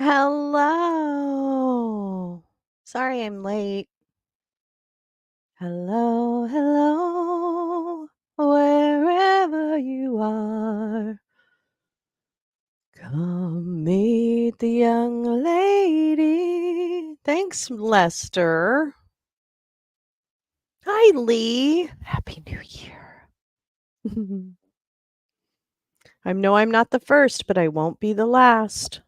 Hello. Sorry I'm late. Hello, hello, wherever you are. Come meet the young lady. Thanks, Lester. Hi, Lee. Happy New Year. I know I'm not the first, but I won't be the last.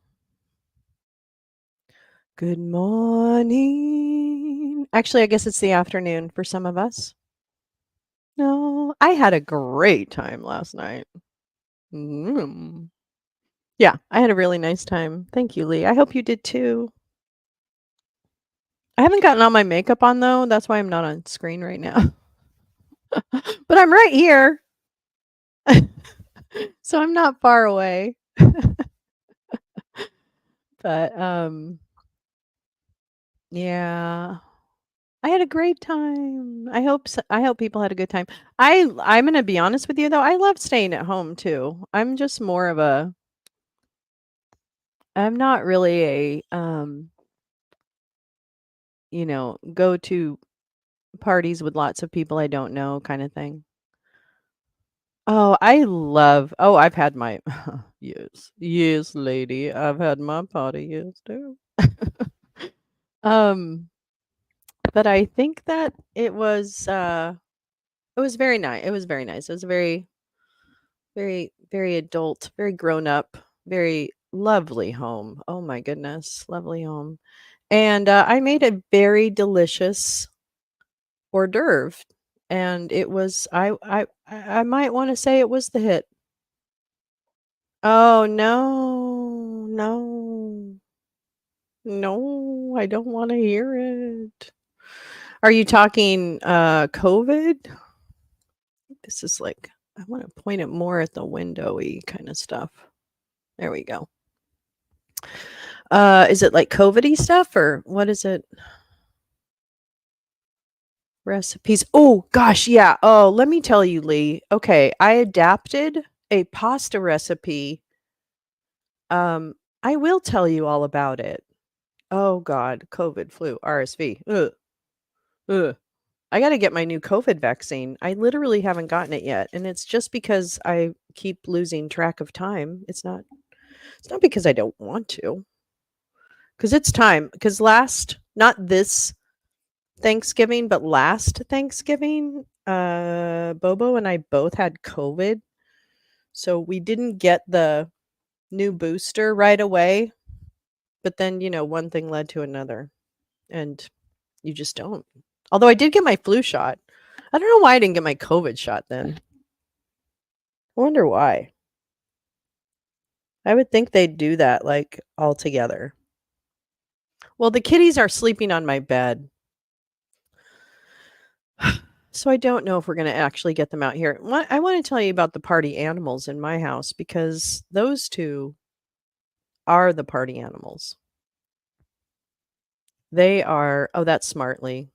Good morning. Actually, I guess it's the afternoon for some of us. No, I had a great time last night. Mm. Yeah, I had a really nice time. Thank you, Lee. I hope you did too. I haven't gotten all my makeup on though. That's why I'm not on screen right now. But I'm right here. So I'm not far away. But yeah, I had a great time. I hope people had a good time. I'm going to be honest with you though. I love staying at home too. I'm not really a go to parties with lots of people I don't know kind of thing. I've had my yes. Yes, lady. I've had my party, yes, too. Um, but I think that it was very nice. It was very nice. It was very, very, very adult, very grown up, very lovely home. Oh my goodness, lovely home. And I made a very delicious hors d'oeuvre, and it was I might want to say it was the hit. Oh no, no, no! I don't want to hear it. Are you talking COVID? This is like I want to point it more at the windowy kind of stuff. There we go. Is it like COVID-y stuff or what is it? Recipes. Oh gosh, yeah. Oh, let me tell you, Lee. Okay, I adapted a pasta recipe. I will tell you all about it. Oh god, COVID, flu, RSV. Ugh, ugh. I gotta get my new COVID vaccine. I literally haven't gotten it yet, and it's just because I keep losing track of time. It's not because I don't want to, because it's time. Because not this Thanksgiving, but last Thanksgiving, Bobo and I both had COVID, so we didn't get the new booster right away. But then, one thing led to another, and you just don't. Although I did get my flu shot. I don't know why I didn't get my COVID shot then. I wonder why. I would think they'd do that, like, all together. Well, the kitties are sleeping on my bed. So I don't know if we're gonna actually get them out here. I wanna tell you about the party animals in my house because those 2 are the party animals. They are oh, that's smartly.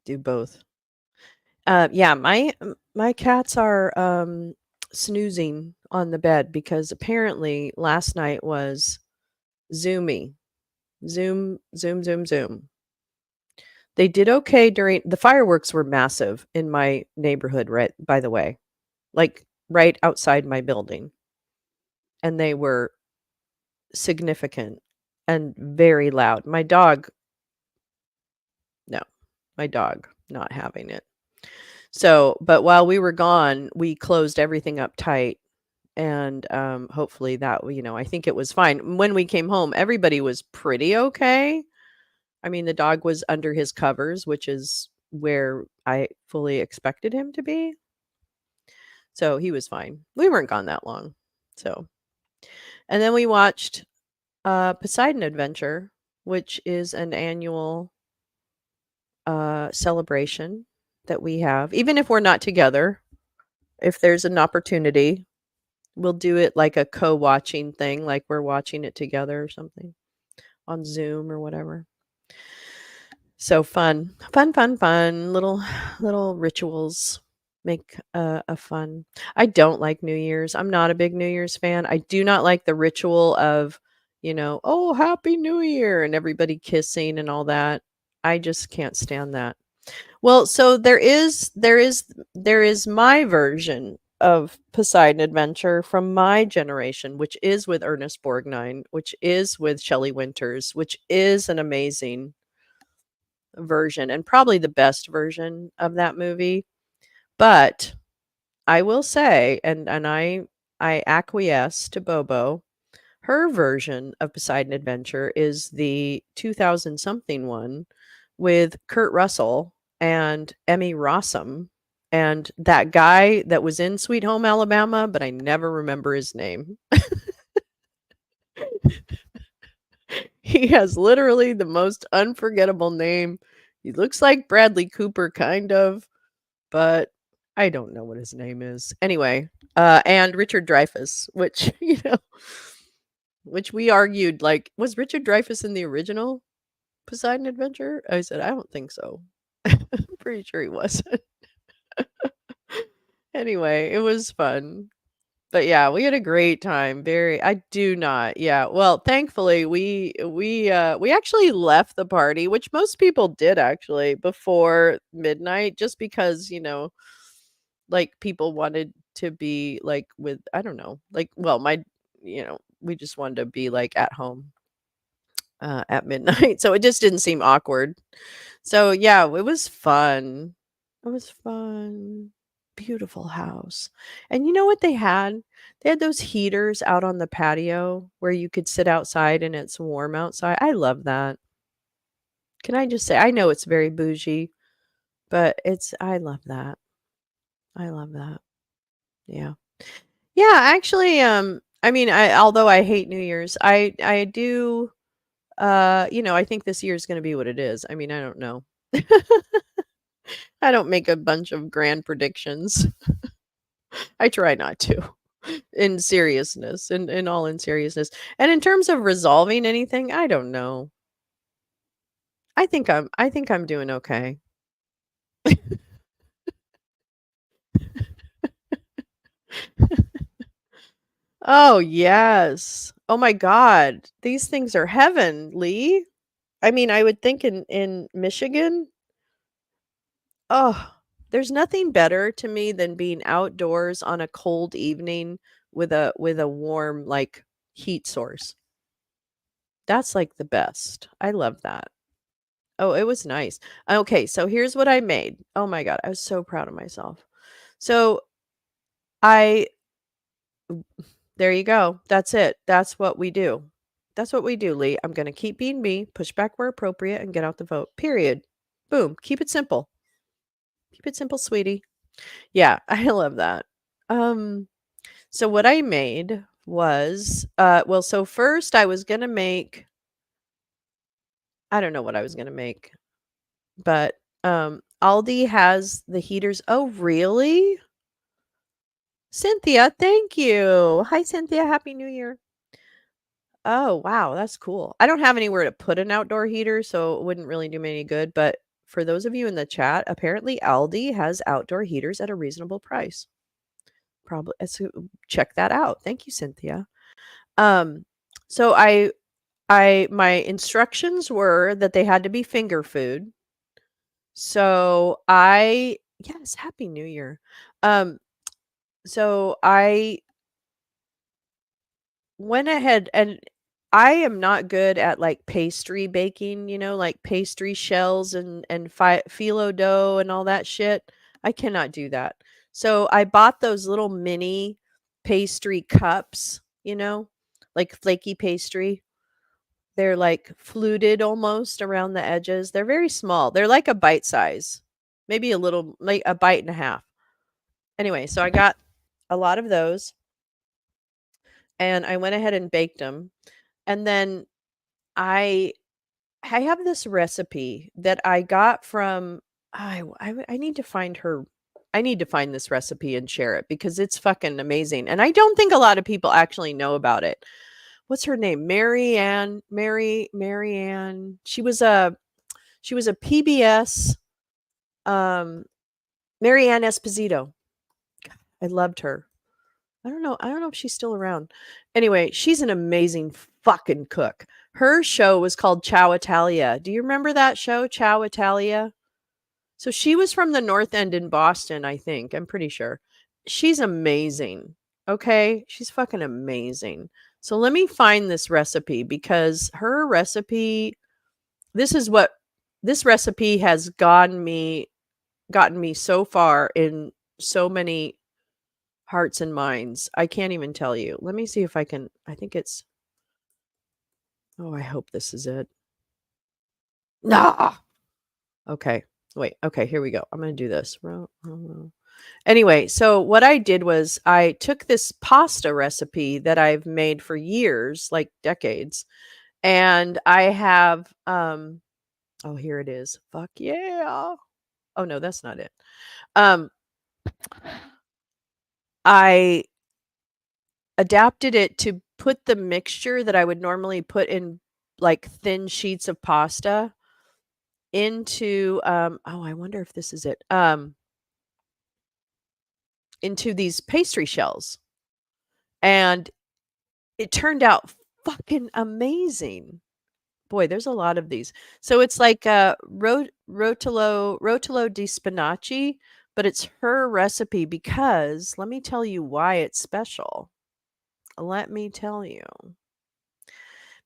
Do both. Yeah, my cats are, snoozing on the bed because apparently last night was zoomy. Zoom, zoom, zoom, zoom. They did okay during the fireworks were massive in my neighborhood, right, by the way, like, right outside my building, and they were significant and very loud. No, my dog not having it. So, but while we were gone, we closed everything up tight and, hopefully I think it was fine. When we came home, everybody was pretty okay. I mean, the dog was under his covers, which is where I fully expected him to be. So he was fine. We weren't gone that long. So, and then we watched Poseidon Adventure, which is an annual celebration that we have. Even if we're not together, if there's an opportunity, we'll do it like a co-watching thing, like we're watching it together or something on Zoom or whatever. So fun, fun, fun, fun. Little rituals make a fun. I don't like New Year's. I'm not a big New Year's fan. I do not like the ritual of "Oh, happy New Year," and everybody kissing and all that. I just can't stand that. Well, so there is my version of Poseidon Adventure from my generation, which is with Ernest Borgnine, which is with Shelley Winters, which is an amazing version and probably the best version of that movie. But I will say, and I acquiesce to Bobo, her version of Poseidon Adventure is the 2000 something one with Kurt Russell and Emmy Rossum and that guy that was in Sweet Home Alabama, but I never remember his name. He has literally the most unforgettable name. He looks like Bradley Cooper, kind of, but I don't know what his name is. Anyway, and Richard Dreyfuss, which, which we argued, like, was Richard Dreyfuss in the original Poseidon Adventure? I said, I don't think so. I'm pretty sure he wasn't. Anyway, it was fun. But yeah, we had a great time. Very I do not. Yeah. Well, thankfully we actually left the party, which most people did actually before midnight just because, like people wanted to be like with I don't know, like well, we just wanted to be like at home at midnight. So it just didn't seem awkward. So yeah, it was fun. It was fun. Beautiful house. And you know what they had? They had those heaters out on the patio where you could sit outside and it's warm outside. I love that. Can I just say I know it's very bougie, but I love that. I love that. Yeah. Yeah, actually I mean I although I hate New Year's, I do I think this year is going to be what it is. I mean, I don't know. I don't make a bunch of grand predictions. I try not to. In seriousness, in all in seriousness. And in terms of resolving anything, I don't know. I think I'm doing okay. Oh, yes. Oh my god. These things are heavenly. I mean, I would think in Michigan, oh, there's nothing better to me than being outdoors on a cold evening with a warm like heat source. That's like the best. I love that. Oh, it was nice. Okay, so here's what I made. Oh my god, I was so proud of myself. So I there you go. That's it. That's what we do. That's what we do, Lee. I'm going to keep being me, push back where appropriate, and get out the vote. Period. Boom. Keep it simple. Keep it simple, sweetie. Yeah, I love that. Um, so what I made was well, so first I was gonna make I don't know what I was gonna make, but Aldi has the heaters. Oh, really? Cynthia, thank you. Hi, Cynthia. Happy New Year. Oh, wow, that's cool. I don't have anywhere to put an outdoor heater, so it wouldn't really do me any good. But for those of you in the chat, apparently Aldi has outdoor heaters at a reasonable price. Probably so check that out. Thank you, Cynthia. Um, so my instructions were that they had to be finger food. So yes, Happy New Year. Um, so I went ahead and I am not good at like pastry baking, like pastry shells and phyllo dough and all that shit. I cannot do that. So I bought those little mini pastry cups, like flaky pastry. They're like fluted almost around the edges. They're very small. They're like a bite size, maybe a little, like a bite and a half. Anyway, so I got a lot of those and I went ahead and baked them. And then I I have this recipe that I got from I need to find her I need to find this recipe and share it because it's fucking amazing. And I don't think a lot of people actually know about it. What's her name? Mary Ann. She was a PBS um Mary Ann Esposito. I loved her. I don't know. I don't know if she's still around. Anyway, she's an amazing fucking cook. Her show was called Ciao Italia. Do you remember that show, Ciao Italia? So she was from the North End in Boston, I think. I'm pretty sure. She's amazing. Okay? She's fucking amazing. So let me find this recipe because her recipe this is what this recipe has gotten me so far in so many hearts and minds. I can't even tell you. Let me see if I can. I think it's. Oh, I hope this is it. Nah. Okay. Wait. Okay. Here we go. I'm going to do this. Anyway, so what I did was I took this pasta recipe that I've made for years, like decades, and I have. Oh, here it is. Fuck yeah. Oh no, that's not it. Um, I adapted it to put the mixture that I would normally put in like thin sheets of pasta into oh, I wonder if this is it. Into these pastry shells. And it turned out fucking amazing. Boy, there's a lot of these. So it's like rotolo di spinaci, but it's her recipe because let me tell you why it's special. Let me tell you.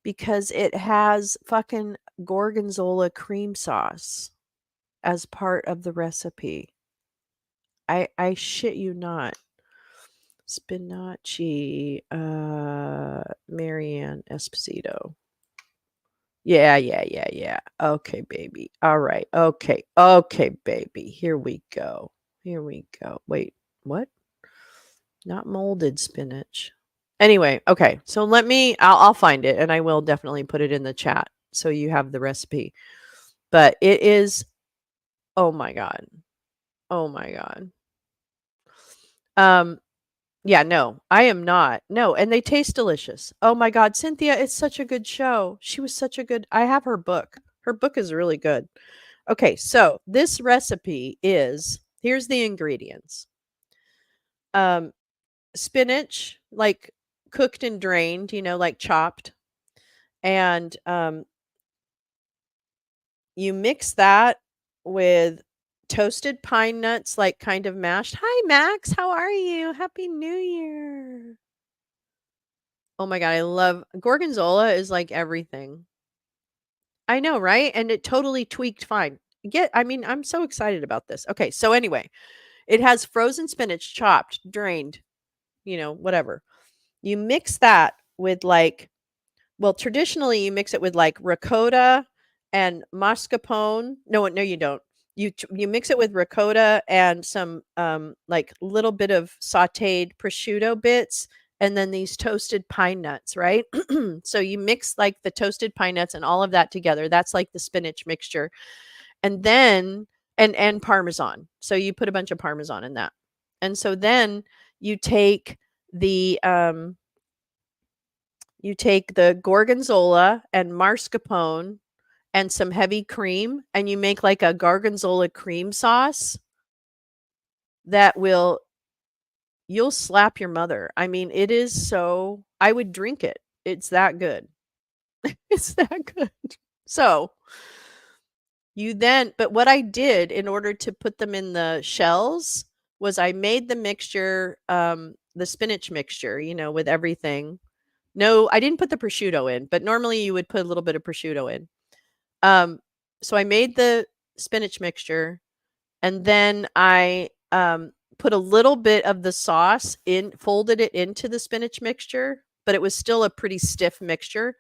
Because it has fucking gorgonzola cream sauce as part of the recipe. I shit you not. Spinaci, Marianne Esposito. Yeah. Okay, baby. All right. Okay, baby. Here we go. Wait, what? Not molded spinach. Anyway, okay. So I'll find it and I will definitely put it in the chat so you have the recipe. But it is oh my god. Oh my god. Um yeah, no. I am not. No, and they taste delicious. Oh my god, Cynthia, it's such a good show. She was such a good I have her book. Her book is really good. Okay, so this recipe is here's the ingredients. Um spinach, like cooked and drained, like chopped. And you mix that with toasted pine nuts, like kind of mashed. Hi, Max. How are you? Happy New Year. Oh my God. I love gorgonzola is like everything. I know, right? And it totally tweaked fine. I'm so excited about this. Okay. So, anyway, it has frozen spinach chopped, drained, whatever. You mix that with traditionally you mix it with like ricotta and mascarpone. No, you don't. You mix it with ricotta and some like little bit of sautéed prosciutto bits and then these toasted pine nuts, right? So you mix like the toasted pine nuts and all of that together. That's like the spinach mixture. And then and parmesan. So you put a bunch of parmesan in that. And so then you take the gorgonzola and mascarpone and some heavy cream, and you make like a gorgonzola cream sauce that you'll slap your mother. I mean, it is so I would drink it. It's that good. It's that good. So, but what I did in order to put them in the shells was I made the mixture, the spinach mixture, with everything. No, I didn't put the prosciutto in, but normally you would put a little bit of prosciutto in. So I made the spinach mixture and then I put a little bit of the sauce folded it into the spinach mixture, but it was still a pretty stiff mixture.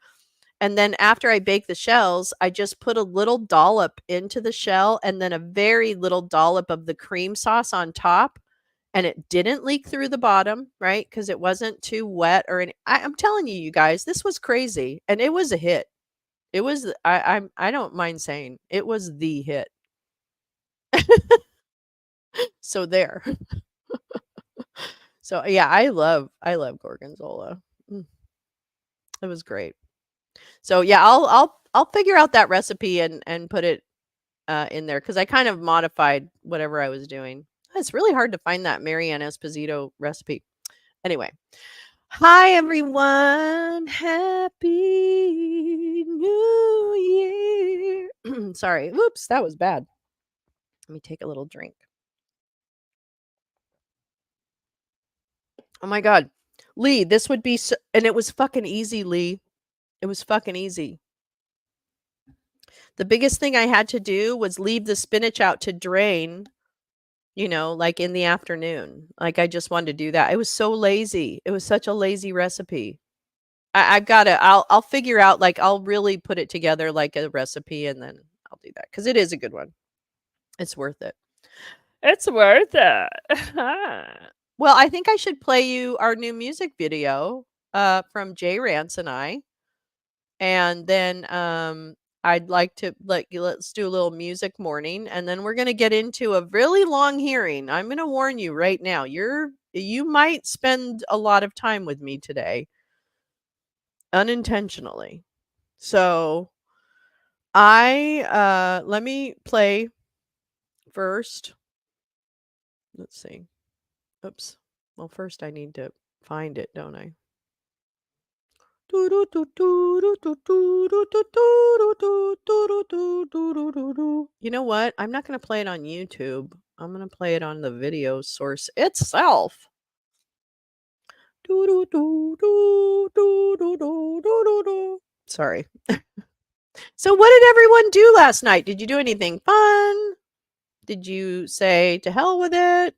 And then after I baked the shells, I just put a little dollop into the shell and then a very little dollop of the cream sauce on top. And it didn't leak through the bottom, right? Because it wasn't too wet or any. I'm telling you, you guys, this was crazy, and it was a hit. It was. I don't mind saying it was the hit. So there. So yeah, I love gorgonzola. It was great. So yeah, I'll figure out that recipe and put it in there because I kind of modified whatever I was doing. It's really hard to find that Marianne Esposito recipe. Anyway. Hi, everyone. Happy New Year. Sorry. Whoops, that was bad. Let me take a little drink. Oh my God. Lee, this would be so, and it was fucking easy, Lee. It was fucking easy. The biggest thing I had to do was leave the spinach out to drain, like in the afternoon. Like I just wanted to do that. It was so lazy. It was such a lazy recipe. I've gotta I'll figure out, like, I'll really put it together like a recipe, and then I'll do that because it is a good one. It's worth it. It's worth it. Well, I think I should play you our new music video, from Jay Rance and I, and then, I'd like to let's do a little music morning, and then we're gonna get into a really long hearing. I'm gonna warn you right now, you might spend a lot of time with me today, unintentionally. So, let me play first. Let's see. Oops. Well, first I need to find it, don't I? You know what? I'm not going to play it on YouTube. I'm going to play it on the video source itself. Sorry. So what did everyone do last night? Did you do anything fun? Did you say to hell with it?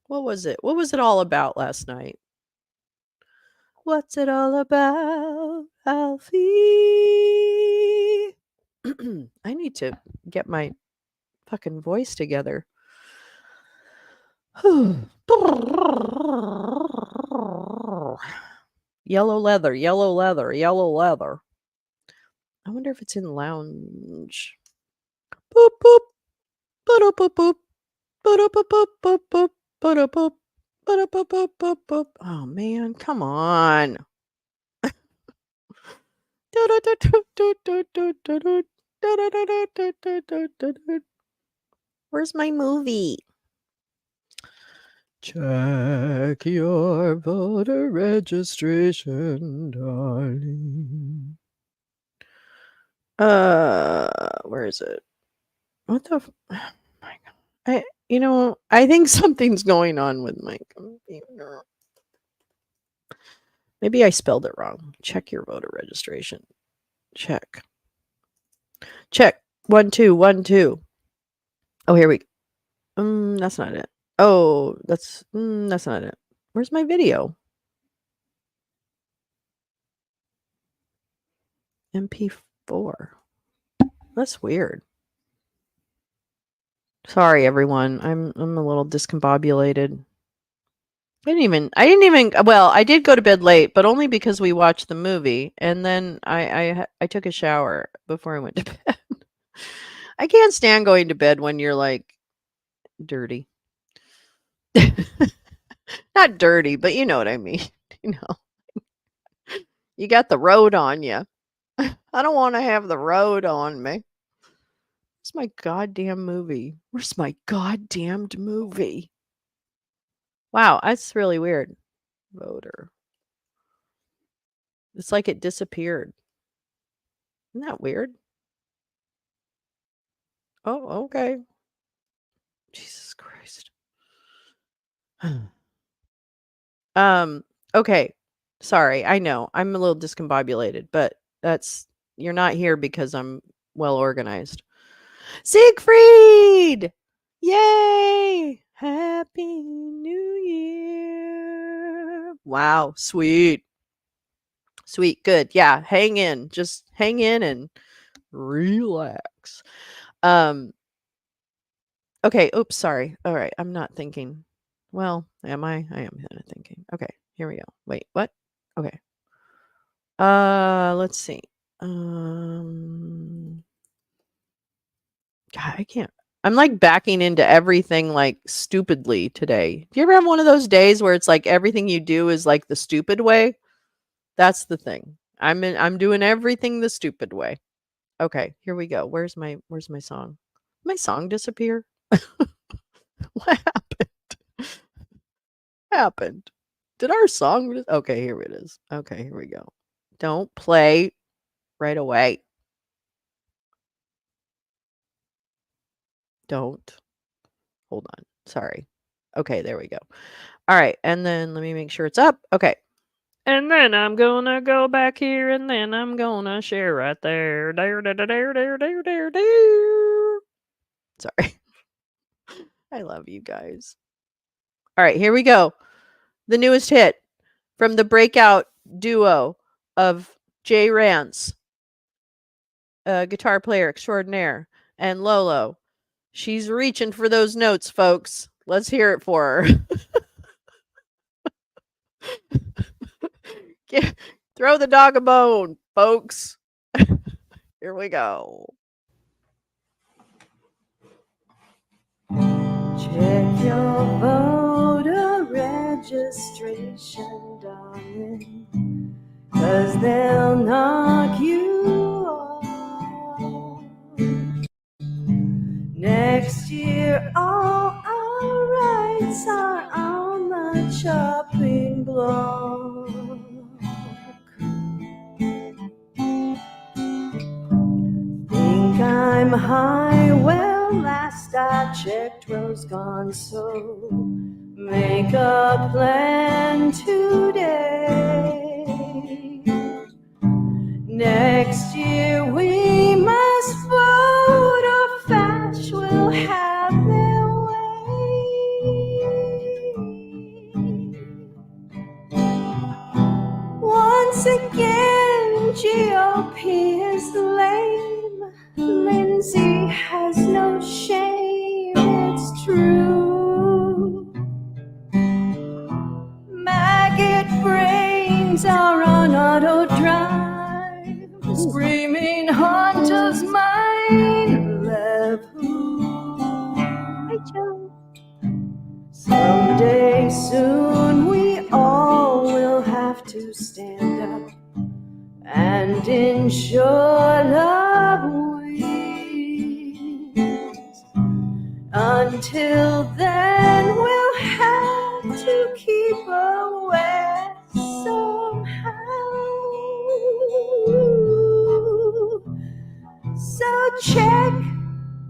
What was it? What was it all about last night? What's it all about, Alfie? I need to get my fucking voice together. Yellow leather, yellow leather, yellow leather. I wonder if it's in lounge. Boop, boop. Boop, boop, boop. Boop, boop, boop, boop, boop. Boop, boop. Boop, boop, boop, boop, boop. Oh, man, come on. Where's my movie? Check your voter registration, darling. Where is it? What the? Oh my God. I think something's going on with my computer. Maybe I spelled it wrong. Check your voter registration. Check. Check. 1 2 1 2. Oh, here we go. That's not it. Oh, that's not it. Where's my video? MP4. That's weird. Sorry, everyone. I'm a little discombobulated. I didn't even. Well, I did go to bed late, but only because we watched the movie, and then I took a shower before I went to bed. I can't stand going to bed when you're like dirty. Not dirty, but you know what I mean. You got the road on you. I don't want to have the road on me. Where's my goddamn movie? Where's my goddamned movie? Wow, that's really weird. Voter. It's like it disappeared. Isn't that weird? Oh, okay. Jesus Christ. Okay. Sorry, I know. I'm a little discombobulated, but you're not here because I'm well organized. Siegfried! Yay! Happy New Year. Wow, sweet. Sweet, good. Yeah, hang in. Just hang in and relax. Okay, oops, sorry. All right, I'm not thinking. Well, am I? I am kind of thinking. Okay, here we go. Wait, what? Okay. Let's see. God, I can't. I'm like backing into everything like stupidly today. Do you ever have one of those days where it's like everything you do is like the stupid way? That's the thing. I'm doing everything the stupid way. Okay, here we go. Where's my song? My song disappear? What happened? happened? Did our song okay, here it is. Okay, here we go. Don't play right away. Don't. Hold on. Sorry. Okay, there we go. All right, and then let me make sure it's up. Okay. And then I'm gonna go back here, and then I'm gonna share right there. There, there, there, there, there, there, there, there. Sorry. I love you guys. All right, here we go. The newest hit from the breakout duo of Jay Rance, guitar player extraordinaire, and Lolo. She's reaching for those notes, folks. Let's hear it for her. Throw the dog a bone, folks. Here we go. Check your voter registration, darling, 'cause they'll knock you off. Next year, all our rights are on the chopping block. Think I'm high? Well, last I checked, Rose gone, so make a plan today. Next year we must vote, or Fash will have their way. Once again, GOP is lame. Lindsay has no shame, it's true. Maggot brains are on auto drive, screaming Hunter's mind. Love who? Hi, Joe. Someday soon we all will have to stand up and ensure love wins. Until then, we'll have to keep away somehow. So check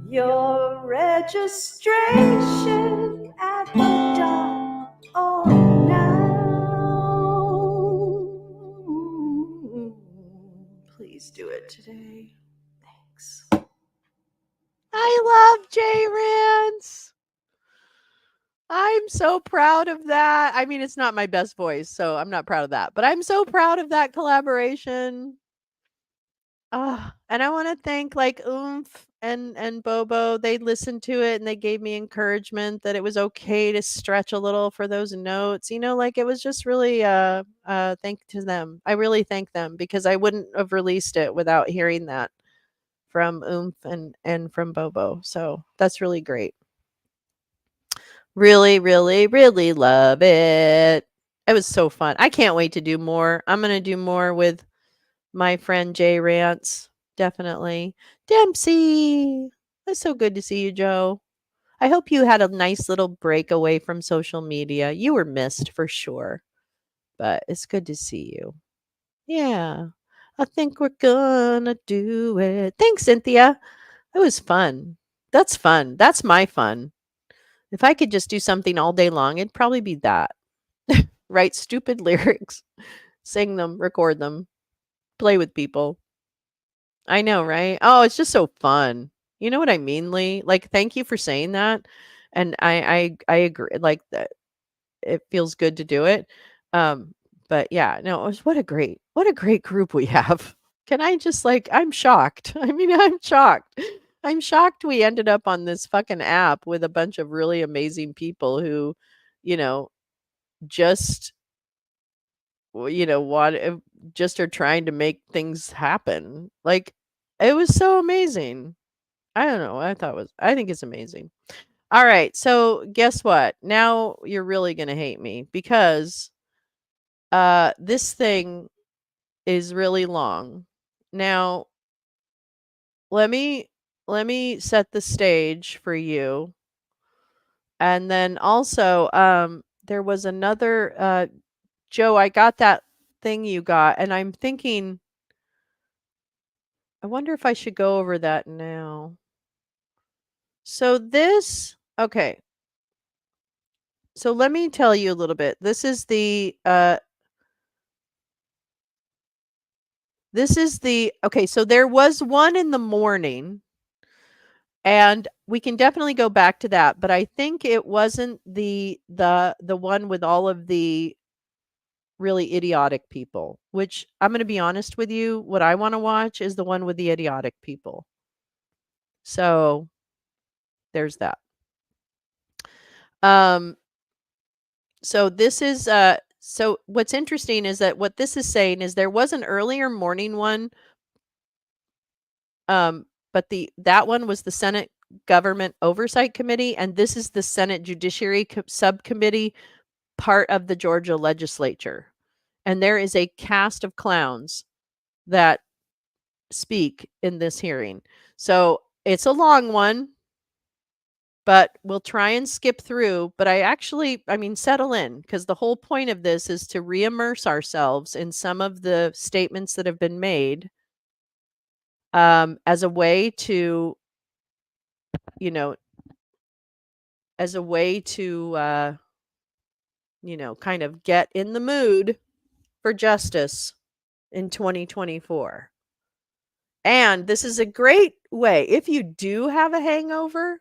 your registration at the door now. Please do it today. Thanks. I love Jay Rance. I'm so proud of that. I mean, it's not my best voice, so I'm not proud of that. But I'm so proud of that collaboration. And I want to thank like Oomph and Bobo. They listened to it and they gave me encouragement that it was okay to stretch a little for those notes. You know, like it was just really thank to them. I really thank them because I wouldn't have released it without hearing that from Oomph and from Bobo. So that's really great. Really, really, really love it. It was so fun. I can't wait to do more. I'm gonna do more with my friend Jay Rance. Definitely. Dempsey. It's so good to see you, Joe. I hope you had a nice little break away from social media. You were missed for sure, but it's good to see you. Yeah. I think we're gonna do it. Thanks, Cynthia. It was fun. That's fun. That's my fun. If I could just do something all day long, it'd probably be that. Write stupid lyrics, sing them, record them, play with people. I know, right? Oh, it's just so fun. You know what I mean, Lee? Like, thank you for saying that. And I agree. Like that, it feels good to do it. Um, but yeah, no, it was what a great group we have. Can I just like I'm shocked. I mean, I'm shocked. I'm shocked we ended up on this fucking app with a bunch of really amazing people who, you know, just what just are trying to make things happen. Like it was so amazing. I don't know. I think it's amazing. All right. So guess what? Now you're really going to hate me because this thing is really long. Now let me set the stage for you. And then also there was another, Joe, I got that thing you got, and I'm thinking, I wonder if I should go over that now. So okay. So let me tell you a little bit. This is the okay, so there was one in the morning, and we can definitely go back to that, but I think it wasn't the one with all of the really idiotic people, which I'm going to be honest with you, what I want to watch is the one with the idiotic people. So there's that. Um so this is so what's interesting is that what this is saying is there was an earlier morning one, but that one was the Senate Government Oversight Committee, and this is the Senate Judiciary Subcommittee, part of the Georgia Legislature. And there is a cast of clowns that speak in this hearing. So it's a long one, but we'll try and skip through. But I mean, settle in, because the whole point of this is to reimmerse ourselves in some of the statements that have been made, as a way to, you know, as a way to, kind of get in the mood for justice in 2024. And this is a great way. If you do have a hangover,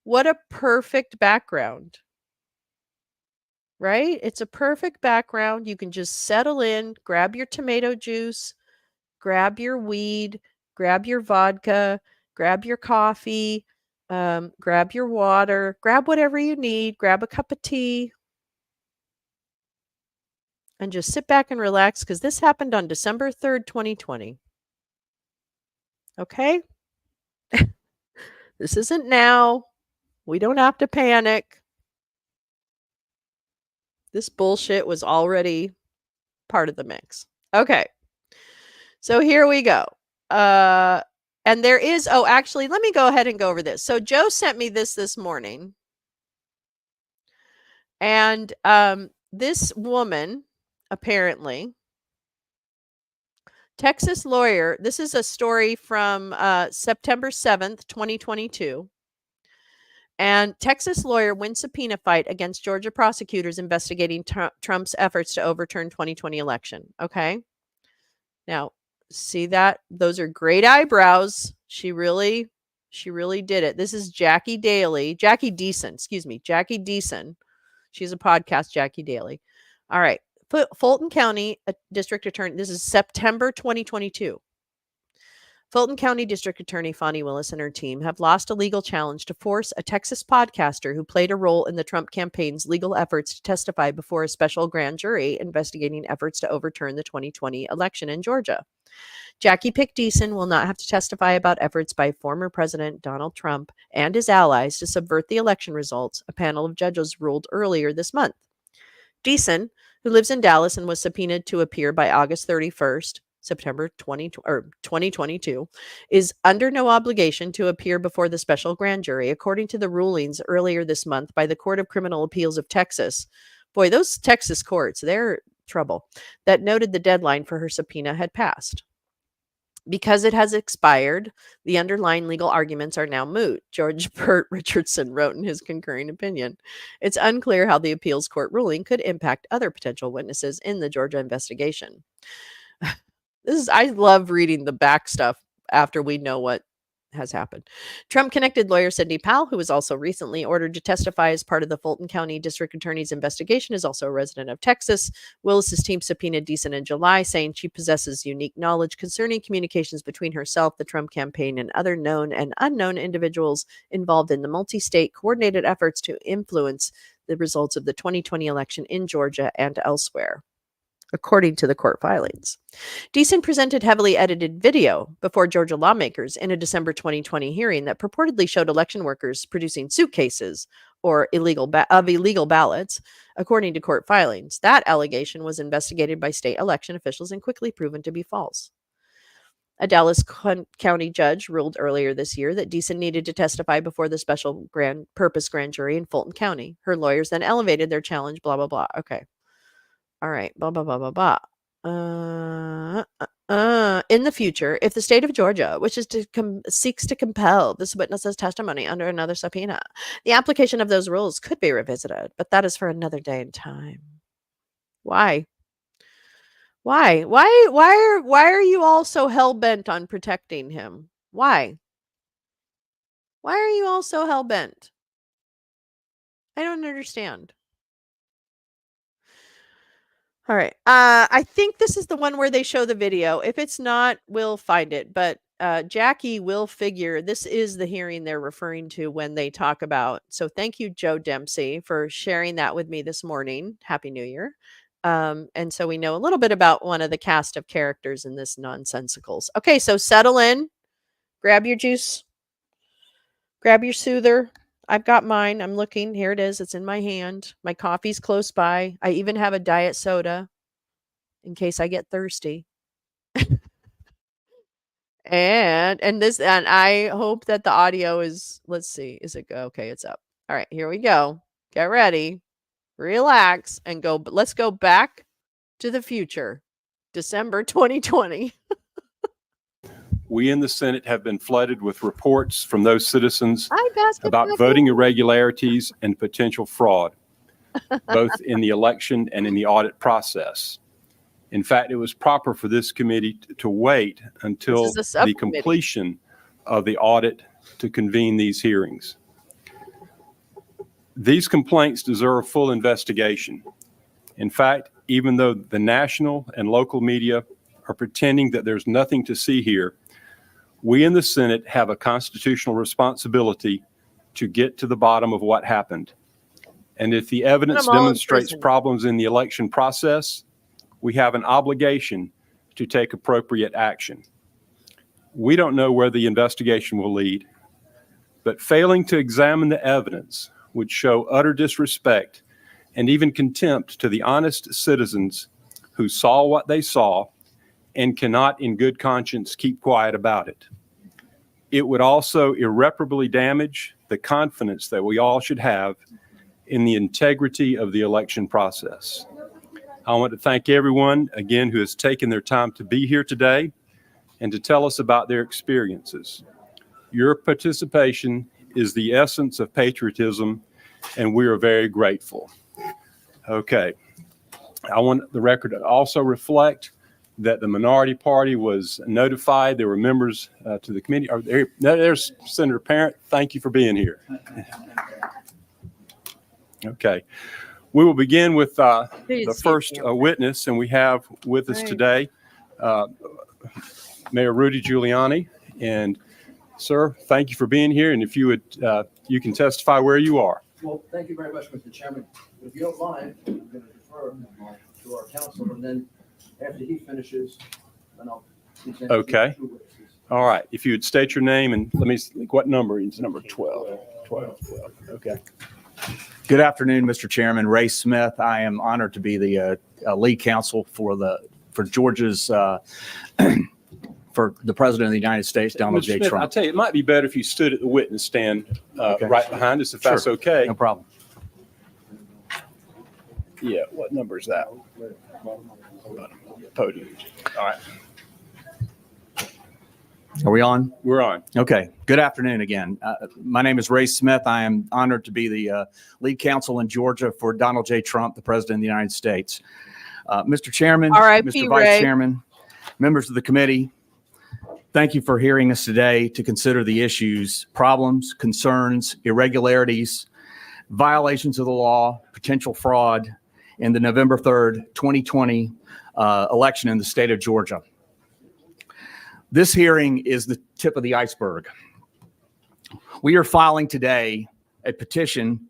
what a perfect background, right? It's a perfect background. You can just settle in, grab your tomato juice, grab your weed, grab your vodka, grab your coffee, grab your water, grab whatever you need, grab a cup of tea, and just sit back and relax, because this happened on December 3rd, 2020. Okay? This isn't now. We don't have to panic. This bullshit was already part of the mix. Okay. So here we go. And there is, actually, let me go ahead and go over this. So Joe sent me this morning. And this woman, apparently, Texas lawyer, this is a story from September 7th, 2022. And Texas lawyer wins subpoena fight against Georgia prosecutors investigating Trump's efforts to overturn 2020 election. Okay. Now, see that? Those are great eyebrows. She really did it. This is Jackie Deason. She's a podcast, Jackie Daly. All right. Fulton County District Attorney. This is September 2022. Fulton County District Attorney Fani Willis and her team have lost a legal challenge to force a Texas podcaster who played a role in the Trump campaign's legal efforts to testify before a special grand jury investigating efforts to overturn the 2020 election in Georgia. Jackie Pick Deason will not have to testify about efforts by former President Donald Trump and his allies to subvert the election results, a panel of judges ruled earlier this month. Deason, who lives in Dallas and was subpoenaed to appear by August 31st, September 2022, is under no obligation to appear before the special grand jury, according to the rulings earlier this month by the Court of Criminal Appeals of Texas. Boy, those Texas courts, they're trouble. That noted the deadline for her subpoena had passed. Because it has expired, the underlying legal arguments are now moot, George Burt Richardson wrote in his concurring opinion. It's unclear how the appeals court ruling could impact other potential witnesses in the Georgia investigation. I love reading the back stuff after we know what has happened. Trump-connected lawyer Sidney Powell, who was also recently ordered to testify as part of the Fulton County District Attorney's investigation, is also a resident of Texas. Willis's team subpoenaed Deason in July, saying she possesses unique knowledge concerning communications between herself, the Trump campaign, and other known and unknown individuals involved in the multi-state coordinated efforts to influence the results of the 2020 election in Georgia and elsewhere, according to the court filings. Deason presented heavily edited video before Georgia lawmakers in a December 2020 hearing that purportedly showed election workers producing suitcases of illegal ballots, according to court filings. That allegation was investigated by state election officials and quickly proven to be false. A Dallas County judge ruled earlier this year that Deason needed to testify before the special purpose grand jury in Fulton County. Her lawyers then elevated their challenge, blah, blah, blah. Okay. All right. Blah, blah, blah, blah, blah. In the future, if the state of Georgia wishes to seeks to compel this witness's testimony under another subpoena, the application of those rules could be revisited, but that is for another day and time. Why? Why are you all so hell-bent on protecting him? Why are you all so hell-bent? I don't understand. All right. I think this is the one where they show the video. If it's not, we'll find it. But Jackie will figure this is the hearing they're referring to when they talk about. So thank you, Joe Dempsey, for sharing that with me this morning. Happy New Year. And so we know a little bit about one of the cast of characters in this nonsensicals. Okay, so settle in. Grab your juice. Grab your soother. I've got mine. I'm looking. Here it is. It's in my hand. My coffee's close by. I even have a diet soda in case I get thirsty. and I hope that the audio is, let's see. Is it go? Okay, it's up. All right, here we go. Get ready. Relax and go. Let's go back to the future. December 2020. We in the Senate have been flooded with reports from those citizens about voting irregularities and potential fraud, both in the election and in the audit process. In fact, it was proper for this committee to wait until the completion of the audit to convene these hearings. These complaints deserve full investigation. In fact, even though the national and local media are pretending that there's nothing to see here, we in the Senate have a constitutional responsibility to get to the bottom of what happened. And if the evidence demonstrates problems in the election process, we have an obligation to take appropriate action. We don't know where the investigation will lead, but failing to examine the evidence would show utter disrespect and even contempt to the honest citizens who saw what they saw and cannot in good conscience keep quiet about it. It would also irreparably damage the confidence that we all should have in the integrity of the election process. I want to thank everyone again who has taken their time to be here today and to tell us about their experiences. Your participation is the essence of patriotism, and we are very grateful. Okay. I want the record to also reflect that the minority party was notified. There were members to the committee. There's Senator Parent. Thank you for being here. Okay. We will begin with the first witness, and we have with us today Mayor Rudy Giuliani. And sir, thank you for being here. And if you would, you can testify where you are. Well, thank you very much, Mr. Chairman. If you don't mind, I'm going to defer to our counsel, and then after he finishes, then I'll present okay. two witnesses. All right. If you would state your name and let me see, what number? It's number 12. 12. Okay. Good afternoon, Mr. Chairman. Ray Smith. I am honored to be the lead counsel for Georgia's for the President of the United States, Donald J. Trump. I'll tell you, it might be better if you stood at the witness stand right behind us, if that's okay. No problem. Yeah. What number is that? Podium. All right. Are we on? We're on. Okay. Good afternoon again. My name is Ray Smith. I am honored to be the lead counsel in Georgia for Donald J. Trump, the President of the United States. Mr. Chairman, Mr. Vice Chairman, members of the committee, thank you for hearing us today to consider the issues, problems, concerns, irregularities, violations of the law, potential fraud in the November 3rd, 2020 election in the state of Georgia. This hearing is the tip of the iceberg. We are filing today a petition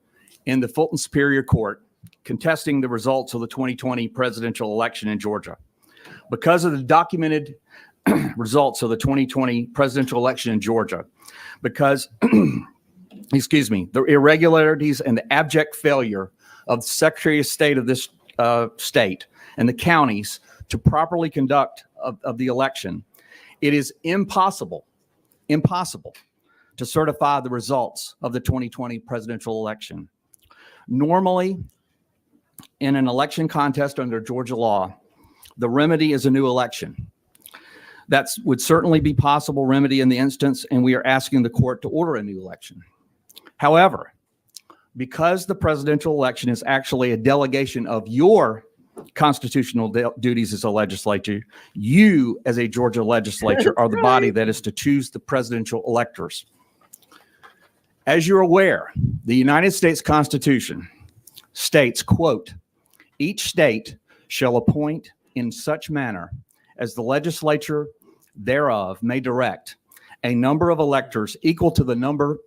in the Fulton Superior Court contesting the results of the 2020 presidential election in Georgia. Because of the documented results of the 2020 presidential election in Georgia, because, excuse me, the irregularities and the abject failure of the Secretary of State of this state and the counties to properly conduct of the election, It is impossible to certify the results of the 2020 presidential election. Normally, in an election contest under Georgia law, the remedy is a new election. That would certainly be possible remedy in the instance, and we are asking the court to order a new election. However, because the presidential election is actually a delegation of your constitutional duties as a legislature, you as a Georgia legislature are the body that is to choose the presidential electors. As you're aware, the United States Constitution states, quote, "Each state shall appoint in such manner as the legislature thereof may direct a number of electors equal to the number,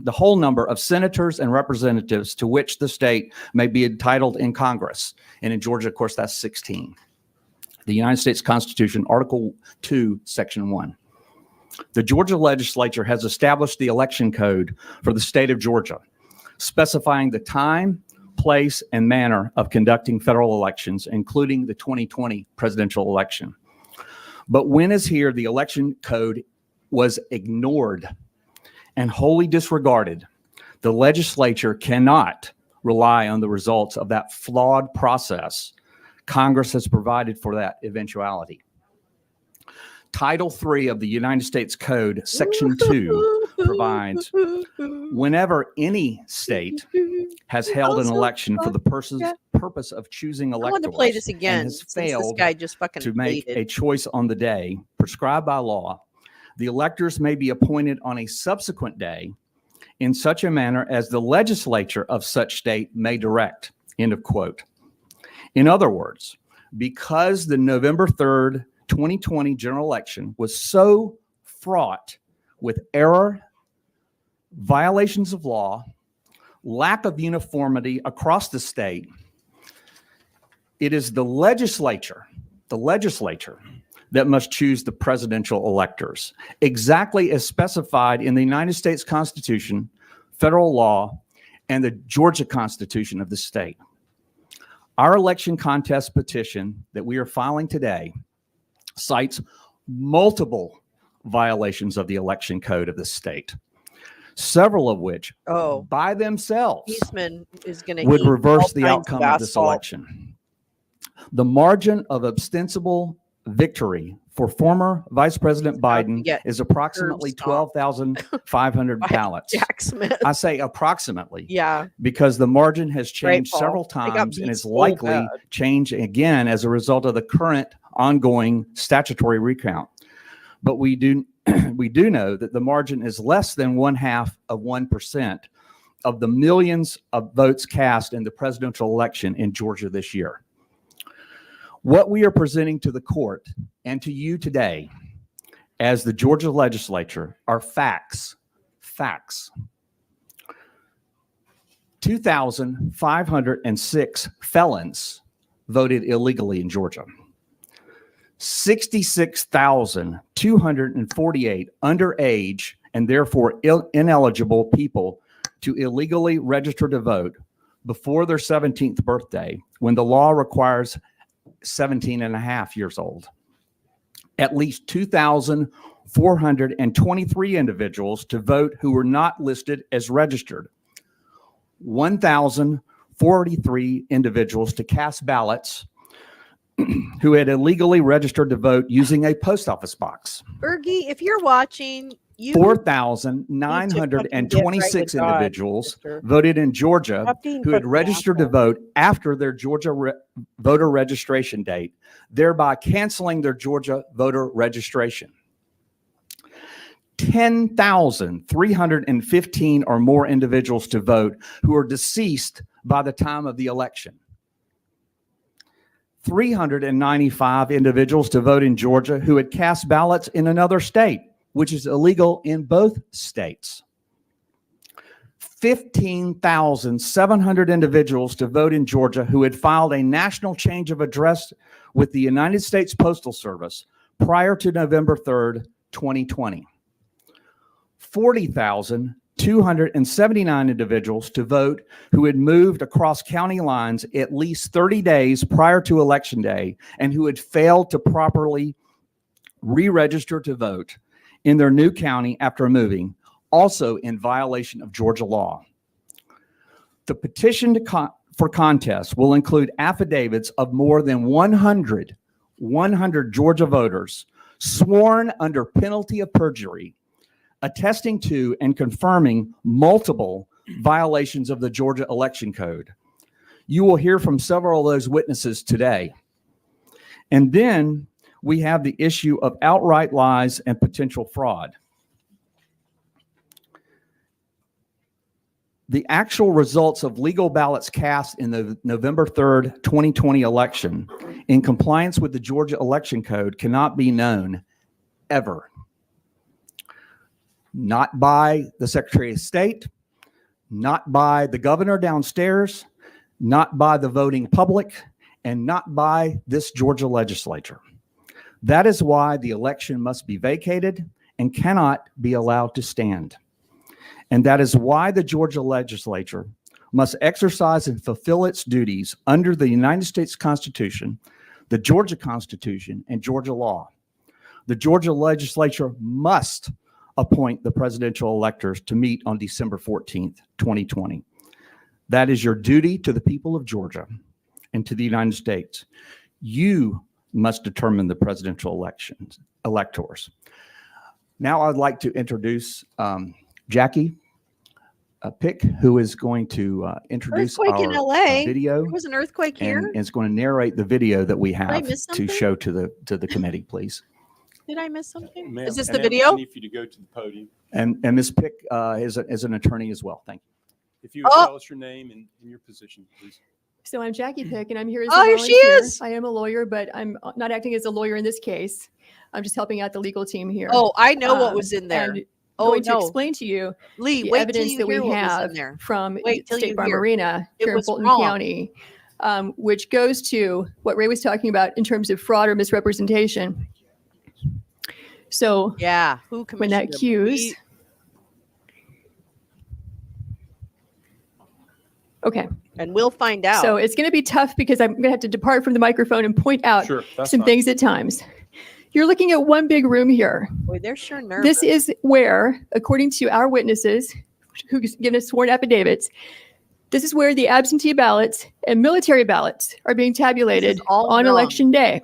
the whole number of senators and representatives to which the state may be entitled in Congress." And in Georgia, of course, that's 16. The United States Constitution, Article 2, Section 1. The Georgia legislature has established the election code for the state of Georgia, specifying the time, place, and manner of conducting federal elections, including the 2020 presidential election. But when as here, the election code was ignored and wholly disregarded, the legislature cannot rely on the results of that flawed process. Congress has provided for that eventuality. Title III of the United States Code, Section 2, provides whenever any state has held an election for the purpose of choosing electors, I want to play this again, and has since failed this guy just fucking to make hated. a choice on the day prescribed by law, the electors may be appointed on a subsequent day in such a manner as the legislature of such state may direct, end of quote. In other words, because the November 3rd, 2020 general election was so fraught with error, violations of law, lack of uniformity across the state, it is the legislature that must choose the presidential electors, exactly as specified in the United States Constitution, federal law, and the Georgia Constitution of the state. Our election contest petition that we are filing today cites multiple violations of the election code of the state, several of which by themselves Eastman is going to would reverse the outcome of this election. The margin of ostensible victory for former Vice President Biden is approximately 12,500 ballots. Jack Smith. I say approximately. Yeah. Because the margin has changed several times and is likely change again as a result of the current ongoing statutory recount. But we do know that the margin is less than 0.5% of the millions of votes cast in the presidential election in Georgia this year. What we are presenting to the court and to you today as the Georgia legislature are facts. 2,506 felons voted illegally in Georgia. 66,248 underage and therefore ineligible people to illegally register to vote before their 17th birthday, when the law requires 17 and a half years old. At least 2,423 individuals to vote who were not listed as registered. 1,043 individuals to cast ballots who had illegally registered to vote using a post office box. Fergie, if you're watching, 4,926 individuals voted in Georgia who had registered to vote after their Georgia voter registration date, thereby canceling their Georgia voter registration. 10,315 or more individuals to vote who are deceased by the time of the election. 395 individuals to vote in Georgia who had cast ballots in another state, which is illegal in both states. 15,700 individuals to vote in Georgia who had filed a national change of address with the United States Postal Service prior to November 3rd, 2020. 40,279 individuals to vote who had moved across county lines at least 30 days prior to Election Day and who had failed to properly re-register to vote in their new county after moving, also in violation of Georgia law. The petition for contest will include affidavits of more than 100 Georgia voters sworn under penalty of perjury, attesting to and confirming multiple violations of the Georgia Election Code. You will hear from several of those witnesses today. And then we have the issue of outright lies and potential fraud. The actual results of legal ballots cast in the November 3rd, 2020 election in compliance with the Georgia Election Code cannot be known ever. Not by the Secretary of State, not by the governor downstairs, not by the voting public, and not by this Georgia legislature. That is why the election must be vacated and cannot be allowed to stand. And that is why the Georgia legislature must exercise and fulfill its duties under the United States Constitution, the Georgia Constitution, and Georgia law. The Georgia legislature must appoint the presidential electors to meet on December 14th, 2020. That is your duty to the people of Georgia and to the United States. You must determine the presidential electors. Now I'd like to introduce Jackie Pick, who is going to introduce Earthquake our in LA. video. There was an earthquake here. And is going to narrate the video that we have miss to something? show to the committee, please. Did I miss something? Ma'am, Is this and the then video? I need for you to go to the podium. And Ms. Pick is an attorney as well. Thank you. If you would tell us your name and your position, please. So I'm Jackie Pick, and I'm here as a Oh, here she volunteer. is. I am a lawyer, but I'm not acting as a lawyer in this case. I'm just helping out the legal team here. Oh, I know what was in there. And Oh, going to no. explain to you Lee, the wait till evidence you that we hear what was in have there. from Wait till you State Farm hear. Arena It here in was Fulton wrong. County, which goes to what Ray was talking about in terms of fraud or misrepresentation. So Yeah, who when that commissioned cues, them? okay. And we'll find out. So it's going to be tough because I'm going to have to depart from the microphone and point out Sure, that's some fine. things at times. You're looking at one big room here. Boy, they're sure nervous. This is where, according to our witnesses who've given us sworn affidavits, this is where the absentee ballots and military ballots are being tabulated all on wrong. election day.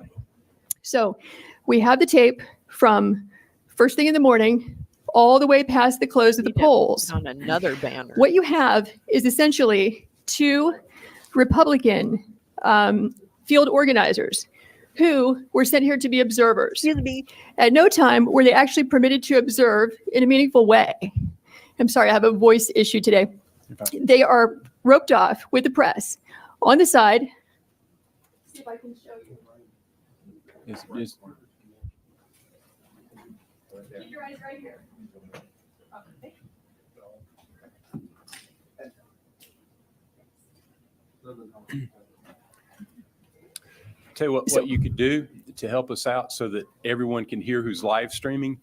So we have the tape from first thing in the morning all the way past the close of the Need to polls. put on another banner. What you have is essentially two Republican field organizers who were sent here to be observers. Excuse me. At no time were they actually permitted to observe in a meaningful way. I'm sorry, I have a voice issue today. They are roped off with the press on the side. See if I can show you. Keep your eyes right here. Okay. Tell you what you could do to help us out so that everyone can hear who's live streaming.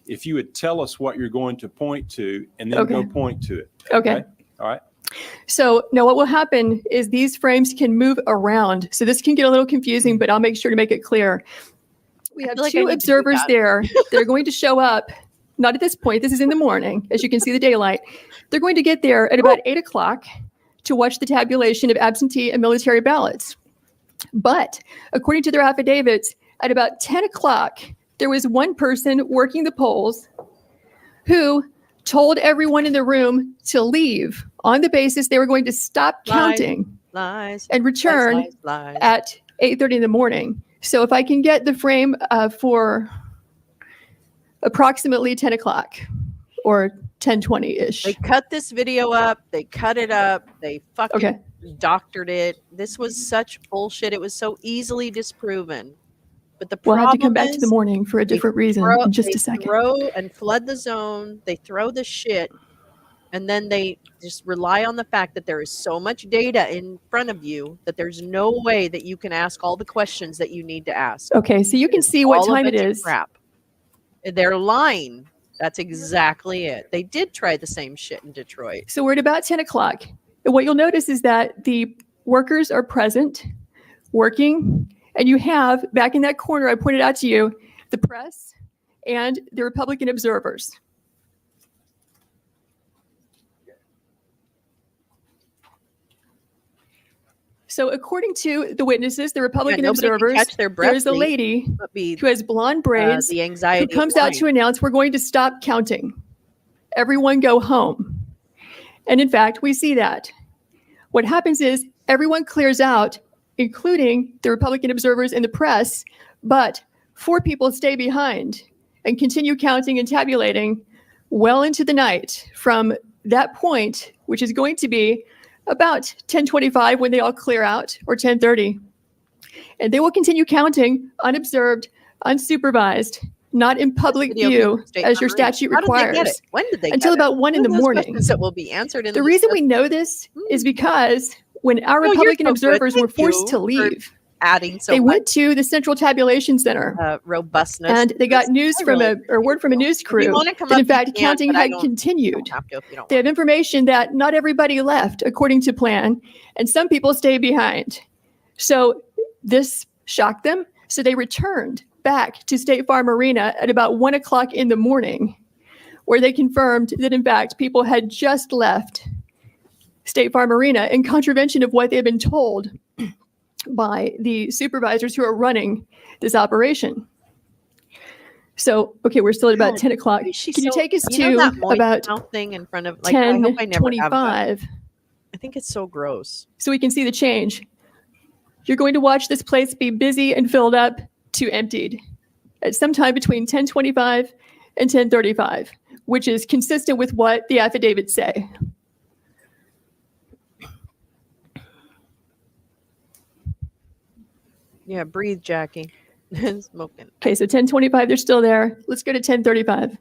If you would tell us what you're going to point to and then go Okay. point to it. Okay. All right. So now what will happen is these frames can move around. So this can get a little confusing, but I'll make sure to make it clear. We have feel like I two need to do observers that. there. They're going to show up, not at this point. This is in the morning, as you can see the daylight. They're going to get there at about 8 o'clock to watch the tabulation of absentee and military ballots. But according to their affidavits, at about 10 o'clock, there was one person working the polls who told everyone in the room to leave on the basis they were going to stop Lies. counting Lies. and return Lies. at 8:30 in the morning. So if I can get the frame for approximately 10 o'clock or 10:20-ish. They cut this video up. They cut it up. They fucking Okay. doctored it. This was such bullshit. It was so easily disproven. But the We'll problem have to come back to is the morning for a different reason in just they a second. throw and flood the zone. They throw the shit, and then they just rely on the fact that there is so much data in front of you that there's no way that you can ask all the questions that you need to ask. Okay, so you can see what All of time it it's is. crap. They're lying. That's exactly it. They did try the same shit in Detroit. So we're at about 10 o'clock. And what you'll notice is that the workers are present, working, and you have, back in that corner I pointed out to you, the press, and the Republican observers. So according to the witnesses, the Republican observers, there is a lady who has blonde braids the anxiety who comes out to announce, we're going to stop counting. Everyone go home. And in fact, we see that. What happens is everyone clears out, including the Republican observers and the press, but 4 people stay behind and continue counting and tabulating well into the night from that point, which is going to be about 10:25 when they all clear out, or 10:30. And they will continue counting unobserved, unsupervised, not in public view as your statute requires. When did they until about 1 in the morning. That will be answered in the reason we know this is because when our Republican observers were forced to leave, they went to the Central Tabulation Center, robustness, and they got news from word from a news crew that in fact counting had continued. They have information that not everybody left according to plan, and some people stayed behind. So this shocked them. So they returned back to State Farm Arena at about 1 o'clock in the morning, where they confirmed that in fact people had just left State Farm Arena in contravention of what they had been told by the supervisors who are running this operation. So, okay, we're still at about 10 o'clock. Can you take us to about thing in front of, like, 10:25? I think it's so gross. So we can see the change. You're going to watch this place be busy and filled up to emptied at some time between 10:25 and 10:35, which is consistent with what the affidavits say. Yeah, breathe, Jackie. Smoking. Okay, so 10:25, they're still there. Let's go to 10:35.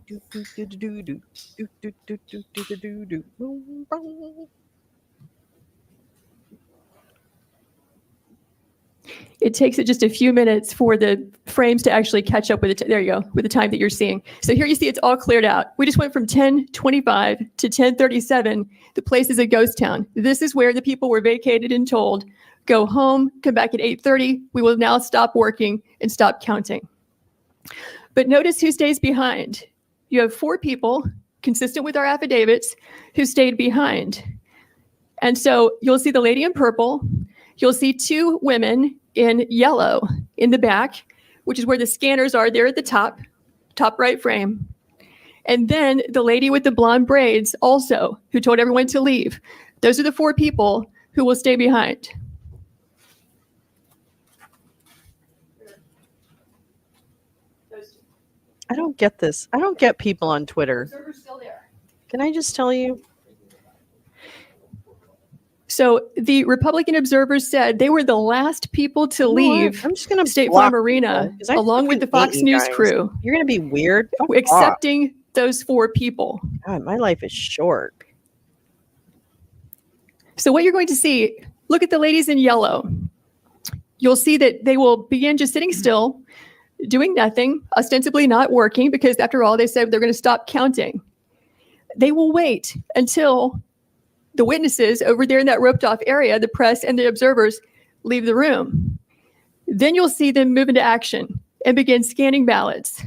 It takes it just a few minutes for the frames to actually catch up with it. There you go, with the time that you're seeing. So here you see it's all cleared out. We just went from 10:25 to 10:37. The place is a ghost town. This is where the people were vacated and told, go home, come back at 8:30. We will now stop working and stop counting. But notice who stays behind. You have 4 people, consistent with our affidavits, who stayed behind. And so you'll see the lady in purple. You'll see 2 women in yellow in the back, which is where the scanners are there at the top right frame. And then the lady with the blonde braids also, who told everyone to leave. Those are the 4 people who will stay behind. I don't get this. I don't get people on Twitter. Can I just tell you? So the Republican observers said they were the last people to leave State Farm Arena, along with the Fox News crew. You're going to be weird. Accepting those 4 people. God, my life is short. So what you're going to see, look at the ladies in yellow. You'll see that they will begin just sitting still, doing nothing, ostensibly not working, because after all, they said they're going to stop counting. They will wait until the witnesses over there in that roped off area, the press and the observers, leave the room. Then you'll see them move into action and begin scanning ballots.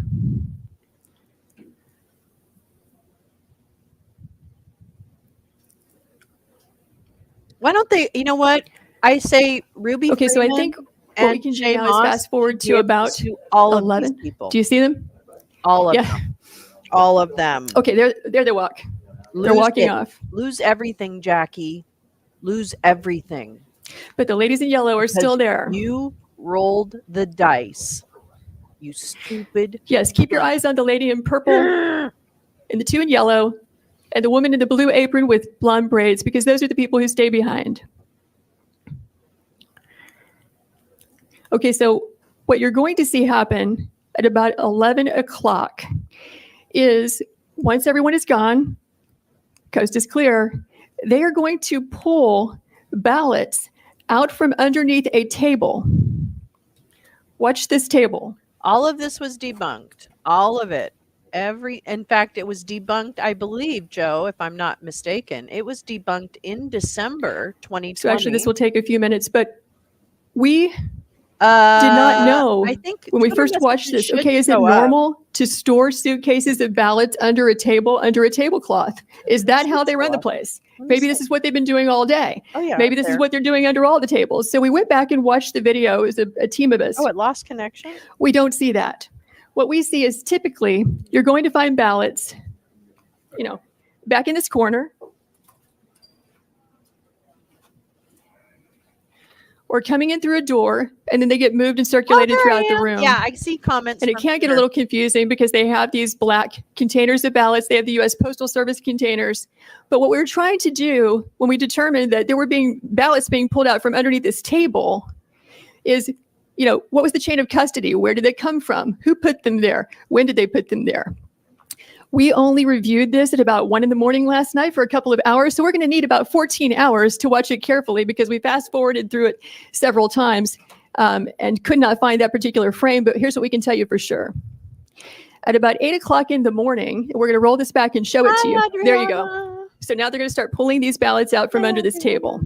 Why don't they, you know what? I say Ruby. Okay, so I think what we can do now is fast forward to about all 11. Do you see them? All of them. All of them. Okay, there they walk. They're walking off. Lose everything, Jackie. Lose everything. But the ladies in yellow are still there. You rolled the dice. You stupid. Yes, keep your eyes on the lady in purple and the 2 in yellow and the woman in the blue apron with blonde braids, because those are the people who stay behind. Okay, so what you're going to see happen at about 11 o'clock is once everyone is gone, coast is clear, they are going to pull ballots out from underneath a table. Watch this table. All of this was debunked. All of it. In fact, it was debunked, I believe, Joe, if I'm not mistaken. It was debunked in December 2020. So actually, this will take a few minutes, but we did not know I think when we total first watched messages this. Okay, is it shouldn't go up. normal to store suitcases of ballots under a tablecloth? Is that how they run the place? Let me Maybe this see. is what they've been doing all day. Oh yeah. Maybe up this is there. what they're doing under all the tables. So we went back and watched the video as a team of us. Oh, it lost connection. We don't see that. What we see is typically you're going to find ballots, back in this corner, or coming in through a door, and then they get moved and circulated throughout the room. Yeah, I see comments. And it can get a little confusing because they have these black containers of ballots. They have the U.S. Postal Service containers. But what we were trying to do when we determined that there were ballots being pulled out from underneath this table is, what was the chain of custody? Where did they come from? Who put them there? When did they put them there? We only reviewed this at about 1 a.m. last night for a couple of hours. So we're going to need about 14 hours to watch it carefully because we fast forwarded through it several times and could not find that particular frame. But here's what we can tell you for sure. At about 8 o'clock in the morning, we're going to roll this back and show it to you. There you go. So now they're going to start pulling these ballots out from under this table.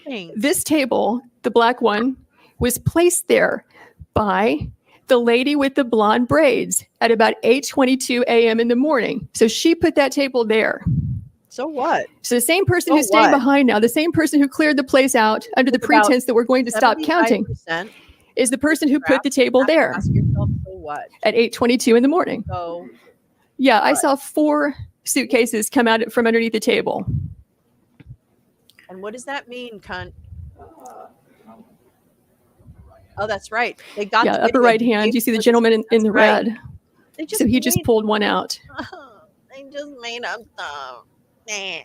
Thanks. This table, the black one, was placed there by the lady with the blonde braids at about 8:22 a.m. in the morning. So she put that table there. So what? So the same person So who's staying what? behind now, the same person who cleared the place out under the It's about pretense that we're going to stop counting, 75% is the person who put the table Have to there Ask yourself, so what? at 8:22 in the morning. So Yeah, I What? saw 4 suitcases come out from underneath the table. and what does that mean, cunt? Oh, that's right. They got Yeah, the upper video. right hand. You see the gentleman in the That's right. red. They So he just made- pulled one out. They just made up stuff. Nah.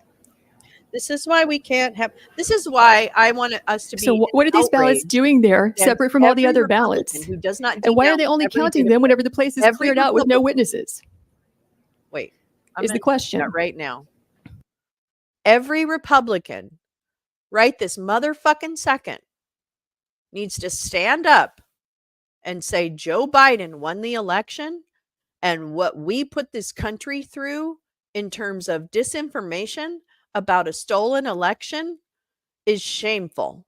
This is why we can't have. This is why I want us to be. So what are these ballots outraged doing there, against separate from all the every other ballots? Republican who does not. And why are denounce they only every counting bit of them whenever the place is every cleared out with no Republican- witnesses? Wait, I'm Is the gonna question. do that right now. Every Republican, right this motherfucking second, needs to stand up and say Joe Biden won the election, and what we put this country through in terms of disinformation about a stolen election is shameful.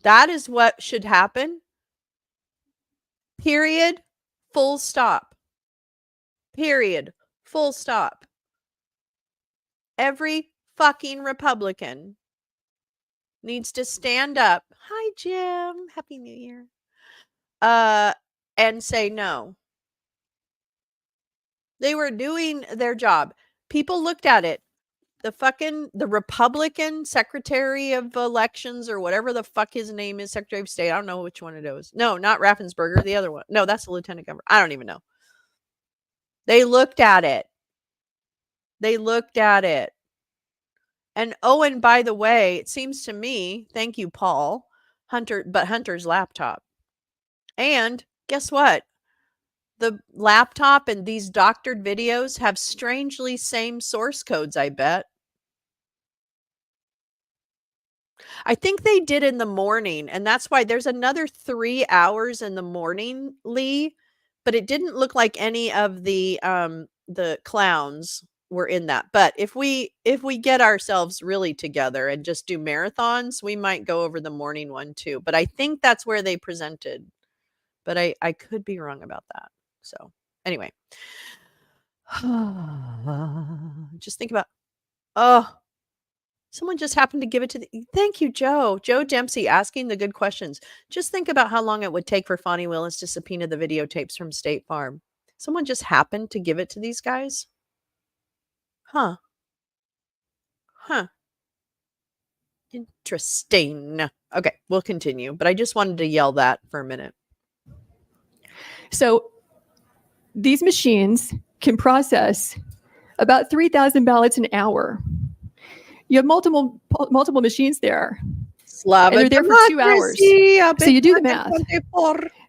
That is what should happen. Period. Full stop. Period. Full stop. Every fucking Republican needs to stand up. Hi, Jim. Happy New Year. And say no. They were doing their job. People looked at it. The Republican Secretary of Elections or whatever the fuck his name is, Secretary of State. I don't know which one it is. No, not Raffensperger, the other one. No, that's the Lieutenant Governor. I don't even know. They looked at it. They looked at it. And oh, and by the way, it seems to me, thank you, Paul, Hunter's laptop. And guess what? The laptop and these doctored videos have strangely same source codes, I bet. I think they did in the morning, and that's why there's another 3 hours in the morning, Lee, but it didn't look like any of the clowns were in that. But if we get ourselves really together and just do marathons, we might go over the morning one too. But I think that's where they presented. But I could be wrong about that. So anyway, just think about, someone just happened to give it to thank you, Joe Dempsey, asking the good questions. Just think about how long it would take for Fonnie Willis to subpoena the videotapes from State Farm. Someone just happened to give it to these guys. Huh. Interesting. Okay, we'll continue, but I just wanted to yell that for a minute. So these machines can process about 3,000 ballots an hour. You have multiple machines there. Slava and they're there for 2 hours. So you do the math.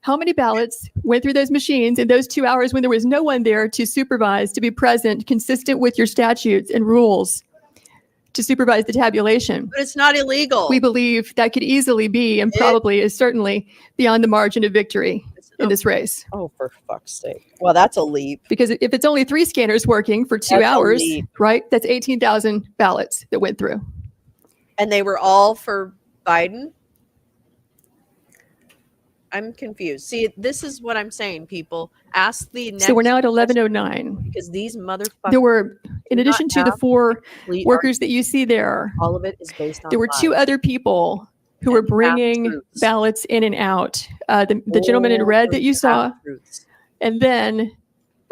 How many ballots went through those machines in those 2 hours when there was no one there to supervise, to be present, consistent with your statutes and rules, to supervise the tabulation? But it's not illegal. We believe that could easily be, and probably is certainly beyond the margin of victory in this race. Oh, for fuck's sake. Well, that's a leap. Because if it's only 3 scanners working for 2 That's a hours, leap. right? That's 18,000 ballots that went through. And they were all for Biden? I'm confused. See, this is what I'm saying, people. Ask the next So we're now at question, 11:09. because these motherfuckers, There were, in do addition not to the have 4 complete workers that you see there, all of it is based on there were 2 lies other people who were and bringing half-truths. ballots in and out. The gentleman in All red that you those saw, half-truths. and then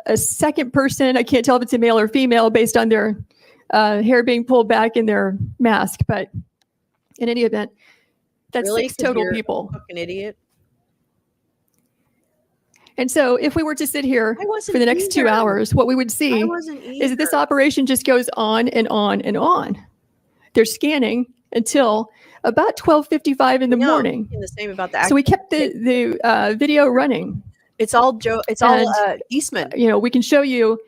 a second person. I can't tell if it's a male or female based on their hair being pulled back in their mask, but in any event, that's Really? 6 'Cause total you're a people. fucking idiot. And so if we were to sit here I wasn't for the next 2 either. hours, what we would I see wasn't is that this either. operation just goes on and on and on. They're scanning until about 12:55 in the No, I'm morning. thinking the same about the So we kept the video running. It's all Joe. It's all And, Eastman. You know, we can show you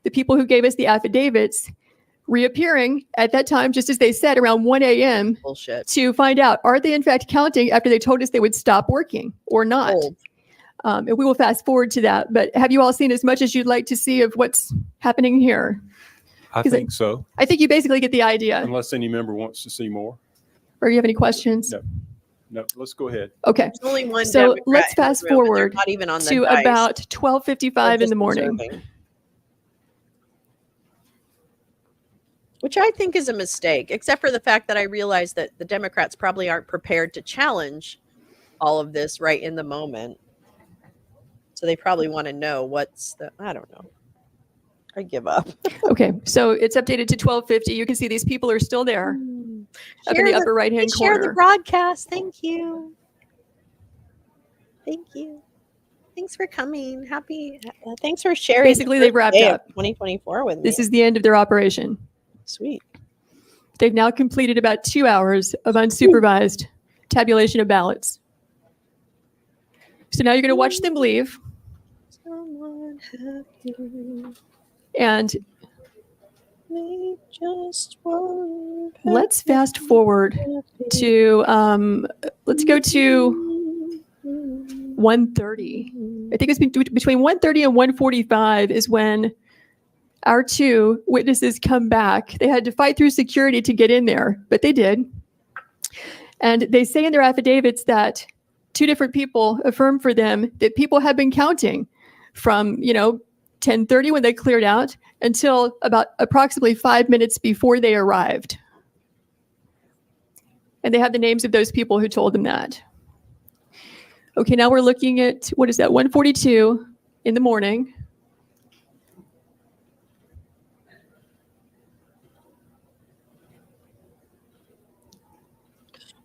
the people who gave us the affidavits reappearing at that time, just as they said, around 1 a.m. Bullshit. to find out, are they in fact counting after they told us they would stop working or not? Old. And we will fast forward to that. But have you all seen as much as you'd like to see of what's happening here? I 'Cause think so, I think you basically get the idea. unless any member wants to see more. Or you have any questions? No. No, let's go ahead. Okay. There's only one. So Democrat let's in the fast room, and they're forward not even on the to dice. about They're 12:55 in the just morning. observing. Which I think is a mistake, except for the fact that I realize that the Democrats probably aren't prepared to challenge all of this right in the moment. So they probably want to know what's the, I don't know. I give up. Okay. So it's updated to 12:50. You can see these people are still there up in the upper right-hand Share the corner. broadcast. Thank you. Thank you. Thanks for coming. Thanks for sharing. Basically, they've wrapped up. 2024 with me. This is the end of their operation. Sweet. They've now completed about 2 hours of unsupervised tabulation of ballots. So now you're going to watch them leave. Someone have you And made just one let's fast forward to, let's go to 1:30. I think it's between 1:30 and 1:45 is when our 2 witnesses come back. They had to fight through security to get in there, but they did. And they say in their affidavits that 2 different people affirmed for them that people have been counting from, 10:30 when they cleared out until about approximately 5 minutes before they arrived. And they have the names of those people who told them that. Okay, now we're looking at, what is that, 1:42 in the morning.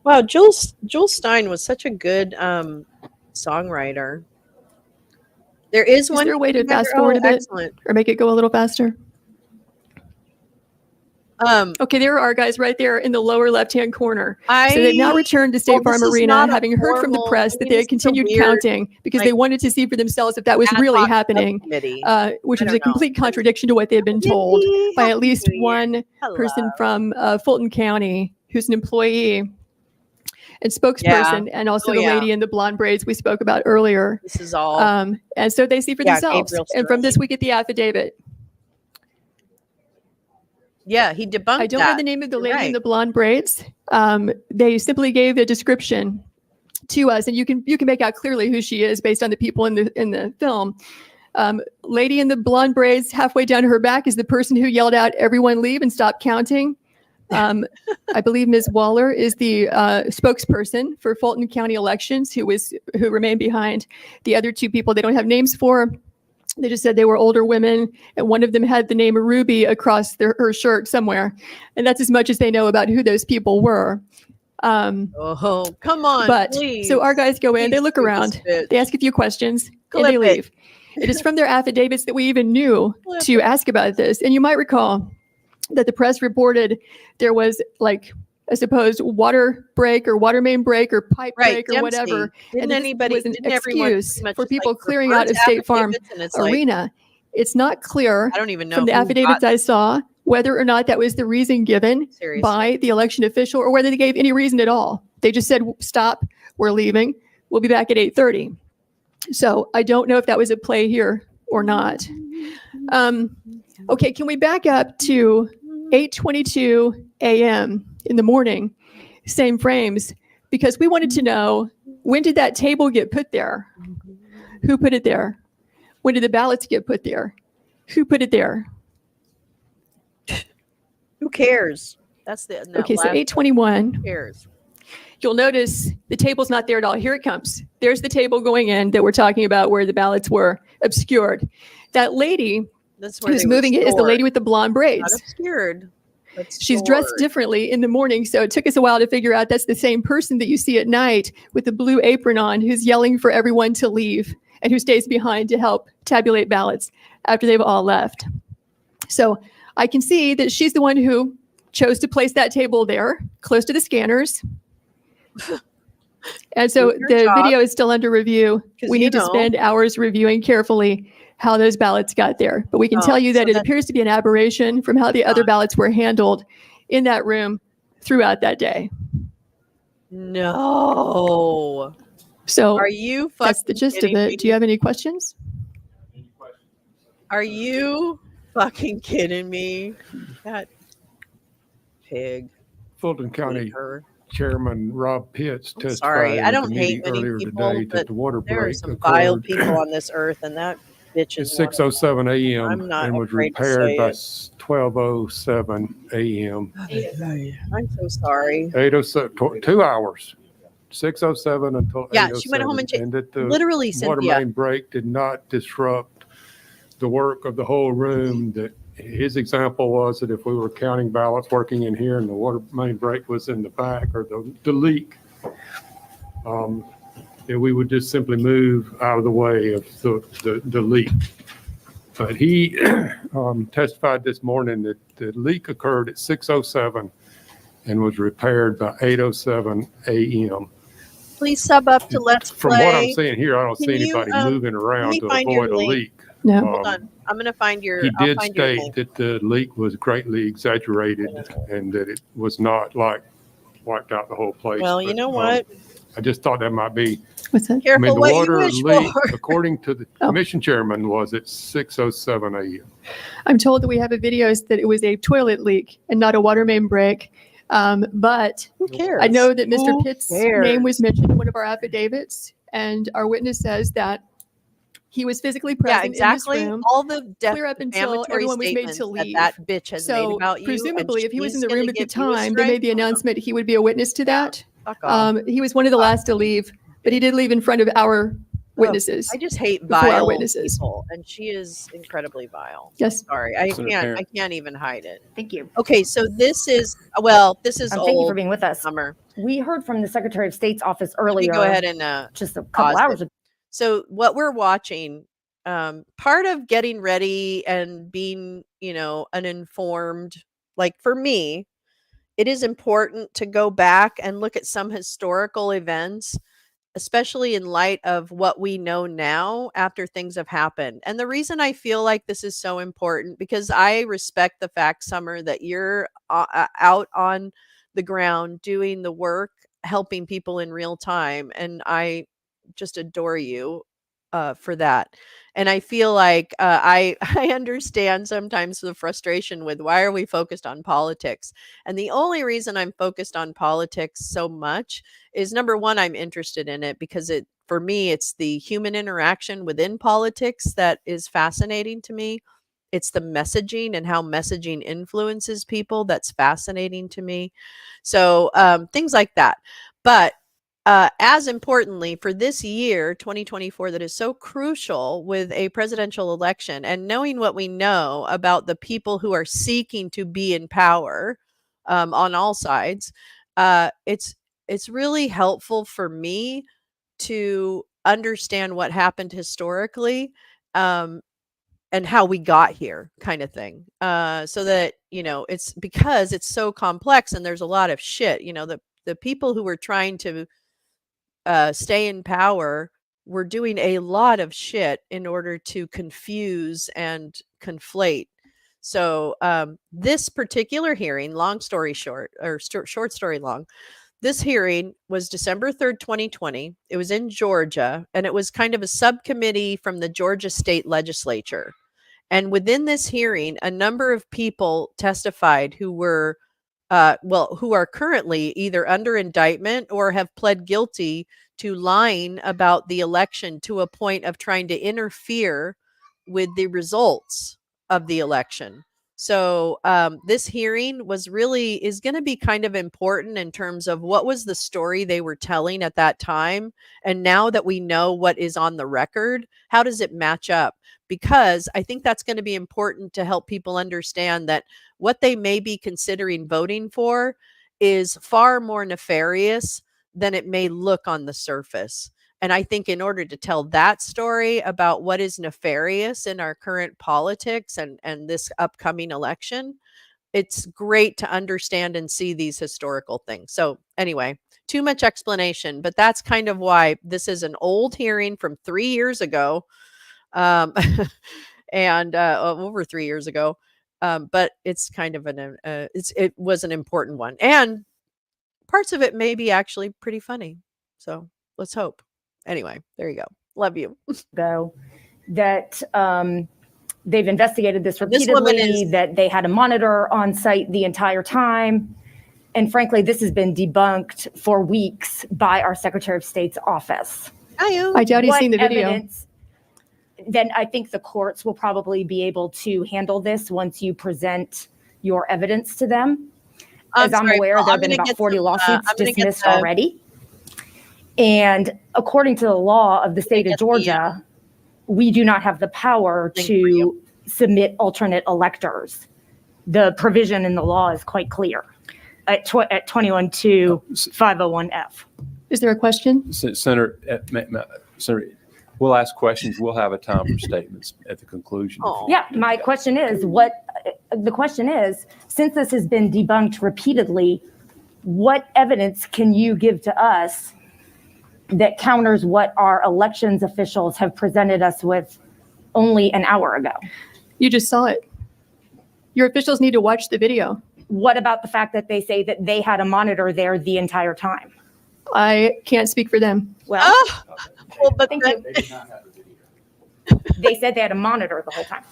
Wow, Jules Stein was such a good songwriter. There is one. Is there a way to fast forward a bit? Excellent. Or make it go a little faster? Okay, there are our guys right there in the lower left-hand corner. So they've now returned to State Farm this is Arena, not a having heard from the formal- press I that mean, they this had is a continued weird, counting because they like, wanted to see for themselves if that was ad really hoc happening, subcommittee. which I was don't a complete know. contradiction to what they had been told Mindy, by Happy at least New Year. one person from Fulton County who's an employee and spokesperson, and also Oh, the yeah. lady in the blonde braids we spoke about earlier. This is all. And so they see for Yeah, themselves. Gabriel And from Sterling. this, we get the affidavit. Yeah, he debunked I don't know the name of the You're lady in right. the blonde braids. They simply gave a description to us, and you can make out clearly who she is based on the people in the film. Lady in the blonde braids, halfway down her back, is the person who yelled out, "Everyone leave and stop counting." I believe Ms. Waller is the spokesperson for Fulton County elections, who remained behind. The other 2 people they don't have names for. They just said they were older women, and one of them had the name Ruby across her shirt somewhere. And that's as much as they know about who those people were. Oh, come on, But please. so our guys go in, they Please look do this around, bitch. they ask a few questions, and Clip they it. leave. It is from their affidavits that we even knew Clip to ask about this. And you might recall that the press reported there was, like, a supposed water break or water main break or pipe Right, break or whatever. Didn't this anybody? was an Didn't everyone excuse pretty much for just, people like, clearing reverse out of State Farm affidavits, and it's like, Arena. It's not clear I don't even know from the who affidavits got- I saw whether or not that was the reason given Seriously. by the election official or whether they gave any reason at all. They just said, "Stop, we're leaving. We'll be back at 8:30. So I don't know if that was a play here or not. Okay, can we back up to 8:22 a.m. in the morning? Same frames. because we wanted to know, when did that table get put there? Who put it there? When did the ballots get put there? Who put it there? Who cares? That's the Okay, so 821. Who cares? You'll notice the table's not there at all. Here it comes. There's the table going in that we're talking about where the ballots were obscured. That lady That's where who's they were moving it is the stored. lady with the blonde Not braids. obscured. but She's dressed stored. differently in the morning, so it took us a while to figure out that's the same person that you see at night with the blue apron on who's yelling for everyone to leave and who stays behind to help tabulate ballots after they've all left. So I can see that she's the one who chose to place that table there, close to the scanners. And so Your the job. video is still under review. 'Cause We you need to know. spend hours reviewing carefully how those ballots got there. But we can Oh, tell you that so it that- appears to be an aberration from how the other ballots were handled in that room throughout that day. No. So Are you that's the fucking gist of kidding it. me? Do you have any questions? Are you fucking kidding me? That pig. Fulton County Her. Chairman Rob Pitts I'm testified sorry. I at the don't hate meeting many earlier people, today but that the water there are break some vile occurred people on this earth, and that bitch at is one of 6:07 a.m. I'm not and was afraid to repaired say by it. 12:07 a.m. them. I'm so sorry. 8:07, 2 hours, 6:07 until Yeah, 8:07. she went home and and that the Literally, water Cynthia. main break did not disrupt the work of the whole room. That his example was that if we were counting ballots working in here and the water main break was in the back or the leak, that we would just simply move out of the way of the leak. But he testified this morning that the leak occurred at 6:07 and was repaired by 8:07 a.m. Please sub up to Let's From what I'm Play. seeing here, I don't Can see you, anybody moving let around me to find your avoid a link. leak. No. Hold on. I'm gonna find your. He I'll did find your state link. that the leak was greatly exaggerated and that it was not like wiped out the whole place. Well, you But, know what? I just thought that might be, What's that? I mean, Careful the what you water wish leak, for. according to the Oh. commission chairman, was at 6:07 a.m. I'm told that we have a video that it was a toilet leak and not a water main break. But Who cares? I know that Mr. Who Pitt's cares? name was mentioned in one of our affidavits, and our witness says that he was physically Yeah, present exactly. in this room. All the clear up until defamatory everyone was made to statements that leave. that bitch has made So about you. presumably, if he was in the and she's room gonna at the give you a time, they made the strike, announcement he would be a witness to that. Fuck off. He was one of the last to leave, but he did leave in front of our witnesses. I just hate before our vile witnesses. people, and she is incredibly vile. Yes. Sorry, I Senator can't. Parent. I can't even hide it. Thank you. Okay, so this is this is Thank you for old being with us. summer. We heard from the Secretary of State's office Let me earlier. go ahead and just a couple pause hours it. ago. So what we're watching, part of getting ready and being, an informed, like for me, it is important to go back and look at some historical events, especially in light of what we know now after things have happened. And the reason I feel like this is so important, because I respect the fact, Summer, that you're out on the ground doing the work, helping people in real time. And I just adore you for that. And I feel like I understand sometimes the frustration with why are we focused on politics? And the only reason I'm focused on politics so much is, number one, I'm interested in it because for me, it's the human interaction within politics that is fascinating to me. It's the messaging and how messaging influences people that's fascinating to me. So things like that. But as importantly, for this year, 2024, that is so crucial with a presidential election and knowing what we know about the people who are seeking to be in power on all sides, it's really helpful for me to understand what happened historically and how we got here, kind of thing. So that, it's because it's so complex and there's a lot of shit, the people who were trying to stay in power were doing a lot of shit in order to confuse and conflate. So this particular hearing, long story short, or short story long, this hearing was December 3rd, 2020. It was in Georgia, and it was kind of a subcommittee from the Georgia State Legislature. And within this hearing, a number of people testified who were who are currently either under indictment or have pled guilty to lying about the election to a point of trying to interfere with the results of the election. So this hearing is going to be kind of important in terms of what was the story they were telling at that time. And now that we know what is on the record, how does it match up? Because I think that's going to be important to help people understand that what they may be considering voting for is far more nefarious than it may look on the surface. And I think in order to tell that story about what is nefarious in our current politics and this upcoming election, it's great to understand and see these historical things. So anyway, too much explanation, but that's kind of why this is an old hearing from 3 years ago, and over 3 years ago. But it's kind of it was an important one, and parts of it may be actually pretty funny. So let's hope. Anyway, there you go. Love you. That they've investigated this repeatedly, that they had a monitor on site the entire time. And frankly, this has been debunked for weeks by our Secretary of State's office. I doubt he's seen the video. Then I think the courts will probably be able to handle this once you present your evidence to them. As I'm aware, there have been about 40 lawsuits dismissed already. And according to the law of the state of Georgia, we do not have the power to submit alternate electors. The provision in the law is quite clear at 21-501F. Is there a question? Senator, we'll ask questions. We'll have a time for statements at the conclusion. Yeah, my question is, since this has been debunked repeatedly, what evidence can you give to us that counters what our elections officials have presented us with only an hour ago? You just saw it. Your officials need to watch the video. What about the fact that they say that they had a monitor there the entire time? I can't speak for them. Well, but thank you. They said they had a monitor the whole time.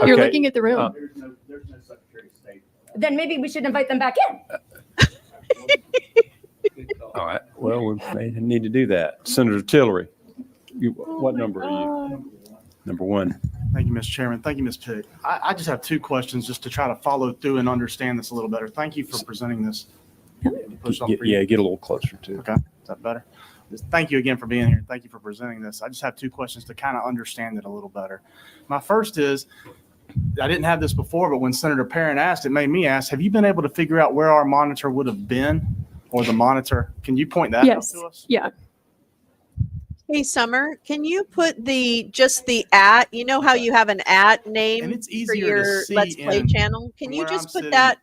You're looking at the room. There's no Secretary of State. Then maybe we should invite them back in. All right. Well, we may need to do that. Senator Tillery, what number are you? Number one. Thank you, Mr. Chairman. Thank you, Ms. Pitt. I just have two questions just to try to follow through and understand this a little better. Thank you for presenting this. Get a little closer to. Okay, is that better? Thank you again for being here. Thank you for presenting this. I just have two questions to kind of understand it a little better. My first is, I didn't have this before, but when Senator Perrin asked, it made me ask, have you been able to figure out where our monitor would have been, or the monitor? Can you point that out to us? Yeah. Hey, Summer, can you put just the @ you know how you have an @ name And it's for easier to your see Let's Play in- channel? Can from you where just I'm put sitting, that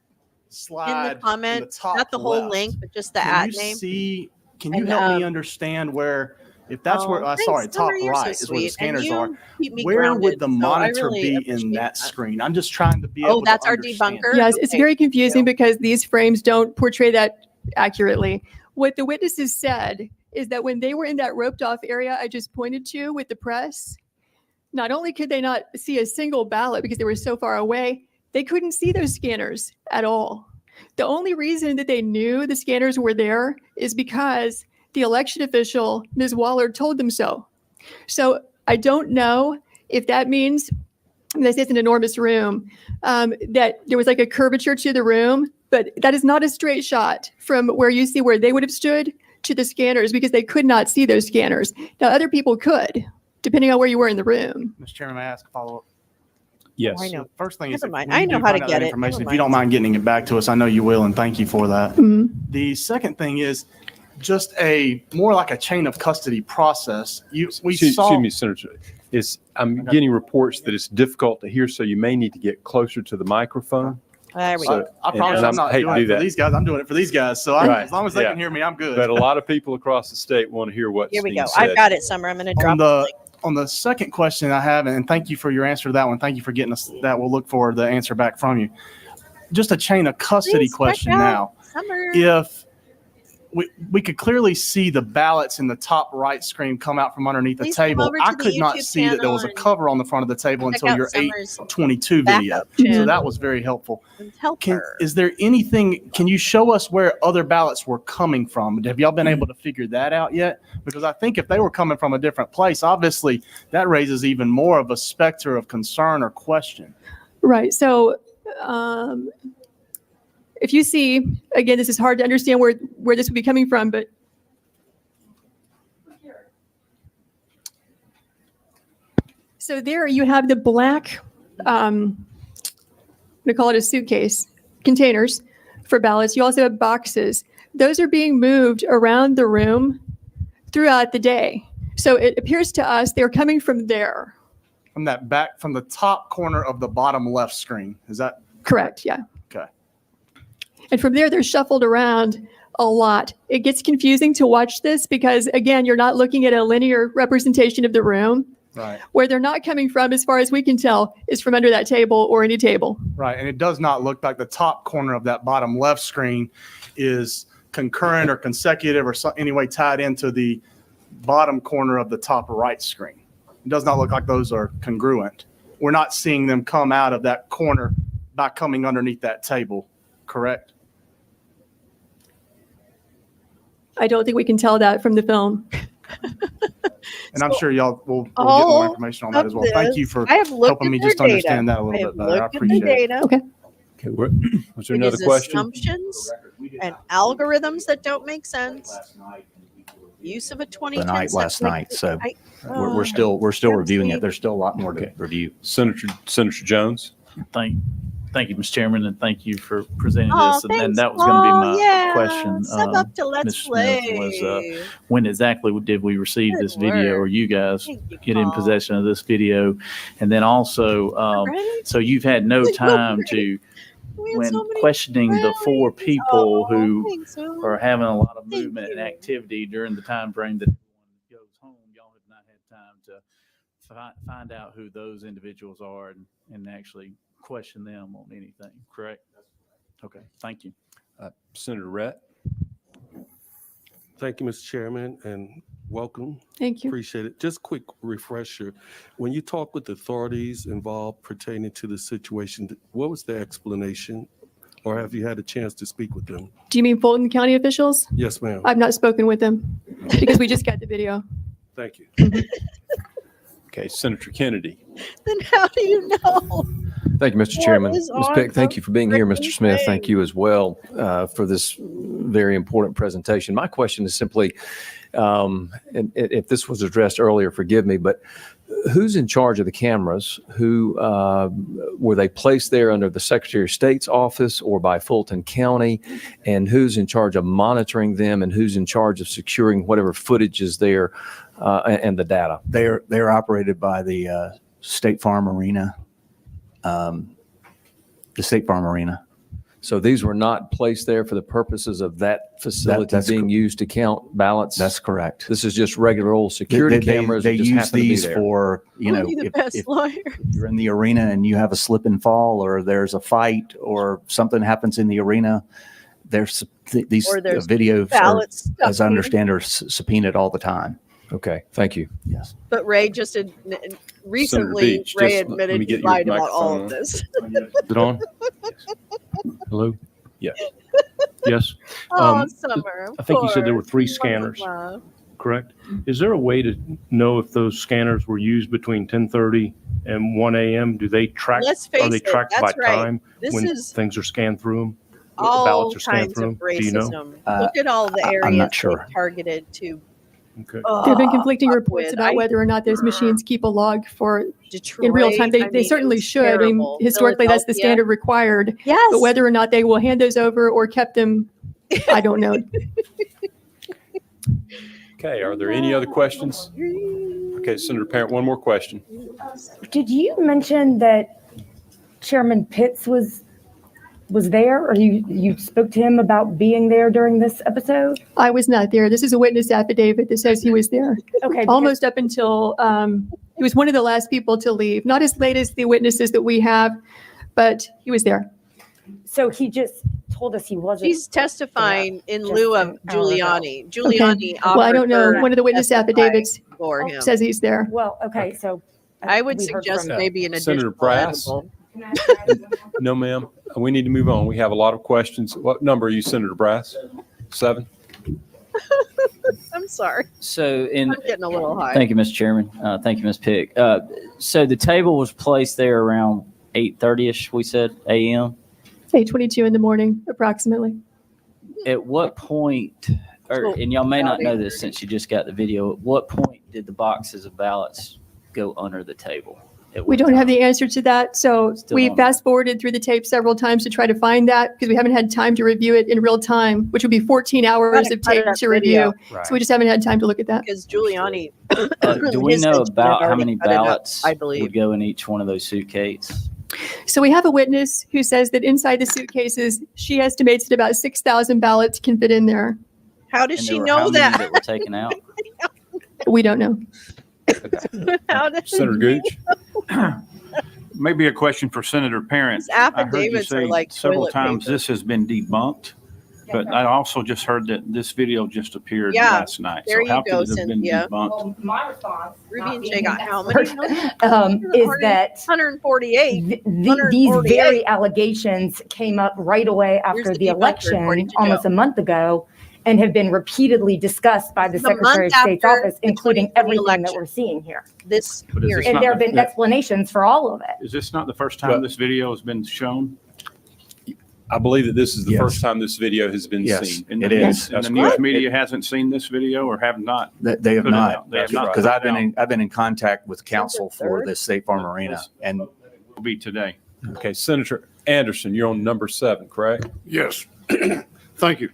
slide in the comments? top Not the whole left. link, but just the Can @ you name. see? Can you And, help me understand where? If that's where, thanks, sorry, top Summer, you're so right is where the sweet, and scanners you are. keep me Where grounded, would the so I monitor really be in appreciate that screen? I'm just trying to be Oh, able that's to our understand. debunker? Yes, it's Okay. very confusing because these frames don't portray that accurately. What the witnesses said is that when they were in that roped off area I just pointed to with the press, not only could they not see a single ballot because they were so far away, they couldn't see those scanners at all. The only reason that they knew the scanners were there is because the election official, Ms. Waller, told them so. So I don't know if that means, this is an enormous room, that there was like a curvature to the room, but that is not a straight shot from where you see where they would have stood to the scanners because they could not see those scanners. Now, other people could, depending on where you were in the room. Mr. Chairman, may I ask a follow-up? Yes. I know. The first thing is, Never mind. when you I know do how to find out get that it. information, Never if you don't mind getting it back to us, I know you will, and thank you for that. Mhm. The second thing is just more like a chain of custody process. Excuse me, Senator. I'm getting reports that it's difficult to hear, so you may need to get closer to the microphone. There we So- go. I promise and I'm not hate to doing do it for that. these guys. I'm doing it for these guys. So Right. as long as they Yeah. can hear me, I'm good. But a lot of people across the state want to hear what's Here we being go. said. I've got it, Summer. I'm going to drop On the second question I have, and thank you for your answer to that one. Thank you for getting us that. We'll look for the answer back from you. Just a chain of custody Please, question check now. out Summer. we could clearly see the ballots in the top right screen come out from underneath the Please come table. over to I the could not YouTube see that there was a channel cover on the front of the table check until out your Summer's 8:22 video. backup So channel. that was very helpful. Help her. Is there anything, can you show us where other ballots were coming from? Have y'all been able to figure that out yet? Because I think if they were coming from a different place, obviously that raises even more of a specter of concern or question. Right. So if you see, again, this is hard to understand where this would be coming from, but so there you have the black, I'm going to call it a suitcase, containers for ballots. You also have boxes. Those are being moved around the room throughout the day. So it appears to us they're coming from there. From that back, from the top corner of the bottom left screen. Is that Correct. Yeah. okay? And from there, they're shuffled around a lot. It gets confusing to watch this because, again, you're not looking at a linear representation of the room. Right. Where they're not coming from, as far as we can tell, is from under that table or any table. Right. And it does not look like the top corner of that bottom left screen is concurrent or consecutive or any way tied into the bottom corner of the top right screen. It does not look like those are congruent. We're not seeing them come out of that corner by coming underneath that table, correct? I don't think we can tell that from the film. And I'm sure y'all will get more information on that as well. Thank you for helping me just understand that a little bit better. I appreciate it. Okay. Okay, was there another question? Assumptions and algorithms that don't make sense. Use of a 2010 last night, so we're still reviewing it. There's still a lot more to review. Senator Jones? Thank you, Mr. Chairman, and thank you for presenting this. And that was going to be my question. Step up to Let's Mr. Smith, Play. was when exactly did we receive this video, or you guys Thank you, get in Paul. possession of this video? And then also, Ready? so you've had no time to, We had when so many questioning the four rallies. people Oh, who thanks, Will. are having a lot of Thank movement and you. activity during the time frame that everyone goes home, y'all have not had time to find out who those individuals are and actually question them on anything, correct? Okay, thank you. Senator Rett? Thank you, Mr. Chairman, and welcome. Thank you. Appreciate it. Just quick refresher. When you talk with authorities involved pertaining to the situation, what was their explanation? Or have you had a chance to speak with them? Do you mean Fulton County officials? Yes, ma'am. I've not spoken with them because we just got the video. Thank you. Okay, Senator Kennedy. Then how do you know? Thank you, Mr. What Chairman. is Ms. on Pick, thank the you for being here. frickin' Mr. Smith, thank thing? you as well for this very important presentation. My question is simply, and if this was addressed earlier, forgive me, but who's in charge of the cameras? Who were they placed there under the Secretary of State's office or by Fulton County? And who's in charge of monitoring them, and who's in charge of securing whatever footage is there and the data? They're operated by the State Farm Arena. The State Farm Arena. So these were not placed there for the purposes of that facility that's being used to count ballots? That's correct. This is just regular old security cameras that They just use happen to be these there. for, Are you the best lawyer? if you're in the arena and you have a slip and fall, or there's a fight, or something happens in the arena, there's these Or there's videos, ballots as I stuffing. understand, are subpoenaed all the time. Okay, thank you. Yes. But Ray just recently, Beach, Ray just let me admitted he get your lied about all microphone of this. Is it on? Hello? Yeah. Yes, Oh, Summer. I think you said there were of 3 course. scanners, Blah. correct? Is there a way to know if those scanners were used between 10:30 and 1 a.m.? Do they track, Let's are face they it, tracked by that's right. time This when is things are scanned through them? The all ballots are scanned kinds through of 'em? Do you know? racism. Look at all the areas I'm not they've sure. targeted to. Okay. There have been conflicting fuck reports with. about whether or not those machines keep a log for Detroit, in real time. They I mean, certainly it was should. I mean, terrible. historically, that's the Philadelphia. standard required. Yes. But whether or not they will hand those over or kept them, I don't know. Okay, are there any other questions? Okay, Senator Parent, one more question. Did you mention that Chairman Pitts was there, or you spoke to him about being there during this episode? I was not there. This is a witness affidavit that says he was there. Okay. Almost up until he was one of the last people to leave. Not as late as the witnesses that we have, but he was there. So he just told us he wasn't. She's testifying in just lieu of an hour ago. Giuliani. Giuliani Well, I don't offered know. her One of the witness to testify affidavits for him. says he's there. Well, okay, so. I would we heard suggest from- maybe an Senator additional Brass? edible. No, ma'am. We need to move on. We have a lot of questions. What number are you, Senator Brass? 7? I'm sorry. So in, I'm getting a little high. thank you, Mr. Chairman. Thank you, Ms. Pick. So the table was placed there around 8:30ish, we said, a.m. 8:22 in the morning, approximately. At what point, and y'all may not know this since you just got the video, at what point did the boxes of ballots go under the table? We don't have the answer to that. So Still we don't. fast forwarded through the tape several times to try to find that because we haven't had time to review it in real time, which would be 14 hours of tape to review. So we just haven't had time to look at that. Because Giuliani. Do we his know engineer about how already many cut it up, ballots I believe. would go in each one of those suitcases? So we have a witness who says that inside the suitcases, she estimates that about 6,000 ballots can fit in there. How does And she there were know how many that? that were taken out? We don't know. How does Senator Gooch? Maybe a question for Senator Parent. These I heard you affidavits are say like several toilet times paper. this has been debunked, but I also just heard that this video just appeared Yeah, last night. there So how you go, could it have been Cynthia. debunked? Well, my response. Ruby not and being Jay an got how expert, many? is that 148. these very allegations came up right away Here's after the the debunker, election, according to almost Joe. a month ago, and have been repeatedly discussed by the The Secretary of month State's after office, the including 2020 everything that election. we're seeing here. This But is hearing. this And not there have the- been explanations for all of it. Is this not the first time Well- this video has been shown? I believe that this is the Yes. first time this video has been Yes. seen. And It the is. news- And That's the news correct. media hasn't seen this video or have not? They have Put it not. out. They have not Because put it I've been in contact with counsel for the State Farm Arena, and Will be today. Okay, Senator Anderson, you're on number 7, correct? Yes. Thank you.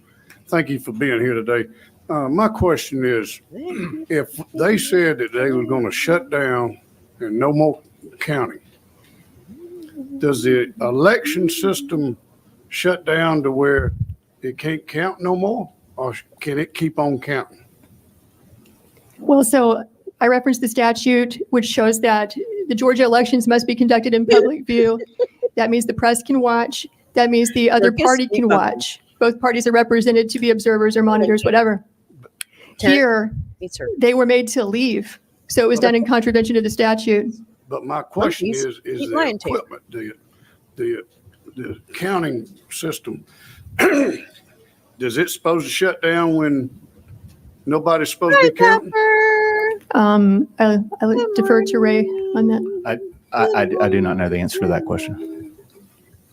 Thank you for being here today. My question is, if they said that they were going to shut down and no more counting, does the election system shut down to where it can't count no more? Or can it keep on counting? Well, so I referenced the statute, which shows that the Georgia elections must be conducted in public view. That means the press can watch. That means the other Circus party can Steve. watch. Both parties are represented to be observers or monitors, whatever. Here, Meets her. they were made to leave. So it was done in contravention of the statute. But my question Monkeys is eat the lion tail. equipment, the counting system, does it supposed to shut down when nobody's supposed to be counting? I defer to Ray on that. I do not know the answer to that question.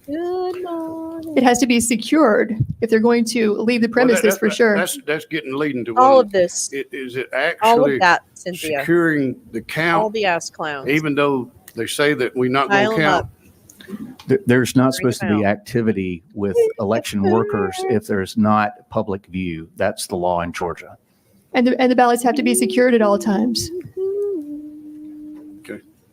Good morning. It has to be secured if they're going to leave the premises for sure. That's getting leading to All what, of this. is it All actually of that, Cynthia. securing the All count, the ass clowns. even though they say that we're not Pile going to 'em count? up. There's not Bring supposed to them be out. activity with election workers if there's not public view. That's the law in Georgia. And the ballots have to be secured at all times.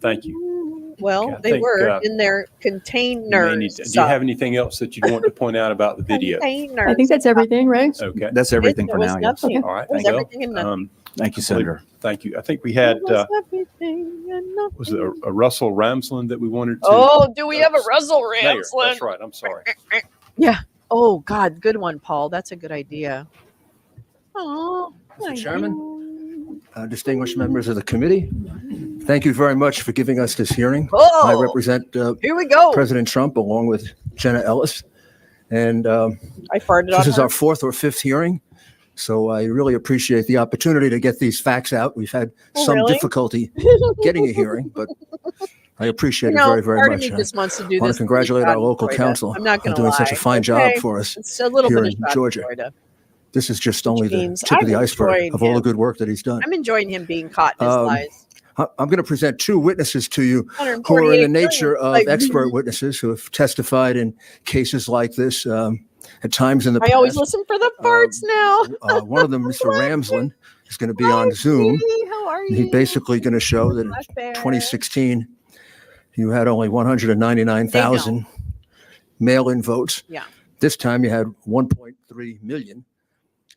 Thank you. Well, Okay, I they think, were in their You may containers. need to- Do you have anything else that you want to point out about the video? I think that's everything, right? Okay, That's everything for now, yes. Okay. all right. It was Well, everything and nothing. Thank you, Senator. Thank you. I think we had, It was everything and nothing. was it a Russell Ramsland that we wanted to? Oh, do we have a Russell Mayor, Ramsland? that's right. I'm sorry. Oh, God, good one, Paul. That's a good idea. Oh, Mr. Chairman, distinguished members of the committee, thank you very much for giving us this hearing. I Oh, represent here we go. President Trump along with Jenna Ellis. And I farted on this is her. our 4th or 5th hearing. So I really appreciate the opportunity to get these facts out. We've had Oh, some really? difficulty getting a hearing, but I appreciate You it know, very, very part much. of me just wants to do I want this. to congratulate our really local bad in Florida. council I'm not for going to doing lie. such a fine job okay? for us. It's a little here bit in of Georgia. Florida. This is just only the means tip of the I'm iceberg enjoying of all the him. good work that he's done. I'm enjoying him being caught in his Um, lies. I'm going to present 2 witnesses to you who are in 148 the nature million. of Like, expert witnesses who have testified in cases like this at times in the past. I always listen for the farts now. One of them, Mr. Ramsland, is going to be on Zoom. How are And you? he's basically going to show that in Not fair. 2016, you had only 199,000 mail-in votes. Yeah. This time you had 1.3 million.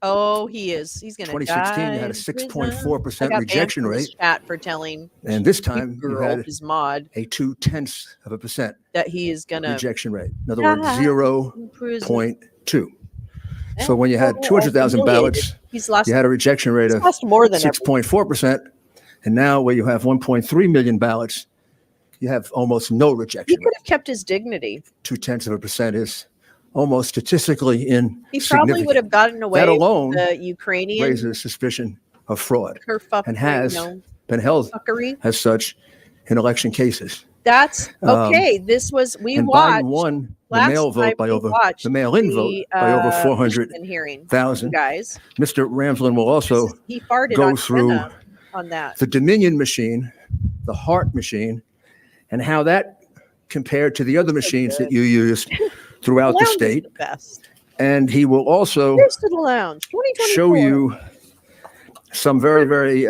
Oh, he is. He's gonna 2016, die you had a in prison. 6.4% I got banned rejection from this rate. chat for telling And this time you girl, had his mod, a 0.2% that he is gonna rejection rate. In other words, die in prison. 0.2. So when you had Oh, 200,000 humiliated. ballots, He's lost. you had a rejection rate He's of lost more than ever. 6.4%. And now where you have 1.3 million ballots, you have almost no He rejection could rate. have kept his dignity. 0.2% is almost statistically He insignificant. probably would have gotten away That with alone the Ukrainian raises suspicion of fraud kerfuffle, and has you know, been held fuckery. as such in election cases. That's okay. This was and watched Biden won the last mail vote time by we over watched the mail-in vote by over Michigan hearing, you 400,000. guys. Mr. Ramsland will also He farted go on through Senna on that. the Dominion machine, the Hart machine, and how that compared to the other machines that you used throughout the Lounge is state. the best. And he will also Here's to the lounge. 2024. show you some very, very,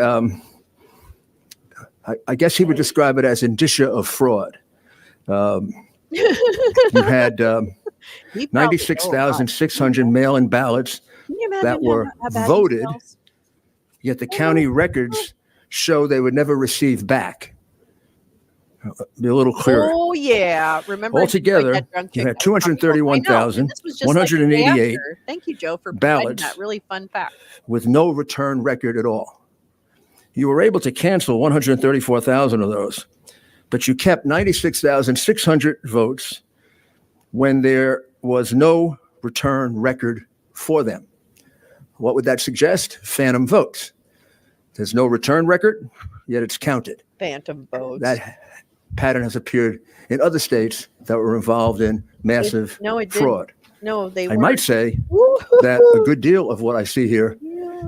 I guess he would describe it as indicia of fraud. You had 96,600 mail-in ballots Can you imagine that were how bad he voted, smells? yet the county records show they would never receive back. Be a little clearer. Oh yeah, remember Altogether, like that drunk you chick had I was talking about? I know, and this was just like the day 231,188 after. Thank you, Joe, for providing ballots that really fun fact. with no return record at all. You were able to cancel 134,000 of those, but you kept 96,600 votes when there was no return record for them. What would that suggest? Phantom votes. There's no return record, yet it's counted. Phantom votes. That pattern has appeared in other states that were involved in massive it fraud. didn't. No, they I might say that a good deal of what I see here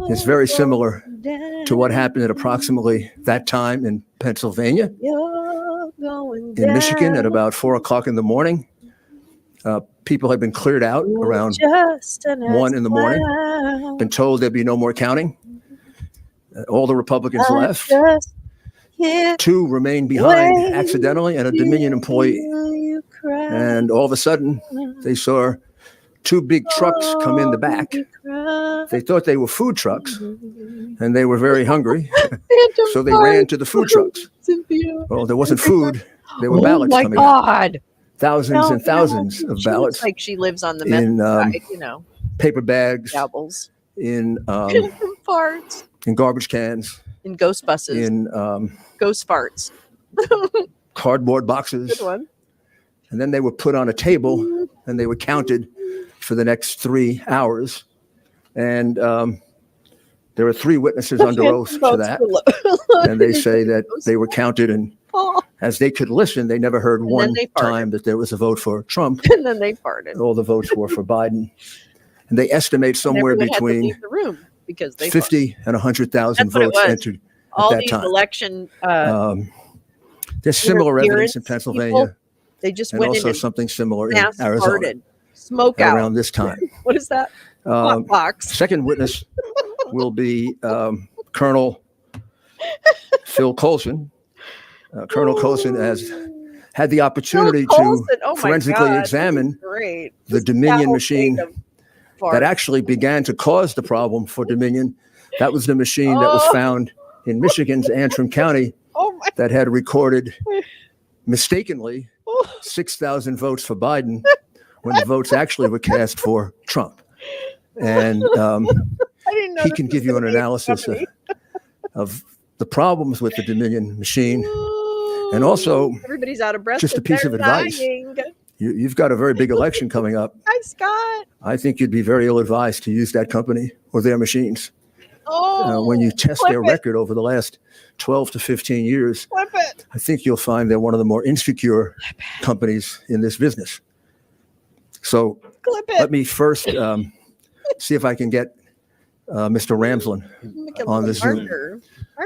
is very similar to what happened at approximately that time in Pennsylvania, in Michigan at about 4 o'clock in the morning. People had been cleared out around 1 in the morning, been told there'd be no more counting. All the Republicans left. 2 remained behind accidentally, and a Dominion employee. And all of a sudden, they saw 2 big trucks come in the back. They thought they were food trucks, and they were very hungry, so they ran to the food trucks. Well, there wasn't food. There were ballots coming out. Thousands and thousands of She ballots looks like she lives on the in side, you know. paper bags, Doubles. in Farts. in garbage cans, In ghost buses. in Ghost farts. cardboard boxes. Good one. And then they were put on a table and they were counted for the next 3 hours. And there are 3 witnesses under oath to that. And they say that they were counted, and as they could listen, they never heard one time that there was a vote for Trump. And then they farted. All the votes were for Biden. And they estimate somewhere Everyone had to between leave the room because they 50 and 100,000 That's what it votes was. entered all at that these time. election There's similar evidence in interference Pennsylvania, people, they just and went in also and something similar in mass Arizona farted. Smoke out. around this time. What is that? Hot box. Second witness will be Colonel Phil Colson. Colonel Colson has had the opportunity to forensically examine the Dominion machine that actually began to cause the problem for Dominion. That was the machine that was found in Michigan's Antrim County that had recorded mistakenly 6,000 votes for Biden when the votes actually were cast for Trump. And he can give you an analysis of the problems with the Dominion machine. And also, everybody's out of breath. just a piece of advice. You've got a very big election coming up. Hi, Scott. I think you'd be very ill-advised to use that company or their machines. When you test their record over the last 12 to 15 years, I think you'll find they're one of the more insecure companies in this business. So let me first see if I can get Mr. Ramsland on the Zoom.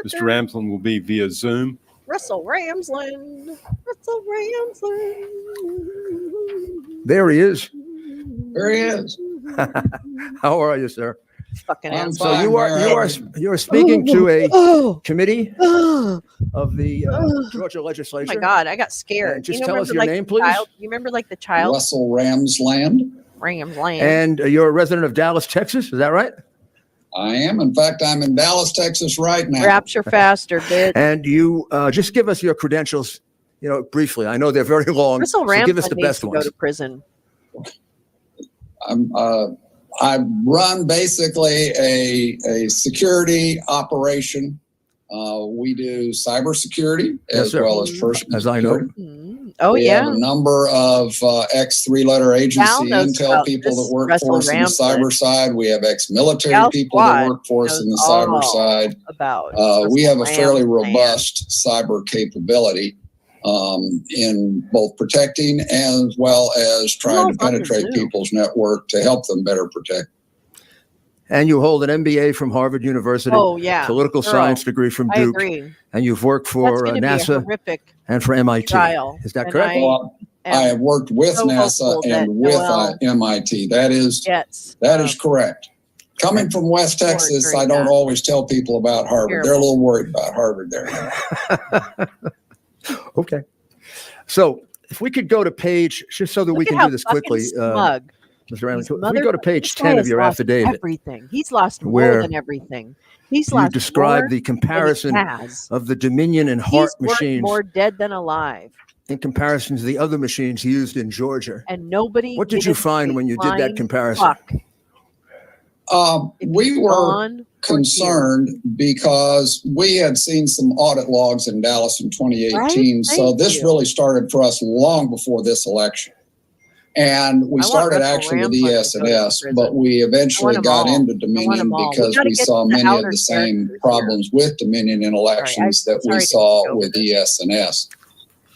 Mr. Ramsland will be via Zoom. Russell Ramsland. Russell Ramsland. There he is. There he is. How are you, sir? Fucking I'm So fine, you are speaking to a committee of the Georgia Oh Legislature. my God, I got scared. Just You tell us remember, your like, name, the please. child- You remember like the child? Russell Ramsland. Ramsland. And you're a resident of Dallas, Texas. Is that right? I am. In fact, I'm in Dallas, Texas right now. Rapture faster, bitch. And you just give us your credentials, briefly. I know they're very long. Crystal So give us Ramsden the needs best to go ones. to prison. I run basically a security operation. We do cybersecurity Yes, sir. well as personal As I know. security. Oh, We yeah. have a number of ex-3-letter agency Gal knows intel about people this that work Russell for us in the Ramsden. cyber side. We have ex-military Gal people that Squad work for us in the knows cyber all side. about We have a Russell fairly Ramsden. robust cyber capability in both protecting as well as trying to penetrate people's network to help them better protect. And you hold an MBA from Harvard University. Oh, yeah. Political Girl, science degree from I Duke. agree. And you've worked for That's gonna be a NASA horrific and for MIT. trial. Is that And correct? I have worked with so NASA hopeful that and with Noel MIT. That is correct. Coming from West Texas, I don't always tell people about Harvard. They're a little worried about Harvard there. Okay. So if we could go to page, just so that we Look at can how do this fucking quickly, smug. Mr. Ramsden, These if we go to page this guy 10 of has your lost affidavit, everything. He's lost more where than everything. He's you lost describe more the comparison than he has. of the Dominion and Hart He's worth machines more dead than alive. in comparison to the other machines used in Georgia. And nobody. What did you gives find a when you did that flying comparison? fuck. We were concerned because we had seen some audit logs in Dallas in 2018. Right? So this really started for us long before this election. And we started actually with ES&S, but we eventually got into Dominion because we saw many of the same problems with Dominion in elections that we saw with ES&S.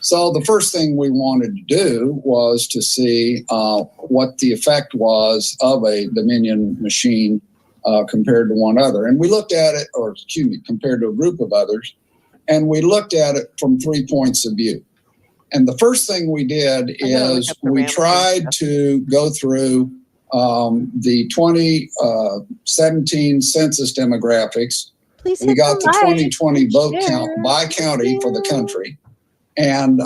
So the first thing we wanted to do was to see what the effect was of a Dominion machine compared to one other. And we looked at it, compared to a group of others, and we looked at it from 3 points of view. And the first thing we did is we tried to go through the 2017 census demographics. We got the 2020 vote count by county for the country. And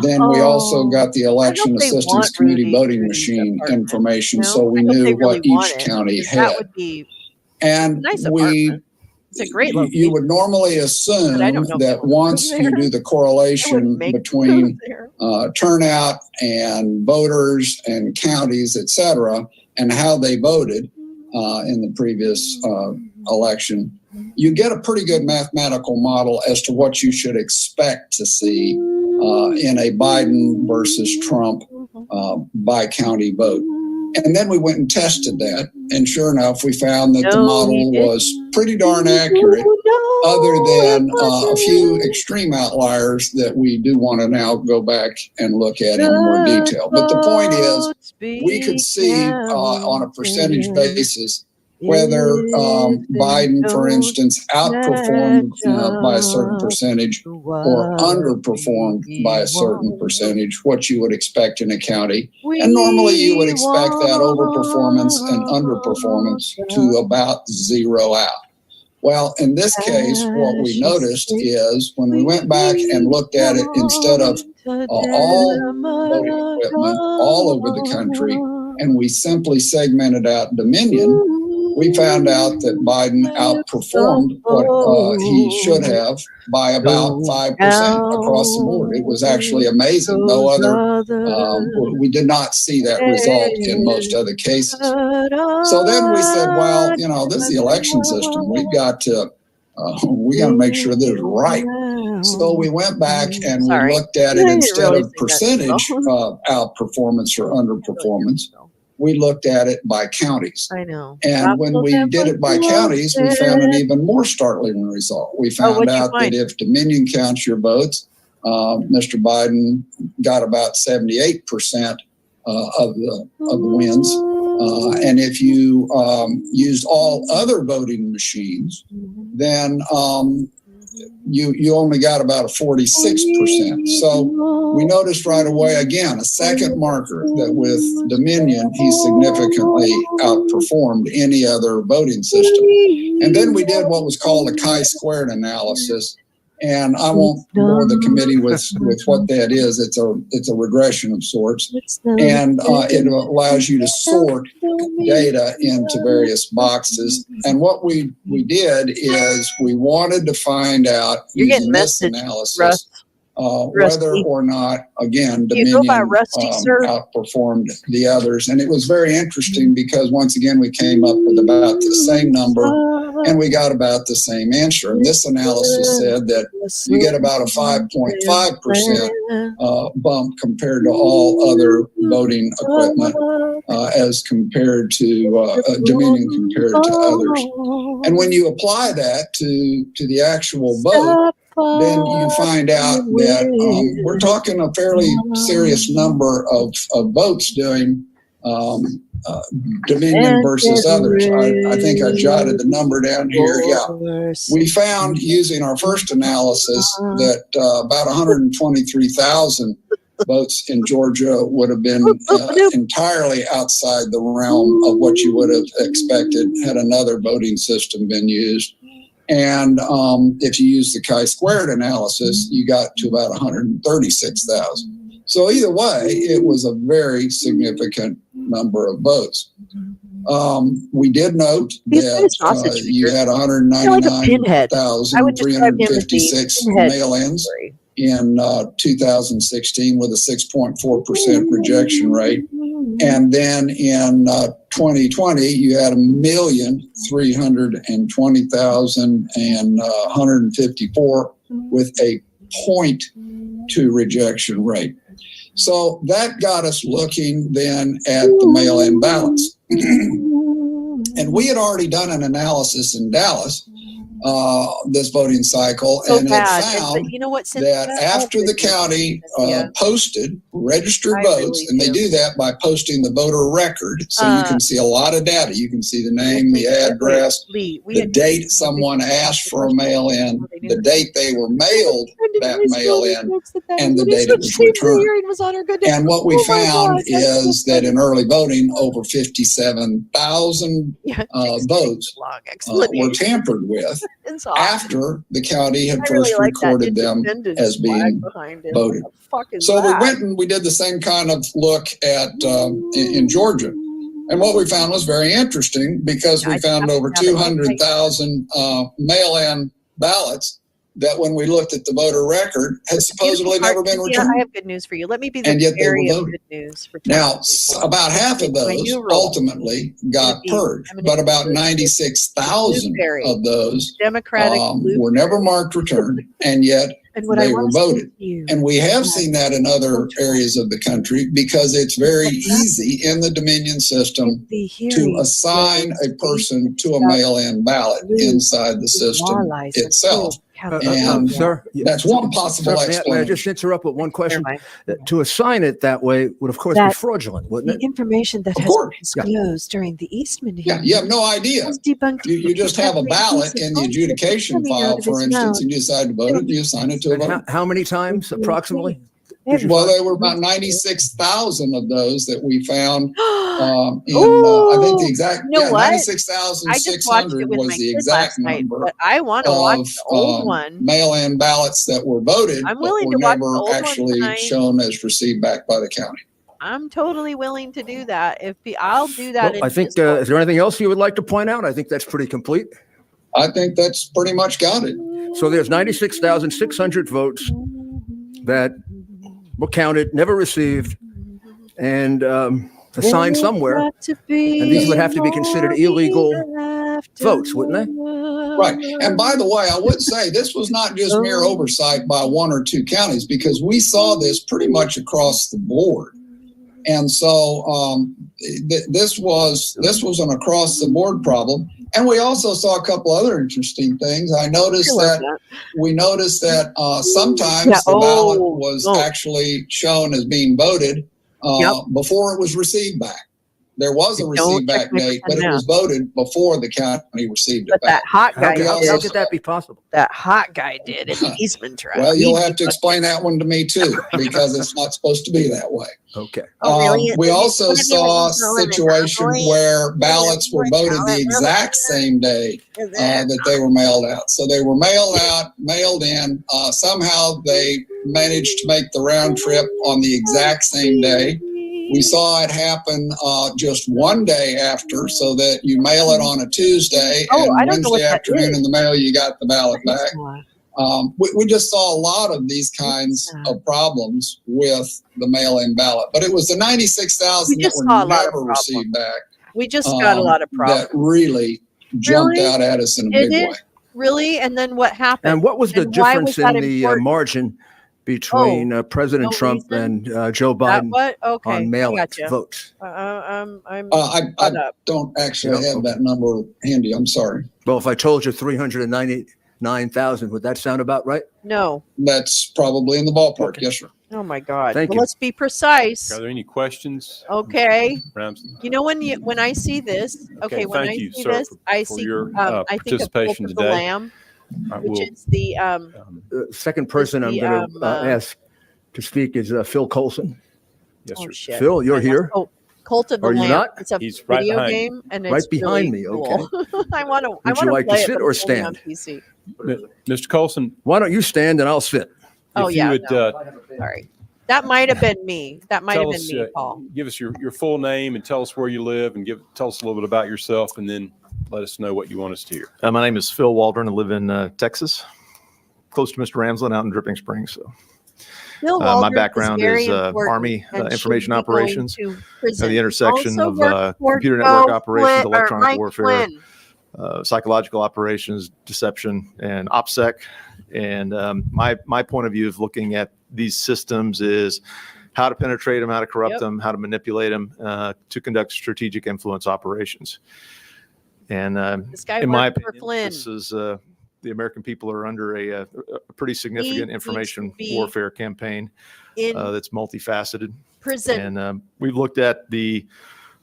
then we also got the election assistance committee voting machine information, so we knew what each county had. And it's a great you would normally assume that once you do the correlation between turnout and voters and counties, et cetera, and how they voted in the previous election, you get a pretty good mathematical model as to what you should expect to see in a Biden versus Trump by county vote. And then we went and tested that. And sure enough, we found that the model was pretty darn accurate, other than a few extreme outliers that we do want to now go back and look at in more detail. But the point is, we could see on a percentage basis whether Biden, for instance, outperformed by a certain percentage or underperformed by a certain percentage, what you would expect in a county. And normally you would expect that overperformance and underperformance to about zero out. Well, in this case, what we noticed is when we went back and looked at it, instead of all voting equipment all over the country, and we simply segmented out Dominion, we found out that Biden outperformed what he should have by about 5% across the board. It was actually amazing. No other, we did not see that result in most other cases. So then we said, well, this is the election system. We've got to make sure that it's right. So we went back and we looked at it instead of percentage outperformance or underperformance. We looked at it by counties. I know. And when we did it by counties, we found an even more startling result. We found out that if Dominion counts your votes, Mr. Biden got about 78% of the wins. And if you used all other voting machines, then you only got about a 46%. So we noticed right away, again, a second marker that with Dominion, he significantly outperformed any other voting system. And then we did what was called a chi-squared analysis. And I won't bore the committee with what that is. It's a regression of sorts. And it allows you to sort data into various boxes. And what we did is we wanted to find out using this analysis whether or not, again, Dominion outperformed the others. And it was very interesting because once again, we came up with about the same number and we got about the same answer. And this analysis said that you get about a 5.5% bump compared to all other voting equipment as compared to Dominion compared to others. And when you apply that to the actual vote, then you find out that we're talking a fairly serious number of votes doing Dominion versus others. I think I jotted the number down here. Yeah. We found using our first analysis that about 123,000 votes in Georgia would have been entirely outside the realm of what you would have expected had another voting system been used. And if you use the chi-squared analysis, you got to about 136,000. So either way, it was a very significant number of votes. We did note that you had 199,356 mail-ins in 2016 with a 6.4% rejection rate. And then in 2020, you had 1,320,154 with a 0.2 rejection rate. So that got us looking then at the mail-in ballots. And we had already done an analysis in Dallas this voting cycle, and it found that after the county posted registered votes, and they do that by posting the voter record, so you can see a lot of data. You can see the name, the address, the date someone asked for a mail-in, the date they were mailed that mail-in, and the date it was returned. And what we found is that in early voting, over 57,000 votes were tampered with after the county had first recorded them as being voted. So we went and we did the same kind of look at in Georgia. And what we found was very interesting because we found over 200,000 mail-in ballots that when we looked at the voter record had supposedly never been returned. I have good news for you. Let me be the bearer of good news for now. About half of those ultimately got purged, but about 96,000 of those were never marked returned, and yet they were voted. And we have seen that in other areas of the country because it's very easy in the Dominion system to assign a person to a mail-in ballot inside the system itself. And sir, that's one possible explanation. May I just interrupt with one question? To assign it that way would, of course, be fraudulent, wouldn't it? The information that has been disclosed during the Eastman hearing. You have no idea. You just have a ballot in the adjudication file, for instance, and you decide to vote it, you assign it to a voter. How many times, approximately? Well, there were about 96,000 of those that we found. I think the exact 96,600 was the exact number. But I want to watch the old one. Mail-in ballots that were voted, I'm willing but to were watch the never old actually one shown as received back by the county. I'm totally willing to do that. I'll do that. Well, I think, is there anything else you would like to point out? I think that's pretty complete. I think that's pretty much got it. So there's 96,600 votes that were counted, never received, and assigned somewhere. And these would have to be considered illegal votes, wouldn't they? Right. And by the way, I would say this was not just mere oversight by one or two counties, because we saw this pretty much across the board. And so this was an across the board problem. And we also saw a couple other interesting things. We noticed that sometimes the ballot was actually shown as being voted before it was received back. There was a Don't receive check back my date, but it now. was voted before the county received But it back. that hot guy Okay, did. How could that be possible? That hot guy did in the Eastman trial. Well, you'll He have to explain that one to me too, because it's not supposed to be that way. Okay. Oh, really? We also What if it saw was stolen? situations where ballots were voted the exact same day that they were mailed out. So they were mailed out, mailed in. Somehow they managed to make the round trip on the exact same day. We saw it happen just one day after, so that you mail it on a Tuesday, and Wednesday afternoon in the mail you got the ballot back. We just saw a lot of these kinds of problems with the mail-in ballot, but it was the 96,000 that were never received back. We just got a lot of problems. That really jumped out at us in a big way. Really? And then what happened? And what was the difference in the margin between President no Trump reason? and Joe Biden Okay, on mail-in gotcha. votes? I'm I don't actually have that number handy. I'm sorry. Well, if I told you 399,000, would that sound about right? No. That's probably in the ballpark. Okay. Yes, sir. Oh my God. Thank Well, you. let's be precise. Are there any questions? Okay. Ramsey? You know, when I see this, Okay, when thank I you, see sir, this, I for see your, I think of participation Cult of the today. Lamb, All right, which we'll- is the The second person I'm the, going to ask to speak is Phil Colson. Yes, sir. shit. Phil, you're here. Oh, Cult of the Are you Lamb. not? It's a He's right video behind you. game, and Right it's behind really me, cool. I want to. Would you like to play sit it, but or it's only on stand? PC. Mr. Colson, Why don't you stand and I'll sit? Oh if you yeah. would Sorry. That might have been me. That might have tell been us, me, Paul. give us your full name and tell us where you live, and tell us a little bit about yourself, and then let us know what you want us to hear. My name is Phil Waldron. I live in Texas, close to Mr. Ramsland out in Dripping Springs. So Phil my Waldron background very is important Army and should information be going operations, to the prison. intersection Also of worked for computer network Joe operations, Flynn- or electronic Mike warfare, Flynn. Psychological operations, deception, and OPSEC. And my point of view of looking at these systems is how to penetrate them, how to corrupt them, how to manipulate them to conduct strategic influence operations. And This guy in my worked for opinion, Flynn. this is the American people are under a pretty significant needs information to be warfare campaign in that's multifaceted. prison. And we've looked at the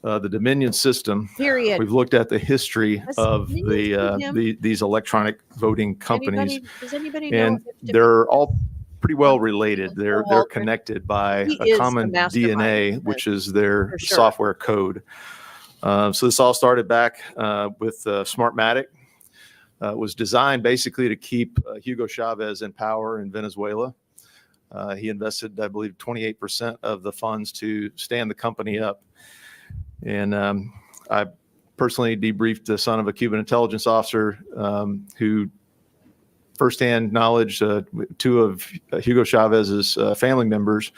Dominion system. Period. We've looked at the history of Didn't you see him? these electronic voting companies, Does anybody know? and if they're all pretty well related. They're Waldron? connected by He a is common the mastermind DNA, of which this, is their for sure. software code. So this all started back with Smartmatic. It was designed basically to keep Hugo Chavez in power in Venezuela. He invested, I believe, 28% of the funds to stand the company up. And I personally debriefed the son of a Cuban intelligence officer who firsthand knowledge two of Hugo Chavez's family members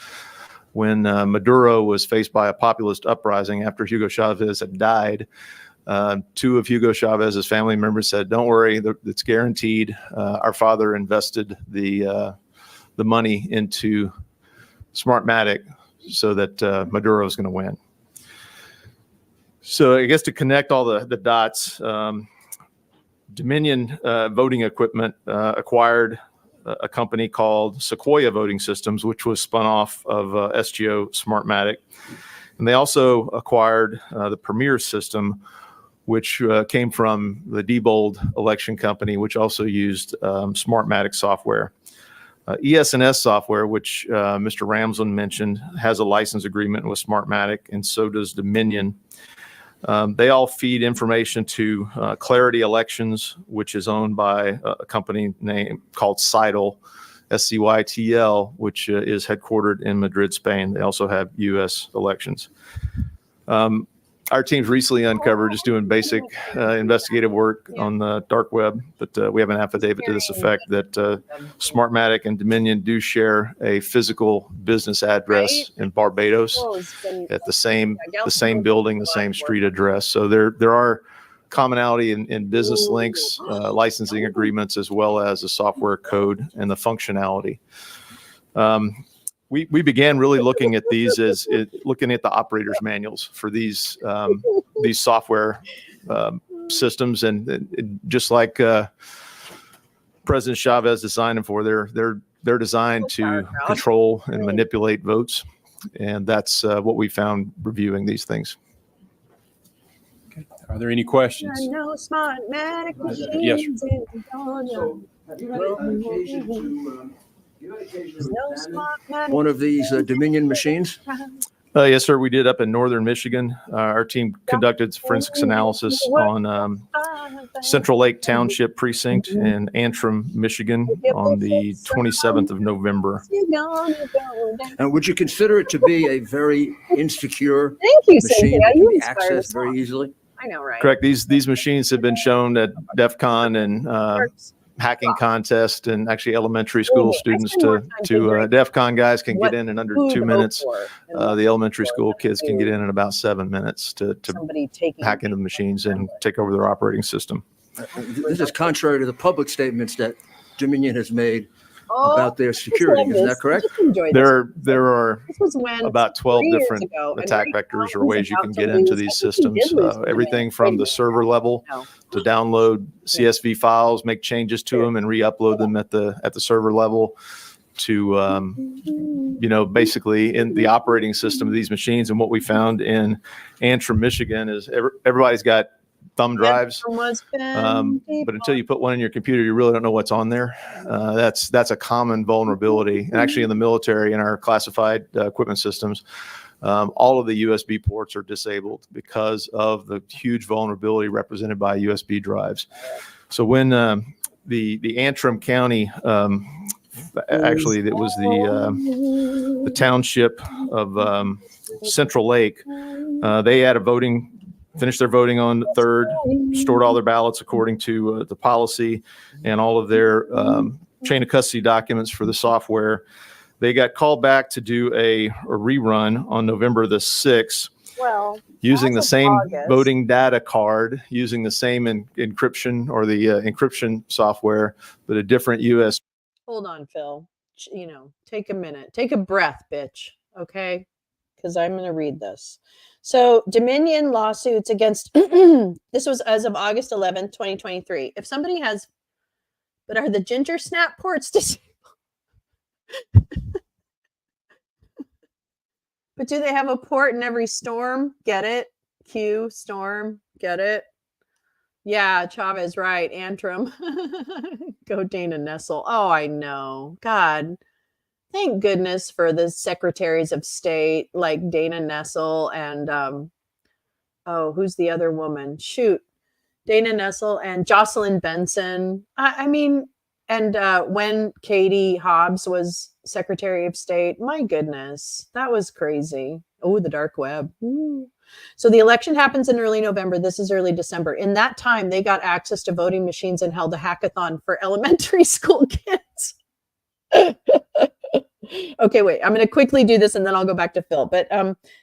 when Maduro was faced by a populist uprising after Hugo Chavez had died. Two of Hugo Chavez's family members said, "Don't worry, it's guaranteed. Our father invested the money into Smartmatic so that Maduro is going to win." So I guess to connect all the dots, Dominion Voting Equipment acquired a company called Sequoia Voting Systems, which was spun off of SGO Smartmatic. And they also acquired the Premier system, which came from the Diebold election company, which also used Smartmatic software. ES&S software, which Mr. Ramsland mentioned, has a license agreement with Smartmatic, and so does Dominion. They all feed information to Clarity Elections, which is owned by a company name called Scytl, SCYTL, which is headquartered in Madrid, Spain. They also have U.S. elections. Our team's recently uncovered, just doing basic investigative work on the dark web, but we have an affidavit to this effect that Smartmatic and Dominion do share a physical business address in Barbados at the same building, the same street address. So there are commonality in business links, licensing agreements, as well as the software code and the functionality. We began really looking at these as looking at the operators manuals for these software systems, and just like President Chavez designed them for, they're designed to control and manipulate votes, and that's what we found reviewing these things. Are there any questions? No smartmatic Yes, machines sir. in California. So have you had occasion to, you had occasion to No examine smartmatic One of these Dominion machines? Yes, sir. We did up in northern Michigan. Our team conducted forensics analysis on Central Lake Township Precinct in Antrim, Michigan on the 27th of November. And would you consider it to be a very insecure Thank you, machine Cynthia. that can You be inspired accessed us very all. easily? I know, right? Correct. These machines have been shown at DEF CON and hacking contest, and actually elementary school students to DEF CON guys can get in under 2 minutes. The elementary school kids can get in about 7 minutes to hack into the machines and take over their operating system. This is contrary to the public statements that Dominion has made about their security. Isn't that correct? There are when about 12 3 years different ago, and attack right vectors now or ways he's you can about to get into lose- these I think he did systems. lose to Everything Dominion. from the server level to download CSV files, make changes to them, and re-upload them at the server level to basically in the operating system of these machines. And what we found in Antrim, Michigan, is everybody's got thumb drives. But until you put one in your computer, you really don't know what's on there. That's a common vulnerability. And actually in the military, in our classified equipment systems, all of the USB ports are disabled because of the huge vulnerability represented by USB drives. So when the Antrim County, actually it was the township of Central Lake, they had finished their voting on the 3rd, stored all their ballots according to the policy and all of their chain of custody documents for the software. They got called back to do a rerun on November the 6th, using the same voting data card, using the same encryption or the encryption software, but a different US. Hold on, Phil. Take a minute. Take a breath, bitch. Okay? Because I'm going to read this. So Dominion lawsuits against, this was as of August 11th, 2023. If somebody has, but are the ginger snap ports disabled? But do they have a port in every storm? Get it? Q, storm, get it? Yeah, Chavez, right. Antrim. Go Dana Nessel. Oh, I know. God. Thank goodness for the secretaries of state like Dana Nessel and, who's the other woman? Shoot. Dana Nessel and Jocelyn Benson. I mean, and when Katie Hobbs was Secretary of State, my goodness, that was crazy. Oh, the dark web. Ooh. So the election happens in early November. This is early December. In that time, they got access to voting machines and held a hackathon for elementary school kids. Okay, wait, I'm going to quickly do this and then I'll go back to Phil. But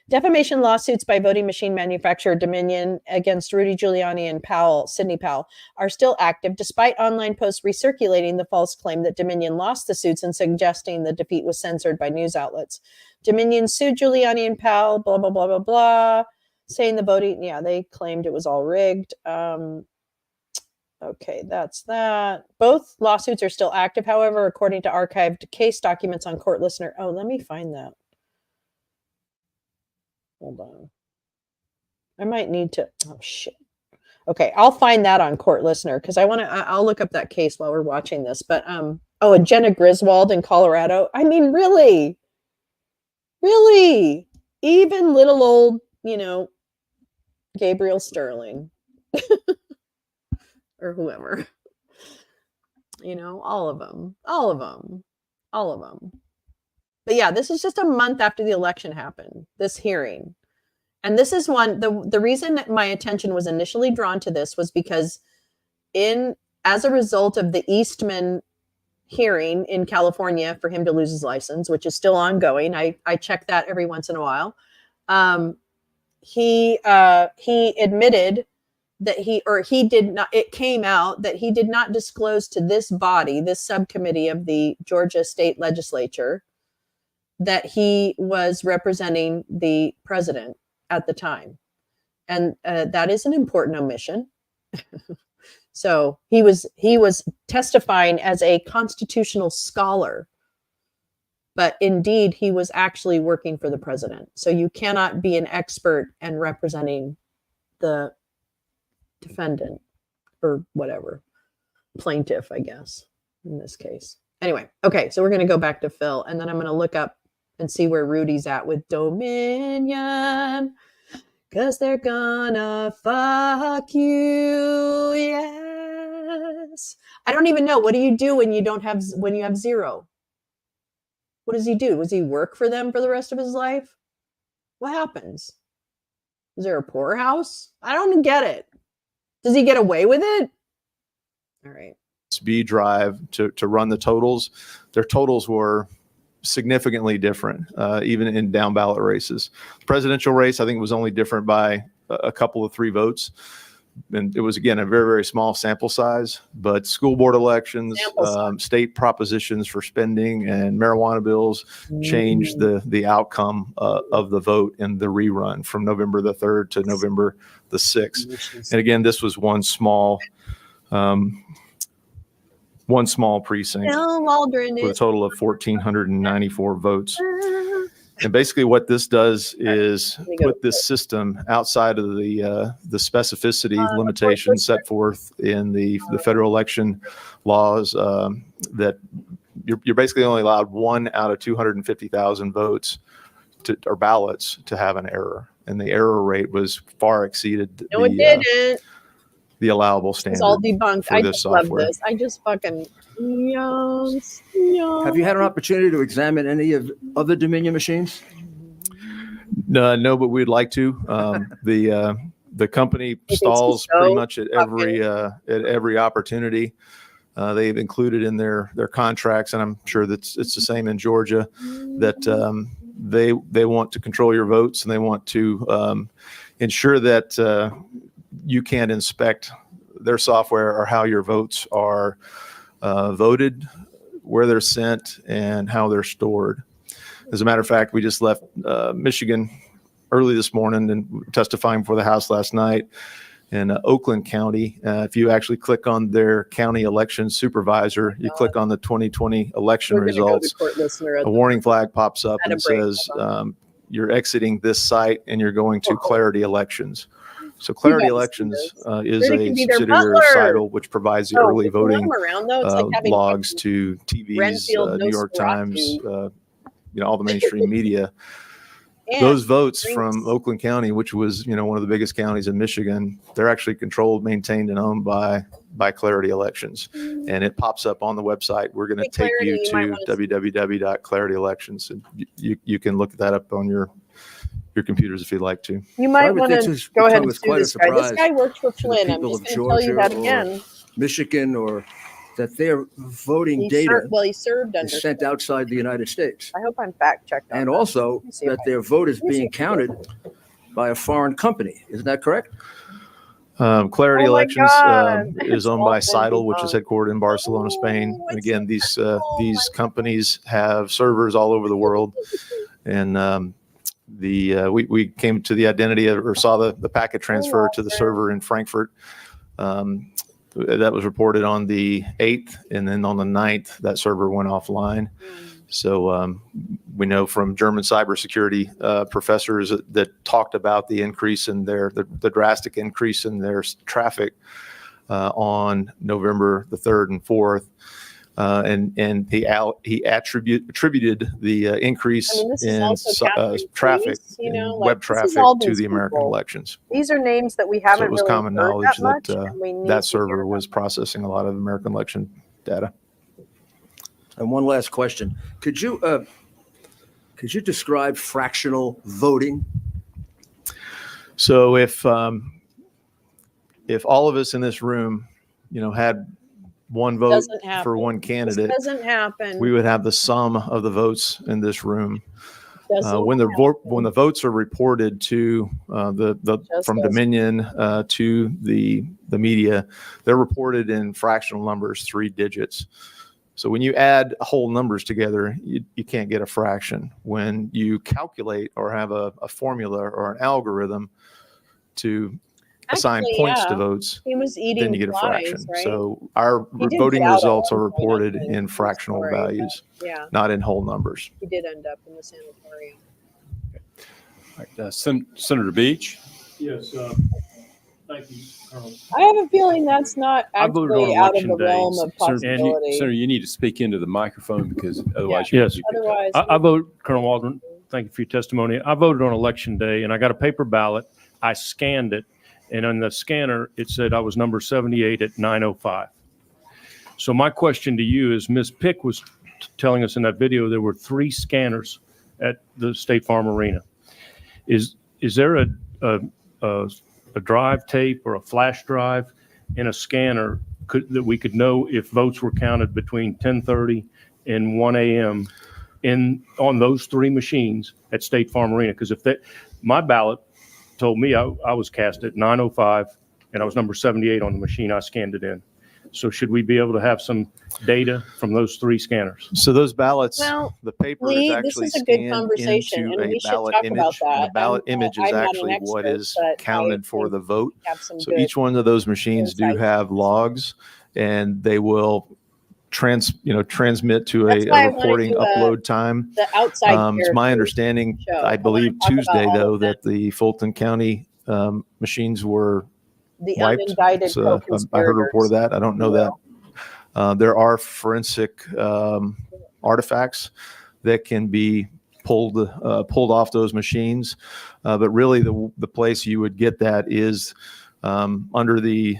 defamation lawsuits by voting machine manufacturer Dominion against Rudy Giuliani and Sidney Powell, are still active despite online posts recirculating the false claim that Dominion lost the suits and suggesting the defeat was censored by news outlets. Dominion sued Giuliani and Powell, blah, blah, blah, blah, blah, saying the voting, they claimed it was all rigged. Okay, that's that. Both lawsuits are still active, however, according to archived case documents on Court Listener. Oh, let me find that. Hold on. I might need to, oh shit. Okay, I'll find that on Court Listener because I'll look up that case while we're watching this. But, and Jenna Griswold in Colorado. I mean, really? Even little old, Gabriel Sterling. Or whoever, all of them. But yeah, this is just a month after the election happened, this hearing. And this is the reason that my attention was initially drawn to this was because as a result of the Eastman hearing in California for him to lose his license, which is still ongoing. I check that every once in a while. He admitted that it came out that he did not disclose to this body, this subcommittee of the Georgia State Legislature, that he was representing the president at the time. And that is an important omission. So he was testifying as a constitutional scholar, but indeed he was actually working for the president. So you cannot be an expert and representing the defendant or whatever, plaintiff, I guess, in this case. Anyway, okay, so we're going to go back to Phil, and then I'm going to look up and see where Rudy's at with Dominion, because they're gonna fuck you, yes. I don't even know. What do you do when you have 0? What does he do? Does he work for them for the rest of his life? What happens? Is there a poorhouse? I don't get it. Does he get away with it? All right. Speed drive to run the totals. Their totals were significantly different, even in down ballot races. The presidential race, I think, was only different by a couple of 3 votes. And it was, again, a very, very small sample size. But school board elections, state propositions for spending, and marijuana bills changed the outcome of the vote in the rerun from November the 3rd to November the 6th. And again, this was one small precinct with a total of 1,494 votes. And basically what this does is put this system outside of the specificity limitations set forth in the federal election laws, that you're basically only allowed 1 out of 250,000 votes or ballots to have an error. And the error rate was far exceeded the allowable standard. It's all debunked. I just love software. this. I just fucking Have you had an opportunity to examine any of other Dominion machines? No, but we'd like to. The company stalls pretty much at every opportunity. They've included in their contracts, and I'm sure that it's the same in Georgia, that they want to control your votes, and they want to ensure that you can't inspect their software or how your votes are voted, where they're sent, and how they're stored. As a matter of fact, we just left Michigan early this morning and testifying before the House last night in Oakland County. If you actually click on their county election supervisor, you click on the 2020 election results, a warning flag pops up and says, you're exiting this site and you're going to Clarity Elections. So Clarity Elections is a subsidiary of Seidel, which provides the early voting logs to TVs, New York Times, all the mainstream media. Those votes from Oakland County, which was one of the biggest counties in Michigan, they're actually controlled, maintained, and owned by Clarity Elections, and it pops up on the website. We're going to take you to www.clarity.elections, and you can look that up on your computers if you'd like to. You might want to go ahead and sue this guy. This guy worked for Flynn. I'm just going to tell you that again. Michigan, or that their voting data he served under is sent outside the United States. I hope I'm fact checked. And also that their vote is being counted by a foreign company. Isn't that correct? Clarity Elections is owned by Seidel, which is headquartered in Barcelona, Spain. And again, these companies have servers all over the world. And we came to the identity or saw the packet transfer to the server in Frankfurt. That was reported on the 8th, and then on the 9th, that server went offline. So we know from German cybersecurity professors that talked about the increase in the drastic increase in their traffic on November the 3rd and 4th. And he attributed the increase in traffic, web traffic, to the American elections. These are names that we haven't. So it was really common knowledge that that server was processing a lot of American election data. And one last question: Could you describe fractional voting? So if all of us in this room, had one vote for one candidate, doesn't happen. We would have the sum of the votes in this room. When the votes are reported to from Dominion to the media, they're reported in fractional numbers, 3 digits. So when you add whole numbers together, you can't get a fraction. When you calculate or have a formula or an algorithm to assign points to votes, then you get a fraction. Right? So our voting results are reported in fractional values, not in whole numbers. He did end up in the sanatorium. Senator Beach. Yes. Thank you, Colonel. I have a feeling that's not I voted on actually out of the election day, realm of possibility. Senator, you need to speak into the microphone because otherwise Yes. you'll be picked up. Otherwise, I vote, Colonel Waldron, thank you for your testimony. I voted on election day and I got a paper ballot. I scanned it, and on the scanner, it said I was number 78 at 9:05. So my question to you is, Ms. Pick was telling us in that video there were 3 scanners at the State Farm Arena. Is there a drive tape or a flash drive in a scanner that we could know if votes were counted between 10:30 and 1 a.m. on those 3 machines at State Farm Arena? Because my ballot told me I was cast at 9:05 and I was number 78 on the machine I scanned it in. So should we be able to have some data from those 3 scanners? So those ballots, Well, the paper Lee, is this actually is a good scanned conversation, into and a we should ballot talk about image. And that. the ballot image is I'm not an actually what expert, is but counted for think the vote. we have some So good each one of those machines do insights. have logs, and they will transmit to That's a why I wanted reporting to, upload time. the outside It's my characters understanding, show. I believe wanna talk about Tuesday, all though, of them. that the Fulton County machines were The wiped. unindicted So I heard a report of that. I don't know that. There are forensic artifacts that can be pulled off those machines, but really the place you would get that is under the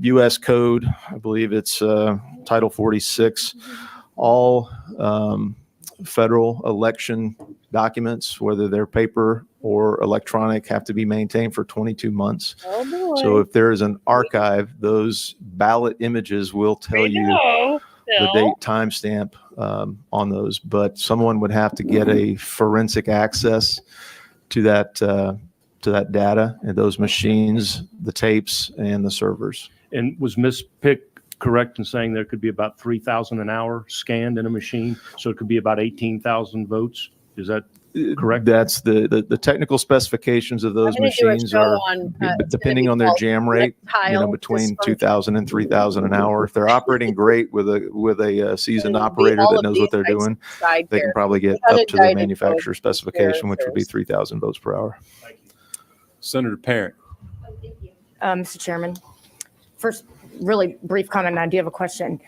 U.S. Code. I believe it's Title 46. All federal election documents, whether they're paper or electronic, have to be maintained for 22 months. Oh boy. So if there is an archive, those ballot images will tell you the date timestamp on those. But someone would have to get a forensic access to that data and those machines, the tapes, and the servers. And was Ms. Pick correct in saying there could be about 3,000 an hour scanned in a machine? So it could be about 18,000 votes? Is that correct? That's the technical specifications of those machines are depending on their jam rate, between 2,000 and 3,000 an hour. If they're operating great with a seasoned operator that knows what they're doing, they can probably get up to the manufacturer specification, which would be 3,000 votes per hour. Senator Parent. Mr. Chairman, first, really brief comment, and I do have a question.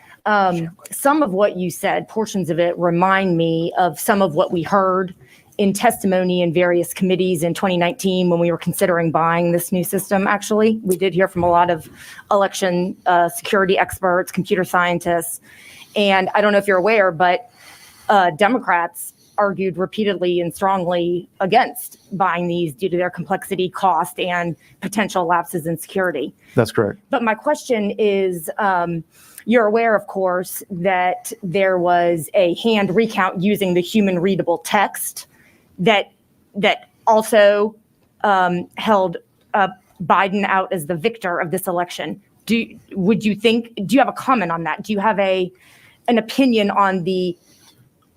Some of what you said, portions of it, remind me of some of what we heard in testimony in various committees in 2019 when we were considering buying this new system. Actually, we did hear from a lot of election security experts, computer scientists, and I don't know if you're aware, but Democrats argued repeatedly and strongly against buying these due to their complexity, cost, and potential lapses in security. That's correct. But my question is, you're aware, of course, that there was a hand recount using the human readable text that also held Biden out as the victor of this election. Do you have a comment on that? Do you have an opinion on the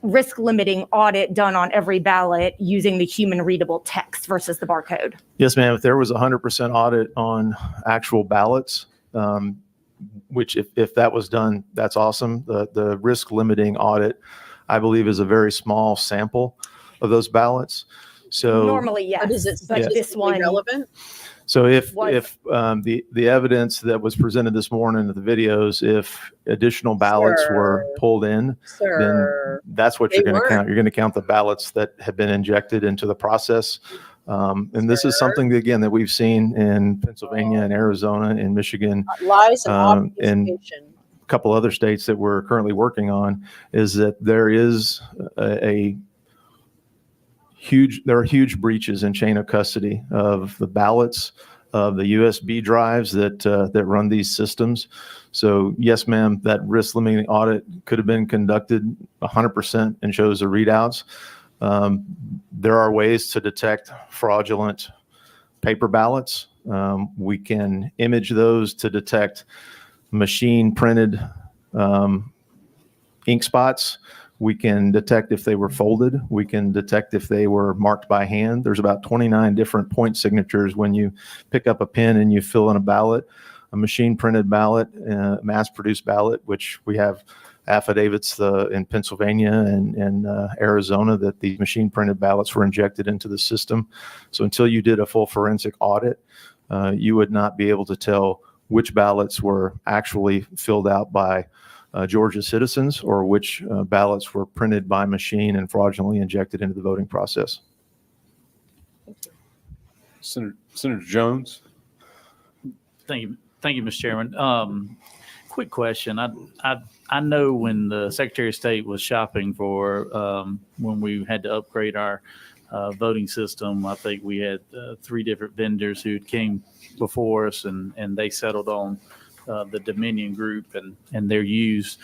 risk limiting audit done on every ballot using the human readable text versus the barcode? Yes, ma'am. If there was 100% audit on actual ballots, which if that was done, that's awesome. The risk limiting audit, I believe, is a very small sample of those ballots. So normally, yes. But is it this one relevant? So if the evidence that was presented this morning in the videos, if additional ballots were pulled in, then that's what you're going to count. You're going to count the ballots that have been injected into the process. And this is something, again, that we've seen in Pennsylvania and Arizona and Michigan. Lies and and obfuscation. a couple other states that we're currently working on, is that there is there are huge breaches in chain of custody of the ballots, of the USB drives that run these systems. So yes, ma'am, that risk limiting audit could have been conducted 100% and shows the readouts. There are ways to detect fraudulent paper ballots. We can image those to detect machine printed ink spots. We can detect if they were folded. We can detect if they were marked by hand. There's about 29 different point signatures when you pick up a pen and you fill in a ballot, a machine printed ballot, mass produced ballot, which we have affidavits in Pennsylvania and Arizona that the machine printed ballots were injected into the system. So until you did a full forensic audit, you would not be able to tell which ballots were actually filled out by Georgia citizens or which ballots were printed by machine and fraudulently injected into the voting process. Senator Jones. Thank you, Mr. Chairman. Quick question. I know when the Secretary of State was shopping for when we had to upgrade our voting system, I think we had 3 different vendors who came before us, and they settled on the Dominion group, and they're used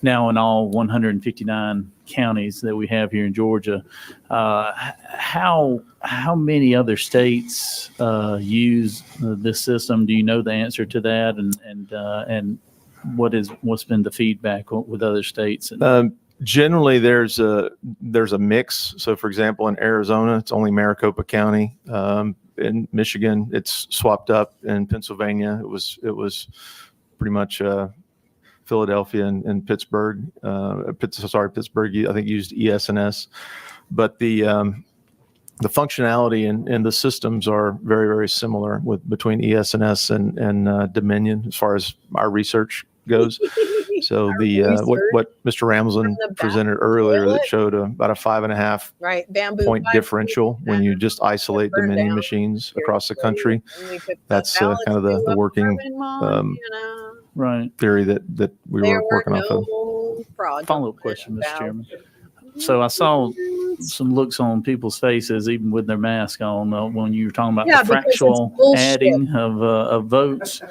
now in all 159 counties that we have here in Georgia. How many other states use this system? Do you know the answer to that? And what's been the feedback with other states? Generally, there's a mix. So, for example, in Arizona, it's only Maricopa County. In Michigan, it's swapped up. In Pennsylvania, it was pretty much Philadelphia and Pittsburgh. Pittsburgh, I think, used ES&S. But the functionality and the systems are very, very similar between ES&S and Dominion as far as our research goes. So what Mr. Ramsland presented earlier that showed about a 5.5 point differential when you just isolate Dominion machines across the country. That's kind of the working theory that we were working off of. Follow-up question, Mr. Chairman. So I saw some looks on people's faces, even with their mask on, when you were talking about the fractional adding of votes.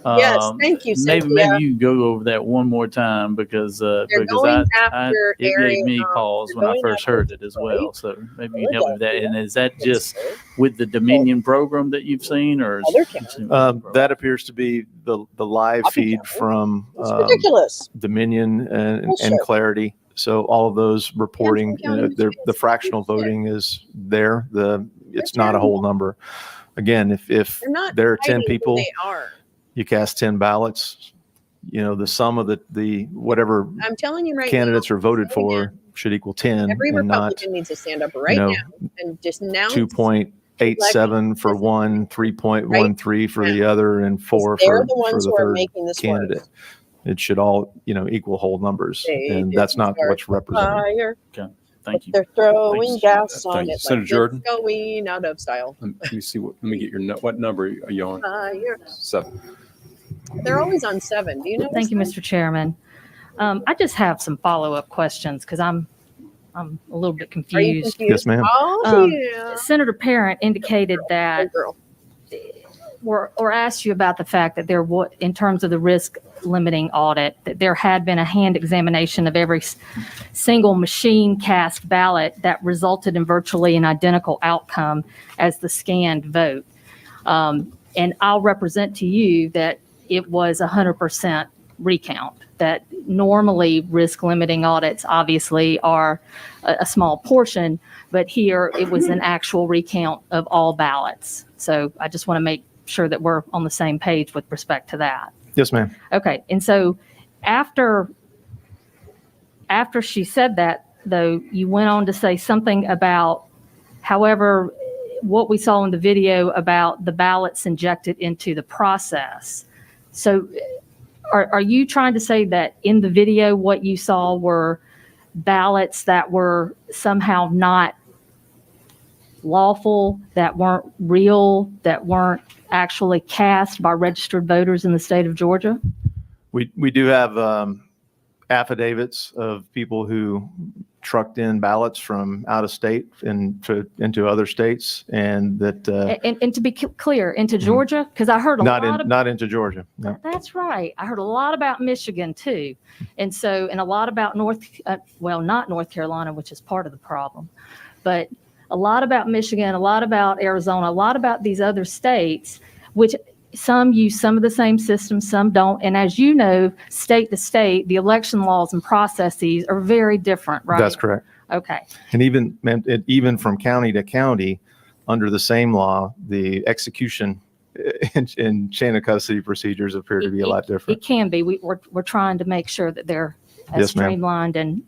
Yes, thank you, maybe you can go over that one more time because it gave me pause when I first heard it as well. So maybe you can help me with that. And is that just with the Dominion program that you've seen, or that appears to be the live feed from Dominion and Clarity. So all of those reporting, the fractional voting is there. It's not a whole number. Again, if there are 10 people, you cast 10 ballots. The sum of the whatever I'm telling you candidates are voted for should equal 10. Every and Republican needs to stand up now and just announce 2.87 for one, 3.13 for the other, and 4 for the third candidate. It should all, equal whole numbers, and that's not what's represented. Okay, thank you. They're throwing gas on it. Senator Jordan. It's going out of style. Let me see let me get what number are you on? 7. They're always on 7. Do you know? Thank you, Mr. Chairman. I just have some follow-up questions because I'm a little bit confused. Yes, ma'am. Senator Parent indicated that or asked you about the fact that in terms of the risk limiting audit, that there had been a hand examination of every single machine cast ballot that resulted in virtually an identical outcome as the scanned vote. And I'll represent to you that it was 100% recount, that normally risk limiting audits obviously are a small portion, but here it was an actual recount of all ballots. So I just want to make sure that we're on the same page with respect to that. Yes, ma'am. Okay. And so after she said that, though, you went on to say something about, however, what we saw in the video about the ballots injected into the process. So are you trying to say that in the video, what you saw were ballots that were somehow not lawful, that weren't real, that weren't actually cast by registered voters in the state of Georgia? We do have affidavits of people who trucked in ballots from out of state into other states, and that and to be clear, into Georgia, because I heard not into Georgia. No. That's right. I heard a lot about Michigan too, and a lot about not North Carolina, which is part of the problem, but a lot about Michigan, a lot about Arizona, a lot about these other states, which some use some of the same systems, some don't. And as you know, state to state, the election laws and processes are very different, right? That's correct. Okay. And even from county to county, under the same law, the execution and chain of custody procedures appear to be a lot different. It can be. We're trying to make sure that they're as streamlined and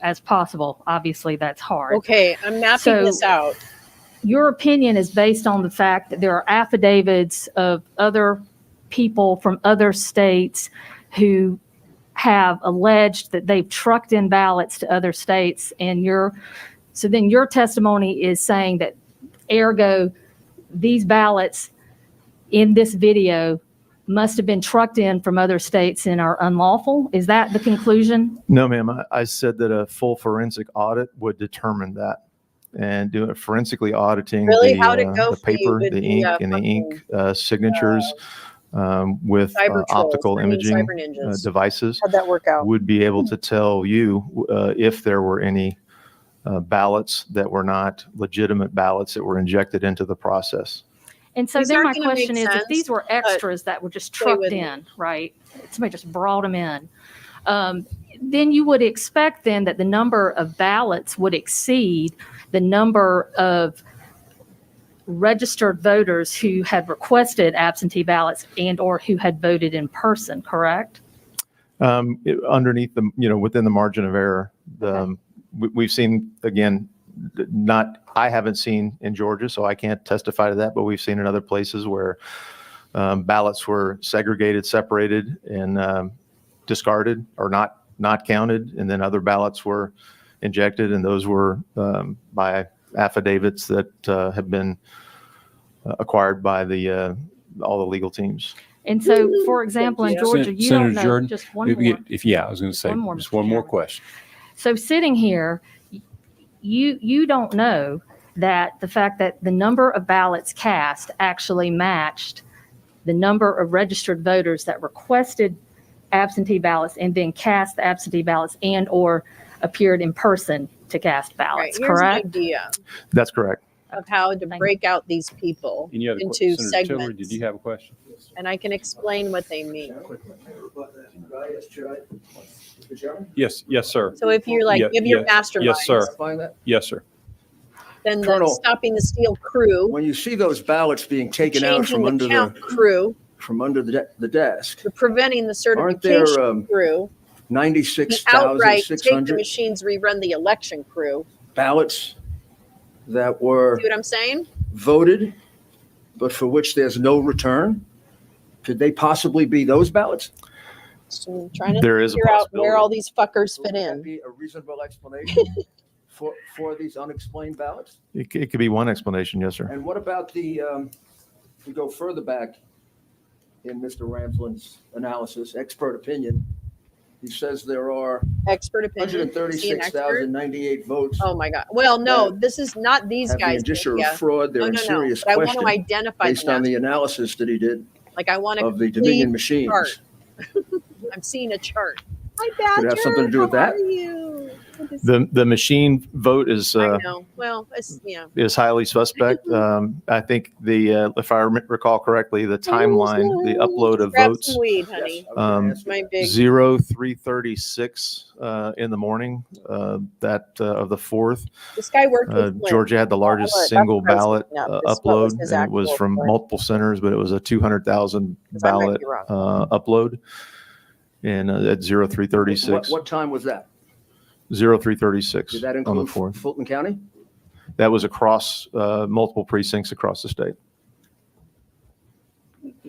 as possible. Obviously, that's hard. Okay, I'm mapping this out. your opinion is based on the fact that there are affidavits of other people from other states who have alleged that they've trucked in ballots to other states, and so then your testimony is saying that ergo these ballots in this video must have been trucked in from other states and are unlawful. Is that the conclusion? No, ma'am. I said that a full forensic audit would determine that, and do it forensically auditing Really? How'd it go the for you paper, with the the, ink, and the ink signatures with Cyber trolls, optical imaging cyber ninjas? devices. How'd that work out? Would be able to tell you if there were any ballots that were not legitimate ballots that were injected into the process. And so These then my aren't gonna make question is, if sense, these were extras that were just stay trucked with me. in, right? Somebody just brought them in. Then you would expect then that the number of ballots would exceed the number of registered voters who had requested absentee ballots and or who had voted in person, correct? Underneath the, within the margin of error, we've seen, again, I haven't seen in Georgia, so I can't testify to that, but we've seen in other places where ballots were segregated, separated, and discarded or not counted, and then other ballots were injected, and those were by affidavits that have been acquired by all the legal teams. And so, for example, in Georgia, you Senator don't know, Jordan, just one more. I was going to say, One more, just Mr. one more Chairman. question. So sitting here, you don't know that the fact that the number of ballots cast actually matched the number of registered voters that requested absentee ballots and then cast the absentee ballots and or appeared in person to cast ballots, Here's correct? an idea That's correct. of how to break out these people Any other into Senator Tillery, segments, did you have a question? and I can explain what they mean. Yes, sir. So if you're like, give your masterminds, Yes, sir. Find that? Yes, sir. then the Colonel, stopping the steal crew, When you see those ballots being taken out changing from the under count crew, the desk, you're preventing the Aren't there, certification crew, the outright take the 96,600 machines, rerun the election crew. ballots that were See what I'm saying? voted, but for which there's no return? Could they possibly be those ballots? So I'm trying to There is a figure out where possibility. all these fuckers fit Would that in. be a reasonable explanation for these unexplained ballots? It could be one explanation, yes, sir. And what about we go further back in Mr. Ramsland's analysis, expert opinion. He says there are Expert opinion. Is he an expert? 136,098 votes. Oh my God. Well, no, this is not these Have the guys. indicia of Yeah. fraud. They're No, in no, no. serious But I want to question identify based on the analysis that he did like I want to of the Dominion chart. machines. I'm seeing a chart. Hi, Badger. Could it have something to do with How that? are you? Good to see The machine vote is I know. Well, it's is highly suspect. I think if I recall correctly, the timeline, the upload of Grab votes, some weed, honey. My big 03:36 in the morning, that of the 4th. This guy worked with Flynn. Georgia had the largest That's single the president. ballot No, this is what was upload, his and it was actual from Flynn. multiple centers, but it was a 200,000 'Cause I might ballot be wrong. upload. And at 03:36, What time was that? 03:36 Did that on the include 4th. Fulton County? That was across multiple precincts across the state.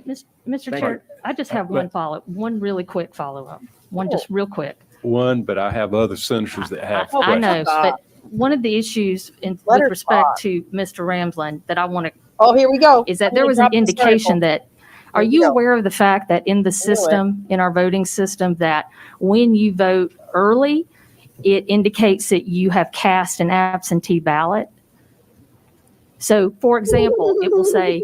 Mr. Thank Chair, I just have one really quick follow-up. One just real quick. One, but I have other senators that have I know, questions. but one of the issues Let with her respect talk. to Mr. Ramsland that I want to, Oh, here we go. is that I'm there gonna was an drop this indication article. that, are Here we you go. aware of the fact that in the system, in our voting system, that when you vote early, it indicates that you have cast an absentee ballot? So, for example, it will say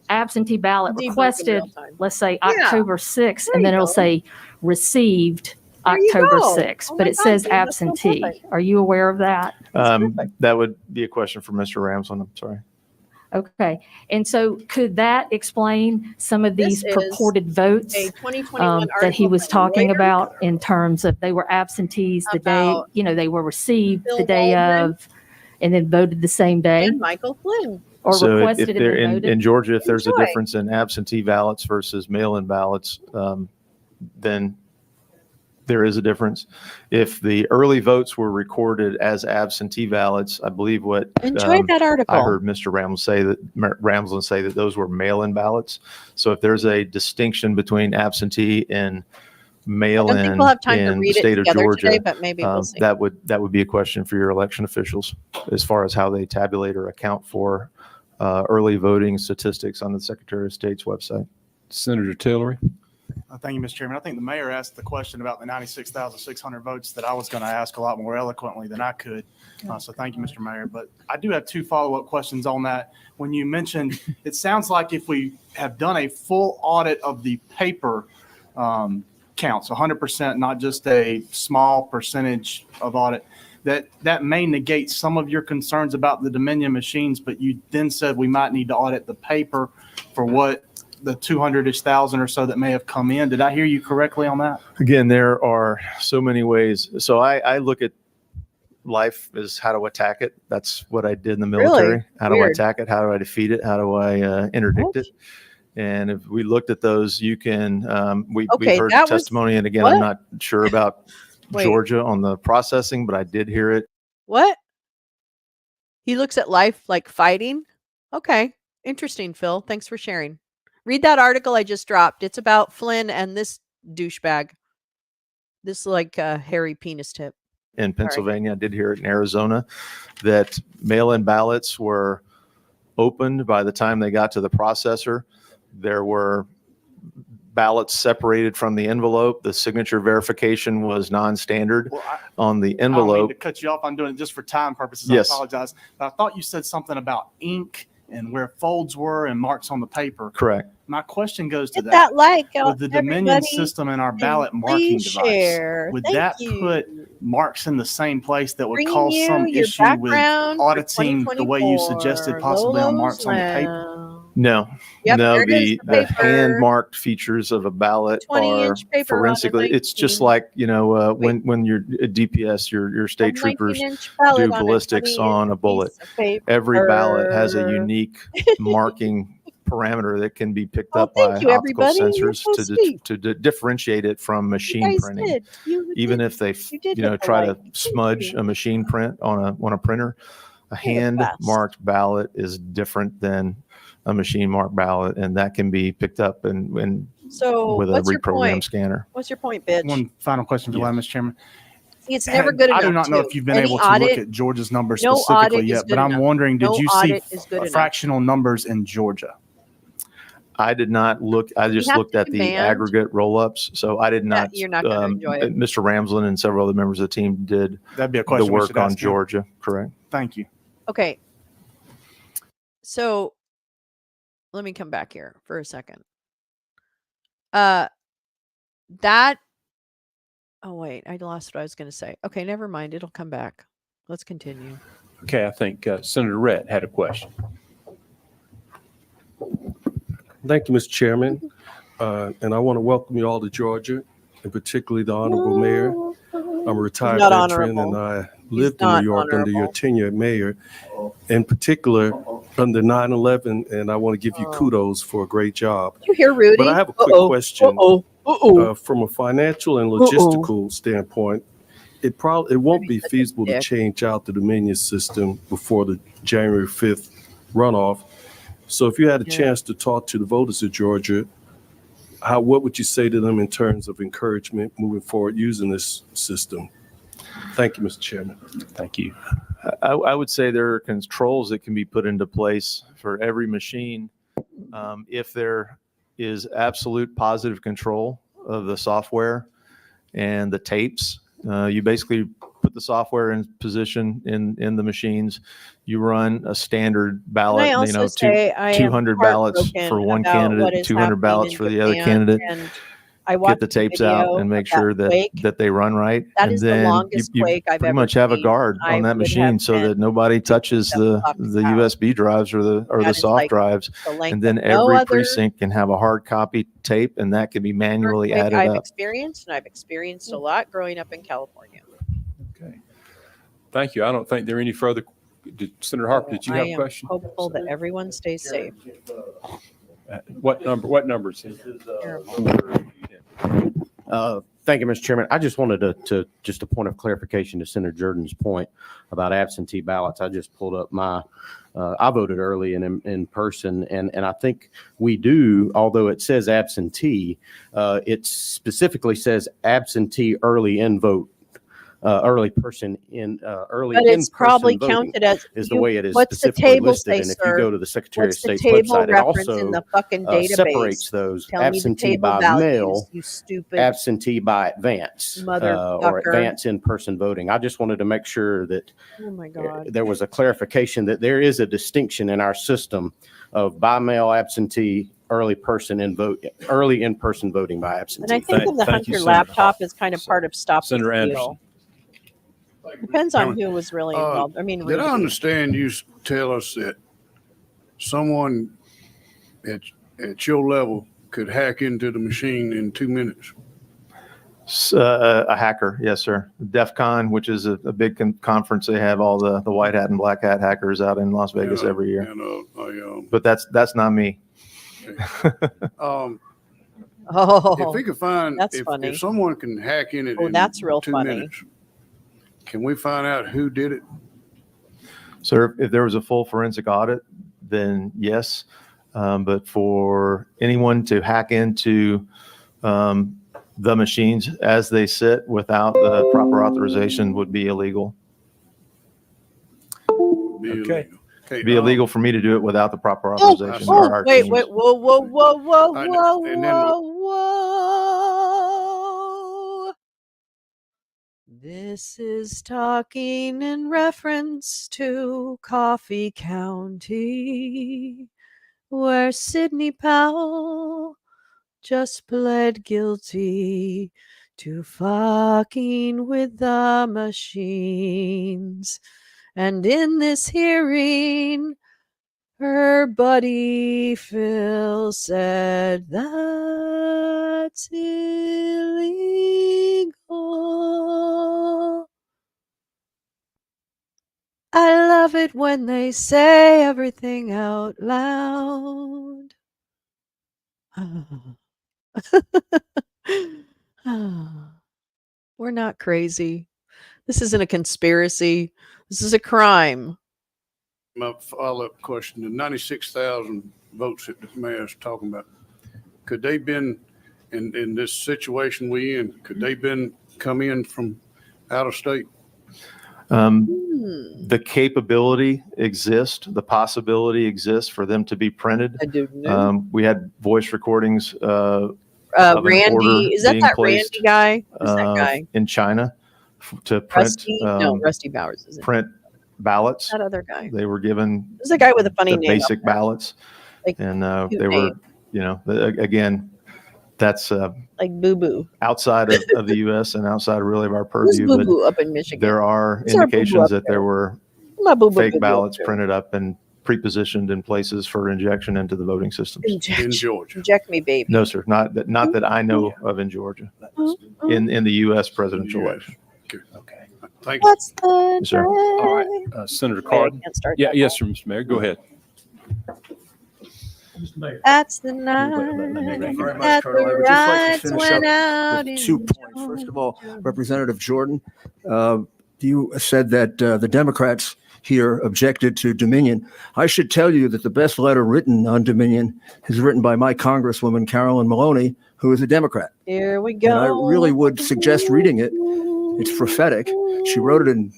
absentee ballot Debunk in requested, real time. let's say Yeah. October 6th, There and then you it'll go. say received There you October go. 6th, Oh but my it God, says Jim, that's so absentee. perfect. Are you aware of that? That would be a question for Mr. Ramsland. I'm sorry. Okay. And so could that explain some of these This is purported votes A 2021 that he article was from talking Reuters about in terms of they were absentees the day, About they were received Bill the day Waldron of and then voted the same day and Michael Flynn. or So requested if and they're then voted? in Georgia, if there's a Enjoy. difference in absentee ballots versus mail-in ballots, then there is a difference. If the early votes were recorded as absentee ballots, I believe what Enjoy that article. I heard Mr. Ramsland say that those were mail-in ballots. So if there's a distinction between absentee and mail-in I don't think we'll have time to in the read it state of together Georgia, today, but maybe we'll see. that would be a question for your election officials as far as how they tabulate or account for early voting statistics on the Secretary of State's website. Senator Tillery. Thank you, Mr. Chairman. I think the mayor asked the question about the 96,600 votes that I was going to ask a lot more eloquently than I could. So thank you, Mr. Mayor. But I do have two follow-up questions on that. When you mentioned, it sounds like if we have done a full audit of the paper counts, 100%, not just a small percentage of audit, that may negate some of your concerns about the Dominion machines, but you then said we might need to audit the paper for what the 200-ish thousand or so that may have come in. Did I hear you correctly on that? Again, there are so many ways. So I look at life as how to attack it. That's what I did in the military. Really? How do I Weird. attack it? How do I defeat it? How do I interdict it? And if we looked at those, you can, we heard the testimony. And again, I'm not sure about Georgia on the processing, but I did hear it. What? He looks at life like fighting? Okay. Interesting, Phil. Thanks for sharing. Read that article I just dropped. It's about Flynn and this douchebag. This like hairy penis tip. In Pennsylvania, I did hear it in Arizona, that mail-in ballots were opened by the time they got to the processor. There were ballots separated from the envelope. The signature verification was non-standard on the I don't mean envelope. to cut you off. I'm doing it just for time purposes. Yes. I apologize. But I thought you said something about ink and where folds were and marks on the paper. Correct. My question goes to Hit that like, with the Dominion everybody, system and our and ballot marking please device, share. would Thank that you. put marks in the same place that would Bringing cause you some your issue with background for auditing the way you suggested, 2024, possibly on Lolo's marks on the paper? Lounge. No, Yep, no, there it is, the the paper. hand marked features of a ballot are 20-inch paper on a forensically. It's just 19 like, when you're a DPS, your state troopers 19-inch ballot do on a ballistics 20-inch on a bullet. piece of paper. Every ballot has a unique marking parameter that can be picked Oh, up by thank you, optical everybody. You're sensors so sweet. to differentiate it from You machine guys printing. did. Even if they you did hit the try like. to smudge a machine print on a printer, a You're the hand best. marked ballot is different than a machine marked ballot, and that can be picked up and So with a what's your reprogrammed point? scanner. What's your point, bitch? One final question for Mr. Chairman. See, it's never good enough. I do not know too. if you've been Any able to audit, look at Georgia's numbers no specifically audit is yet, good but I'm enough. wondering, did No you see audit is good enough. fractional numbers in Georgia? I did not look. I just have looked to at the demand- aggregate roll-ups, so I did not. you're not gonna enjoy it. Mr. Ramsland and several other members of the team did That'd be a the question we work should on ask him. Georgia. Correct. Thank you. Okay. So let me come back here for a second. Oh wait, I lost what I was going to say. Okay, never mind. It'll come back. Let's continue. Okay, I think Senator Rhett had a question. Thank you, Mr. Chairman. And I want to welcome you all to Georgia, and particularly the Honorable Mayor. I'm a retired not veteran, honorable. and I lived in not New York under your honorable. tenure, Mayor, in particular under 9/11, and I want to give you kudos for a great job. Did you hear Rudy? But I have a quick question. From a financial and logistical standpoint, it won't be feasible to change out the Dominion system before the January 5th runoff. So if you had a chance to talk to the voters of Georgia, what would you say to them in terms of encouragement moving forward using this system? Thank you, Mr. Chairman. Thank you. I would say there are controls that can be put into place for every machine. If there is absolute positive control of the software and the tapes, you basically put the software in position in the machines. You run a standard ballot, Can I also say I am 200 ballots heartbroken for one about what candidate, is 200 happening ballots in for the other Japan, candidate. and I Get watched the tapes out video and make of sure that quake. they run right. That and is the then longest you quake I've pretty ever much have a seen. guard I on that would machine have so been that nobody touches the USB drives or the That is soft like drives. the length And then of no every other precinct can have a hard copy tape, and that can be manually earthquake added I've up. experienced, and I've experienced a lot growing up in California. Okay. Thank you. I don't think there are any further. Senator Harper, did you I have a am question? hopeful that everyone stays safe. What number? What numbers? Thank you, Mr. Chairman. I just wanted to just a point of clarification to Senator Jordan's point about absentee ballots. I just pulled up my, I voted early and in person, and I think we do, although it says absentee, it specifically says absentee early in vote. Early person in early But it's in-person probably voting counted as is the you- way it is what's the specifically table listed. say, And if sir? you go to the Secretary of What's the State's table website, it reference also in the fucking database? separates those Tell me the absentee table by values, mail, you stupid absentee by advance, or motherfucker. advance in-person voting. I just wanted to make sure that Oh my God. there was a clarification that there is a distinction in our system of by mail absentee, early in-person voting by absentee. And I think the Hunter laptop is kind of part of Stop the Senator Anderson. Steal. Depends on who was really involved. I mean, Did I Rudy. understand you tell us that someone at your level could hack into the machine in 2 minutes? A hacker, yes, sir. DEF CON, which is a big conference, they have all the white hat and black hat hackers out in Las Vegas every year. But that's not me. Oh, If we could find, that's funny. if someone can hack in it Oh, in that's real 2 funny. minutes, can we find out who did it? So if there was a full forensic audit, then yes. But for anyone to hack into the machines as they sit without the proper authorization would be illegal. Okay. It'd be illegal for me to do it without the proper Oh, authorization. or our wait, teams. wait, whoa, whoa, whoa, whoa, I whoa, know. And then- whoa. This is talking in reference to Coffee County, where Sidney Powell just pled guilty to fucking with the machines. And in this hearing, her buddy Phil said that's illegal. I love it when they say everything out loud. We're not crazy. This isn't a conspiracy. This is a crime. My follow-up question, the 96,000 votes that the mayor's talking about, could they been in this situation we in, could they been come in from out of state? The capability exists, the possibility exists for them to be printed. I do know. We had voice recordings of an Randy, order is that being that placed, Randy guy? Who's that guy? in China to print Rusty? No, Rusty Bowers isn't. print ballots. That other guy. They were given There's a guy with a funny the name. up basic there. ballots, Like, and cute they were, name. again, that's Like Boo Boo. outside of the U.S. and outside really of our Who's purview. Boo But Boo up in Michigan? there are Who's our Boo Boo indications up that there were My Boo Boo Boo fake Boo ballots up there. printed up and pre-positioned in places for injection into the voting systems. In Georgia. Inject me, baby. No, sir, not that I know of in Georgia, in the U.S. presidential election. Okay. Thank you. What's the Yes, sir. All right, Senator Cardin. can't start Yeah, that yes, sir, Mr. Mayor, go ahead. That's the night Thank you very much, that Colonel. I the would just like to rides finish went up out with in 2 points. First of all, Representative Jordan, you said that the Democrats here objected to Dominion. I should tell you that the best letter written on Dominion is written by my Congresswoman, Carolyn Maloney, who is a Democrat. Here we go. And I really would suggest reading it. It's prophetic. She wrote it in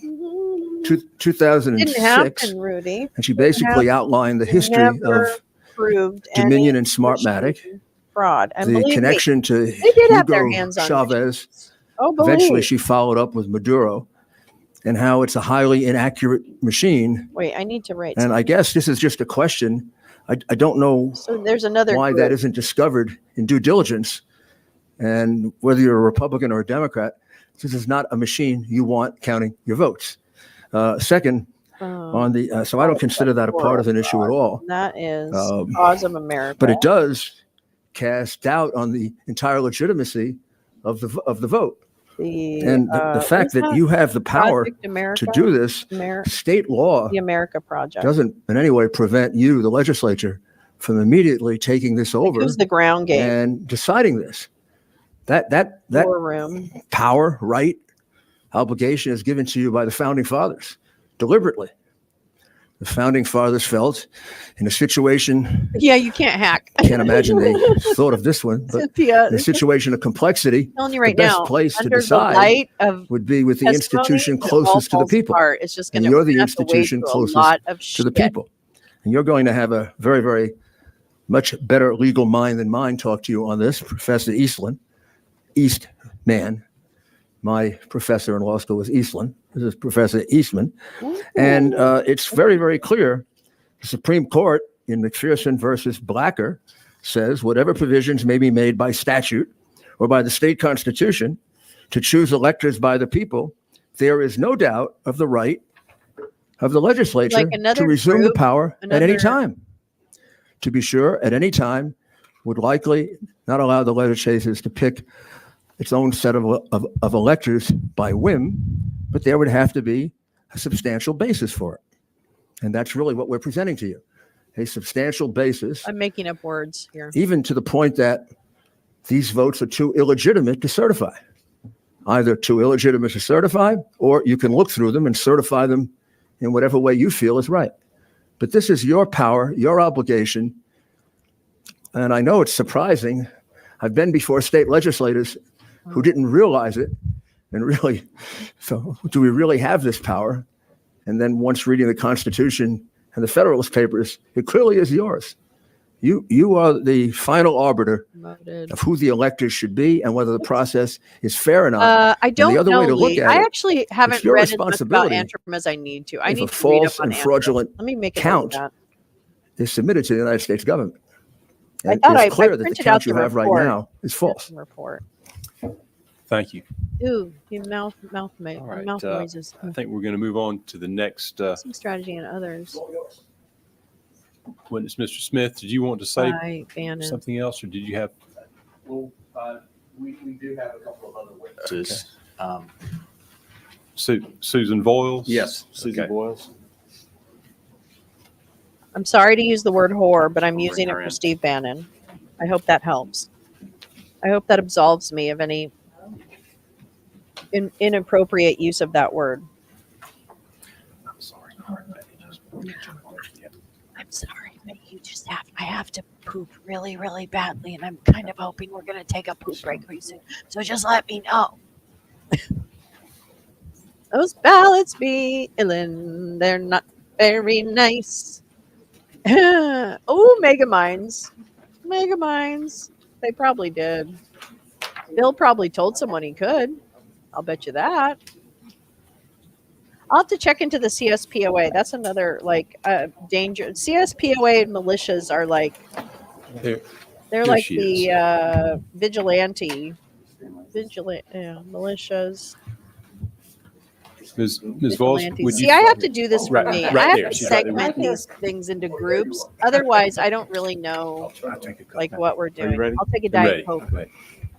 2006. Didn't happen, Rudy. And she basically outlined the history Never of proved Dominion any and Smartmatic, fraud. And the believe connection me, to they did have their Hugo hands on Chavez. Oh, Eventually, believe. she followed up with Maduro, and how it's a highly inaccurate machine. Wait, I need to write. And I guess this is just a question. I don't know So there's another why group. that isn't discovered in due diligence. And whether you're a Republican or a Democrat, this is not a machine you want counting your votes. Second, on the so I don't consider that a partisan issue at all. That is cause of America. But it does cast doubt on the entire legitimacy of the vote. And the fact that you have the power Project America? to do this, state law The America Project. doesn't in any way prevent you, the legislature, from immediately taking this over Who's the ground game? and deciding this. That War room. power, right, obligation is given to you by the founding fathers deliberately. The founding fathers felt in a situation. Yeah, you can't hack. I can't imagine they thought of this one, but Cynthia, in a situation of complexity, I'm telling you right the best now, place to under the decide light of would be with the testimony, institution it all closest to the falls people. apart. It's just And gonna you're the have to wade institution through a closest lot of to the shit. people. And you're going to have a very, very much better legal mind than mine talk to you on this. Professor Eastman, my professor in law school was Eastman. This is Professor Eastman. And it's very, very clear. The Supreme Court in McPherson versus Blacker says whatever provisions may be made by statute or by the state constitution to choose electors by the people, there is no doubt of the right of the legislature Like another to resume the group, power at any another- time. To be sure, at any time would likely not allow the legislatures to pick its own set of electors by whim, but there would have to be a substantial basis for it. And that's really what we're presenting to you, a substantial basis, I'm making up words here. even to the point that these votes are too illegitimate to certify. Either too illegitimate to certify, or you can look through them and certify them in whatever way you feel is right. But this is your power, your obligation. And I know it's surprising. I've been before state legislators who didn't realize it. And really, so do we really have this power? And then once reading the Constitution and the Federalist Papers, it clearly is yours. You are the final arbiter Voted. of who the electors should be and whether the process is fair or not. I don't and the other know, way to look Lee. at I it, actually haven't it's your read as much about responsibility Antrim as I need to. I if need a to read up false on and Antrim. fraudulent Let me make a note count of that. is submitted to the United States government. I And thought it's clear that the printed out count you the have right report. now is false. Report. Thank you. Ooh, you mouth All right. noises. I think we're going to move on to the next Some strategy and others. witness. Mr. Smith, did you want to say By Bannon. something else, or did you have? Well, we do have a couple of other witnesses. Susan Voiles? Yes, Susan Okay. Voiles. I'm sorry to use the word whore, but I'm using it her for in. Steve Bannon. I hope that helps. I hope that absolves me of any inappropriate use of that word. I'm sorry. I'm sorry, but I have to poop really, really badly, and I'm kind of hoping we're going to take a poop break pretty soon. So just let me know. Those ballots be illin', they're not very nice. Oh, Mega Minds. They probably did. Bill probably told someone he could. I'll bet you that. I'll have to check into the CSPOA. That's another danger. CSPOA and militias are like they're like the vigilant militias. Ms. Voiles, Vigilantes. would you? See, I have to do this for Right- me. right I have there. to She's right there. segment these things into groups. Otherwise, I don't really know what we're doing. ready? I'll take a Ready. Diet Coke.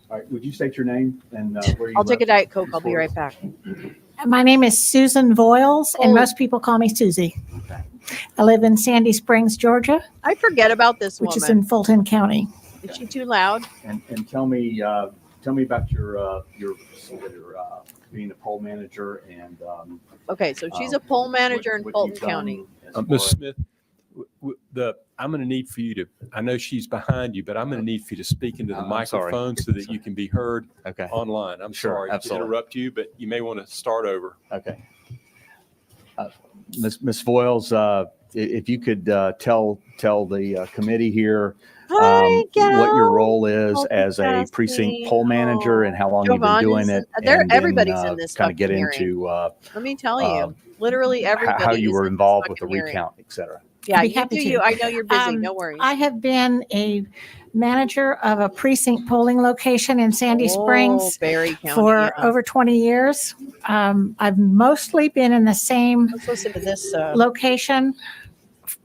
All right, would you state your name and where you I'll take a live? Diet Coke. I'll be right back. My name is Susan Voiles, and Oh. most people call me Susie. I live in Sandy Springs, Georgia, I forget about this which is in woman. Fulton County. Is she too loud? And tell me about your being a poll manager and Okay, so she's a poll manager in what Fulton you've done County. as far Ms. as- Smith, I'm going to need for you to, I know she's behind you, but I'm going to need for you to speak into the I'm sorry. microphone so that you can be heard Okay. online. I'm Sure, sorry to absolutely. interrupt you, but you may want to start over. Okay. Ms. Voiles, if you could tell the committee here what your role is as a precinct poll manager and how long you've been doing it. Everybody's in this Kind of get fucking into Let me tell you, literally everybody. how you is were in this involved with the fucking hearing. recount, et cetera. Yeah, I'd be you happy do to. you. I know you're busy. No worries. I have been a manager of a precinct polling location in Sandy Springs Berry County, for yeah. over 20 years. I've mostly been in the same Let's listen to this. location.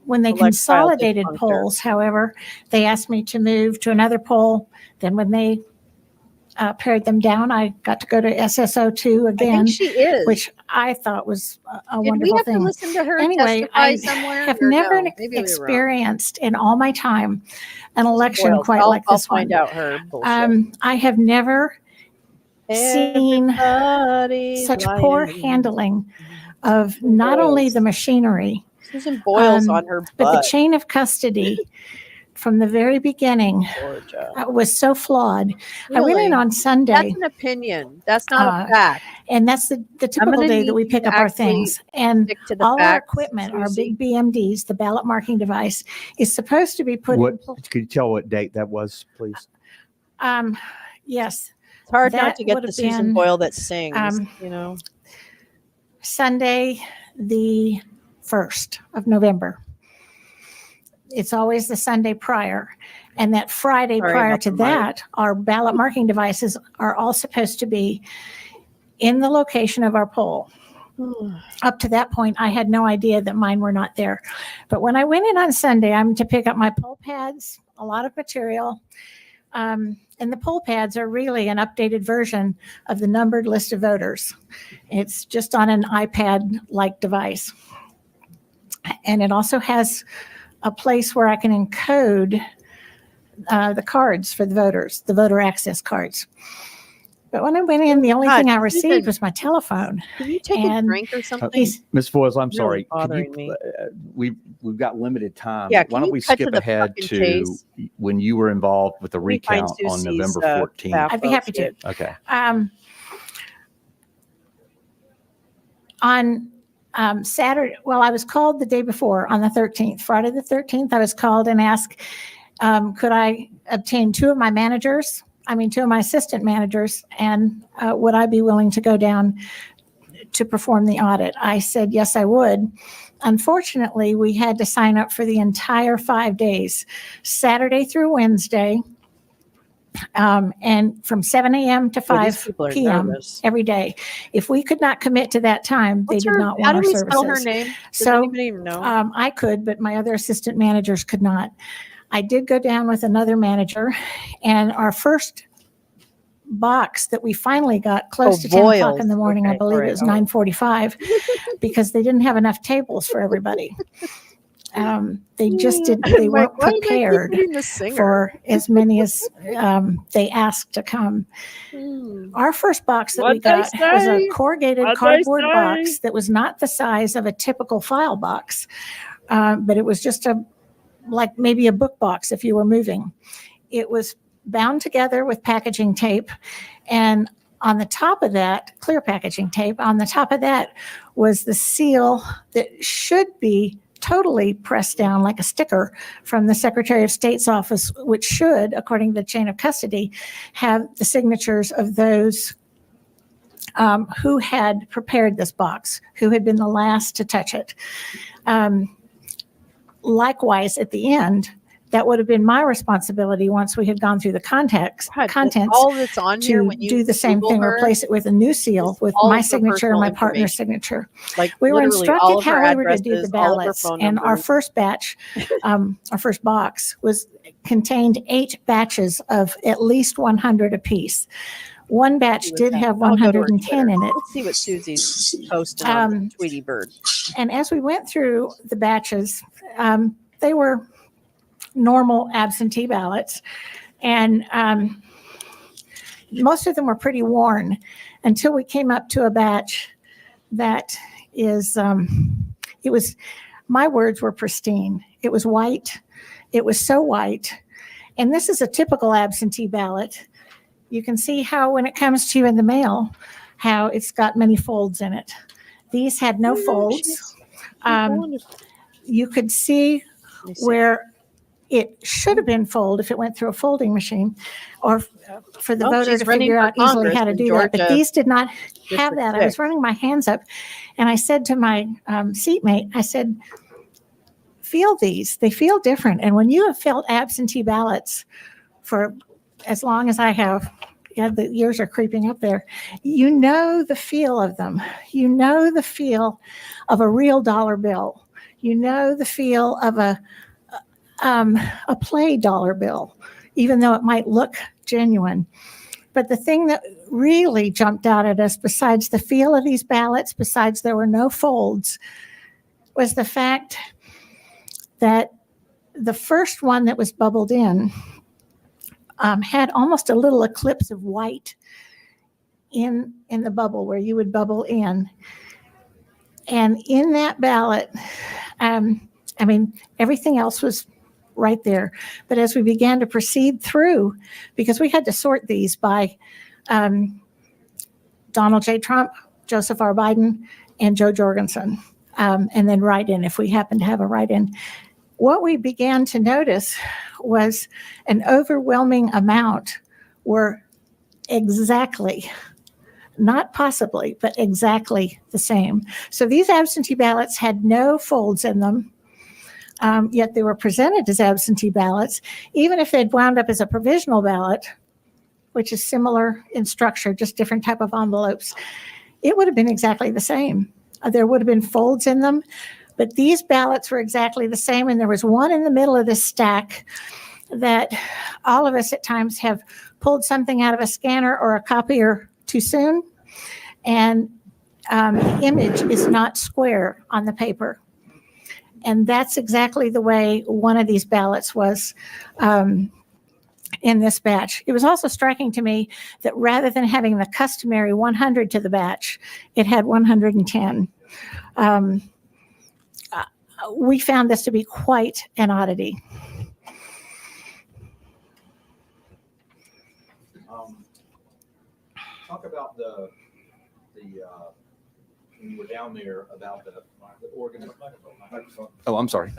When they Electrical consolidated dysfunction. polls, however, they asked me to move to another poll. Then when they pared them down. I got to go to SSO2 I again, think she is. which I thought was a Did we wonderful have to thing. listen to her Anyway, testify I somewhere? have or never no? Maybe we were wrong. experienced in all my time an election Boils. quite I'll, like I'll this one. find out her bullshit. I have never seen Everybody's such poor lying. handling of not only the machinery, Susan Boyle's on her but the butt. chain of custody from the very beginning Georgia. was so flawed. I went Really? in on Sunday. That's an opinion. That's not a fact. And that's the typical gonna day that we need pick you up to our actually things. And stick to the all our facts, equipment, our Susie. big BMDs, the ballot marking device, is supposed to be put in. Could you tell what date that was, please? Yes. It's hard That not to get would the have Susan been, Boyle that sings, you know. Sunday, the 1st of November. It's always the Sunday prior. And that Friday Sorry prior about to the mic. that, our ballot marking devices are all supposed to be in the location of our poll. Up to that point, I had no idea that mine were not there. But when I went in on Sunday, I'm to pick up my poll pads, a lot of material. And the poll pads are really an updated version of the numbered list of voters. It's just on an iPad-like device. And it also has a place where I can encode the cards for the voters, the voter access cards. But when I went in, the only thing I received was my telephone. Can you take a drink or something? Ms. Foils, I'm Really sorry. Could bothering you, me. we've got limited time. Yeah, Why can don't you we cut to skip the ahead fucking to chase? when you were involved with the Let me find recount on Susie's, November 14th? I'd be happy to. Okay. On Saturday, well, I was called the day before on the 13th, Friday the 13th, I was called and asked, could I obtain two of my assistant managers, and would I be willing to go down to perform the audit? I said, yes, I would. Unfortunately, we had to sign up for the entire 5 days, Saturday through Wednesday, and from 7 a.m. to 5 p.m. every day. If we could not commit to that time, they did not want our services. How do we spell her name? Does So anybody even know? I could, but my other assistant managers could not. I did go down with another manager, and our first box that we finally got close to 10 o'clock in the morning, I believe it was 9:45, because they didn't have enough tables for everybody. They just didn't, they weren't prepared for as many as they asked to come. Our first box that we got was a corrugated cardboard box that was not the size of a typical file box, but it was just like maybe a book box if you were moving. It was bound together with packaging tape, and on the top of that, clear packaging tape, on the top of that was the seal that should be totally pressed down like a sticker from the Secretary of State's office, which should, according to the chain of custody, have the signatures of those who had prepared this box, who had been the last to touch it. Likewise, at the end, that would have been my responsibility once we had gone through the contents all that's on here to when you do the same Google thing, her, replace it with a new seal with all my of her signature and my personal partner's information. signature. Like We were literally all instructed of her how we were to do the addresses, all of her ballots, phone and our numbers. first batch, our first box contained 8 batches of at least 100 apiece. One batch did have I'll go to her 110 in it. Let's see what Susie's posting on the Tweety Bird. And as we went through the batches, they were normal absentee ballots, and most of them were pretty worn until we came up to a batch that is, it was, my words were pristine. It was white. It was so white. And this is a typical absentee ballot. You can see how when it comes to you in the mail, how it's got many folds in it. These had no folds. You could see where it should have been folded if it went through a folding machine, or for the voter she's to running figure for out easily Congress how to in do that. But Georgia these did not have District that. I was 6. running my hands up, and I said to my seatmate, I said, feel these. They feel different. And when you have felt absentee ballots for as long as I have, yeah, the years are creeping up there, you know the feel of them. You know the feel of a real dollar bill. You know the feel of a play dollar bill, even though it might look genuine. But the thing that really jumped out at us, besides the feel of these ballots, besides there were no folds, was the fact that the first one that was bubbled in had almost a little eclipse of white in the bubble where you would bubble in. And in that ballot, everything else was right there. But as we began to proceed through, because we had to sort these by Donald J. Trump, Joseph R. Biden, and Joe Jorgensen, and then write-in if we happened to have a write-in. What we began to notice was an overwhelming amount were exactly, not possibly, but exactly the same. So these absentee ballots had no folds in them. Yet they were presented as absentee ballots, even if they'd wound up as a provisional ballot, which is similar in structure, just different type of envelopes. It would have been exactly the same. There would have been folds in them, but these ballots were exactly the same. And there was one in the middle of this stack that all of us at times have pulled something out of a scanner or a copier too soon, and the image is not square on the paper. And that's exactly the way one of these ballots was in this batch. It was also striking to me that rather than having the customary 100 to the batch, it had 110. We found this to be quite an oddity. Talk about the when you were down there about the organization. Oh, I'm sorry.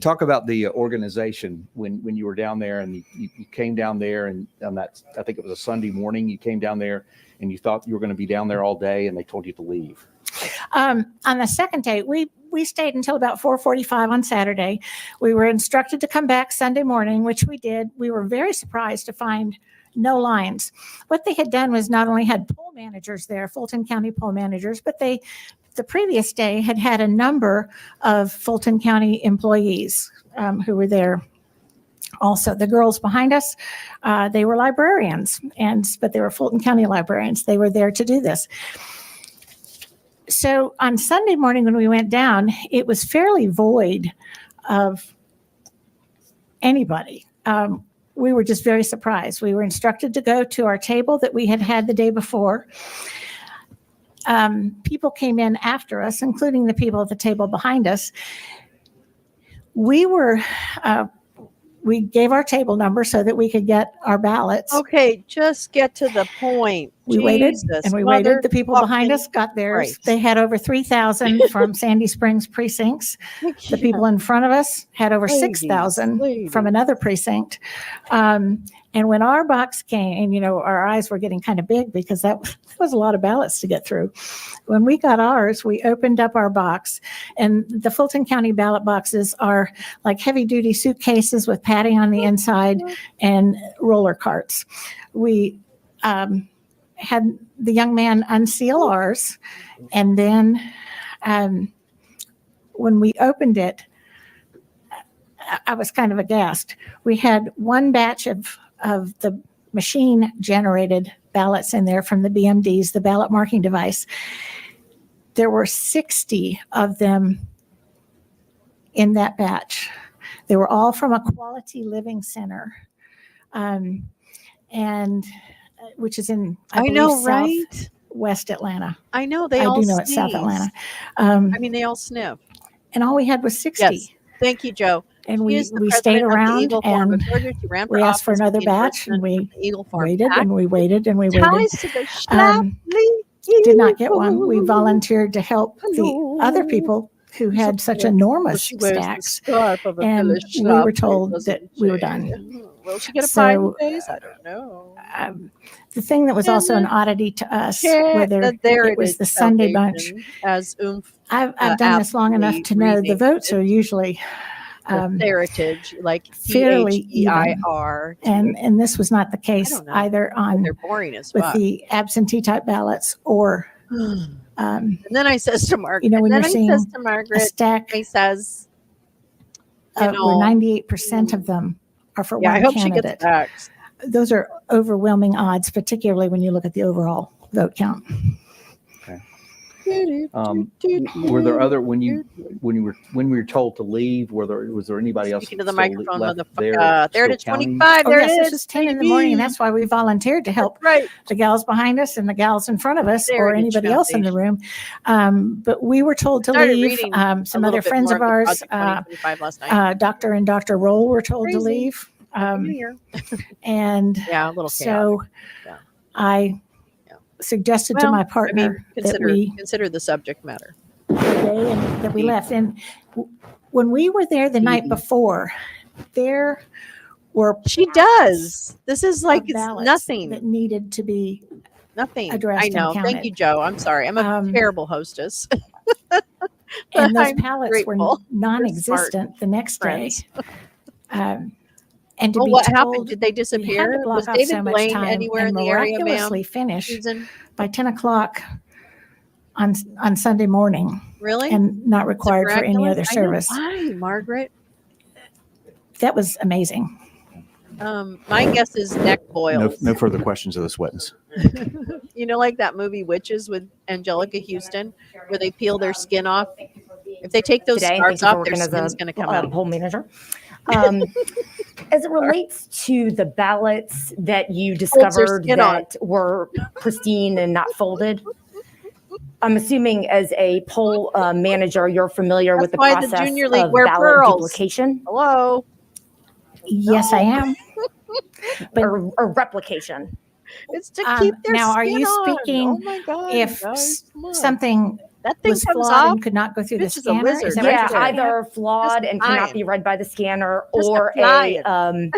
Talk about the organization when you were down there and you came down there, and on that, I think it was a Sunday morning, you came down there and you thought you were going to be down there all day and they told you to leave. On the second day, we stayed until about 4:45 on Saturday. We were instructed to come back Sunday morning, which we did. We were very surprised to find no lines. What they had done was not only had poll managers there, Fulton County poll managers, but the previous day had a number of Fulton County employees who were there. Also, the girls behind us, they were librarians, but they were Fulton County librarians. They were there to do this. So on Sunday morning when we went down, it was fairly void of anybody. We were just very surprised. We were instructed to go to our table that we had the day before. People came in after us, including the people at the table behind us. We gave our table number so that we could get our ballots. Okay, just get to the point. We waited and we waited. The people behind us got theirs. Christ. They had over 3,000 from Sandy Springs precincts. The people in front of us had over 6,000 from another precinct. And when our box came, and our eyes were getting kind of big because that was a lot of ballots to get through. When we got ours, we opened up our box, and the Fulton County ballot boxes are like heavy duty suitcases with padding on the inside and roller carts. We had the young man unseal ours, and then when we opened it, I was kind of aghast. We had one batch of the machine generated ballots in there from the BMDs, the ballot marking device. There were 60 of them in that batch. They were all from a quality living center, and which is in, I believe, right? West Atlanta. I know they I all do know it's South sneeze. Atlanta. They all sniff. And all we had was 60. Yes. Thank you, Joe. And She is the we stayed president of the around Eagle Forum and of Georgia. She ran for we asked for office another with the batch, and endorsement we of the Eagle Forum waited PAC. and we waited and we waited. Ties to the Schlafly Did not get one. We volunteered to help the other people who had such enormous stacks, and we were told that we were done. Will she get a pie So, face? I don't know. The thing that was also an oddity to us, whether it was the Sunday bunch, as I've done this long enough to know the votes are usually heritage, like fairly THEIR. and this was not the case either on They're boring as with fuck. the absentee type ballots or And then I says to Margaret, when then you're I seeing says to a Margaret, stack, he says, where 98% of them are for I one hope she candidate. gets facts. those are overwhelming odds, particularly when you look at the overall vote count. Were there other, when we were told to leave, was there anybody else? Speaking to the still microphone, left motherfucker. There it is, still counting? 25. Oh, There yes, it this is. is 10 in the morning, and that's why we volunteered to help Right. the gals behind us and the gals in front of us, There or it is, anybody else in the room. But we were told to Started leave. reading a Some little other bit friends more of the ours, Project 2025 last night. Dr. and Dr. Roll were told to Crazy. leave. Happy New Year. And Yeah, a little so chaotic. Yeah. I suggested to Well, my partner that we consider the subject matter. day and that we left. And when we were there the night before, there were She does. This is like it's ballots nothing. that needed to be Nothing. addressed I and know. Thank counted. you, Joe. I'm sorry. I'm a terrible hostess. And those I'm ballots were grateful. non-existent the next friends. day. And to Well, be what told happened? Did they we had disappear? to block Was off David so much Blaine time anywhere and in the area, ma'am? miraculously finish Susan? by 10 o'clock on Sunday morning. Really? And not required for any other Miraculous? I know. service. Why, Margaret? That was amazing. My guess is neck boils. No further questions of this witness. You know, like that movie Witches with Angelica Houston, where they peel their skin off. If they take those Today, scars thank you for off, their working as skin's a going to come out. poll manager. As it relates to the ballots that you Holds their discovered skin on. that were pristine and not folded, I'm assuming as a poll manager, you're familiar with the That's why the process Junior League of wear ballot pearls. duplication Hello? Yes, I am. or replication. It's to keep their now, are skin you on. speaking Oh my God, if guys, come on. something that thing was comes flawed off? and could not go through the Bitch is a scanner? lizard. Is that Yeah, what you're saying? either flawed and cannot lying. be read by the scanner, Just or apply a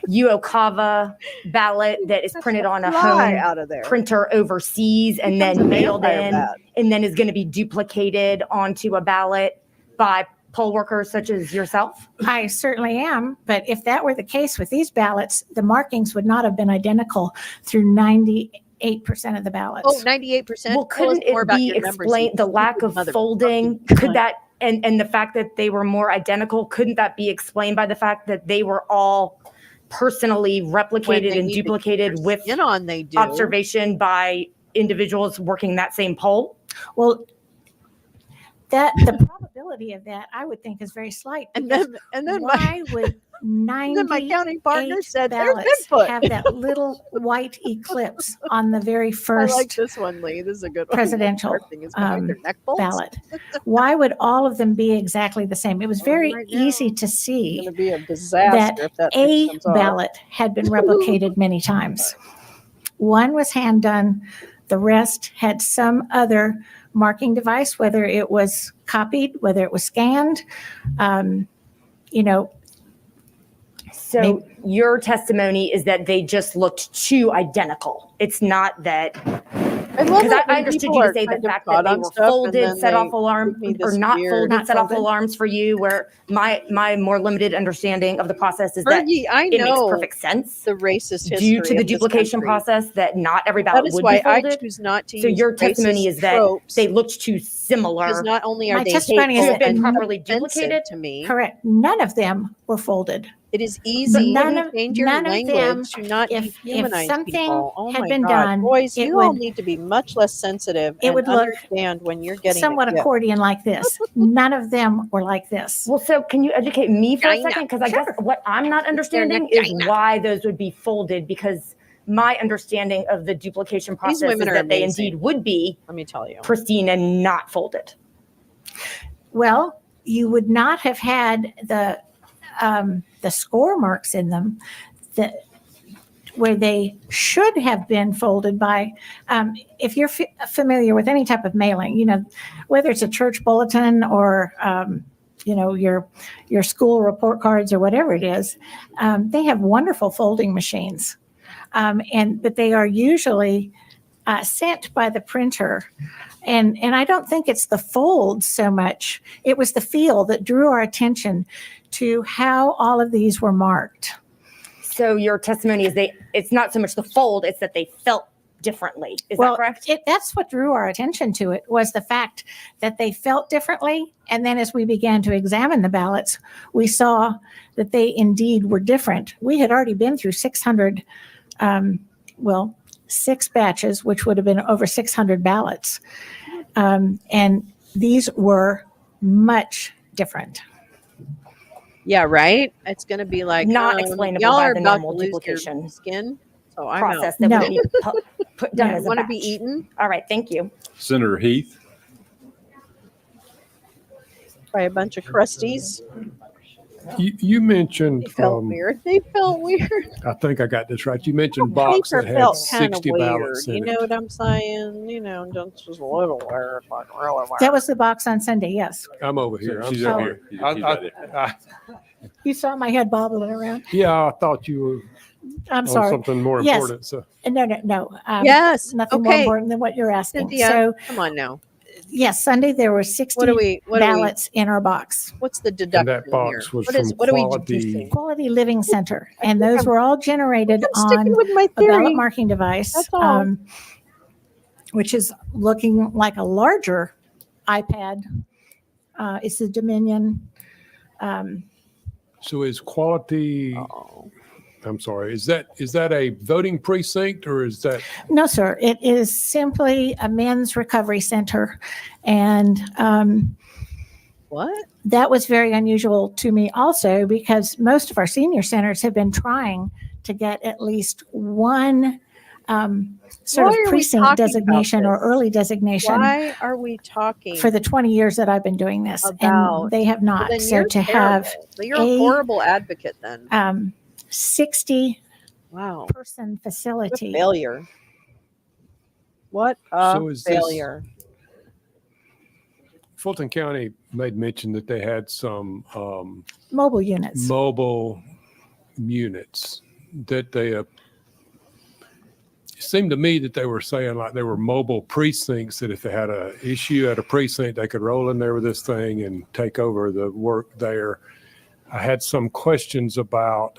UOCAVA ballot that is printed on a fly home out of there. printer overseas and Becomes a then mailed vampire in, bat. and then is going to be duplicated onto a ballot by poll workers such as yourself? I certainly am. But if that were the case with these ballots, the markings would not have been identical through 98% of the ballots. Oh, 98%. Well, couldn't it be explained, the lack of folding, could that, and the fact that they were more identical, couldn't that be explained by the fact that they were all personally replicated and duplicated with they do. observation by individuals working that same poll? Well, the probability of that, I would think, is very slight. And because then why would then my county partner 98 said, "There's ballots Bigfoot." have that little white eclipse on the very I first like this one, Lee. This is a good one. presidential Our thing is behind their neck bolts. ballot? Why would all of them be exactly the same? It was very easy to see It's going to be a disaster that if that a thing comes off. ballot had been replicated many times. One was hand done. The rest had some other marking device, whether it was copied, whether it was scanned. So your testimony is that they just looked too identical. It's not that, I love because it I when understood people you to are say the kind of fact caught that they on were stuff and folded, then set they off alarm, give me or this not weird- folded, Not set off folded. alarms for you, where my more limited understanding of the process is that Fergie, I it makes know perfect sense the racist history due to the of this duplication country. process that not every That ballot is would why be I folded. choose not to So use your testimony racist is that tropes, they looked too similar. because not only are My they testimony is hateful that been and properly offensive duplicated? to me, Correct. None of them were folded. it is easy none to of- change your none of them, language to not if dehumanize something people. Oh had my been God, done, boys, it you all would- need to be much less sensitive it and would look understand when you're getting somewhat a gift. accordion like this. None of them were like this. Well, so can you educate me for a China. second? Because I guess what I'm not understanding They're is China. why those would be folded, because my understanding of the duplication process is women are that they amazing. indeed would be Let me tell you. pristine and not folded. Well, you would not have had the score marks in them that where they should have been folded by. If you're familiar with any type of mailing, whether it's a church bulletin or your school report cards or whatever it is, they have wonderful folding machines, but they are usually sent by the printer. And I don't think it's the fold so much. It was the feel that drew our attention to how all of these were marked. So your testimony is it's not so much the fold, it's that they felt differently. Is that correct? That's what drew our attention to it, was the fact that they felt differently. And then as we began to examine the ballots, we saw that they indeed were different. We had already been through 600 well, 6 batches, which would have been over 600 ballots. And these were much different. Yeah, right? It's going to be like, Not explainable y'all by are the about normal to lose your duplication skin. So I'm process out. that No. would be put done No. as a Want to batch. be eaten All right, thank you. Senator Heath? by a bunch of crusties. You mentioned, They felt weird. They felt weird. I think I got this right. You mentioned box Paper that had felt kind of 60 weird. ballots You in know it. what I'm saying? You know, just a little weird, like really weird. That was the box on Sunday, yes. I'm over here. I'm She's sorry. over here. She's right there. You saw my head bobbling around. Yeah, I thought you were I'm on sorry. something more Yes. important. So No. Yes. Nothing more Okay. important than what you're asking. Cynthia, So, come on now. yes, Sunday there were 60 What do we? ballots in our box. What's the deduction and that box here? was What is? from What are we Quality. deducing? Quality Living Center. And those were all generated I'm sticking on with my a theory. ballot marking device, That's all. which is looking like a larger iPad. It's the Dominion. So is Quality, I'm sorry, is that a voting precinct or is that? No, sir. It is simply a men's recovery center. And What? that was very unusual to me also because most of our senior centers have been trying to get at least one sort Why of are we precinct talking designation about or this? early designation Why are we talking for the 20 years that I've been doing this. about? And they have Well, not. then So you're to have terrible. So you're a horrible advocate then. 60 Wow. person What a facility. failure. What a So is this- failure. Fulton County made mention that they had some Mobile units. mobile units that they it seemed to me that they were saying like they were mobile precincts, that if they had a issue at a precinct, they could roll in there with this thing and take over the work there. I had some questions about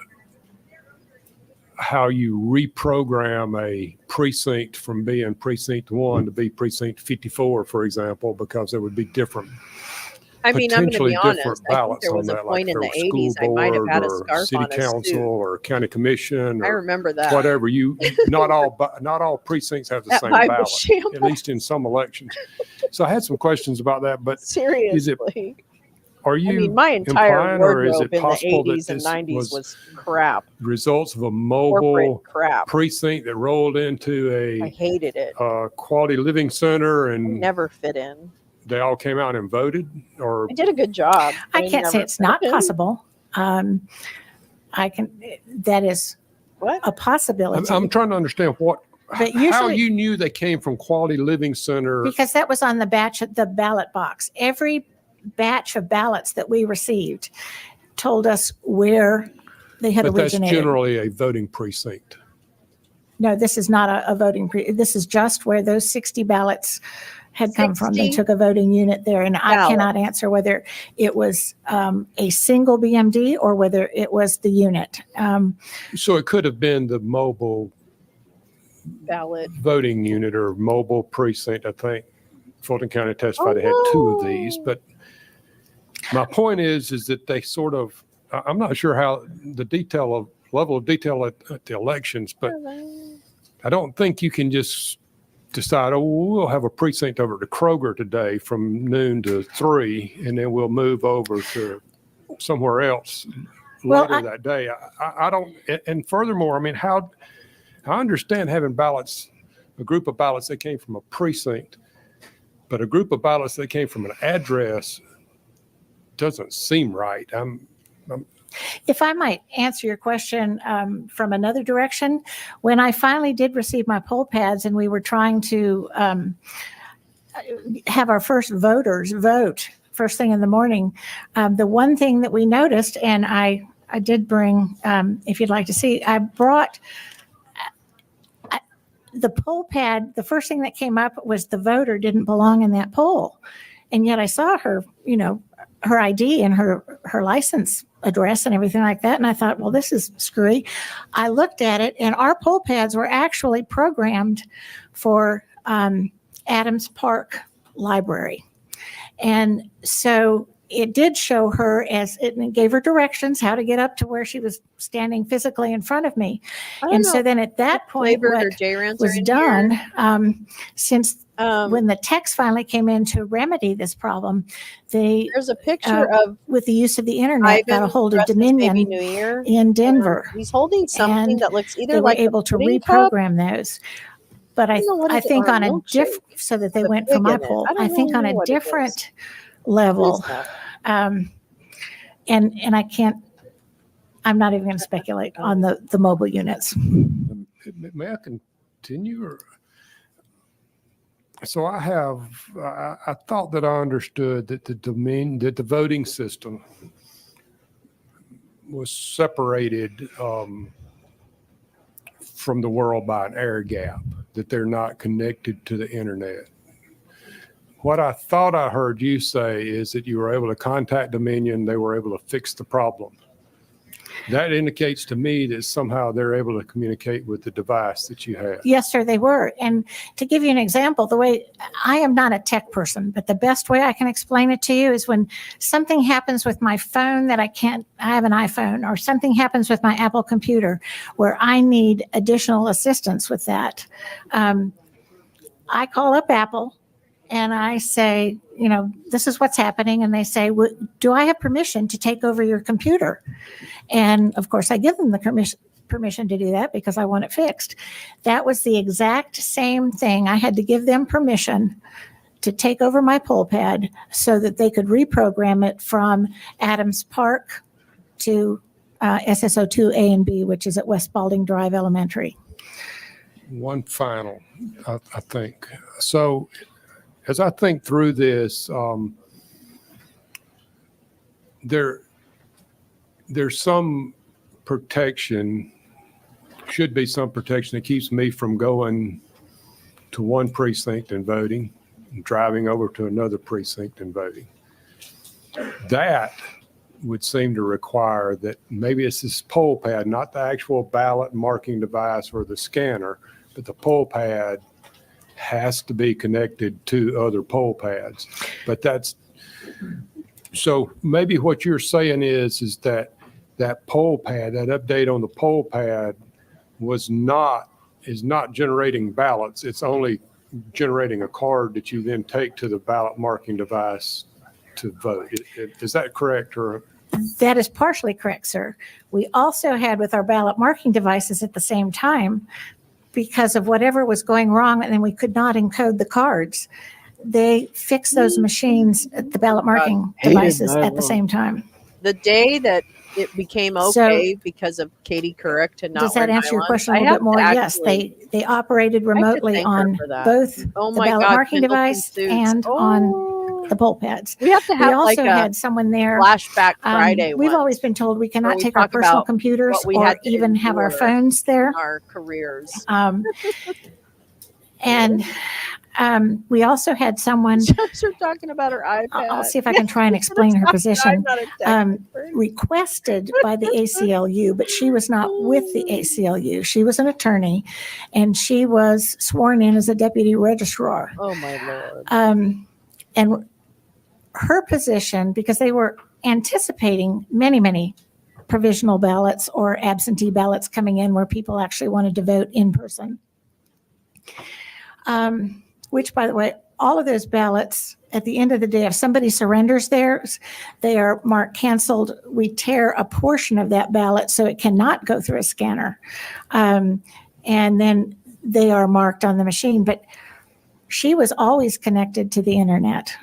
how you reprogram a precinct from being precinct 1 to be precinct 54, for example, because there would be different, I mean, I'm going to potentially be honest. different I think ballots there on was a that, like point if in there the were 80s school I might have board had a or scarf city on a council suit. or county commission I or remember that. whatever. Not all precincts have the That same Bible ballot, shambles. at least in some elections. So I had some questions about that, but Seriously. are you I mean, my entire implying, or is wardrobe it in the possible that 80s and this 90s was crap. results of a Corporate mobile crap. precinct that rolled into I hated it. a quality living center I and never fit in. they all came out and voted? Or I did a good job. I but can't say never it's fit not in. possible. That is a possibility. I'm trying to understand But how usually- you knew they came from Quality Living Center. Because that was on the ballot box. Every batch of ballots that we received told us where they had But that's originated. generally a voting precinct. No, this is not a voting this is just where those 60 ballots had come from. They 60 took a voting unit there, and I cannot answer whether it was a single BMD or whether it was the unit. So it could have been the mobile Ballot. voting unit or mobile precinct. I think Fulton County testified they had 2 of these, but my point is that they sort of, I'm not sure how the level of detail at the elections, but I don't think you can just decide, we'll have a precinct over to Kroger today from noon to 3, and then we'll move over to somewhere else later that day. I don't, and furthermore, I mean, I understand having ballots, a group of ballots that came from a precinct, but a group of ballots that came from an address doesn't seem right. If I might answer your question from another direction, when I finally did receive my poll pads and we were trying to have our first voters vote first thing in the morning, the one thing that we noticed, and I did bring, if you'd like to see, I brought the poll pad. The first thing that came up was the voter didn't belong in that poll. And yet I saw her, her ID and her license address and everything like that. And I thought, well, this is screwy. I looked at it, and our poll pads were actually programmed for Adams Park Library. And so it did show her as it gave her directions how to get up to where she was standing physically in front of me. And so then at that point, what was done, since when the text finally came in to remedy this problem, there's a picture of with the use of the internet, got a hold of Dominion in Denver. He's holding something that looks either they were like able to pudding cup. reprogram those. But I is it, think or on a milkshake so that they with went pig for my in it? poll. I don't I think really on know a what it is. different level, and I can't. I'm not even going to speculate on the mobile units. May I continue? Or? So I thought that I understood that the voting system was separated from the world by an air gap, that they're not connected to the internet. What I thought I heard you say is that you were able to contact Dominion, they were able to fix the problem. That indicates to me that somehow they're able to communicate with the device that you have. Yes, sir, they were. And to give you an example, the way I am not a tech person, but the best way I can explain it to you is when something happens with my phone that I have an iPhone, or something happens with my Apple computer where I need additional assistance with that. I call up Apple and I say, this is what's happening. And they say, do I have permission to take over your computer? And of course, I give them the permission to do that because I want it fixed. That was the exact same thing. I had to give them permission to take over my poll pad so that they could reprogram it from Adams Park to SSO2A and B, which is at West Spalding Drive Elementary. One final, I think. So as I think through this, there's some protection, should be some protection that keeps me from going to one precinct and voting, and driving over to another precinct and voting. That would seem to require that maybe it's this poll pad, not the actual ballot marking device or the scanner, but the poll pad has to be connected to other poll pads. But so maybe what you're saying is that poll pad, that update on the poll pad is not generating ballots. It's only generating a card that you then take to the ballot marking device to vote. Is that correct? Or that is partially correct, sir. We also had with our ballot marking devices at the same time, because of whatever was going wrong, and then we could not encode the cards. They fixed those machines at the ballot marking devices at the same time. The day that it became okay because of Katie Couric to not does that answer your question a little bit more? Yes, they operated remotely on both the ballot marking device and on the poll pads. We have to have also had someone there. Flashback Friday. We've always been told we cannot take our personal computers or even have our phones there. Our careers. And we also had someone. We're talking about her iPad. I'll see if I can try and explain her position. Requested by the ACLU, but she was not with the ACLU. She was an attorney, and she was sworn in as a deputy registrar. Oh my Lord. And her position, because they were anticipating many provisional ballots or absentee ballots coming in where people actually wanted to vote in person. Which, by the way, all of those ballots, at the end of the day, if somebody surrenders theirs, they are marked canceled. We tear a portion of that ballot so it cannot go through a scanner. And then they are marked on the machine. But she was always connected to the internet.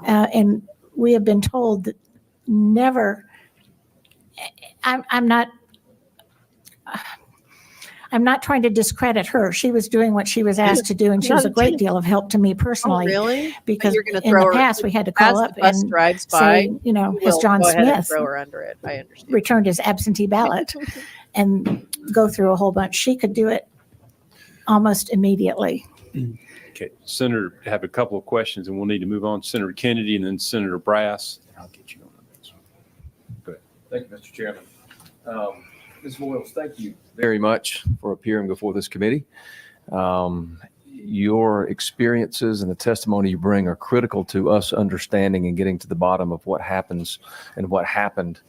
And we have been told that never, I'm not trying to discredit her. She was doing what she was asked to do, and she was a great deal of help to me personally. Oh, really? Because in the past, we had to call up and say, has John Smith returned his absentee ballot and go through a whole bunch. She could do it almost immediately. Okay, Senator, I have a couple of questions, and we'll need to move on. Senator Kennedy and then Senator Brass. I'll get you on the next one. Go ahead. Thank you, Mr. Chairman. Ms. Boyles, thank you very much for appearing before this committee. your experiences and the testimony you bring are critical to us understanding and getting to the bottom of what happens and what happened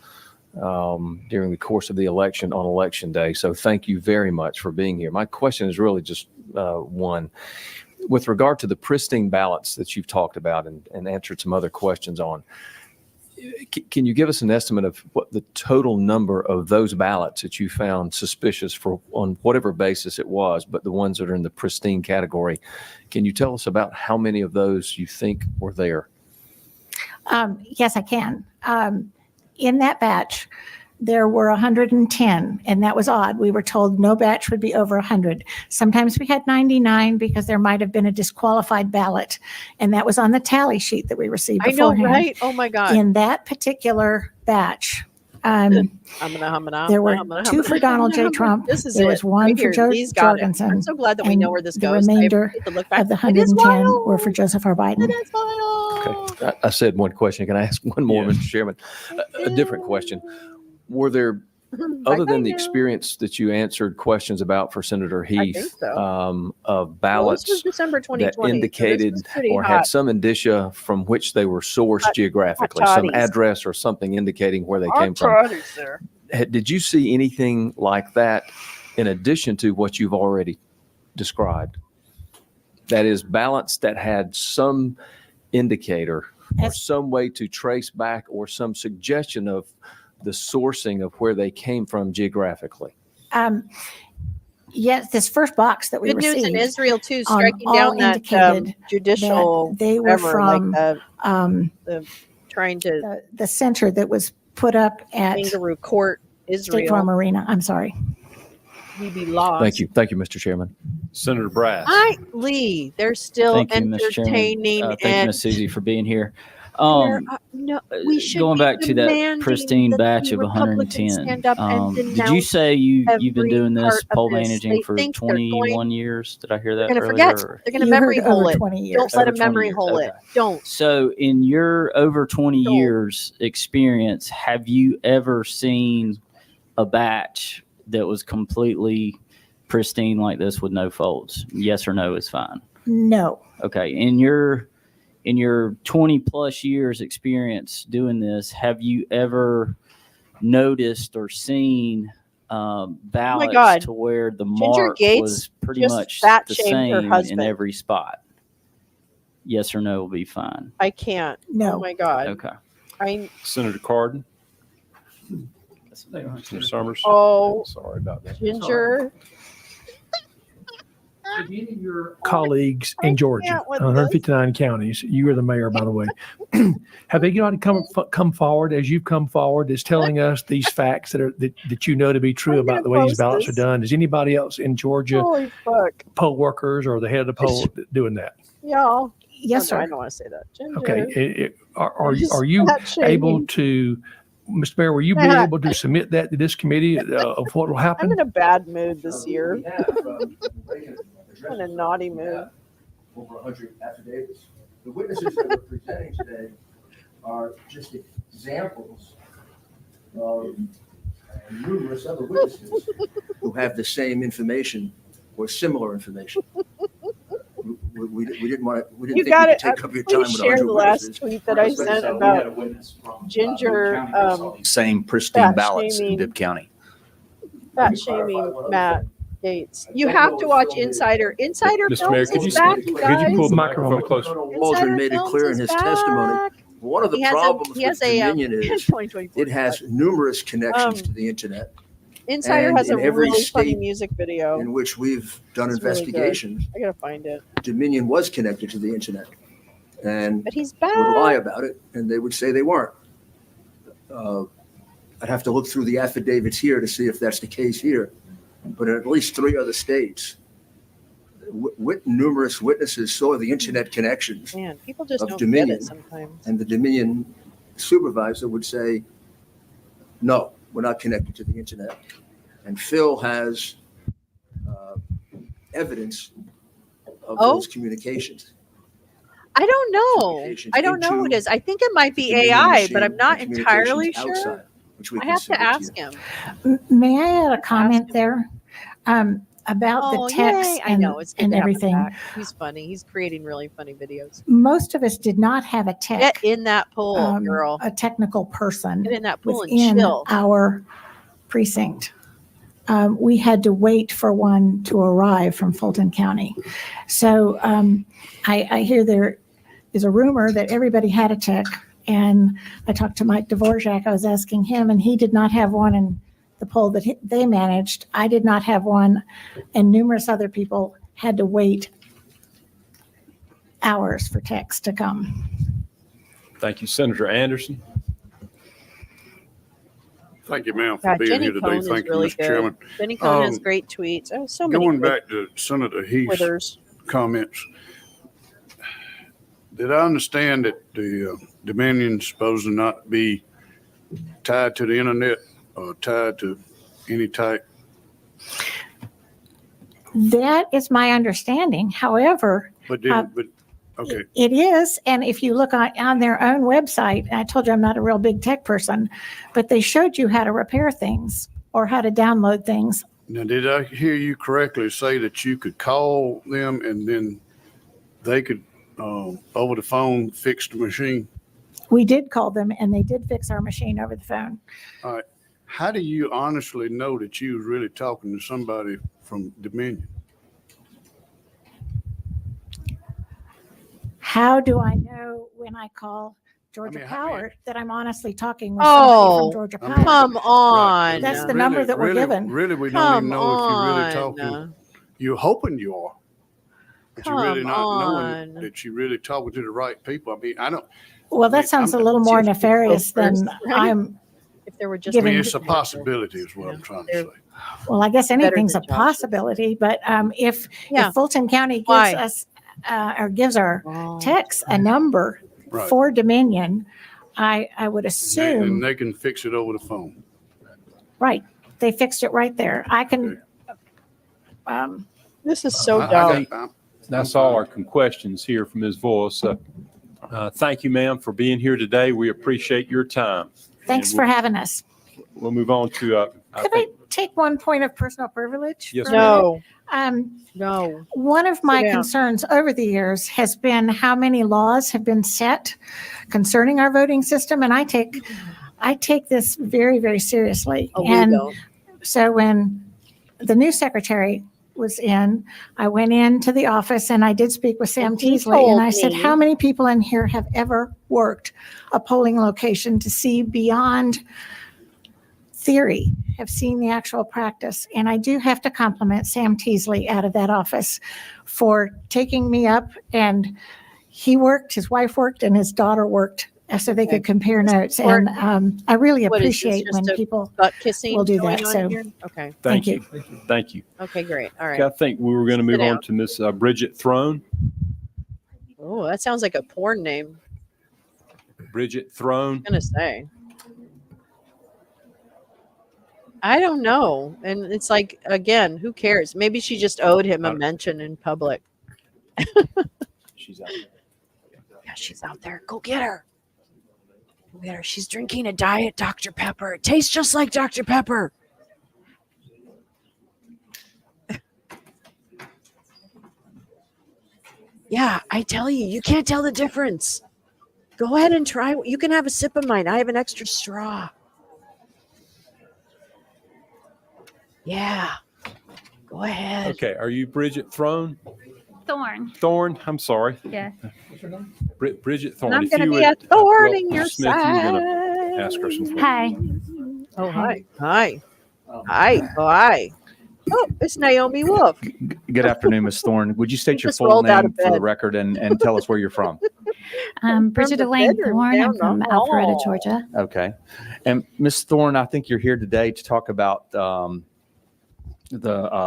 during the course of the election on election day. So thank you very much for being here. My question is really just one. With regard to the pristine ballots that you've talked about and answered some other questions on, can you give us an estimate of what the total number of those ballots that you found suspicious for on whatever basis it was, but the ones that are in the pristine category? Can you tell us about how many of those you think were there? Yes, I can. In that batch, there were 110, and that was odd. We were told no batch would be over 100. Sometimes we had 99 because there might have been a disqualified ballot, and that was on the tally sheet that we received I know, beforehand. right? Oh my God. In that particular batch, there were two for Donald J. Trump. This is there it. was one Right for here. Joe Lee's got it. Jorgensen. I'm so glad that we know where this The goes. remainder I look back. of the It is 110 wild. were for Joseph R. Biden. It is wild. Okay. I said one question. Can I ask one more, Mr. Chairman? A different question. Were there, other than the experience that you answered questions about for Senator Heath, of ballots this was December that 2020, so this indicated was pretty or hot. had some indicia from which they were sourced geographically, some toddies. address or something indicating where they Hot came from? toddies there. Did you see anything like that in addition to what you've already described? That is, ballots that had some indicator or some way to trace back or some suggestion of the sourcing of where they came from geographically. Yes, this first box that we Good received. news in Israel too, all striking down that indicated judicial. that they were whatever, from like the trying to the center that was put up at Kangaroo Court, Israel. State Farm Arena. I'm sorry. We be lost. Thank you. Thank you, Mr. Chairman. Senator Brass. Hi, Lee. They're still Thank you, Mr. Chairman. entertaining Thank you, and Ms. Susie, for being here. no, we should Going be back to that demanding pristine that batch the of Republicans 110, stand up and did you denounce say you've been every doing part this of poll this. managing They for think they're 21 years? Did I hear that They're going to earlier? forget. or- They're going to You memory heard hole over it. 20 years. Don't let Over them memory 20 years, hole okay. it. Don't. So in your over 20 years experience, have you ever seen a batch that was completely pristine like this with no folds? Yes or no is fine. No. Okay. In your 20 plus years experience doing this, have you ever noticed or seen ballots God. to where the Ginger mark Gates was pretty just much fat the shamed her same in husband. every spot? Yes or no will be fine. I can't. No. Oh my God. Okay. Senator Cardin. Senator Summers. Oh, sorry about that. Ginger. Colleagues in Georgia, 159 counties. You are the mayor, by the way. Have they not come forward as you've come forward as telling us these facts that you know to be true about the way these ballots are done? Is anybody else in Georgia, Holy fuck. poll workers or the head of the poll, doing that? Yeah. Yes, Oh, sir. no, I don't want to say that. Ginger. Okay. Are Just you fat shaming. able to, Mr. Mayor, will you be able to submit that to this committee of what will I'm happen? in a bad mood this year. I'm in a naughty mood. Over 100 affidavits. The witnesses that we're presenting today are just examples of numerous other witnesses who have the same information or similar information. We didn't want to. We didn't You think got we it. could take up your time Please with share 100 the last witnesses. tweet that I sent about Ginger. Same pristine fat ballots in shaming. Bibb County. Fat shaming Matt Gates. You have to watch Insider. Insider Mr. Mayor, Films could is you back, could you guys. pull the microphone closer? Waldron made it clear in his testimony. One of the problems with Dominion is 2024 it has numerous connections to the internet. Insider And has a in every really funny state music video. in which we've done It's really good. investigations. I gotta find it. Dominion was connected to the internet and But he's would back. lie about it, and they would say they weren't. I'd have to look through the affidavits here to see if that's the case here. But in at least 3 other states, numerous witnesses saw the internet connections Man, people just of don't Dominion, get it sometimes. and the Dominion supervisor would say, no, we're not connected to the internet. And Phil has evidence of those communications. I don't know. I don't know who it is. I think it might be Dominion AI, machine but I'm not and entirely communications sure. outside, which we I can have to submit ask you. him. May I add a comment there? about the text yay. I know. It's good and to have him everything. back. He's funny. He's creating really funny videos. Most of us did not have a tech. Get in that pool, girl. A technical person Get in that pool and within chill. our precinct. We had to wait for one to arrive from Fulton County. So I hear there is a rumor that everybody had a tech. And I talked to Mike Dvorak. I was asking him, and he did not have one in the poll that they managed. I did not have one, and numerous other people had to wait hours for techs to come. Thank you, Senator Anderson. Thank you, ma'am, for God, being Jenny here today. Cohn is Thank you, really Mr. good. Chairman. Jenny Cohn has great tweets. Oh, so many. Going good back to Senator Heath's Twitters. comments, did I understand that the Dominion's supposed to not be tied to the internet or tied to any type? That is my understanding. However, Okay. it is. And if you look on their own website, I told you I'm not a real big tech person, but they showed you how to repair things or how to download things. Now, did I hear you correctly say that you could call them and then they could, over the phone, fix the machine? We did call them and they did fix our machine over the phone. All right. How do you honestly know that you was really talking to somebody from Dominion? How do I know when I call Georgia Power that I'm honestly talking with somebody from Georgia Power? Come on. Right. That's the number that we're given. Really, we don't even know if you're really talking. You're hoping you are, but you're really not knowing that you're really talking to the right people. I mean, I don't. Well, that sounds a little more nefarious than I'm. If there were just, I mean, it's a possibility, is what I'm trying to say. Well, I guess anything's a possibility, but if Fulton County gives us or gives our techs a number for Dominion, I would assume. And they can fix it over the phone. Right. They fixed it right there. I can. This is so dumb. That's all our questions here from Ms. Voice. Thank you, ma'am, for being here today. We appreciate your time. Thanks for having us. We'll move on to. Could I take one point of personal privilege? Yes, no. No. One of my concerns over the years has been how many laws have been set concerning our voting system, and I take this very, very seriously. So when the new secretary was in, I went into the office and I did speak with Sam Teasley, and I said, how many people in here have ever worked a polling location to see beyond theory, have seen the actual practice? And I do have to compliment Sam Teasley out of that office for taking me up, and he worked, his wife worked, and his daughter worked so they could compare notes. And I really appreciate when people will do that. So okay. Thank you. Thank you. Okay, great. All right. Okay, I think we were going to move on to Miss Bridget Throne. Oh, that sounds like a porn name. Bridget Throne. I'm gonna say. I don't know. And it's like, again, who cares? Maybe she just owed him a mention in public. She's out there. Yeah, she's out there. Go get her. Go get her. She's drinking a diet Dr. Pepper. It tastes just like Dr. Pepper. Yeah, I tell you, you can't tell the difference. Go ahead and try. You can have a sip of mine. I have an extra straw. Yeah. Go ahead. Okay, are you Bridget Throne? Thorn. Thorn, I'm sorry. Yeah. Bridget Thorn. I'm if going to you be would, a thorn in well, your Smith, you were going to side. ask her some questions. Hi. Oh, hi. Hi. Hi. Oh, hi. Oh, it's Naomi Wolf. Good afternoon, Ms. Thorne. Would you state your just full rolled out name of for the bed. record and tell us where you're from? Bridget the Elaine bedroom Thorn. I'm down from the Alpharetta, hall. Georgia. Okay. And Ms. Thorne, I think you're here today to talk about the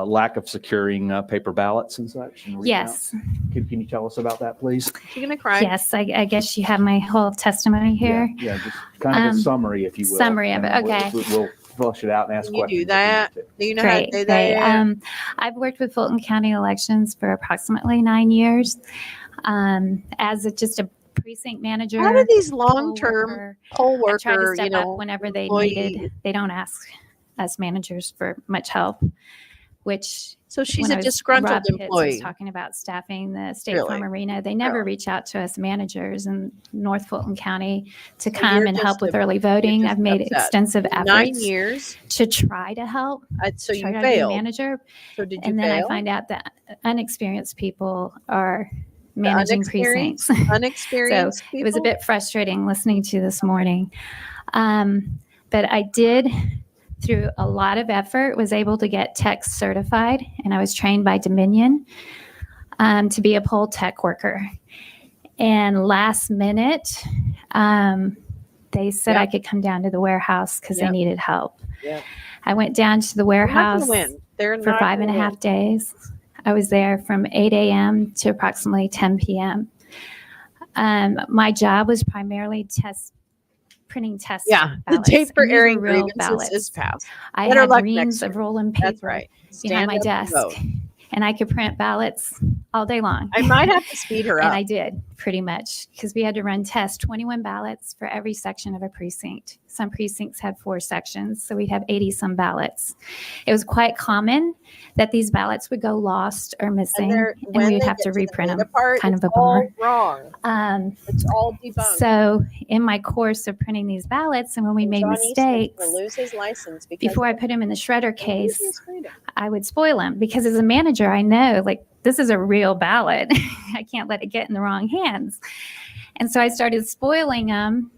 lack of securing paper ballots and such. And Yes. Can you tell us about that, please? She's going to cry. Yes, I guess you have my whole testimony here. Yeah, just kind of a summary, if you will. Summary of it, And okay. We'll flush it out and ask Can you questions. do that? Do you know how to do Great. that? I've worked with Fulton County elections for approximately 9 years as just a precinct manager. How do these long-term poll I try to worker, step up whenever they employee- needed. They don't ask us managers for much help. which So she's when a I was- disgruntled Rob Pitts was employee. talking about staffing the State Really? Farm Arena. They never reach out to us managers in North Fulton County to So come you're and help just with a- early you're voting. just I've made upset. extensive In efforts 9 years, to try to help. so you try to be a failed. manager. So did you And then I fail? find out that unexperienced people are The managing precincts. unexperienced So it was a people? bit frustrating listening to this morning. But I did, through a lot of effort, was able to get tech certified, and I was trained by Dominion to be a poll tech worker. And last minute, they said I could come down to the warehouse because they needed help. Yep. I went down to the They're not warehouse gonna win. They're for not 5.5 gonna win. days. I was there from 8 a.m. to approximately 10 p.m. My job was primarily printing test Yeah, the ballots. date for and these were airing real grievances ballots. is passed. I Better had luck reams next of year. rolling paper That's right. behind Stand my up and desk, vote. and I could print ballots all day long. I might have to speed her And up. I did, pretty much, because we had to run tests, 21 ballots for every section of a precinct. Some precincts had 4 sections, so we'd have 80-some ballots. It was quite common that these ballots would go lost or missing, and when we would they have get to to the reprint data them. part, Kind of it's a bummer. all wrong. It's all debunked. So in my course of printing these ballots, and when we made John Eastman's mistakes, gonna lose his license because before I of it. put him in the shredder He'll lose case, his freedom. I would spoil them because as a manager, I know like this is a real ballot. I can't let it get in the wrong hands. And so I started spoiling them.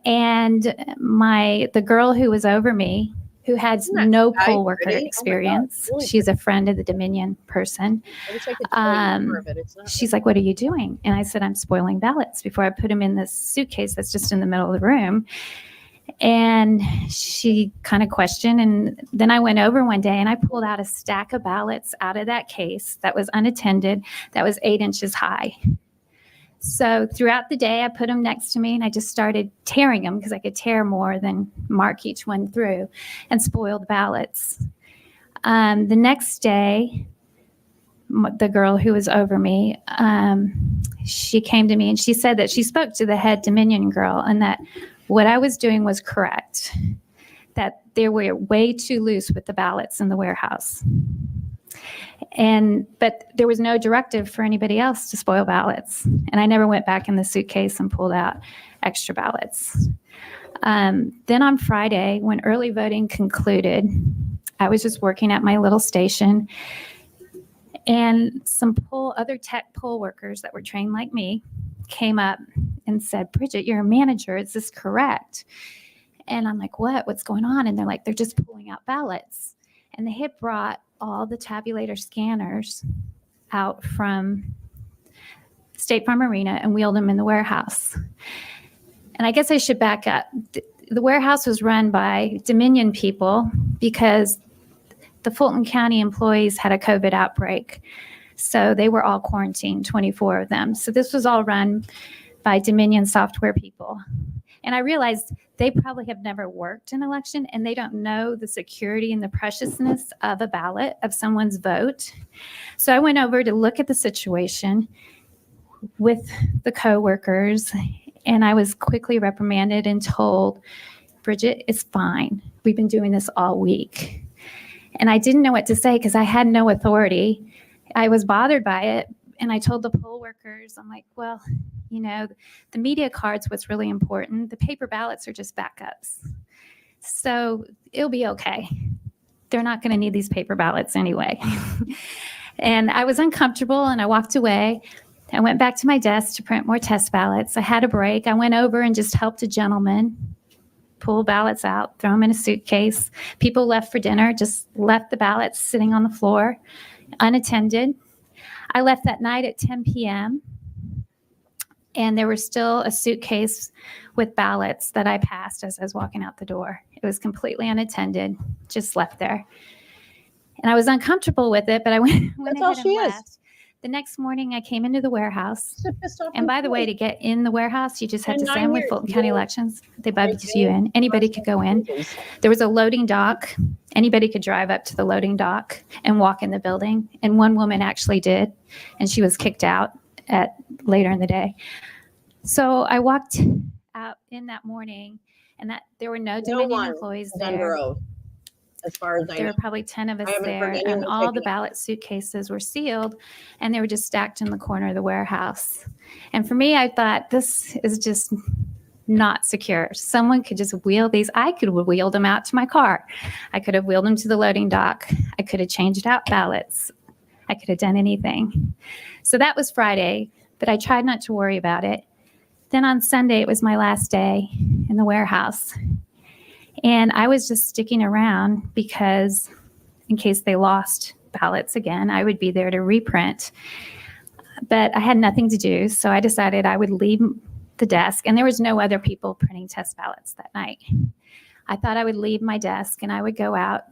And the girl who was over me, who had no poll worker pretty? Oh my God, experience, it's really she's a friend of the Dominion person. I wish I could tell you more of it. It's not She's like, "What are you doing?" And I said, "I'm spoiling ballots before I put them in this suitcase that's just in the middle of the room." And she kind of questioned. And then I went over one day and I pulled out a stack of ballots out of that case that was unattended, that was 8 inches high. So throughout the day, I put them next to me and I just started tearing them because I could tear more than mark each one through and spoiled ballots. The next day, the girl who was over me, she came to me and she said that she spoke to the head Dominion girl and that what I was doing was correct, that they were way too loose with the ballots in the warehouse. But there was no directive for anybody else to spoil ballots. And I never went back in the suitcase and pulled out extra ballots. Then on Friday, when early voting concluded, I was just working at my little station. And some other tech poll workers that were trained like me came up and said, "Bridget, you're a manager. Is this correct?" And I'm like, what's going on? And they're like, they're just pulling out ballots. And they had brought all the tabulator scanners out from State Farm Arena and wheeled them in the warehouse. And I guess I should back up. The warehouse was run by Dominion people because the Fulton County employees had a COVID outbreak. So they were all quarantined, 24 of them. So this was all run by Dominion software people. And I realized they probably have never worked an election and they don't know the security and the preciousness of a ballot, of someone's vote. So I went over to look at the situation with the coworkers and I was quickly reprimanded and told, "Bridget, it's fine. We've been doing this all week." And I didn't know what to say because I had no authority. I was bothered by it. And I told the poll workers, I'm like, well, the media card's what's really important. The paper ballots are just backups. So it'll be okay. They're not going to need these paper ballots anyway. And I was uncomfortable and I walked away. I went back to my desk to print more test ballots. I had a break. I went over and just helped a gentleman pull ballots out, throw them in a suitcase. People left for dinner, just left the ballots sitting on the floor, unattended. I left that night at 10 p.m. and there was still a suitcase with ballots that I passed as I was walking out the door. It was completely unattended, just left there. And I was uncomfortable with it, but I went ahead and left. The next morning, I came into the warehouse. And by the way, to get in the warehouse, you just had to say, I'm with Fulton County Elections. They bumped you in. Anybody could go in. There was a loading dock. Anybody could drive up to the loading dock and walk in the building. And one woman actually did, and she was kicked out later in the day. So I walked out in that morning, and there were no Dominion employees there. as far as I There know. were probably 10 of us I haven't there, heard and anyone all take the it. ballot suitcases were sealed, and they were just stacked in the corner of the warehouse. And for me, I thought, this is just not secure. Someone could just wheel these. I could have wheeled them out to my car. I could have wheeled them to the loading dock. I could have changed out ballots. I could have done anything. So that was Friday, but I tried not to worry about it. Then on Sunday, it was my last day in the warehouse. And I was just sticking around because in case they lost ballots again, I would be there to reprint. But I had nothing to do, so I decided I would leave the desk, and there was no other people printing test ballots that night. I thought I would leave my desk and I would go out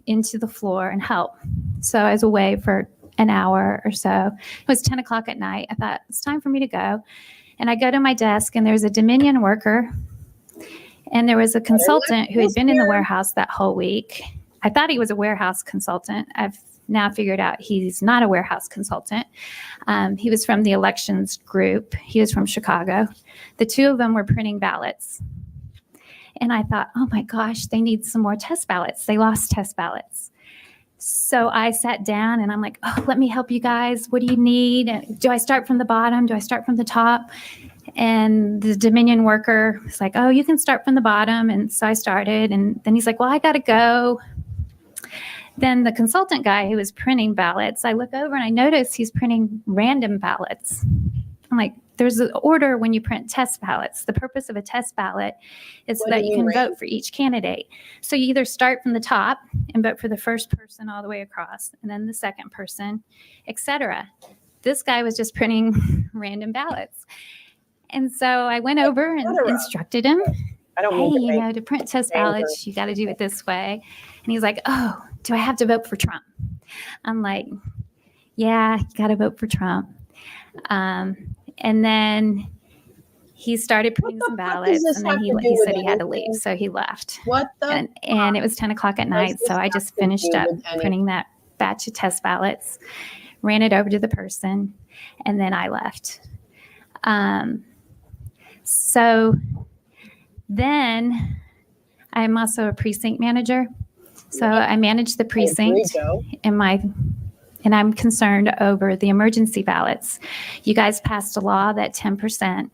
into the floor and help. So I was away for an hour or so. It was 10 o'clock at night. I thought, it's time for me to go. And I go to my desk, and there's a Dominion worker, and there was a consultant who had been in the warehouse that whole week. I thought he was a warehouse consultant. I've now figured out he's not a warehouse consultant. He was from the elections group. He was from Chicago. The two of them were printing ballots. And I thought, oh my gosh, they need some more test ballots. They lost test ballots. So I sat down and I'm like, oh, let me help you guys. What do you need? And do I start from the bottom? Do I start from the top? And the Dominion worker was like, oh, you can start from the bottom. And so I started. And then he's like, well, I got to go. Then the consultant guy who was printing ballots, I look over and I notice he's printing random ballots. I'm like, there's an order when you print test ballots. The purpose of a test ballot is so that you can vote for each candidate. So you either start from the top and vote for the first person all the way across, and then the second person, etc. This guy was just printing random ballots. And so I went over and instructed him, hey, to print test ballots, you got to do it this way. And he's like, oh, do I have to vote for Trump? I'm like, yeah, you got to vote for Trump. And then he started printing some ballots, and then he said he had to leave, so he left. What the? And it was 10 o'clock at night, so I just finished up printing that batch of test ballots, ran it over to the person, and then I left. So then I'm also a precinct manager. So I manage the precinct and I'm concerned over the emergency ballots. You guys passed a law that 10%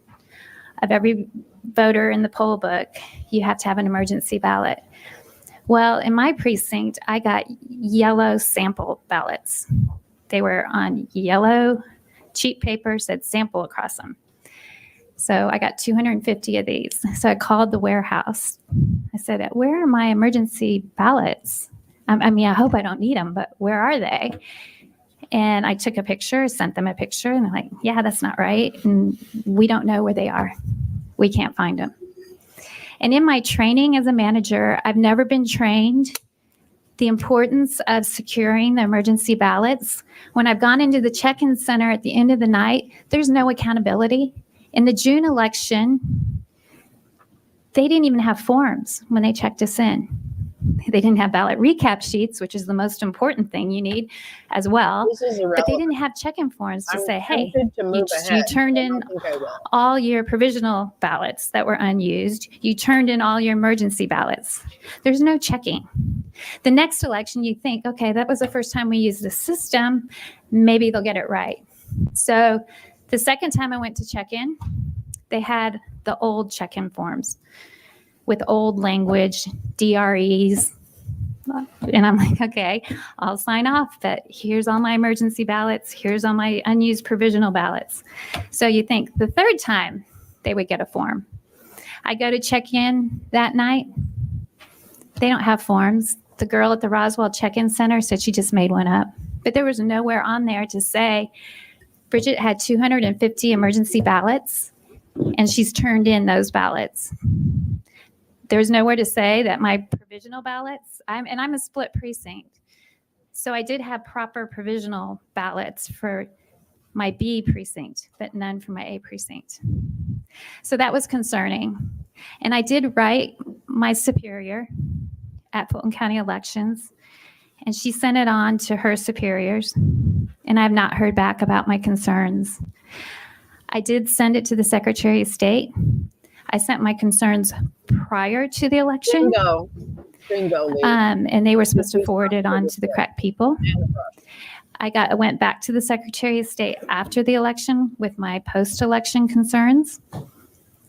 of every voter in the poll book, you have to have an emergency ballot. Well, in my precinct, I got yellow sample ballots. They were on yellow cheap paper, said sample across them. So I got 250 of these. So I called the warehouse. I said, where are my emergency ballots? I mean, I hope I don't need them, but where are they? And I took a picture, sent them a picture, and they're like, yeah, that's not right. And we don't know where they are. We can't find them. And in my training as a manager, I've never been trained the importance of securing the emergency ballots. When I've gone into the check-in center at the end of the night, there's no accountability. In the June election, they didn't even have forms when they checked us in. They didn't have ballot recap sheets, which is the most important thing you need as well. But they didn't have check-in forms to say, hey, you turned in all your provisional ballots that were unused. You turned in all your emergency ballots. There's no checking. The next election, you think, okay, that was the first time we used the system. Maybe they'll get it right. So the second time I went to check in, they had the old check-in forms with old language, DREs. And I'm like, okay, I'll sign off, but here's all my emergency ballots. Here's all my unused provisional ballots. So you think the third time they would get a form. I go to check in that night. They don't have forms. The girl at the Roswell check-in center said she just made one up, but there was nowhere on there to say Bridget had 250 emergency ballots and she's turned in those ballots. There's nowhere to say that my provisional ballots, I'm a split precinct. So I did have proper provisional ballots for my B precinct, but none for my A precinct. So that was concerning. And I did write my superior at Fulton County Elections, and she sent it on to her superiors, and I've not heard back about my concerns. I did send it to the Secretary of State. I sent my concerns prior to the election. And they were supposed to forward it on to the correct people. I went back to the Secretary of State after the election with my post-election concerns.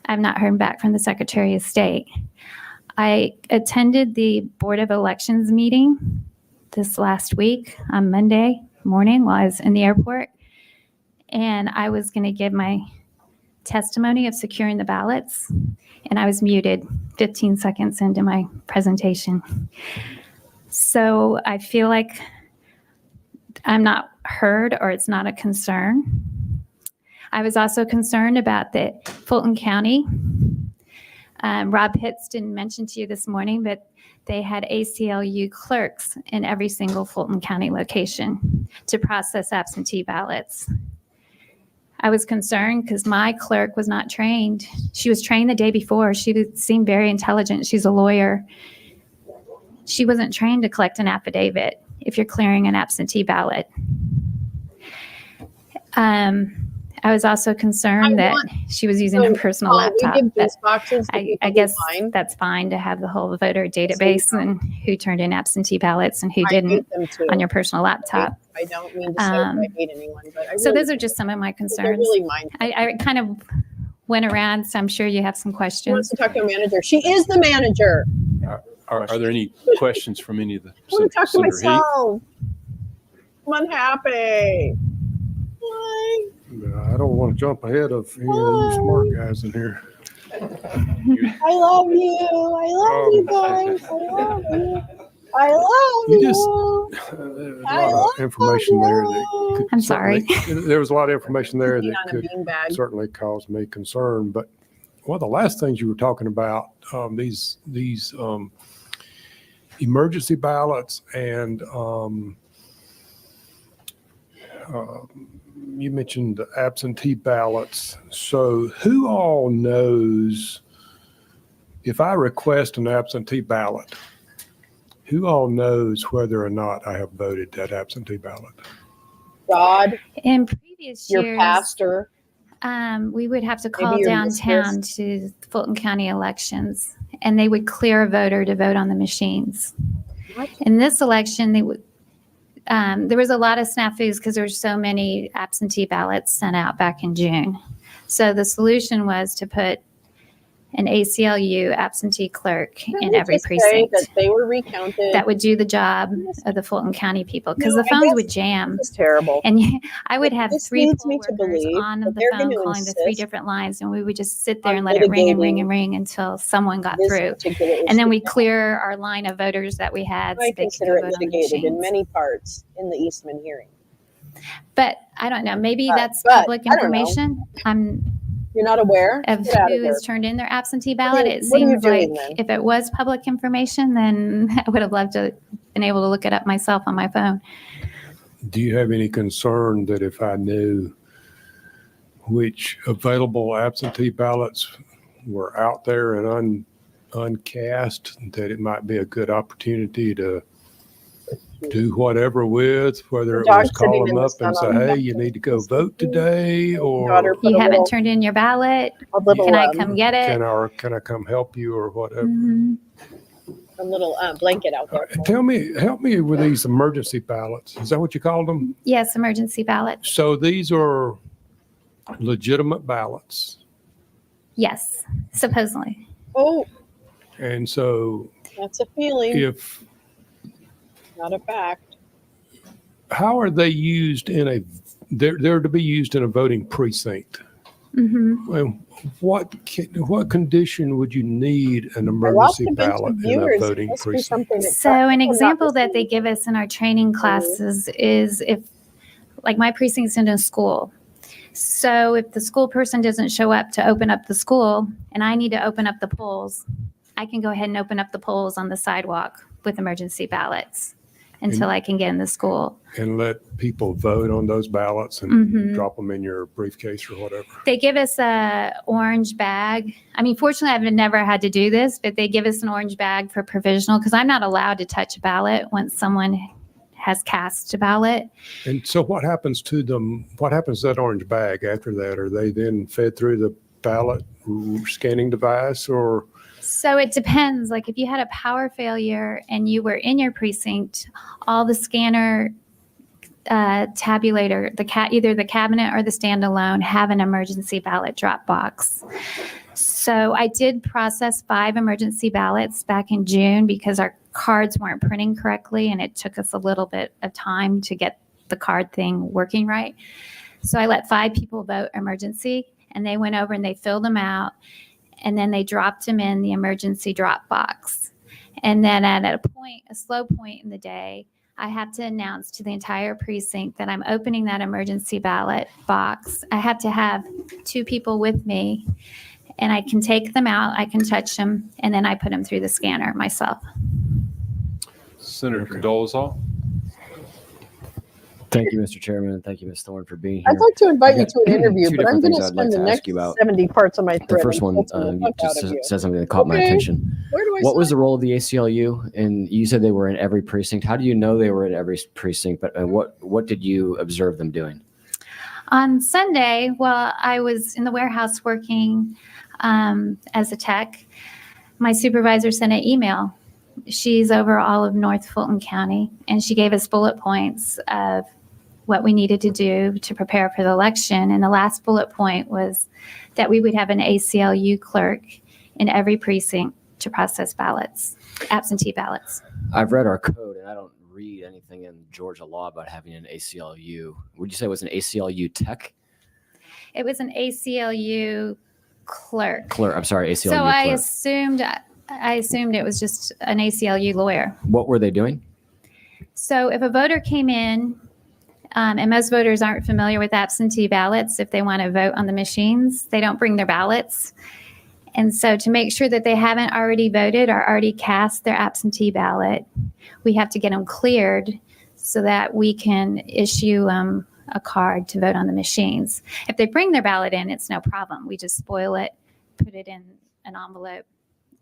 I've not heard back from the Secretary of State. I attended the Board of Elections meeting this last week on Monday morning while I was in the airport, and I was going to give my testimony of securing the ballots, and I was muted 15 seconds into my presentation. So I feel like I'm not heard, or it's not a concern. I was also concerned about the Fulton County. Rob Pitts didn't mention to you this morning, but they had ACLU clerks in every single Fulton County location to process absentee ballots. I was concerned because my clerk was not trained. She was trained the day before. She seemed very intelligent. She's a lawyer. She wasn't trained to collect an affidavit if you're clearing an absentee ballot. I was also concerned that she was using her personal laptop. I guess that's fine to have the whole voter database and who turned in absentee ballots and who didn't on your personal laptop. I don't mean to say I hate anyone, but I So those are just some of my concerns. really mindful. I kind of went around, so I'm sure you have some She wants questions. to talk to a manager. She is the manager. Are there any questions from any of the? I want to talk to Senator Heath? myself. I'm unhappy. Why? I don't want to jump ahead of any of you smart guys in here. I love you. I love you guys. I love you. I love you. There's a lot of information there that could I'm sorry. there was a lot of information there Being that on a could beanbag. certainly cause me concern. But one of the last things you were talking about, these emergency ballots, and you mentioned the absentee ballots. So who all knows if I request an absentee ballot? Who all knows whether or not I have voted that absentee ballot? God, In previous your years, pastor. we would have to Maybe call your downtown mistress. to Fulton County elections, and they would clear a voter to vote on the machines. What? In this election, they would. There was a lot of snafus because there were so many absentee ballots sent out back in June. So the solution was to put an ACLU absentee clerk in every precinct That they were recounted. that would do the job of the Fulton County people, because No, the I phones guess would jam. This is terrible. And I would have This three leads poll me to workers believe on that the they're phone gonna calling the three insist different lines, and we would just sit there on and let it ring and ring litigating and ring until someone got this through. particular And then issue. we clear our line of voters that we had. so I they could consider go it vote on the litigated in machines. many parts in the Eastman hearing. But I don't know, maybe But- that's but, public I don't know. information. You're not aware? Of Get out of who here. has turned in their absentee What are ballot. you- It what are you seems like doing then? if it was public information, then I would have loved to been able to look it up myself on my phone. Do you have any concern that if I knew which available absentee ballots were out there and uncast, that it might be a good opportunity to do whatever with, whether it was Dog call sitting them in the up and sun say, on the hey, back you of need to go vote today, or Daughter put You a haven't little- turned in your ballot. a little, Can I come get it? can I come help you or whatever? Mhm. a little blanket out there? Help me with these emergency ballots. Is that what you called them? Yes, emergency ballot. So these are legitimate ballots. Yes, supposedly. Oh, And so that's a feeling, if, not a fact. how are they used they're to be used in a voting precinct? Mm-hmm. Well, what condition would you need an emergency ballot in a voting precinct? So an example that they give us in our training classes is if, like my precinct's in a school. So if the school person doesn't show up to open up the school and I need to open up the polls, I can go ahead and open up the polls on the sidewalk with emergency ballots until I can get in the school. And let people vote on those ballots and Mhm. drop them in your briefcase or whatever. They give us a orange bag. I mean, fortunately, I've never had to do this, but they give us an orange bag for provisional because I'm not allowed to touch a ballot once someone has cast a ballot. And so what happens to them? What happens to that orange bag after that? Are they then fed through the ballot scanning device or? So it depends. Like if you had a power failure and you were in your precinct, all the scanner tabulator, either the cabinet or the standalone have an emergency ballot drop box. So I did process 5 emergency ballots back in June because our cards weren't printing correctly and it took us a little bit of time to get the card thing working right. So I let 5 people vote emergency and they went over and they filled them out and then they dropped them in the emergency drop box. And then at a slow point in the day, I have to announce to the entire precinct that I'm opening that emergency ballot box. I have to have 2 people with me and I can take them out, I can touch them, and then I put them through the scanner myself. Senator Dolezal. Thank you, Mr. Chairman, and thank you, Ms. Thorne, for being here. I'd like to invite you to an interview, two but I'm different going to things I'd like spend the to next ask you about. 70 parts of my thread. The first one just says something that caught my attention. What was the role of the ACLU? And you said they were in every precinct. How do you know they were in every precinct? But what did you observe them doing? On Sunday, while I was in the warehouse working as a tech, my supervisor sent an email. She's over all of North Fulton County, and she gave us bullet points of what we needed to do to prepare for the election. And the last bullet point was that we would have an ACLU clerk in every precinct to process ballots, absentee ballots. I've read our code, and I don't read anything in Georgia law about having an ACLU. Would you say it was an ACLU tech? It was an ACLU clerk. I'm sorry, ACLU So clerk. I assumed it was just an ACLU lawyer. What were they doing? So if a voter came in, and most voters aren't familiar with absentee ballots, if they want to vote on the machines, they don't bring their ballots. And so to make sure that they haven't already voted or already cast their absentee ballot, we have to get them cleared so that we can issue a card to vote on the machines. If they bring their ballot in, it's no problem. We just spoil it, put it in an envelope,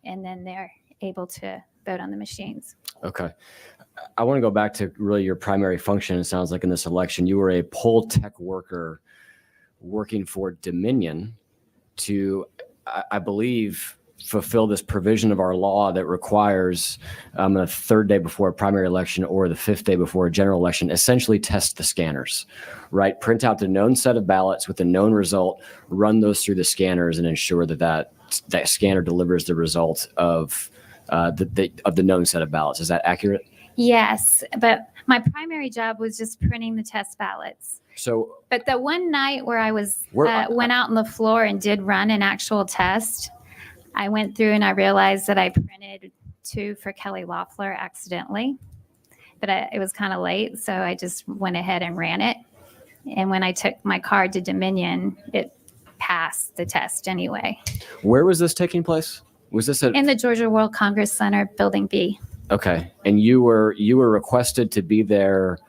and then they're able to vote on the machines. Okay. I want to go back to really your primary function. It sounds like in this election, you were a poll tech worker working for Dominion to, I believe, fulfill this provision of our law that requires the 3rd day before a primary election or the 5th day before a general election, essentially test the scanners, right? Print out the known set of ballots with the known result, run those through the scanners and ensure that scanner delivers the result of the known set of ballots. Is that accurate? Yes, but my primary job was just printing the test ballots. But the one night where I was went out on the floor and did run an actual test, I went through and I realized that I printed 2 for Kelly Loeffler accidentally, but it was kind of late, so I just went ahead and ran it. And when I took my card to Dominion, it passed the test anyway. Where was this taking place? Was this in the Georgia World Congress Center, Building B? Okay, and you were requested to be there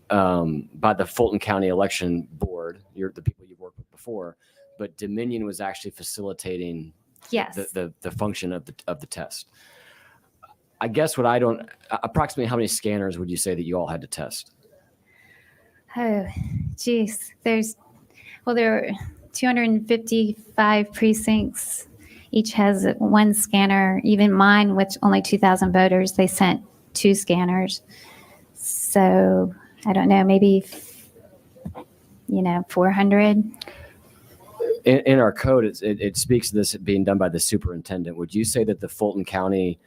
by the Fulton County Election Board. You're the people you've worked with before, but Dominion was actually facilitating the function of the test. I guess approximately how many scanners would you say that you all had to test? Oh, geez. There are 255 precincts. Each has 1 scanner. Even mine, with only 2,000 voters, they sent 2 scanners. So I don't know, maybe 400. In our code, it speaks to this being done by the superintendent. Would you say that the Fulton County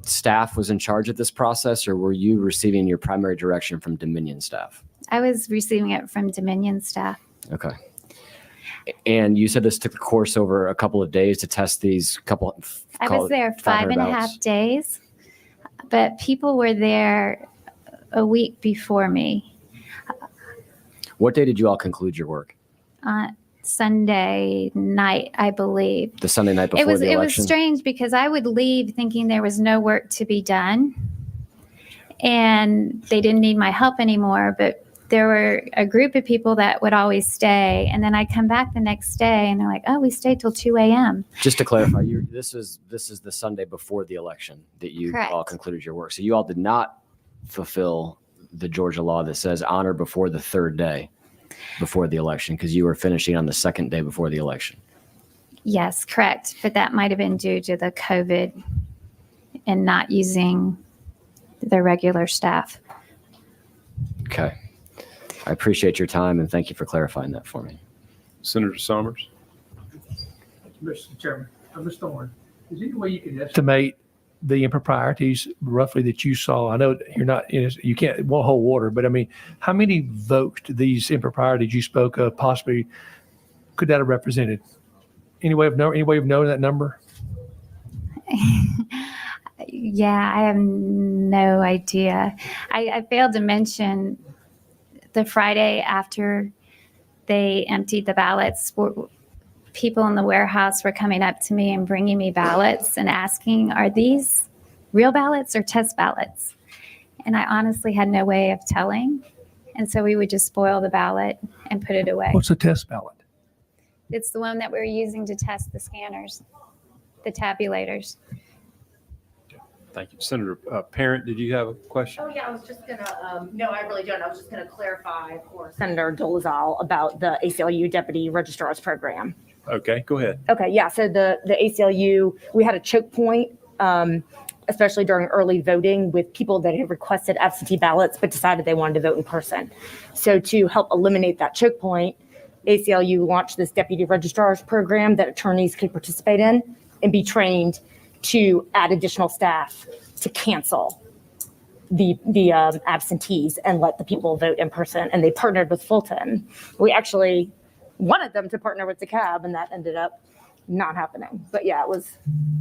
staff was in charge of this process, or were you receiving your primary direction from Dominion staff? I was receiving it from Dominion staff. Okay. And you said this took the course over a couple of days to test these couple. I was there 5.5 days, but people were there a week before me. What day did you all conclude your work? Sunday night, I believe. The Sunday night before the election? It was strange because I would leave thinking there was no work to be done and they didn't need my help anymore, but there were a group of people that would always stay. And then I come back the next day and they're like, oh, we stayed till 2 a.m. Just to clarify, this is the Sunday before the election that you Correct. all concluded your work. So you all did not fulfill the Georgia law that says honor before the 3rd day. before the election because you were finishing on the second day before the election. Yes, correct. But that might have been due to the COVID and not using the regular staff. Okay. I appreciate your time and thank you for clarifying that for me. Senator Summers. Mr. Chairman, Ms. Thorne, is there any way you can estimate the improprieties roughly that you saw? I know you're not, you can't, won't hold water, but I mean, how many votes did these improprieties you spoke of possibly could that have represented? Any way of knowing that number? Yeah, I have no idea. I failed to mention the Friday after they emptied the ballots, people in the warehouse were coming up to me and bringing me ballots and asking, are these real ballots or test ballots? And I honestly had no way of telling. And so we would just spoil the ballot and put it away. What's a test ballot? It's the one that we're using to test the scanners, the tabulators. Thank you. Senator Parent, did you have a question? Oh, yeah, I was just gonna, no, I really don't. I was just gonna clarify for Senator Dolezal about the ACLU Deputy Registrar's Program. Okay, go ahead. Okay, yeah, so the ACLU, we had a choke point, especially during early voting with people that had requested absentee ballots but decided they wanted to vote in person. So to help eliminate that choke point, ACLU launched this Deputy Registrar's Program that attorneys could participate in and be trained to add additional staff to cancel the absentees and let the people vote in person. And they partnered with Fulton. We actually wanted them to partner with DeKalb, and that ended up not happening. But yeah,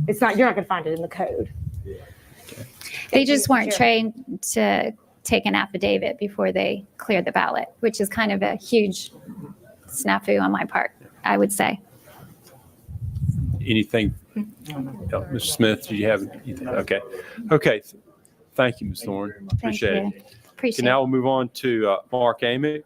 it's not, you're not gonna find it in the code. They just weren't trained to take an affidavit before they cleared the ballot, which is kind of a huge snafu on my part, I would say. Anything? Mr. Smith, do you have anything? Okay. Okay. Thank you, Ms. Thorne. Appreciate it. Appreciate Okay, now we'll move on to Mark Amick.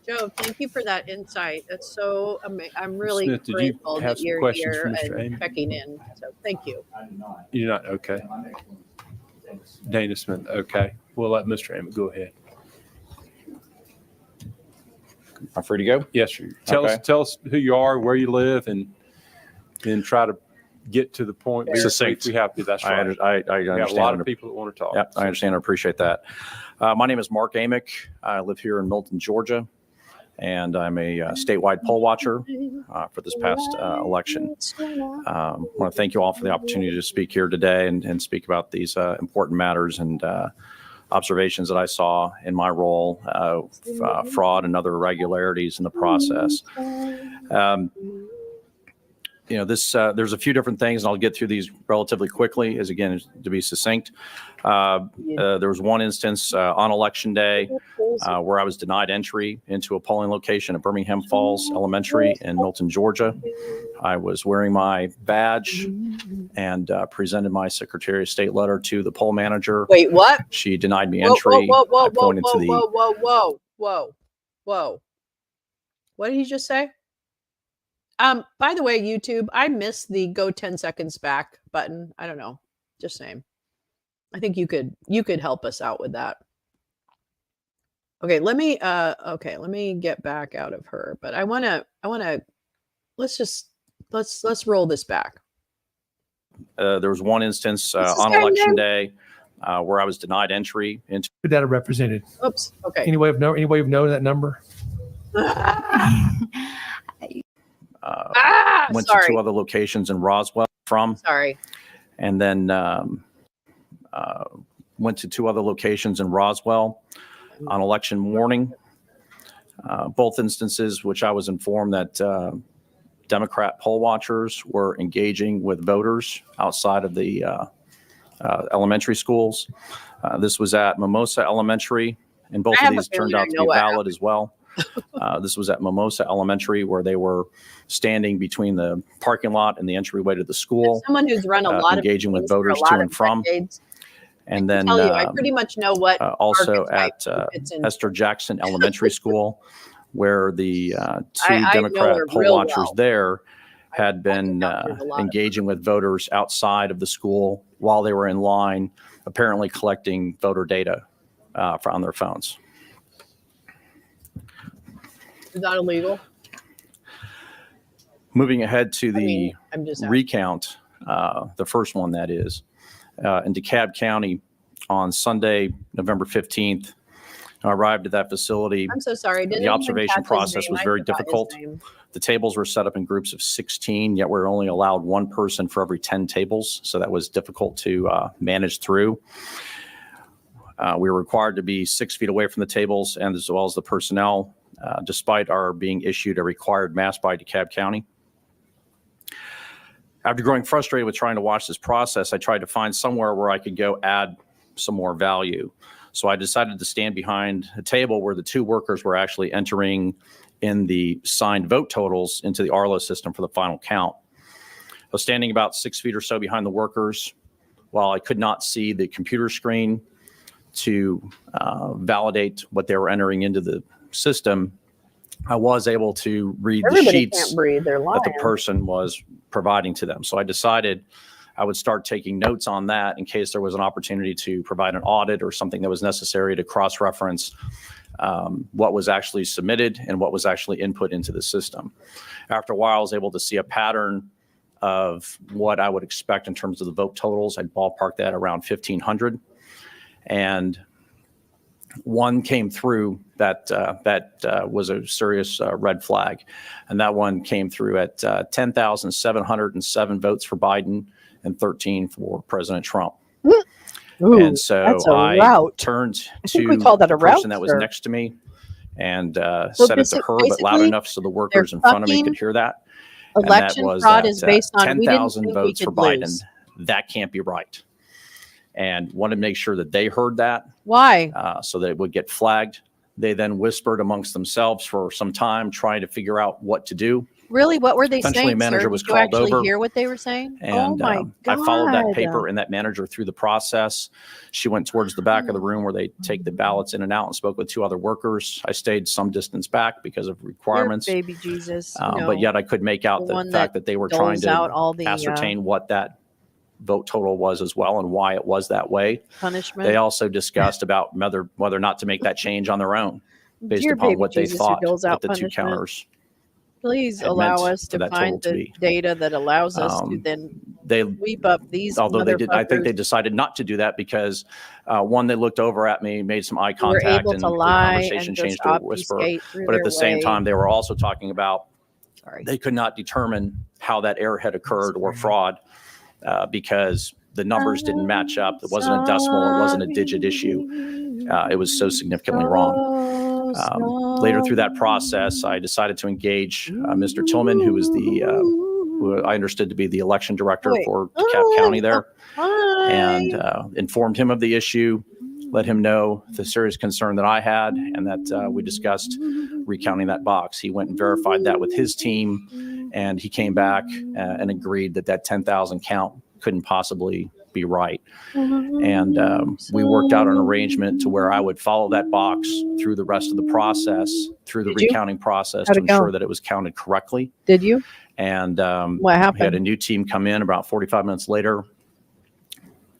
Joe, thank you for that insight. That's so amazing. I'm really Smith, did you grateful have that some you're questions here for Mr. and Amick? checking in. So thank you. You're not, okay. Dana Smith, okay. We'll let Mr. Amick go ahead. Am I free to go? Yes, sir. Tell us who you are, where you live, and then try to get to the point. Succinct. We have to. That's I right. understand. We have a lot of people that want to talk. Yep, I understand. I appreciate that. My name is Mark Amick. I live here in Milton, Georgia, and I'm a statewide poll watcher for this past election. I want to thank you all for the opportunity to speak here today and speak about these important matters and observations that I saw in my role, fraud and other irregularities in the process. There's a few different things, and I'll get through these relatively quickly, as again, to be succinct. There was one instance on Election Day where I was denied entry into a polling location at Birmingham Falls Elementary in Milton, Georgia. I was wearing my badge and presented my Secretary of State letter to the poll manager. Wait, what? She denied me entry. Whoa. What did he just say? By the way, YouTube, I missed the go 10 seconds back button. I don't know. Just saying. I think you could help us out with that. Okay, let me get back out of her, but I want to let's roll this back. There was one instance on Election Day where I was denied entry into. Could that have represented? Oops. Okay. Any way of knowing that number? Went to two other locations in Roswell and then went to two other locations in Roswell on election morning. Both instances, which I was informed that Democrat poll watchers were engaging with voters outside of the elementary schools. This was at Mimosa Elementary, and both of these turned out to be valid as well. This was at Mimosa Elementary, where they were standing between the parking lot and the entryway to the school. As someone who's run a lot engaging with voters to and from. And then I pretty much know what also at Esther Jackson Elementary School, where the two Democrat poll watchers there had been engaging with voters outside of the school while they were in line apparently collecting voter data on their phones. Is that illegal? Moving ahead to the I'm just recount, the first one that is, in DeKalb County on Sunday, November 15th, I arrived at that facility. I'm so sorry. The observation process was very difficult. The tables were set up in groups of 16, yet we're only allowed one person for every 10 tables. So that was difficult to manage through. We were required to be 6 feet away from the tables and as well as the personnel, despite our being issued a required mask by DeKalb County. After growing frustrated with trying to watch this process, I tried to find somewhere where I could go add some more value. So I decided to stand behind a table where the two workers were actually entering in the signed vote totals into the Arlo system for the final count. I was standing about 6 feet or so behind the workers while I could not see the computer screen to validate what they were entering into the system. I was able to read the sheets can't breathe. They're lying. that the person was providing to them. So I decided I would start taking notes on that in case there was an opportunity to provide an audit or something that was necessary to cross-reference what was actually submitted and what was actually input into the system. After a while, I was able to see a pattern of what I would expect in terms of the vote totals. I'd ballpark that around 1,500. And one came through that was a serious red flag. And that one came through at 10,707 votes for Biden and 13 for President Trump. Ooh, and so I turned to the person that was next to me and said it to her, but loud enough so the workers in front of me could hear that. Election fraud is based on 10,000 votes for Biden. That can't be right. And wanted to make sure that they heard that. Why? So that it would get flagged. They then whispered amongst themselves for some time, trying to figure out what to do. Really? What were they Eventually, saying, a manager sir? was Did you called actually over. hear what they were saying? And oh my God. I followed that paper and that manager through the process. She went towards the back of the room where they take the ballots in and out and spoke with two other workers. I stayed some distance back because of requirements. Your baby Jesus. But yet I could make out the fact that they were trying to ascertain what that vote total was as well and why it was that way. Punishment. They also discussed about whether or not to make that change on their own based upon what they thought that the two counters. Please allow us to find the data that allows us to then sweep up these. Although they did, I think they decided not to do that because one, they looked over at me, made some eye contact, and the conversation changed to a whisper. But at the same time, they were also talking about they could not determine how that error had occurred or fraud because the numbers didn't match up. It wasn't a decimal. It wasn't a digit issue. It was so significantly wrong. Later through that process, I decided to engage Mr. Tillman, who was who I understood to be the election director for DeKalb County there, and informed him of the issue, let him know the serious concern that I had, and that we discussed recounting that box. He went and verified that with his team, and he came back and agreed that 10,000 count couldn't possibly be right. And we worked out an arrangement to where I would follow that box through the rest of the process, through the recounting process to ensure that it was counted correctly. Did you? And what happened? We had a new team come in about 45 minutes later.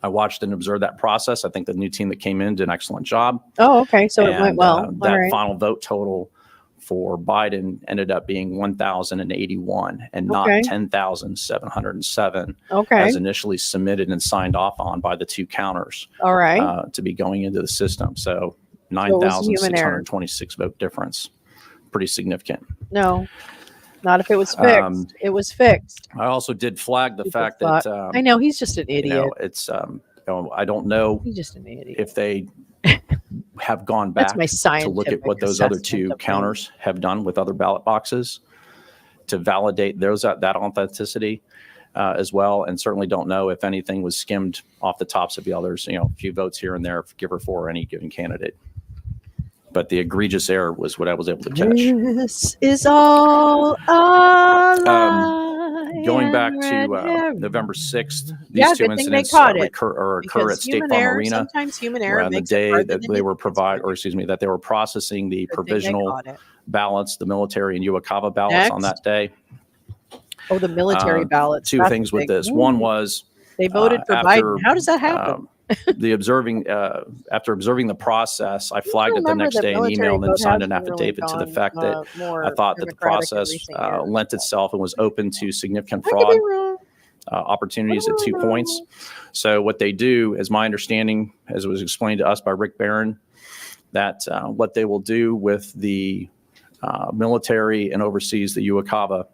I watched and observed that process. I think the new team that came in did an excellent job. Oh, okay. So it went well. That final vote total for Biden ended up being 1,081 and not 10,707 as initially submitted and signed off on by the two counters. All right. To be going into the system. So 9,626 vote difference. Pretty significant. No, not if it was fixed. It was fixed. I also did flag the fact that I know he's just an idiot. It's I don't know he's just an idiot. if they have gone back to look at what those other two counters have done with other ballot boxes to validate that authenticity as well, and certainly don't know if anything was skimmed off the tops of the others, a few votes here and there, give or for any given candidate. But the egregious error was what I was able to catch. This is all a lie. Going back to November 6th, these two incidents occur at State Farm Arena. Sometimes human error on the day that they were that they were processing the provisional ballots, the military and Uwakava ballots on that day. Oh, the military ballots. Two things with this. One was they voted for Biden. How does that happen? after observing the process, I flagged it the next day in email and then signed an affidavit to the fact that I thought that the process lent itself and was open to significant fraud opportunities at 2 points. So what they do, as my understanding, as it was explained to us by Rick Barron, that what they will do with the military and overseas, the UOCAVA,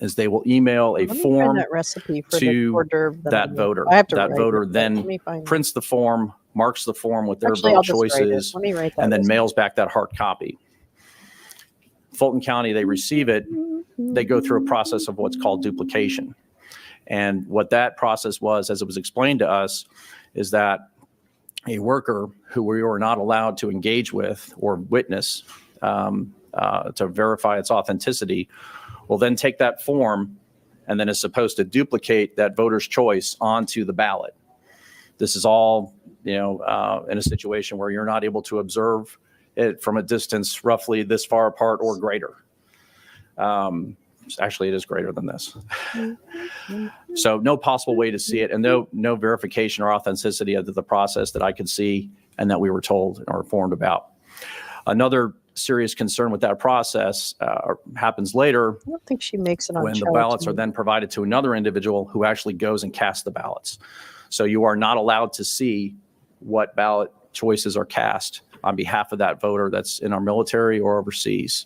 is they will email a form that recipe for to hors d'oeuvre that voter. I have to That write voter it, but then let me find it. prints the form, marks the form with their Actually, vote I'll just write it. choices, Let me write that and then recipe. mails back that hard copy. Fulton County, they receive it. They go through a process of what's called duplication. And what that process was, as it was explained to us, is that a worker who we were not allowed to engage with or witness to verify its authenticity will then take that form and then is supposed to duplicate that voter's choice onto the ballot. This is all, in a situation where you're not able to observe it from a distance roughly this far apart or greater. Actually, it is greater than this. So no possible way to see it, and no verification or authenticity of the process that I could see and that we were told or informed about. Another serious concern with that process happens later I don't think she makes it on when the show ballots to are me. then provided to another individual who actually goes and casts the ballots. So you are not allowed to see what ballot choices are cast on behalf of that voter that's in our military or overseas.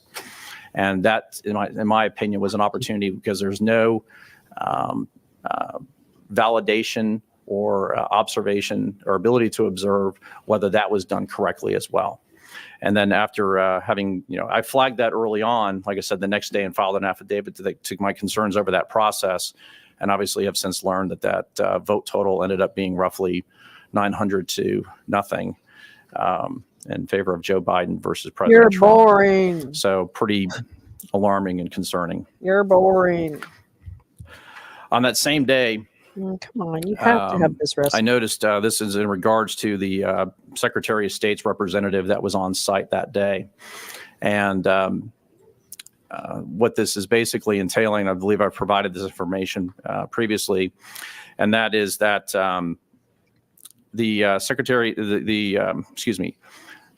And that, in my opinion, was an opportunity because there's no validation or observation or ability to observe whether that was done correctly as well. And then after having, I flagged that early on, like I said, the next day and filed an affidavit to my concerns over that process. And obviously have since learned that vote total ended up being roughly 900 to nothing in favor of Joe Biden versus President You're Trump. boring. So pretty alarming and concerning. You're boring. On that same day, Come on, you have to have this recipe. I noticed this is in regards to the Secretary of State's representative that was on site that day. And what this is basically entailing, I believe I've provided this information previously, and that is that the secretary,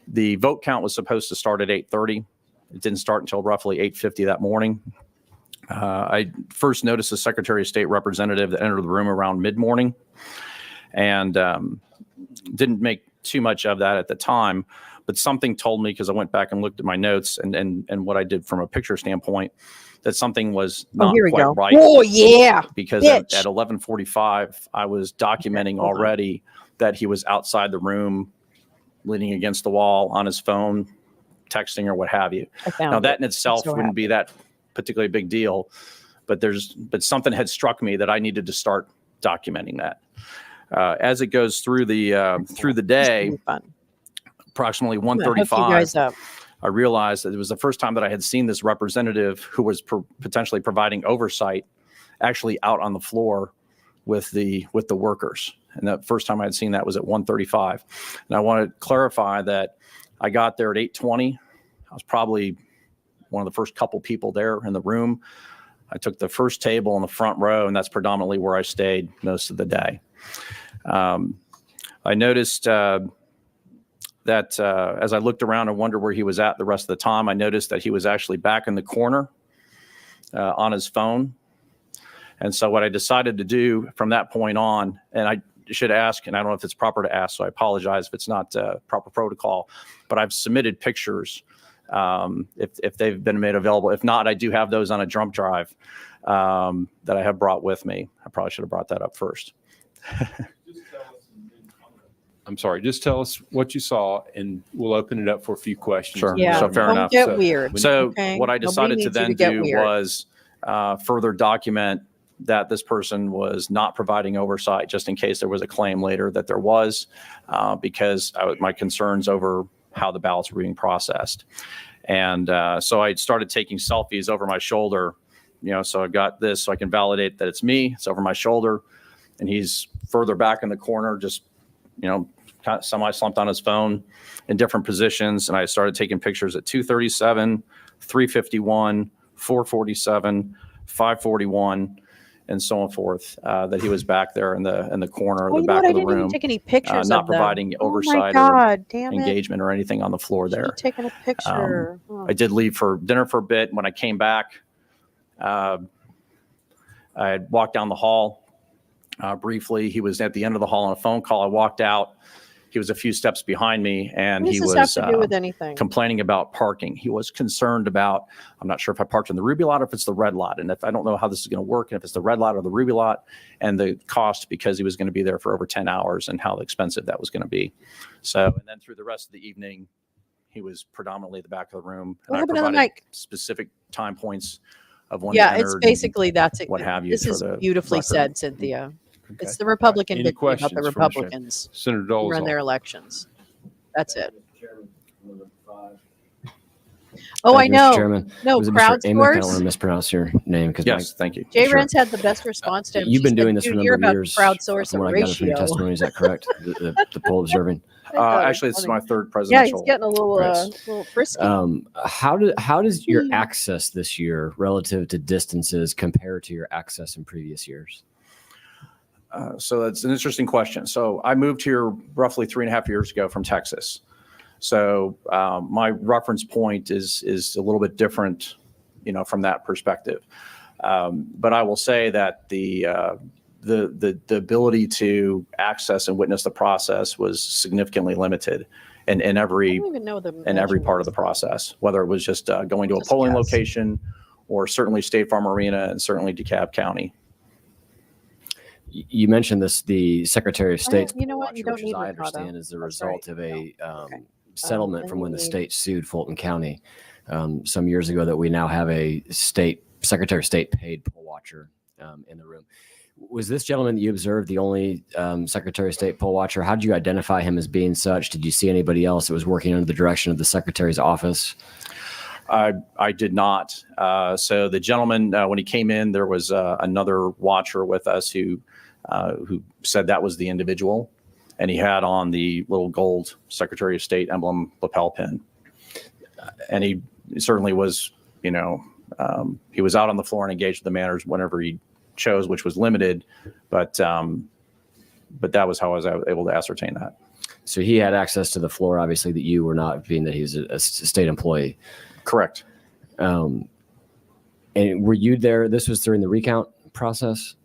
the vote count was supposed to start at 8:30. It didn't start until roughly 8:50 that morning. I first noticed the Secretary of State representative that entered the room around mid-morning and didn't make too much of that at the time, but something told me, because I went back and looked at my notes and what I did from a picture standpoint, that something was not quite right. Oh, yeah. Because at 11:45, I was documenting already that he was outside the room, leaning against the wall on his phone, texting or what have you. Now, that in itself wouldn't be that particularly big deal, but something had struck me that I needed to start documenting that. As it goes through the day, approximately 1:35, I realized that it was the first time that I had seen this representative who was potentially providing oversight actually out on the floor with the workers. And the first time I had seen that was at 1:35. And I want to clarify that I got there at 8:20. I was probably one of the first couple people there in the room. I took the first table in the front row, and that's predominantly where I stayed most of the day. I noticed that as I looked around and wondered where he was at the rest of the time, I noticed that he was actually back in the corner on his phone. And so what I decided to do from that point on, and I should ask, and I don't know if it's proper to ask, so I apologize if it's not proper protocol, but I've submitted pictures if they've been made available. If not, I do have those on a jump drive that I have brought with me. I probably should have brought that up first. I'm sorry, just tell us what you saw and we'll open it up for a few questions. Sure. Yeah, so fair enough. Get weird. So okay? what I decided to then do weird. was further document that this person was not providing oversight, just in case there was a claim later that there was, because my concerns over how the ballots were being processed. And so I started taking selfies over my shoulder, so I got this so I can validate that it's me. It's over my shoulder. And he's further back in the corner, just, kind of semi-slumped on his phone in different positions. And I started taking pictures at 2:37, 3:51, 4:47, 5:41. and so on forth, that he was back there in the corner, Oh, the you know back what? I of the didn't even room, take any pictures not of them. providing Oh my oversight God, or damn it. engagement or anything on the floor Should there. have taken a picture. I did leave for dinner for a bit. When I came back, I had walked down the hall briefly. He was at the end of the hall on a phone call. I walked out. He was a few steps behind me, and What does he this was have to do with anything? complaining about parking. He was concerned about, I'm not sure if I parked in the Ruby lot or if it's the red lot, and if I don't know how this is going to work, and if it's the red lot or the Ruby lot, and the cost because he was going to be there for over 10 hours and how expensive that was going to be. So, and then through the rest of the evening, he was predominantly at the back of the room. What And I happened to the provided mic? specific time points of when he Yeah, it's entered basically that's it. what have you. This for is the beautifully record. said, Cynthia. It's Okay. the Republican Any victory about the questions for Republicans Senator who Dolezal? run their elections. That's it. Oh, I Mr. know. Chairman. No, Was it Mr. Amick? I don't want to crowdsource. mispronounce your name because Yes, thank you. Jay Sure. Rance had the best response to him. You've She been said, doing this for a "Dude, number you're of about to years. crowdsource From a what I gathered from your ratio." testimony, is that correct? The poll observing. Actually, it's my third Yeah, presidential he's getting a little, race. little frisky. How does your access this year relative to distances compare to your access in previous years? So that's an interesting question. So I moved here roughly 3.5 years ago from Texas. So my reference point is a little bit different, from that perspective. But I will say that the ability to access and witness the process was significantly limited in every part of the process, whether it was just going to a polling location or certainly State Farm Arena and certainly DeKalb County. You mentioned this, the Secretary of State's You know what? You don't which, as need I ricotta. understand, is the That's result right. of a Okay. settlement And from when the you need- state sued Fulton County some years ago, that we now have a Secretary of State paid poll watcher in the room. Was this gentleman that you observed the only Secretary of State poll watcher? How did you identify him as being such? Did you see anybody else that was working under the direction of the Secretary's office? I did not. So the gentleman, when he came in, there was another watcher with us who said that was the individual, and he had on the little gold Secretary of State emblem lapel pin. And he certainly was, he was out on the floor and engaged with the manners whenever he chose, which was limited, but that was how I was able to ascertain that. So he had access to the floor, obviously, that you were not, being that he's a state employee. Correct. And were you there? This was during the recount process?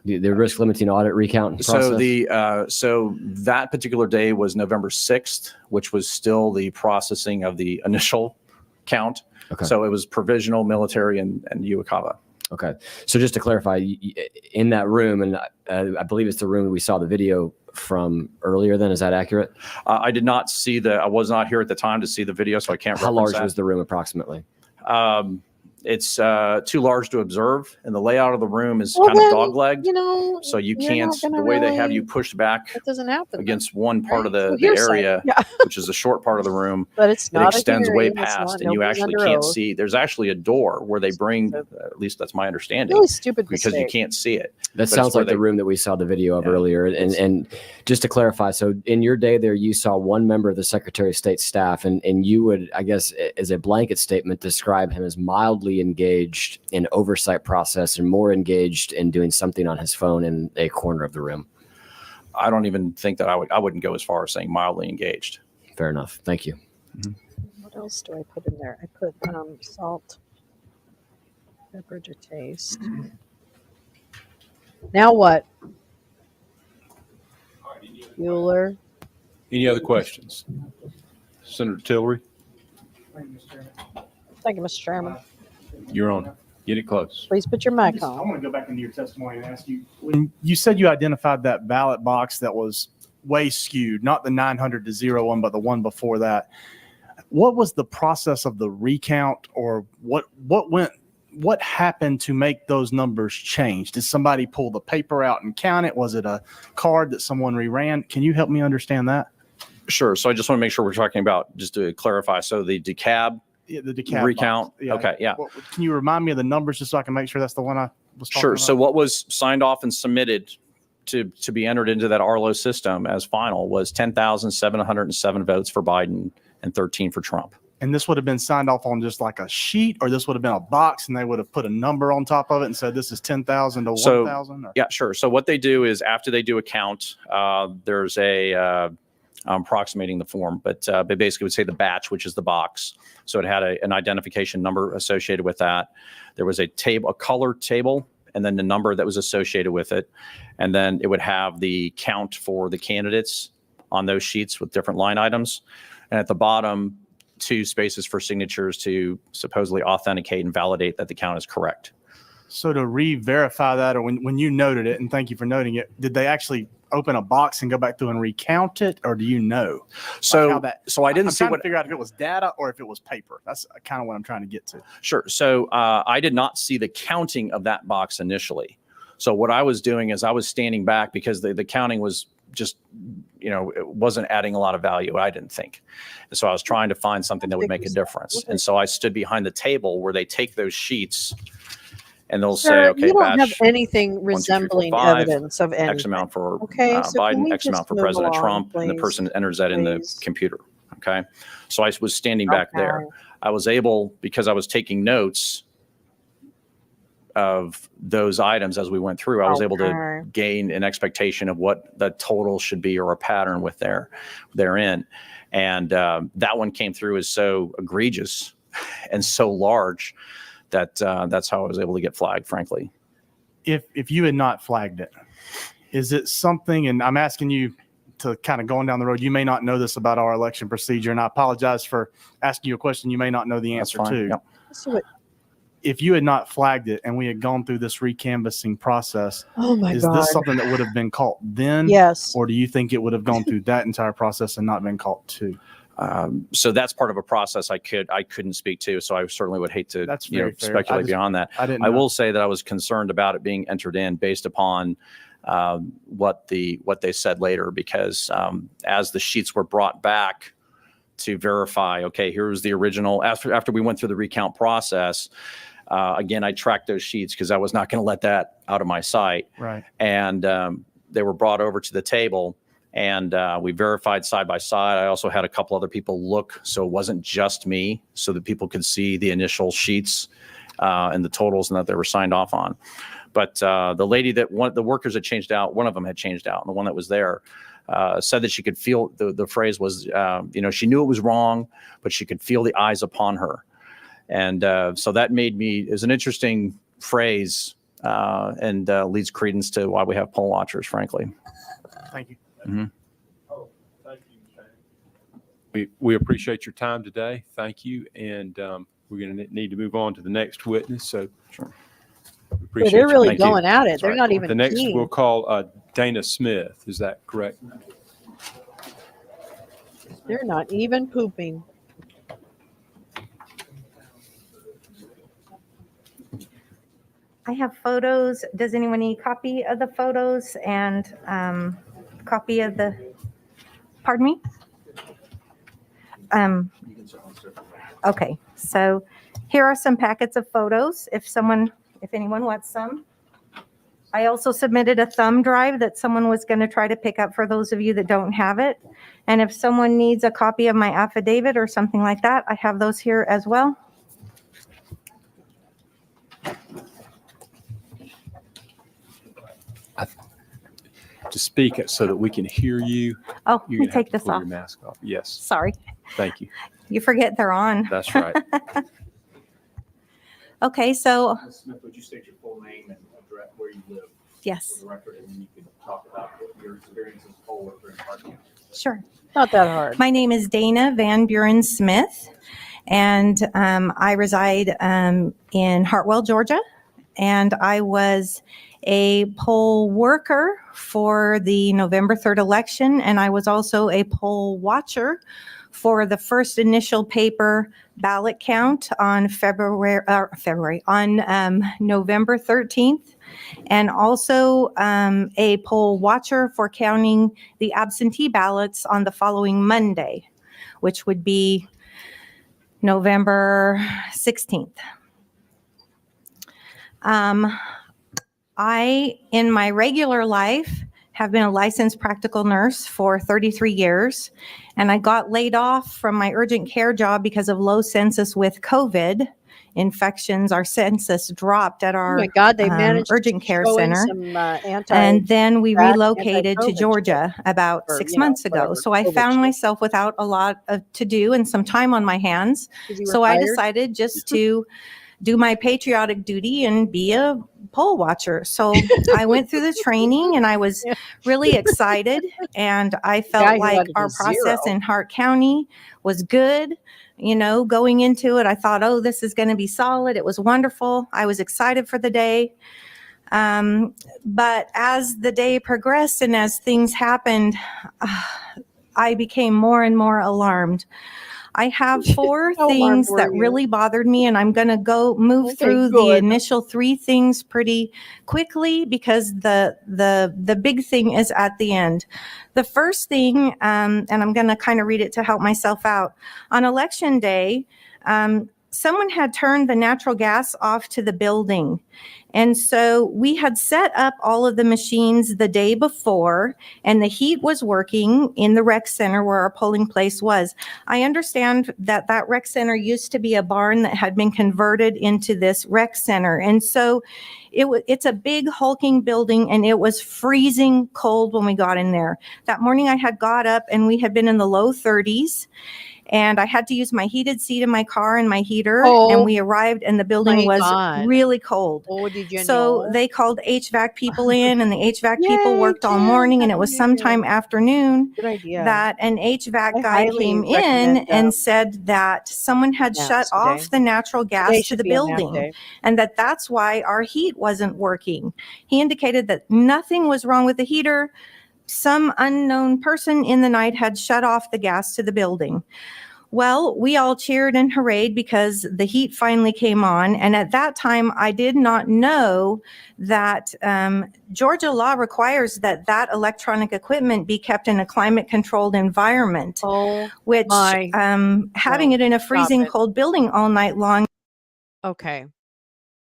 The risk limiting audit recount process? So that particular day was November 6th, which was still the processing of the initial count. Okay. So it was provisional, military, and Uwakava. Okay. So just to clarify, in that room, and I believe it's the room we saw the video from earlier then, is that accurate? I did not see I was not here at the time to see the video, so I can't How reference large that. was the room approximately? It's too large to observe, and the layout of the room is kind of dog-legged. So you you're can't, not gonna the way they have really- you pushed back That doesn't happen. against one part of So the hearsay. area, Yeah. which is the short part of the room. But it's It not a extends way hearing, it's past, not- and you nobody's actually under can't oath. see. There's actually a door where they bring, at least that's my understanding, Really stupid because you mistake. can't see it. That But sounds it's where like the room that we saw the video of earlier. And just to clarify, so in your day there, you saw one member of the Secretary of State staff, and you would, I guess, as a blanket statement, describe him as mildly engaged in oversight process and more engaged in doing something on his phone in a corner of the room. I don't even think that I wouldn't go as far as saying mildly engaged. Fair enough. Thank you. What else do I put in there? I put salt, pepper to taste. Now what? Bueller. Any other questions? Senator Tillery, Thank you, Mr. Chairman. you're on. Get it close. Please put your mic I on. want to go back into your testimony and ask you, when you said you identified that ballot box that was way skewed, not the 900 to 0 one, but the one before that. What was the process of the recount, or what happened to make those numbers change? Did somebody pull the paper out and count it? Was it a card that someone reran? Can you help me understand that? Sure. So I just want to make sure we're talking about, just to clarify, so the DeKalb The DeKalb recount. box. Yeah. Okay. Yeah. Can you remind me of the numbers just so I can make sure that's the one I was talking Sure. about? So what was signed off and submitted to be entered into that Arlo system as final was 10,707 votes for Biden and 13 for Trump. And this would have been signed off on just like a sheet, or this would have been a box and they would have put a number on top of it and said, this is 10,000 to 1,000? Yeah, sure. So what they do is after they do a count, there's I'm approximating the form, but they basically would say the batch, which is the box. So it had an identification number associated with that. There was a color table, and then the number that was associated with it. And then it would have the count for the candidates on those sheets with different line items. And at the bottom, 2 spaces for signatures to supposedly authenticate and validate that the count is correct. So to re-verify that, or when you noted it, and thank you for noting it, did they actually open a box and go back through and recount it, or do you know? So, like I didn't I'm see trying what to figure out if it was data or if it was paper. That's kind of what I'm trying to get to. Sure. So I did not see the counting of that box initially. So what I was doing is I was standing back because the counting was just, it wasn't adding a lot of value, I didn't think. And so I was trying to find something that would make a difference. And so I stood behind the table where they take those sheets and they'll say, okay, you don't have batch anything 1, 2, 3, 4, resembling 5, evidence of anything. X amount for Okay, so can Biden, we X just amount for move President along, Trump, and the please? person enters that in the computer. Okay. So I was standing back there. Okay. I was able, because I was taking notes of those items as we went through, I was able to gain an expectation of what the total should be or a pattern with therein. And that one came through as so egregious and so large that that's how I was able to get flagged, frankly. If you had not flagged it, is it something, and I'm asking you to kind of going down the road, you may not know this about our election procedure, and I apologize for asking you a question you may not know the answer to. Yep. So If you had not flagged it and we had gone through this recanvassing process, oh my is God. this something that would have been caught then? Yes. Or do you think it would have gone through that entire process and not been caught too? So that's part of a process I couldn't speak to. So I certainly would hate to speculate beyond that. I will say that I was concerned about it being entered in based upon what they said later, because as the sheets were brought back to verify, okay, here's the original. After we went through the recount process, again, I tracked those sheets because I was not going to let that out of my sight. Right. And they were brought over to the table. And we verified side by side. I also had a couple other people look, so it wasn't just me, so that people could see the initial sheets and the totals and that they were signed off on. But the lady the workers had changed out, one of them had changed out, and the one that was there said that she could feel, the phrase was, she knew it was wrong, but she could feel the eyes upon her. And so that is an interesting phrase and leads credence to why we have poll watchers, frankly. Thank you. Mm-hmm. We appreciate your time today. Thank you. And we're going to need to move on to the next witness. So sure. Yeah, they're really going at it. They're not even the next keen. we'll call Dana Smith. Is that correct? They're not even pooping. I have photos. Does anyone need a copy of the photos and copy of the, pardon me? Okay, so here are some packets of photos if anyone wants some. I also submitted a thumb drive that someone was going to try to pick up for those of you that don't have it. And if someone needs a copy of my affidavit or something like that, I have those here as well. To speak it so that we can hear you. Oh, let me take this pull off. your mask off. Yes. Sorry. Thank you. You forget they're on. That's right. Okay, so Ms. Smith, would you state your full name and address where you live? yes, For the record, and then you can talk about your experience as a poll worker in Hart County. sure. Not that hard. My name is Dana Van Buren Smith, and I reside in Hartwell, Georgia, and I was a poll worker for the November 3rd election, and I was also a poll watcher for the first initial paper ballot count on November 13th, and also a poll watcher for counting the absentee ballots on the following Monday, which would be November 16th. I, in my regular life, have been a licensed practical nurse for 33 years, and I got laid off from my urgent care job because of low census with COVID infections. Our census dropped at Oh our my God, they managed urgent to care throw in center. some And then we anti-vax, relocated to anti-COVID shit, Georgia about or, 6 you know, months ago. whatever, So I COVID found shit. myself without a lot to do and some time on my hands. Because you were So I fired? decided just to do my patriotic duty and be a poll watcher. So I went through the training and I was really excited, and I guy felt who like had our a process 0. in Hart County was good. You know, going into it, I thought, oh, this is going to be solid. It was wonderful. I was excited for the day. But as the day progressed and as things happened, I became more and more alarmed. I have 4 How alarmed things were that you? really bothered me, and I'm going to move Okay, through the good. initial 3 things pretty quickly because the big thing is at the end. The first thing, and I'm going to kind of read it to help myself out. On election day, someone had turned the natural gas off to the building. And so we had set up all of the machines the day before, and the heat was working in the rec center where our polling place was. I understand that that rec center used to be a barn that had been converted into this rec center. And so it's a big hulking building, and it was freezing cold when we got in there. That morning I had got up and we had been in the low 30s. And I had to use my heated seat in my car and my heater. And we arrived and the building was really cold. Oh, did you So know? they called HVAC people in, and the HVAC people worked all morning, and it was sometime afternoon Good idea. that an HVAC I guy highly came in recommend, and said that someone had naps shut today. off the natural Today gas to should the be a nap building, day. and that's why our heat wasn't working. He indicated that nothing was wrong with the heater. Some unknown person in the night had shut off the gas to the building. Well, we all cheered and hoorayed because the heat finally came on. And at that time, I did not know that Georgia law requires that that electronic equipment be kept in a climate-controlled environment, which having it in a freezing cold building all night long. Okay.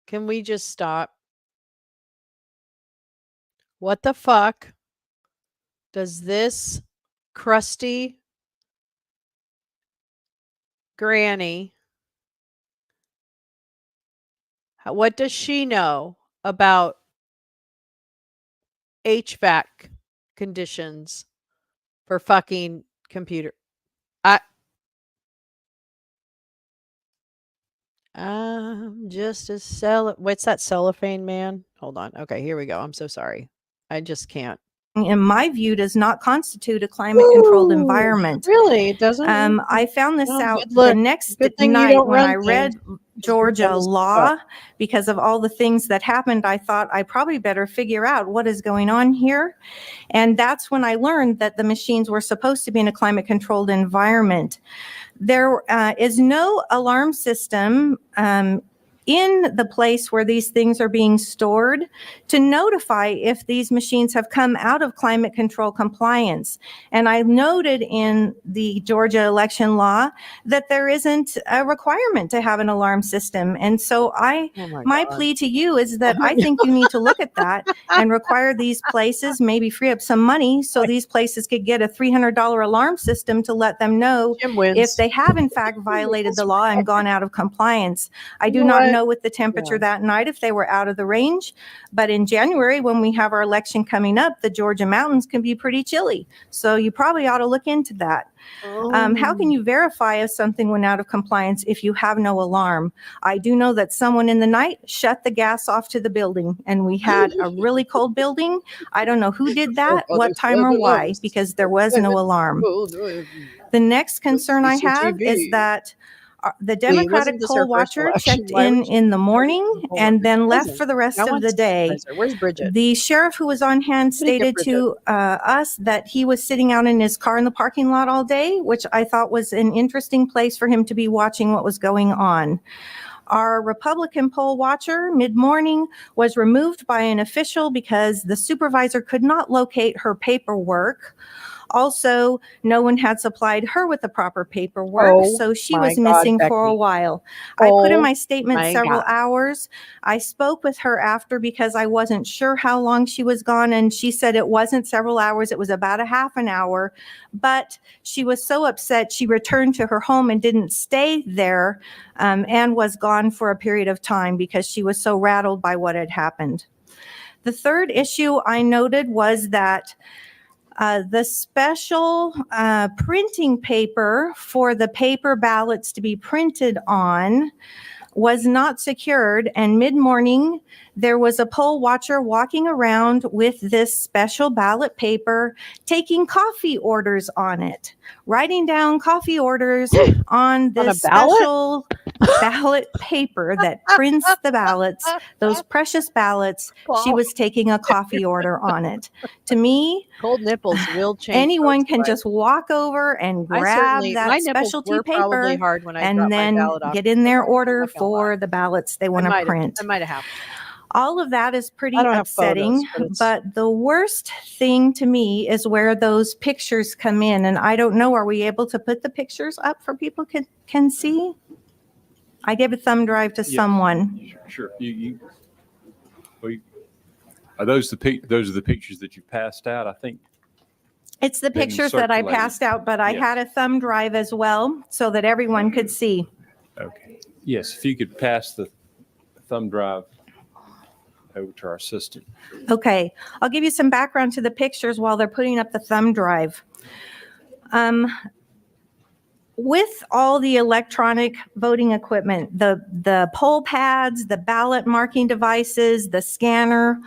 Can we just stop? What the fuck does this crusty granny, what does she know about HVAC conditions for fucking computer? I'm just a what's that cellophane man? Hold on. Okay, here we go. I'm so sorry. I just can't. In my view, does not constitute a climate-controlled environment. Really? It doesn't? I found this Oh, out good the luck. next Good thing you night don't when run I read things. Georgia Just law. Because of all the things that happened, I thought I probably better figure out what is going on here. And that's when I learned that the machines were supposed to be in a climate-controlled environment. There is no alarm system in the place where these things are being stored to notify if these machines have come out of climate control compliance. And I noted in the Georgia election law that there isn't a requirement to have an alarm system. And so my plea to you is that I think you need to look at that and require these places, maybe free up some money so these places could get a $300 alarm system to let them know if they have in fact violated the law and gone out of compliance. I do not know with the temperature that night if they were out of the range, but in January when we have our election coming up, the Georgia mountains can be pretty chilly. So you probably ought to look into that. How can you verify if something went out of compliance if you have no alarm? I do know that someone in the night shut the gas off to the building, and we had a really cold building. I don't know who did that, what time or why, because there was no alarm. The next concern I have is that the Democratic poll watcher checked in the morning and then left for the rest of the day. Where's Bridget? The sheriff who was on hand stated to us that he was sitting out in his car in the parking lot all day, which I thought was an interesting place for him to be watching what was going on. Our Republican poll watcher mid-morning was removed by an official because the supervisor could not locate her paperwork. Also, no one had supplied her with the proper paperwork, so she was missing for a while. I put in my statement several hours. I spoke with her after because I wasn't sure how long she was gone, and she said it wasn't several hours, it was about a half an hour. But she was so upset, she returned to her home and didn't stay there, and was gone for a period of time because she was so rattled by what had happened. The third issue I noted was that the special printing paper for the paper ballots to be printed on was not secured, and mid-morning there was a poll watcher walking around with this special ballot paper, taking coffee orders on it, writing down coffee orders on this special ballot paper that prints the ballots, those precious ballots. She was taking a coffee order on it. To me, cold nipples will change. Anyone can just walk over and grab that specialty paper hard when I and then get in their order for the ballots they want to print. I might have happened. All of that is pretty upsetting, but the worst thing to me is where those pictures come in. And I don't know, are we able to put the pictures up for people can see? I gave a thumb drive to someone. Sure. Are those the pictures that you passed out? I think it's the pictures that I passed out, but I had a thumb drive as well so that everyone could see. Okay. Yes, if you could pass the thumb drive over to our assistant. Okay, I'll give you some background to the pictures while they're putting up the thumb drive. With all the electronic voting equipment, the poll pads, the ballot marking devices, the scanner,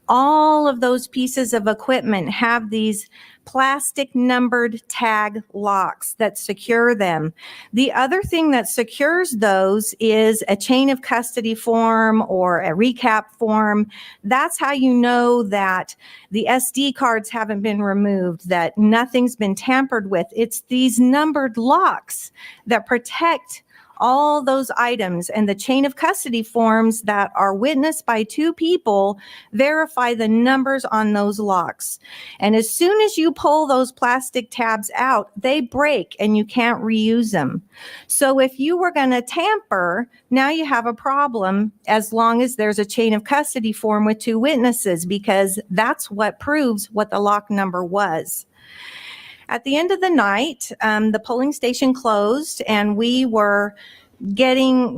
all of those pieces of equipment have these plastic numbered tag locks that secure them. The other thing that secures those is a chain of custody form or a recap form. That's how you know that the SD cards haven't been removed, that nothing's been tampered with. It's these numbered locks that protect all those items, and the chain of custody forms that are witnessed by two people verify the numbers on those locks. And as soon as you pull those plastic tabs out, they break and you can't reuse them. So if you were going to tamper, now you have a problem as long as there's a chain of custody form with two witnesses, because that's what proves what the lock number was. At the end of the night, the polling station closed and we were getting,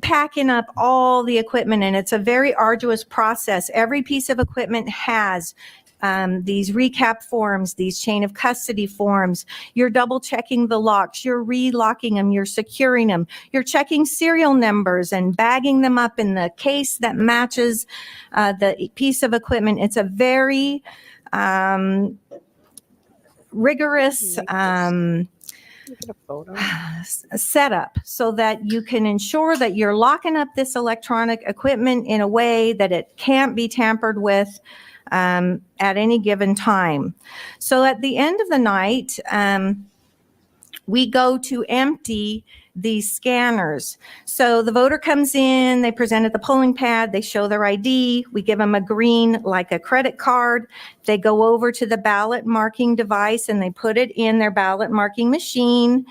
packing up all the equipment, and it's a very arduous process. Every piece of equipment has these recap forms, these chain of custody forms. You're double checking the locks, you're relocking them, you're securing them, you're checking serial numbers and bagging them up in the case that matches the piece of equipment. It's a very rigorous setup so that you can ensure that you're locking up this electronic equipment in a way that it can't be tampered with at any given time. So at the end of the night, we go to empty these scanners. So the voter comes in, they present at the polling pad, they show their ID, we give them a green like a credit card. They go over to the ballot marking device and they put it in their ballot marking machine.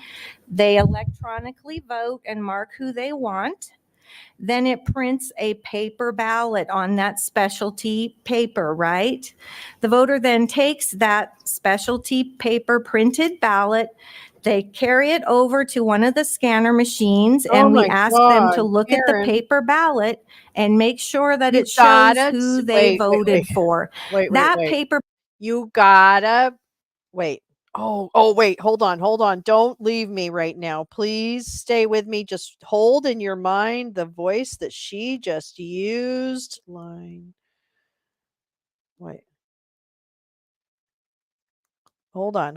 They electronically vote and mark who they want. Then it prints a paper ballot on that specialty paper, right? The voter then takes that specialty paper printed ballot. They carry it over to one of the scanner machines and we ask them to look at the paper ballot and make sure that it shows who they voted for. That paper. You gotta wait. Oh, wait, hold on. Don't leave me right now. Please stay with me. Just hold in your mind the voice that she just used. Line. Wait. Hold on.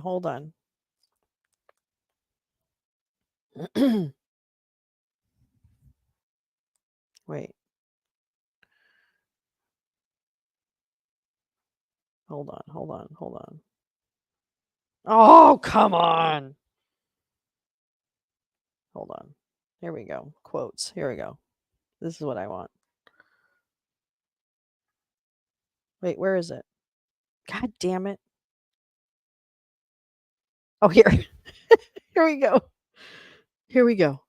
Wait. Hold on. Oh, come on. Hold on. Here we go. Quotes. Here we go. This is what I want. Wait, where is it? God damn it. Oh, here. Here we go. Here we go.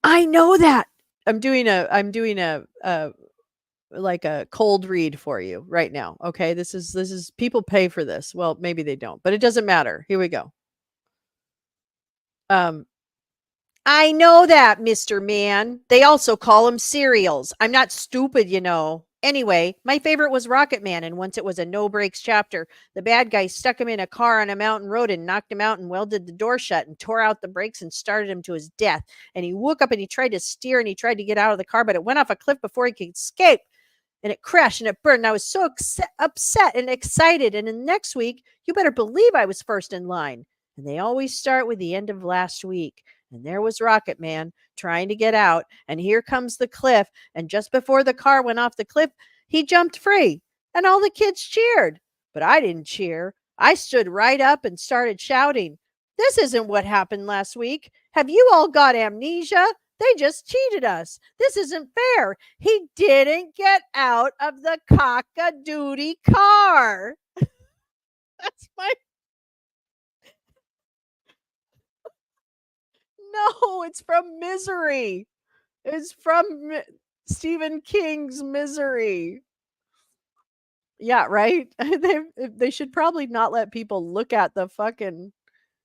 I know that. I'm doing a like a cold read for you right now. Okay. This is people pay for this. Well, maybe they don't, but it doesn't matter. Here we go. I know that, Mr. Man. They also call them cereals. I'm not stupid, you know. Anyway, my favorite was Rocket Man, and once it was a no brakes chapter. The bad guy stuck him in a car on a mountain road and knocked him out and welded the door shut and tore out the brakes and started him to his death. And he woke up and he tried to steer and he tried to get out of the car, but it went off a cliff before he could escape. And it crashed and it burned. And I was so upset and excited. And then next week, you better believe I was first in line. And they always start with the end of last week. And there was Rocket Man trying to get out. And here comes the cliff. And just before the car went off the cliff, he jumped free. And all the kids cheered. But I didn't cheer. I stood right up and started shouting, "This isn't what happened last week. Have you all got amnesia? They just cheated us. This isn't fair. He didn't get out of the cock-a-doodie car." That's my... No, it's from Misery. It's from Stephen King's Misery. Yeah, right? They should probably not let people look at the fucking...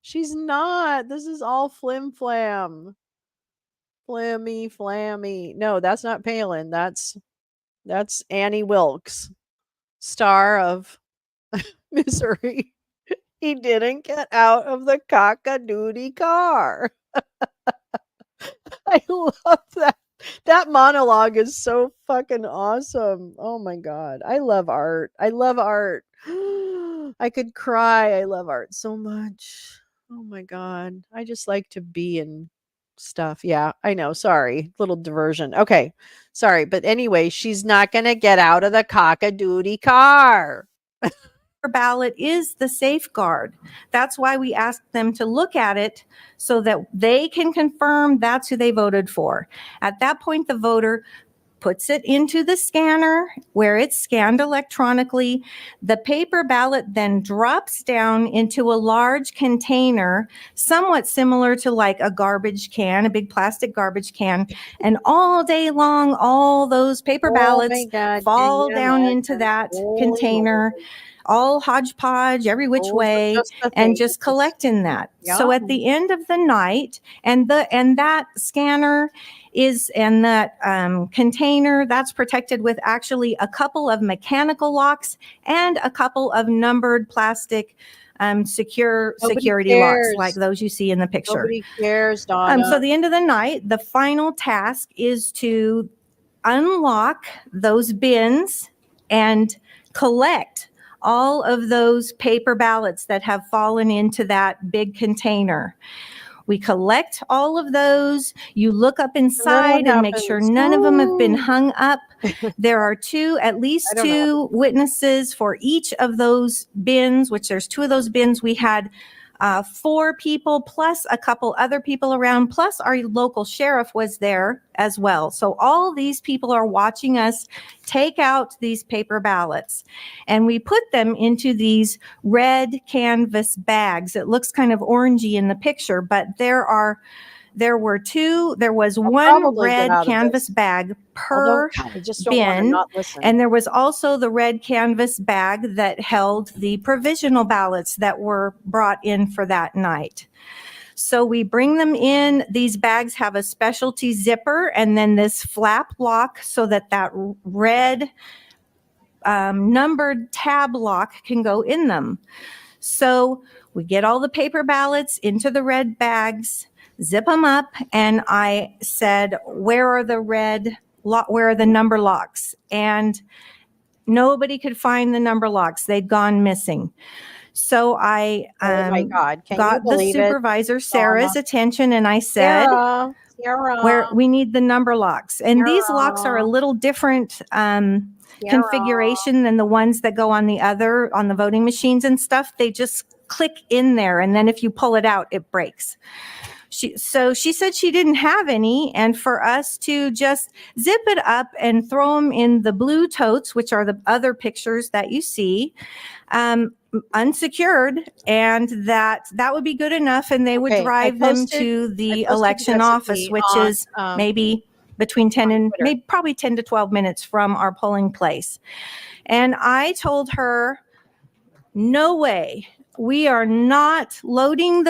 She's not. This is all flim-flam. Flammy. No, that's not Palin. That's Annie Wilkes, star of Misery. He didn't get out of the cock-a-doodie car. I love that. That monologue is so fucking awesome. Oh my God. I love art. I could cry. I love art so much. Oh my God. I just like to be in stuff. Yeah, I know. Sorry. Little diversion. Okay. Sorry. But anyway, she's not going to get out of the cock-a-doodie car. Ballot is the safeguard. That's why we asked them to look at it so that they can confirm that's who they voted for. At that point, the voter puts it into the scanner where it's scanned electronically. The paper ballot then drops down into a large container, somewhat similar to like a garbage can, a big plastic garbage can. And all day long, all those paper ballots fall down into that container. All hodgepodge, every which way, and just collecting that. Yeah. So at the end of the night, and that scanner is, and that container, that's protected with actually a couple of mechanical locks and a couple of numbered plastic security locks like those you see in the picture. Nobody cares, Donna. So at the end of the night, the final task is to unlock those bins and collect all of those paper ballots that have fallen into that big container. We collect all of those. You look up inside and make sure none of them have been hung up. There are at least two witnesses for each of those bins, which there's 2 of those bins. We had 4 people plus a couple other people around, plus our local sheriff was there as well. So all these people are watching us take out these paper ballots, and we put them into these red canvas bags. It looks kind of orangey in the picture, but there was one red canvas bag per bin, and there was also the red canvas bag that held the provisional ballots that were brought in for that night. So we bring them in. These bags have a specialty zipper and then this flap lock so that red numbered tab lock can go in them. So we get all the paper ballots into the red bags, zip them up, and I said, where are the number locks? And nobody could find the number locks. They'd gone missing. So I got the supervisor, Sarah's attention, and I said, where we need the number locks. And these locks are a little different configuration than the ones that go on the voting machines and stuff. They just click in there, and then if you pull it out, it breaks. So she said she didn't have any, and for us to just zip it up and throw them in the blue totes, which are the other pictures that you see. unsecured, and that would be good enough, and they would Okay, drive them to the election office, which is maybe between 10 and maybe probably 10 to 12 minutes from our polling place. And I told her, no way, we are not loading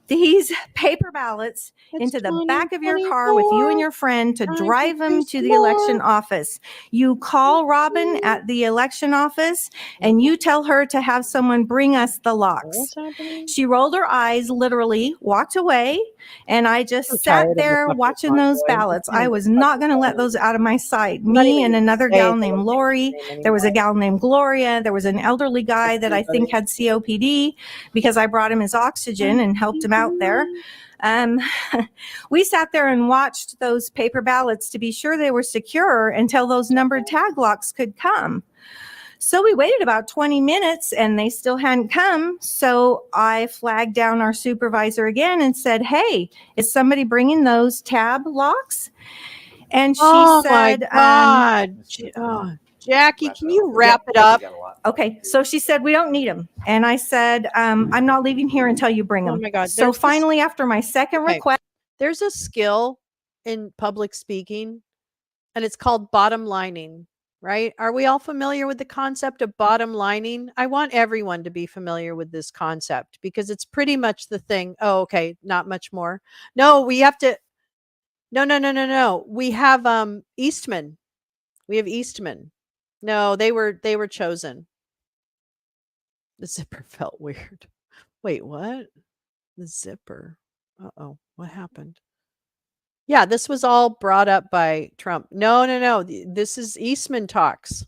these paper ballots into the back of your car with you and your friend to drive them to the election office. You call Robin at the election office and you tell her to have someone bring us the locks. She rolled her eyes, literally walked away, and I just sat there watching those ballots. I was not going to let those out of my sight. Me and another gal named Lori. There was a gal named Gloria. There was an elderly guy that I think had COPD because I brought him his oxygen and helped him out there. We sat there and watched those paper ballots to be sure they were secure until those numbered tag locks could come. So we waited about 20 minutes and they still hadn't come. So I flagged down our supervisor again and said, hey, is somebody bringing those tab locks? And she said, my God. Jackie, can you wrap it up? Okay, so she said, we don't need them. And I said, I'm not leaving here until you bring them. Oh my God. So finally, after my second request. There's a skill in public speaking, and it's called bottom lining, right? Are we all familiar with the concept of bottom lining? I want everyone to be familiar with this concept because it's pretty much the thing. Oh, okay, not much more. No, we have to. No. We have Eastman. We have Eastman. No, they were chosen. The zipper felt weird. Wait, what? The zipper. Uh-oh, what happened? Yeah, this was all brought up by Trump. No. This is Eastman talks.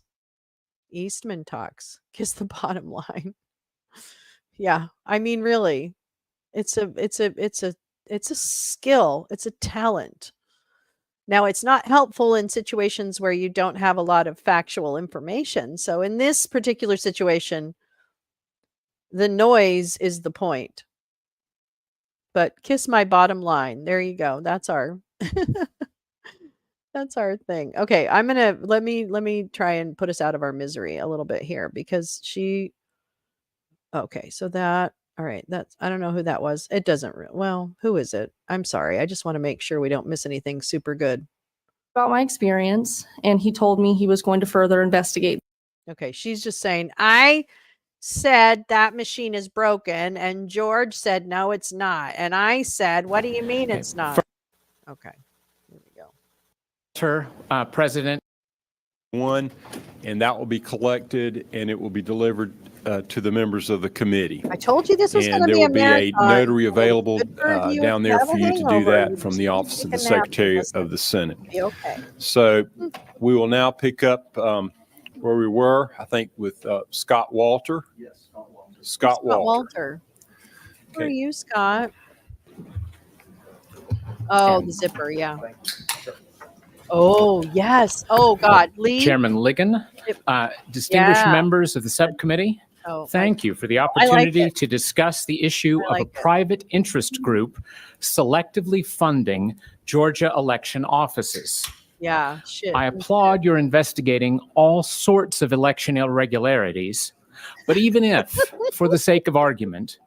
Eastman talks. Kiss the bottom line. Yeah, I mean, really, it's a skill. It's a talent. Now, it's not helpful in situations where you don't have a lot of factual information. So in this particular situation, the noise is the point. But kiss my bottom line. There you go. That's our that's our thing. Okay, I'm going to let me try and put us out of our misery a little bit here because okay, so that all right, I don't know who that was. It doesn't well, who is it? I'm sorry. I just want to make sure we don't miss anything super good. About my experience, and he told me he was going to further investigate. Okay, she's just saying, I said that machine is broken, and George said, no, it's not. And I said, what do you mean it's not? Okay, here we go. President. One, and that will be collected, and it will be delivered to the members of the committee. I told you this was going to be a marathon. And there will be a notary available down there for you to do that from the office of the Secretary of the Senate. Okay. So we will now pick up where we were, I think, with Scott Walter. Yes, Scott Walter. Scott Walter. Who are you, Scott? Oh, the zipper, yeah. Oh, yes. Oh, God. Lee? Chairman Ligon, distinguished members of the subcommittee, thank you for the opportunity to discuss the issue of a private interest group selectively funding Georgia election offices. Yeah, shit. I applaud your investigating all sorts of election irregularities, but even if, for the sake of argument,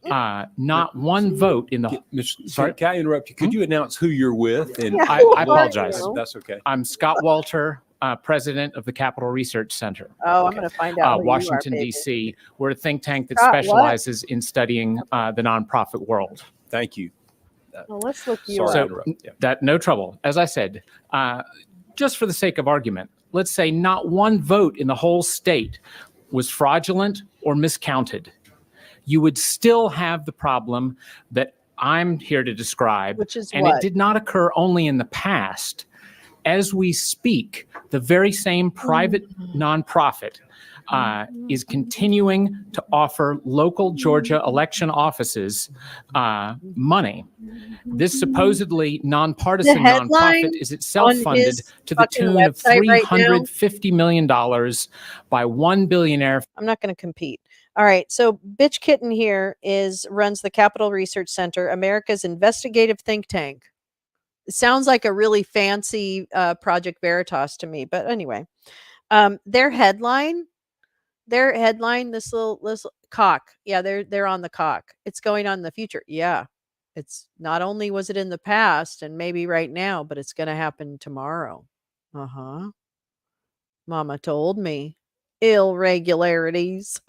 not one vote in the... Sorry, can I interrupt you? Could you announce who you're with? And I apologize. That's okay. I'm Scott Walter, president of the Capital Research Center. Oh, I'm going to find out Washington, D.C. We're a think tank that specializes in studying the nonprofit world. Thank you. Well, let's look you up. So that no trouble. As I said, just for the sake of argument, let's say not one vote in the whole state was fraudulent or miscounted. You would still have the problem that I'm here to describe, which is and what? It did not occur only in the past. As we speak, the very same private nonprofit is continuing to offer local Georgia election offices money. This supposedly nonpartisan nonprofit is itself funded to the tune of $350 million by one billionaire. I'm not going to compete. All right. So Bitch Kitten here runs the Capital Research Center, America's investigative think tank. It sounds like a really fancy Project Veritas to me. But anyway, their headline Their headline, this little cock. Yeah, they're on the cock. It's going on in the future. Yeah. It's not only was it in the past and maybe right now, but it's going to happen tomorrow. Uh-huh. Mama told me. Irregularities.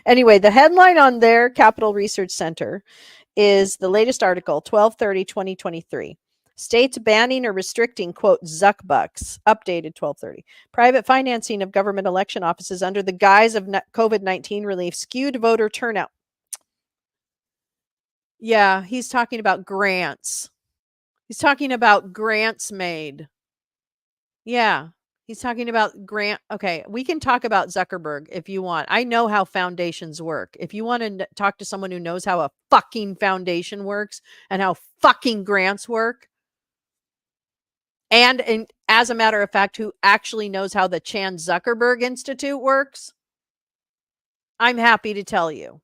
Anyway, the headline on their Capital Research Center is the latest article, 12/30/2023. States banning or restricting, quote, Zuck bucks, updated 12/30. Private financing of government election offices under the guise of COVID-19 relief skewed voter turnout. Yeah, he's talking about grants. He's talking about grants made. Yeah, he's talking about grant. Okay, we can talk about Zuckerberg if you want. I know how foundations work. If you want to talk to someone who knows how a fucking foundation works and how fucking grants work, and as a matter of fact, who actually knows how the Chan Zuckerberg Institute works, I'm happy to tell you.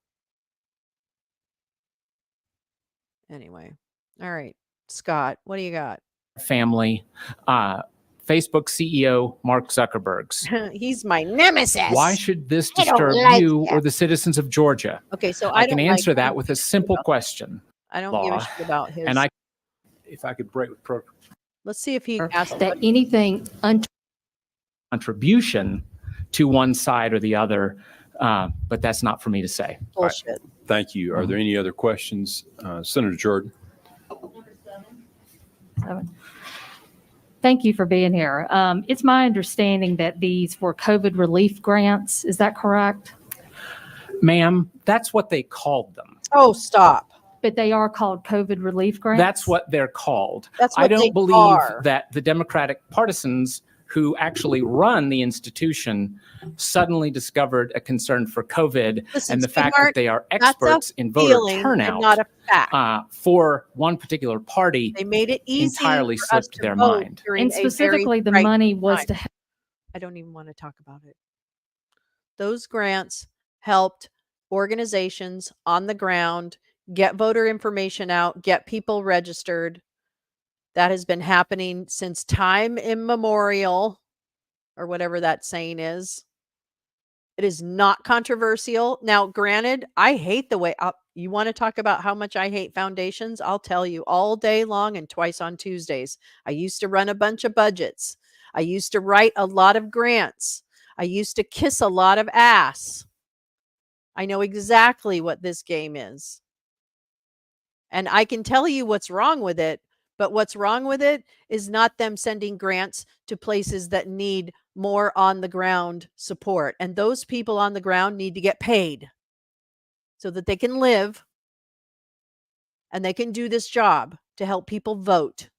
Anyway, all right, Scott, what do you got? Family, Facebook CEO Mark Zuckerberg's. He's my nemesis. Why should this disturb you or the citizens of Georgia? Okay, so I can answer that with a simple question. I don't give a shit about his. And if I could break with let's see if he asked that anything contribution to one side or the other, but that's not for me to say. Bullshit. Right. Thank you. Are there any other questions? Senator Jordan. Thank you for being here. It's my understanding that these were COVID relief grants. Is that correct? Ma'am, that's what they called them. Oh, stop. But they are called COVID relief grants? That's what they're called. That's what I don't they believe are. that the Democratic partisans who actually run the institution suddenly discovered a concern for COVID. Listen, and the fact that they are that's a experts in voter feeling and turnout not a fact. For one particular party They made it easy entirely for us slipped to their vote mind. during And a very specifically, the frightening money was time. to I don't even want to talk about it. Those grants helped organizations on the ground get voter information out, get people registered. That has been happening since time immemorial, or whatever that saying is. It is not controversial. Now, granted, I hate the way you want to talk about how much I hate foundations. I'll tell you all day long and twice on Tuesdays. I used to run a bunch of budgets. I used to write a lot of grants. I used to kiss a lot of ass. I know exactly what this game is. And I can tell you what's wrong with it, but what's wrong with it is not them sending grants to places that need more on the ground support. And those people on the ground need to get paid so that they can live and they can do this job to help people vote.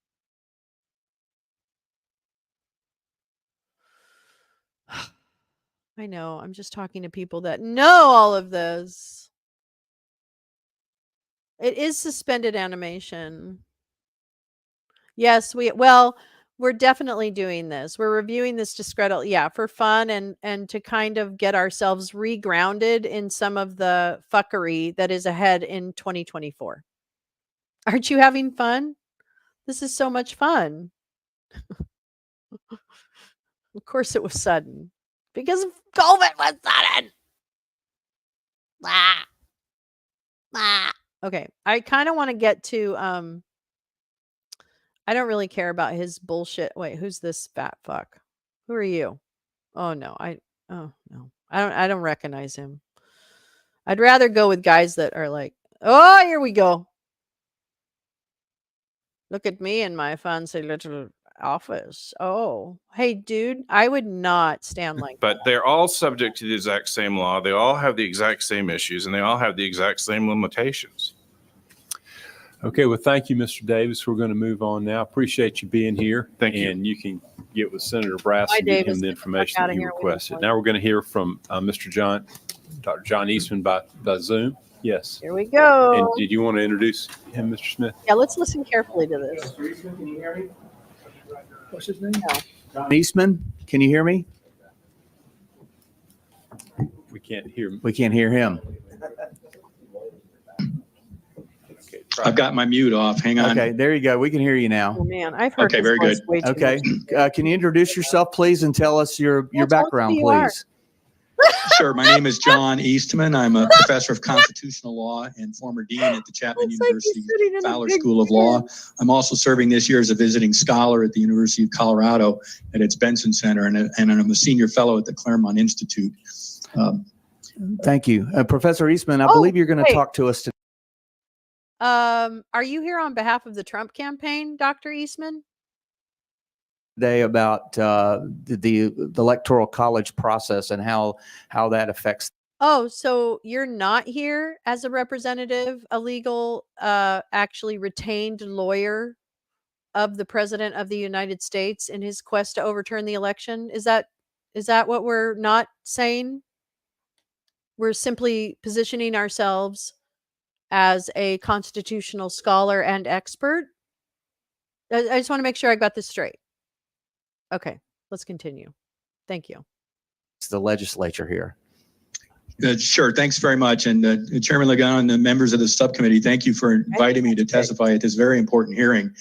I know, I'm just talking to people that know all of this. It is suspended animation. Yes, we're definitely doing this. We're reviewing this discredit, for fun and to kind of get ourselves regrounded in some of the fuckery that is ahead in 2024. Aren't you having fun? This is so much fun. Of course it was sudden. Because COVID was sudden. Okay, I kind of want to get to I don't really care about his bullshit. Wait, who's this fat fuck? Who are you? Oh no, I don't recognize him. I'd rather go with guys that are like, oh, here we go. Look at me in my fancy little office. Oh, hey, dude, I would not stand like But they're all subject to the exact same law. They all have the exact same issues, and they all have the exact same limitations. Okay, well, thank you, Mr. Davis. We're going to move on now. Appreciate you being here. Thank you. And you can get with Senator Brass and get him the information that he requested. Now we're going to hear from Dr. John Eastman by Zoom. Yes. Here we go. And did you want to introduce him, Mr. Smith? Yeah, let's listen carefully to this. Can you hear me? What's his name? No. John Eastman, can you hear me? We can't hear him. We can't hear him. I've got my mute off. Hang on. Okay, there you go. We can hear you now. Oh man, I've heard Okay, this very voice good. way too Okay, much. can you introduce yourself, please, and tell us your tell us background, who you are. please? Sure. My name is John Eastman. I'm a professor of constitutional law and former dean at the Chapman University Fowler School of Law. I'm also serving this year as a visiting scholar at the University of Colorado at its Benson Center, and I'm a senior fellow at the Claremont Institute. Thank you. Professor Eastman, I believe you're going to talk to us today. Are you here on behalf of the Trump campaign, Dr. Eastman? About the electoral college process and how that affects. Oh, so you're not here as a representative, a legal, actually retained lawyer of the President of the United States in his quest to overturn the election? Is that what we're not saying? We're simply positioning ourselves as a constitutional scholar and expert. I just want to make sure I got this straight. Okay, let's continue. Thank you. It's the legislature here. Sure. Thanks very much. And Chairman Ligon and the members of the subcommittee, thank you for inviting me to testify at this very important hearing.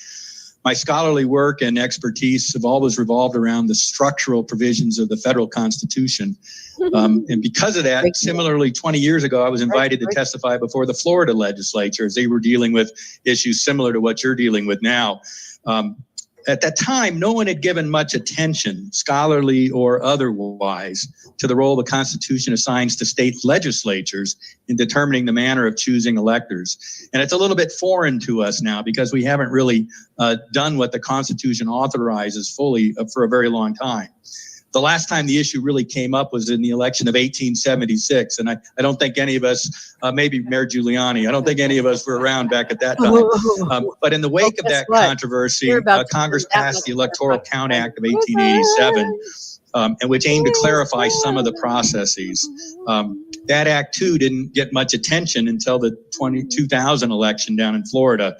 My scholarly work and expertise have always revolved around the structural provisions of the federal Constitution. And because of that, similarly, 20 years ago, I was invited to testify before the Florida legislature as they were dealing with issues similar to what you're dealing with now. At that time, no one had given much attention, scholarly or otherwise, to the role the Constitution assigns to state legislatures in determining the manner of choosing electors. And it's a little bit foreign to us now because we haven't really done what the Constitution authorizes fully for a very long time. The last time the issue really came up was in the election of 1876. And I don't think any of us, maybe Mayor Giuliani, I don't think any of us were around back at that time. But in the wake of that controversy, Congress passed the Electoral Count Act of 1887, and which aimed to clarify some of the processes. That act, too, didn't get much attention until the 2000 election down in Florida.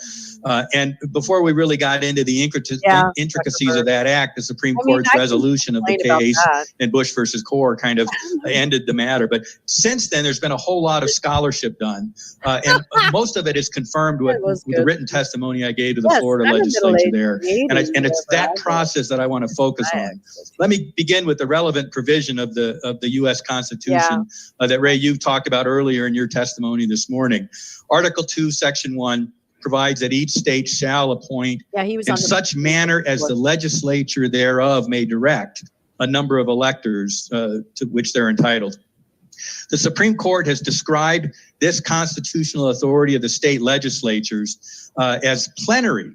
And before we really got into the intricacies of that act, the Supreme Court's resolution of the case in Bush versus Gore kind of ended the matter. But since then, there's been a whole lot of scholarship done. And most of it is confirmed with the written testimony I gave to the Florida legislature there. And it's that process that I want to focus on. Let me begin with the relevant provision of the U.S. Constitution that, Ray, you talked about earlier in your testimony this morning. Article 2, Section 1 provides that each state shall appoint in such manner as the legislature thereof may direct a number of electors to which they're entitled. The Supreme Court has described this constitutional authority of the state legislatures as plenary.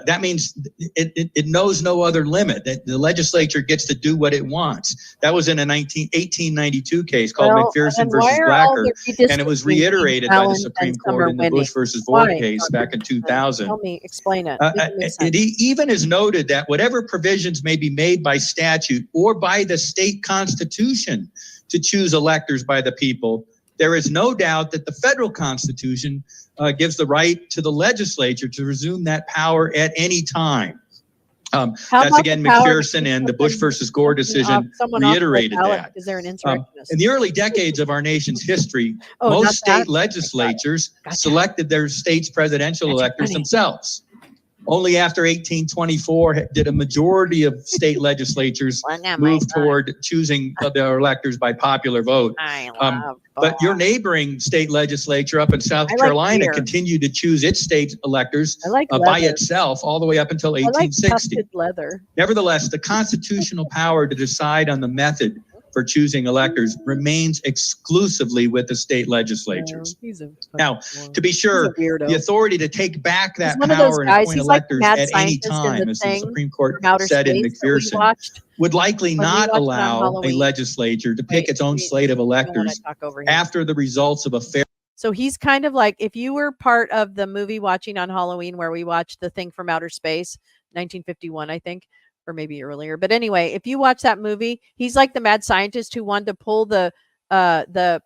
That means it knows no other limit. That the legislature gets to do what it wants. That was in a 1892 case called McPherson versus Blacker, and it was reiterated by the Supreme Court in the Bush versus Gore case back in 2000. Tell me, explain it. It even is noted that whatever provisions may be made by statute or by the state constitution to choose electors by the people, there is no doubt that the federal Constitution gives the right to the legislature to resume that power at any time. That's again McPherson, and the Bush versus Gore decision reiterated that. Is there an insurrectionist? In the early decades of our nation's history, most state legislatures selected their state's presidential electors themselves. Only after 1824 did a majority of state legislatures move toward choosing their electors by popular vote. But your neighboring state legislature up in South Carolina continued to choose its state electors by itself all the way up until 1860. Nevertheless, the constitutional power to decide on the method for choosing electors remains exclusively with the state legislatures. Now, to be sure, the authority to take back that power and appoint electors at any time, as the Supreme Court said in McPherson, would likely not allow a legislature to pick its own slate of electors after the results of a fair. So he's kind of like, if you were part of the movie watching on Halloween where we watched The Thing from Outer Space, 1951, I think, or maybe earlier. But anyway, if you watch that movie, he's like the mad scientist who wanted to pull the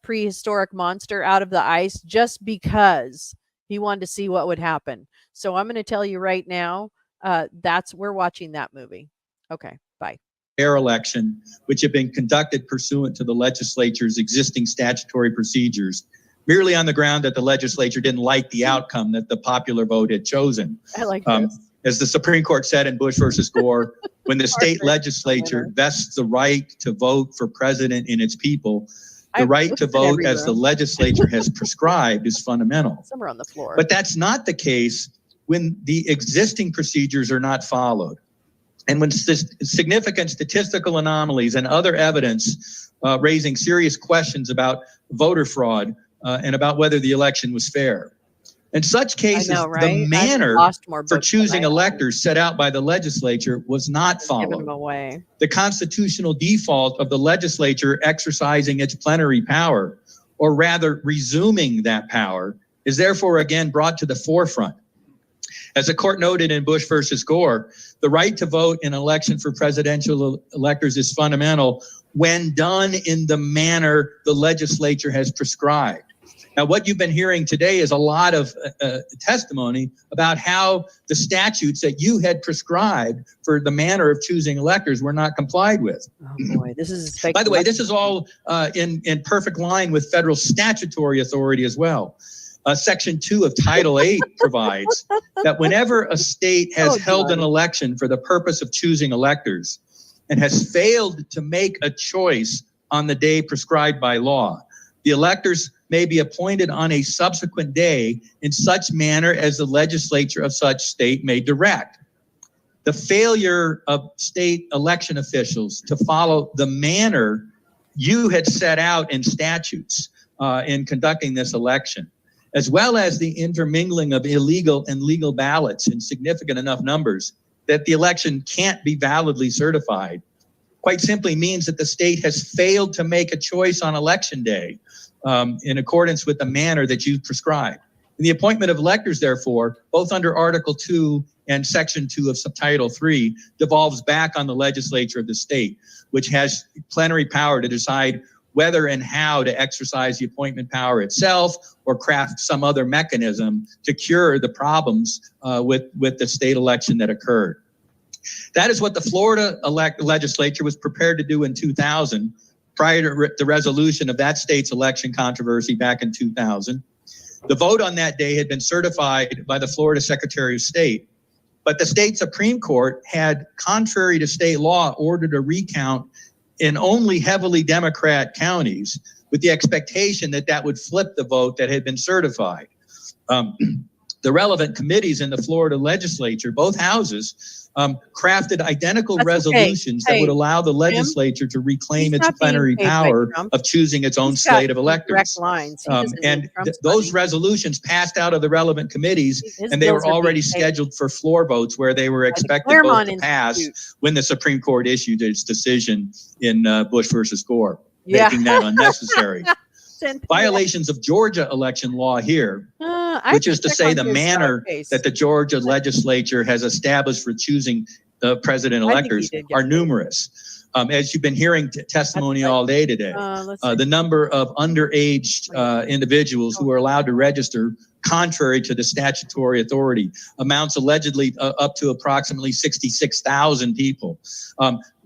prehistoric monster out of the ice just because he wanted to see what would happen. So I'm going to tell you right now, we're watching that movie. Okay, bye. Fair election, which have been conducted pursuant to the legislature's existing statutory procedures, merely on the ground that the legislature didn't like the outcome that the popular vote had chosen. I like this. As the Supreme Court said in Bush versus Gore, when the state legislature vests the right to vote for president in its people, the right to vote as the legislature has prescribed is fundamental. Somewhere on the floor. But that's not the case when the existing procedures are not followed. And when significant statistical anomalies and other evidence raising serious questions about voter fraud and about whether the election was fair. In such cases, the manner for choosing electors set out by the legislature was not followed. The constitutional default of the legislature exercising its plenary power, or rather resuming that power, is therefore again brought to the forefront. As the court noted in Bush versus Gore, the right to vote in an election for presidential electors is fundamental when done in the manner the legislature has prescribed. Now, what you've been hearing today is a lot of testimony about how the statutes that you had prescribed for the manner of choosing electors were not complied with. Oh boy, this is. By the way, this is all in perfect line with federal statutory authority as well. Section 2 of Title 8 provides that whenever a state has held an election for the purpose of choosing electors and has failed to make a choice on the day prescribed by law, the electors may be appointed on a subsequent day in such manner as the legislature of such state may direct. The failure of state election officials to follow the manner you had set out in statutes in conducting this election, as well as the intermingling of illegal and legal ballots in significant enough numbers that the election can't be validly certified, quite simply means that the state has failed to make a choice on election day in accordance with the manner that you prescribed. And the appointment of electors, therefore, both under Article 2 and Section 2 of Subtitle 3, devolves back on the legislature of the state, which has plenary power to decide whether and how to exercise the appointment power itself or craft some other mechanism to cure the problems with the state election that occurred. That is what the Florida legislature was prepared to do in 2000, prior to the resolution of that state's election controversy back in 2000. The vote on that day had been certified by the Florida Secretary of State, but the state Supreme Court had, contrary to state law, ordered a recount in only heavily Democrat counties with the expectation that that would flip the vote that had been certified. The relevant committees in the Florida legislature, both houses, crafted identical resolutions that would allow the legislature to reclaim its plenary power of choosing its own slate of electors. Those resolutions passed out of the relevant committees, and they were already scheduled for floor votes where they were expected both to pass when the Supreme Court issued its decision in Bush versus Gore, making that unnecessary. Violations of Georgia election law here, which is to say the manner that the Georgia legislature has established for choosing the president electors are numerous. As you've been hearing testimony all day today, the number of underage individuals who are allowed to register contrary to the statutory authority amounts allegedly up to approximately 66,000 people.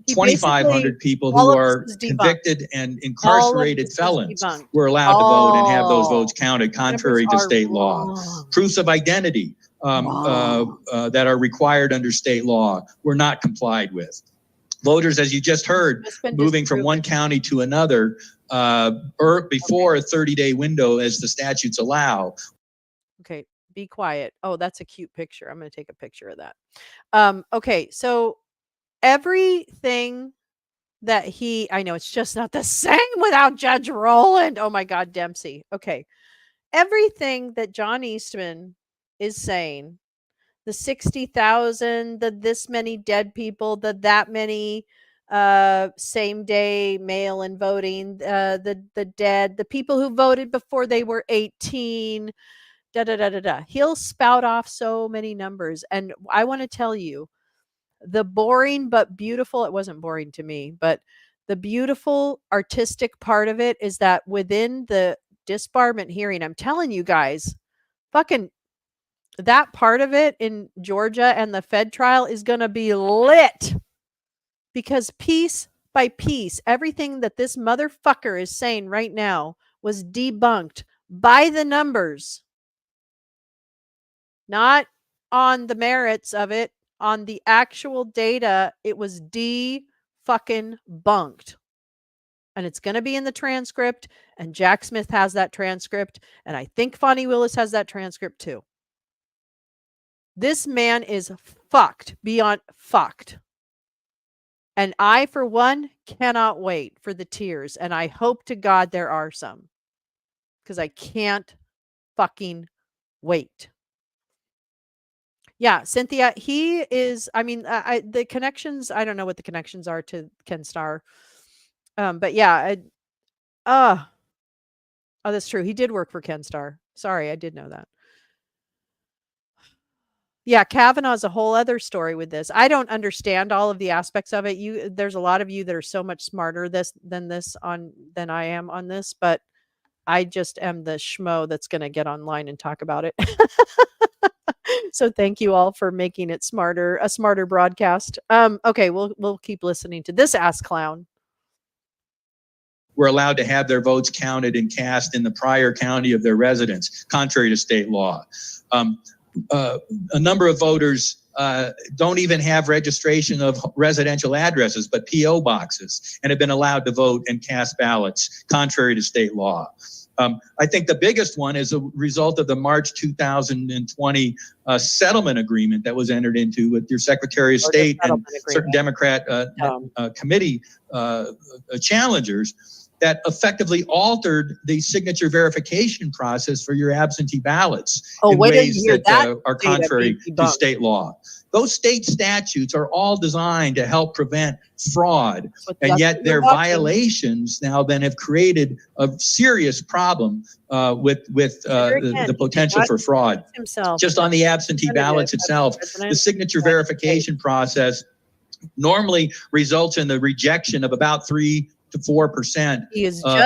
2,500 people who are convicted and incarcerated felons were allowed to vote and have those votes counted contrary to state law. Proofs of identity that are required under state law were not complied with. Voters, as you just heard, moving from one county to another before a 30-day window as the statutes allow. Okay, be quiet. Oh, that's a cute picture. I'm going to take a picture of that. Okay, so everything that I know it's just not the same without Judge Rowland. Oh my God, Dempsey. Okay. Everything that John Eastman is saying, the 60,000, the this many dead people, the that many same day mail-in voting, the dead, the people who voted before they were 18, He'll spout off so many numbers. And I want to tell you, the boring but beautiful, it wasn't boring to me, but the beautiful artistic part of it is that within the disbarment hearing, I'm telling you guys, fucking that part of it in Georgia and the Fed trial is going to be lit, because piece by piece, everything that this motherfucker is saying right now was debunked by the numbers, not on the merits of it, on the actual data, it was fucking bunked. And it's going to be in the transcript, and Jack Smith has that transcript, and I think Fonnie Willis has that transcript too. This man is fucked beyond fucked. And I, for one, cannot wait for the tears, and I hope to God there are some, because I can't fucking wait. Yeah, Cynthia, he is, I mean, the connections, I don't know what the connections are to Ken Starr. But yeah, oh, that's true. He did work for Ken Starr. Sorry, I did know that. Yeah, Kavanaugh's a whole other story with this. I don't understand all of the aspects of it. There's a lot of you that are so much smarter than I am on this, but I just am the schmo that's going to get online and talk about it. So thank you all for making it a smarter broadcast. Okay, we'll keep listening to this ass clown. Were allowed to have their votes counted and cast in the prior county of their residence, contrary to state law. A number of voters don't even have registration of residential addresses, but P.O. boxes, and have been allowed to vote and cast ballots, contrary to state law. I think the biggest one is a result of the March 2020 settlement agreement that was entered into with your Secretary of State and certain Democrat committee challengers that effectively altered the signature verification process for your absentee ballots in ways that are contrary to state law. Those state statutes are all designed to help prevent fraud, and yet their violations now then have created a serious problem with the potential for fraud. Just on the absentee ballots itself, the signature verification process normally results in the rejection of about 3 to 4%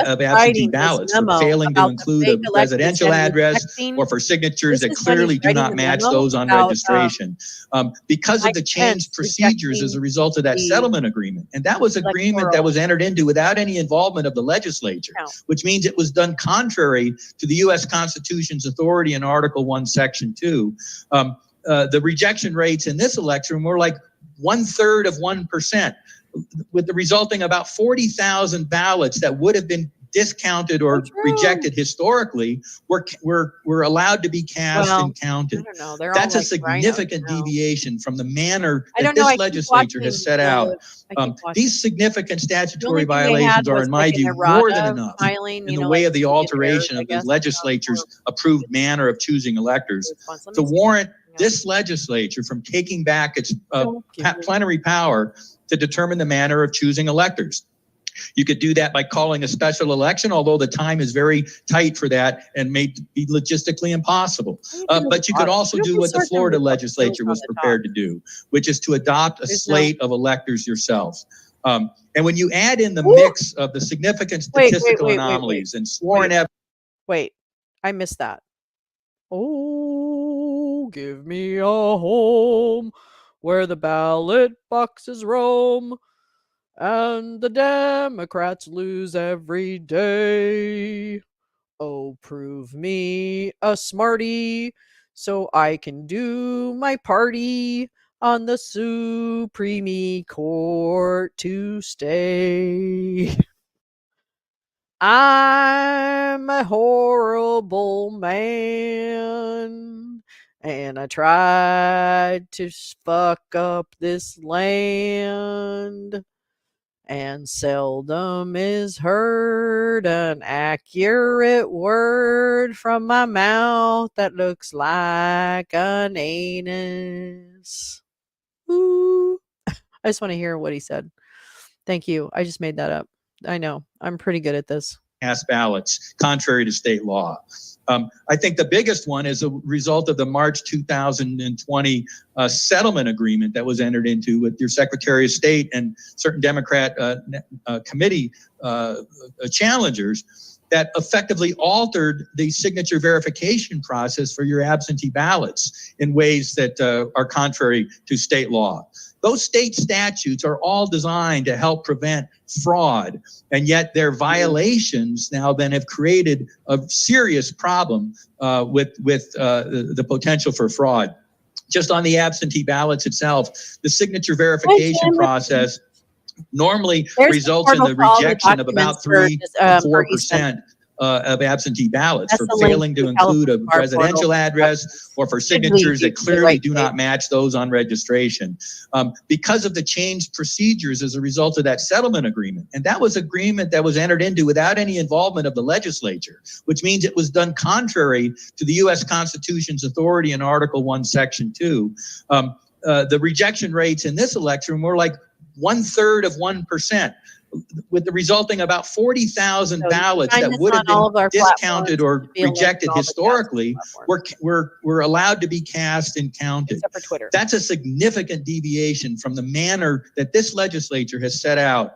of absentee ballots for failing to include a residential address or for signatures that clearly do not match those on registration. Because of the changed procedures as a result of that settlement agreement. And that was agreement that was entered into without any involvement of the legislature, which means it was done contrary to the U.S. Constitution's authority in Article 1, Section 2. The rejection rates in this election were like 1/3 of 1%. With the resulting about 40,000 ballots that would have been discounted or rejected historically were allowed to be cast and counted. That's a significant deviation from the manner that this legislature has set out. These significant statutory violations are, in my view, more than enough in the way of the alteration of the legislature's approved manner of choosing electors to warrant this legislature from taking back its plenary power to determine the manner of choosing electors. You could do that by calling a special election, although the time is very tight for that and may be logistically impossible. But you could also do what the Florida legislature was prepared to do, which is to adopt a slate of electors yourself. And when you add in the mix of the significant statistical anomalies and sworn evidence. Wait, I missed that. Oh, give me a home where the ballot boxes roam and the Democrats lose every day. Oh, prove me a smarty so I can do my party on the Supreme Court to stay. I'm a horrible man, and I tried to fuck up this land, and seldom is heard an accurate word from my mouth that looks like an anus. Ooh. I just want to hear what he said. Thank you. I just made that up. I know. I'm pretty good at this. Cast ballots, contrary to state law. I think the biggest one is a result of the March 2020 settlement agreement that was entered into with your Secretary of State and certain Democrat committee challengers that effectively altered the signature verification process for your absentee ballots in ways that are contrary to state law. Those state statutes are all designed to help prevent fraud, and yet their violations now then have created a serious problem with the potential for fraud. just on the absentee ballots itself, the signature verification process normally results in the rejection of about 3 to 4% of absentee ballots for failing to include a residential address or for signatures that clearly do not match those on registration. Because of the changed procedures as a result of that settlement agreement. And that was agreement that was entered into without any involvement of the legislature, which means it was done contrary to the U.S. Constitution's authority in Article 1, Section 2. The rejection rates in this election were like 1/3 of 1%. With the resulting about 40,000 ballots that would have been discounted or rejected historically were allowed to be cast and counted. Except for Twitter. That's a significant deviation from the manner that this legislature has set out.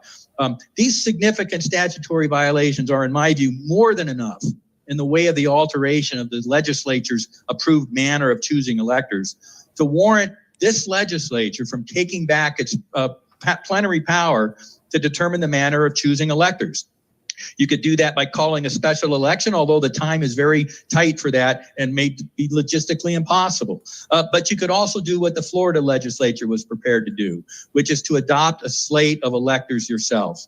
These significant statutory violations are, in my view, more than enough in the way of the alteration of the legislature's approved manner of choosing electors to warrant this legislature from taking back its plenary power to determine the manner of choosing electors. You could do that by calling a special election, although the time is very tight for that and may be logistically impossible. But you could also do what the Florida legislature was prepared to do, which is to adopt a slate of electors yourself.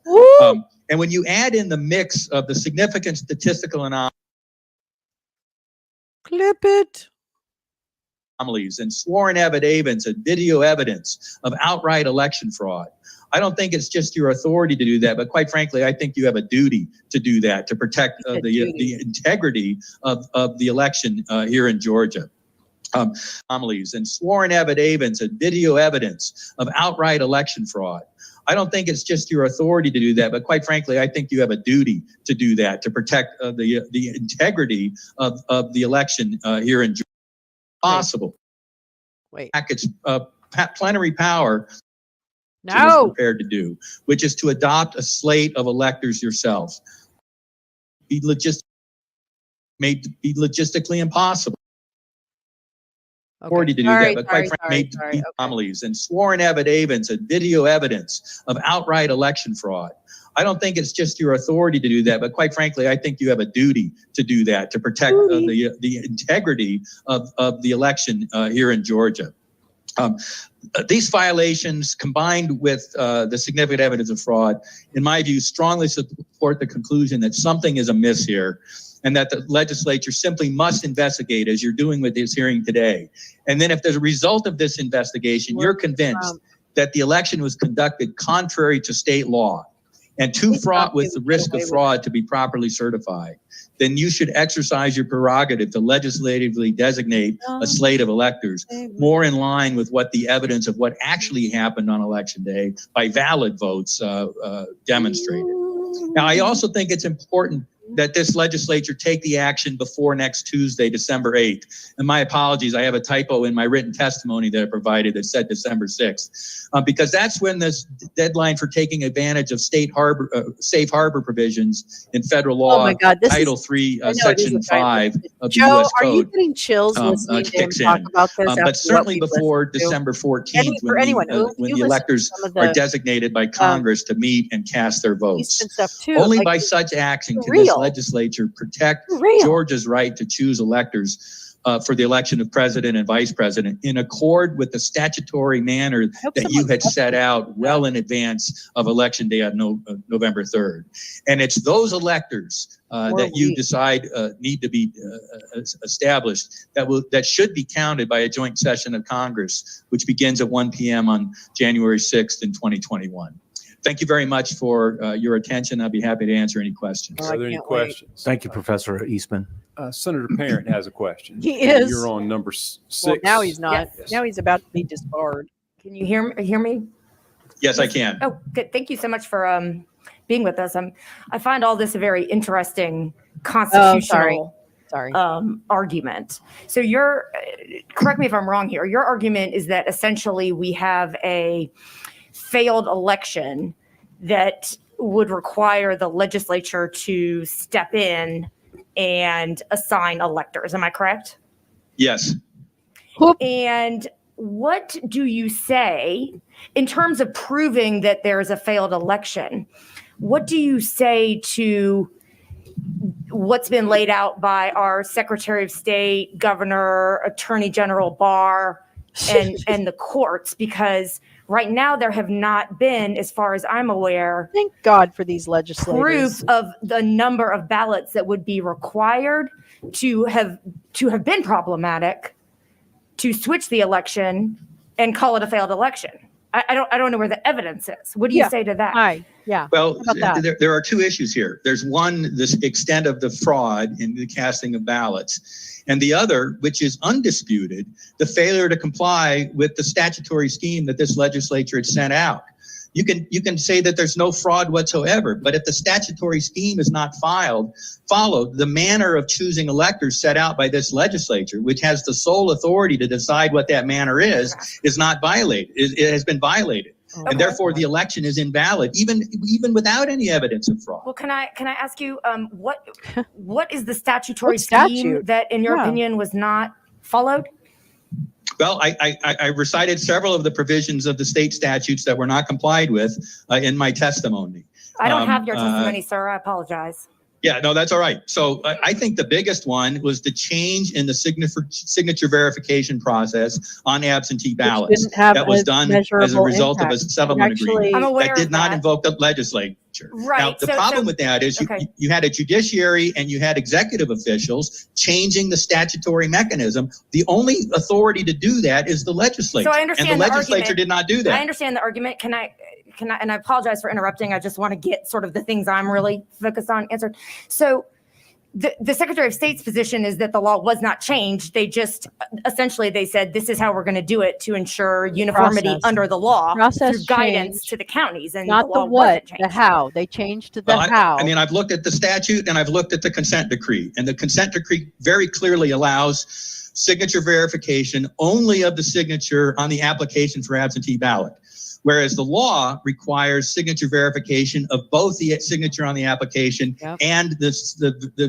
And when you add in the mix of the significant statistical anomalies and sworn affidavits and video evidence of outright election fraud, I don't think it's just your authority to do that, but quite frankly, I think you have a duty to do that, to protect the integrity of the election here in Georgia. Anomalies and sworn affidavits and video evidence of outright election fraud. I don't think it's just your authority to do that, but quite frankly, I think you have a duty to do that, to protect the integrity of the election here in Georgia. Possible. Wait. It's plenary power. No. Prepared to do, which is to adopt a slate of electors yourself. May be logistically impossible. Authority to do that, but quite frankly, anomalies and sworn affidavits and video evidence of outright election fraud. I don't think it's just your authority to do that, but quite frankly, I think you have a duty to do that, to protect the integrity of the election here in Georgia. These violations, combined with the significant evidence of fraud, in my view, strongly support the conclusion that something is amiss here and that the legislature simply must investigate, as you're doing with this hearing today. And then if as a result of this investigation, you're convinced that the election was conducted contrary to state law and too fraught with the risk of fraud to be properly certified, then you should exercise your prerogative to legislatively designate a slate of electors more in line with what the evidence of what actually happened on election day by valid votes demonstrated. Now, I also think it's important that this legislature take the action before next Tuesday, December 8th. And my apologies, I have a typo in my written testimony that I provided that said December 6th, because that's when this deadline for taking advantage of safe harbor provisions in federal law, Title 3, Section 5 of the U.S. Code. Are you getting chills listening to him talk about this? But certainly before December 14th, when the electors are designated by Congress to meet and cast their votes. Only by such action can this legislature protect Georgia's right to choose electors for the election of president and vice president in accord with the statutory manner that you had set out well in advance of election day on November 3rd. And it's those electors that you decide need to be established that should be counted by a joint session of Congress, which begins at 1 p.m. on January 6th in 2021. Thank you very much for your attention. I'll be happy to answer any questions. Are there any questions? Thank you, Professor Eastman. Senator Parent has a question. He is. You're on number 6. Well, now he's not. Yes. Now he's about to be disbarred. Can you hear me? Yes, I can. Oh, good. Thank you so much for being with us. I find all this a very interesting constitutional argument. So correct me if I'm wrong here. Your argument is that essentially we have a failed election that would require the legislature to step in and assign electors. Am I correct? Yes. And what do you say in terms of proving that there is a failed election? What do you say to what's been laid out by our Secretary of State, Governor, Attorney General Barr, and the courts, because right now there have not been, as far as I'm aware, thank God for these legislators, proof of the number of ballots that would be required to have been problematic to switch the election and call it a failed election. I don't know where the evidence is. What do you say to that? Yeah. Well, there are two issues here. There's one, this extent of the fraud in the casting of ballots, and the other, which is undisputed, the failure to comply with the statutory scheme that this legislature had sent out. You can say that there's no fraud whatsoever, but if the statutory scheme is not followed, the manner of choosing electors set out by this legislature, which has the sole authority to decide what that manner is not violated. It has been violated. Okay. And therefore the election is invalid, even without any evidence of fraud. Well, can I ask you, what is the statutory scheme that, in your opinion, was not followed? Well, I recited several of the provisions of the state statutes that were not complied with in my testimony. I don't have your testimony, sir. I apologize. Yeah, no, that's all right. So I think the biggest one was the change in the signature verification process on absentee ballots. That was done as a result of a settlement agreement that did not invoke the legislature. Right. Now, the problem with that is you had a judiciary and you had executive officials changing the statutory mechanism. The only authority to do that is the legislature. So I understand and the legislature did not do that. I understand the argument. Can I, and I apologize for interrupting. I just want to get sort of the things I'm really focused on answered. So the Secretary of State's position is that the law was not changed. They just, essentially, they said, this is how we're going to do it to ensure uniformity under the law through guidance to the counties. And not the what, the how. They changed to the how. I mean, I've looked at the statute and I've looked at the consent decree. And the consent decree very clearly allows signature verification only of the signature on the application for absentee ballot. Whereas the law requires signature verification of both the signature on the application and the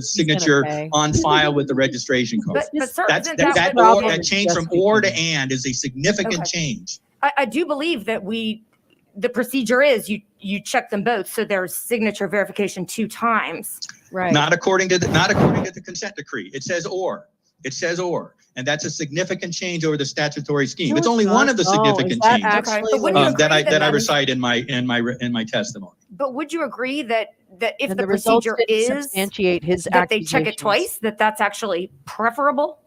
signature on file with the registration code. But sir, that change from or to and is a significant change. I do believe that the procedure is you check them both, so there's signature verification 2 times. Right. Not according to the consent decree. It says or. It says or. And that's a significant change over the statutory scheme. No, it's only one of the significant changes that I recite in my testimony. But would you agree that if And the procedure is substantiate his that they check it twice, that's actually preferable?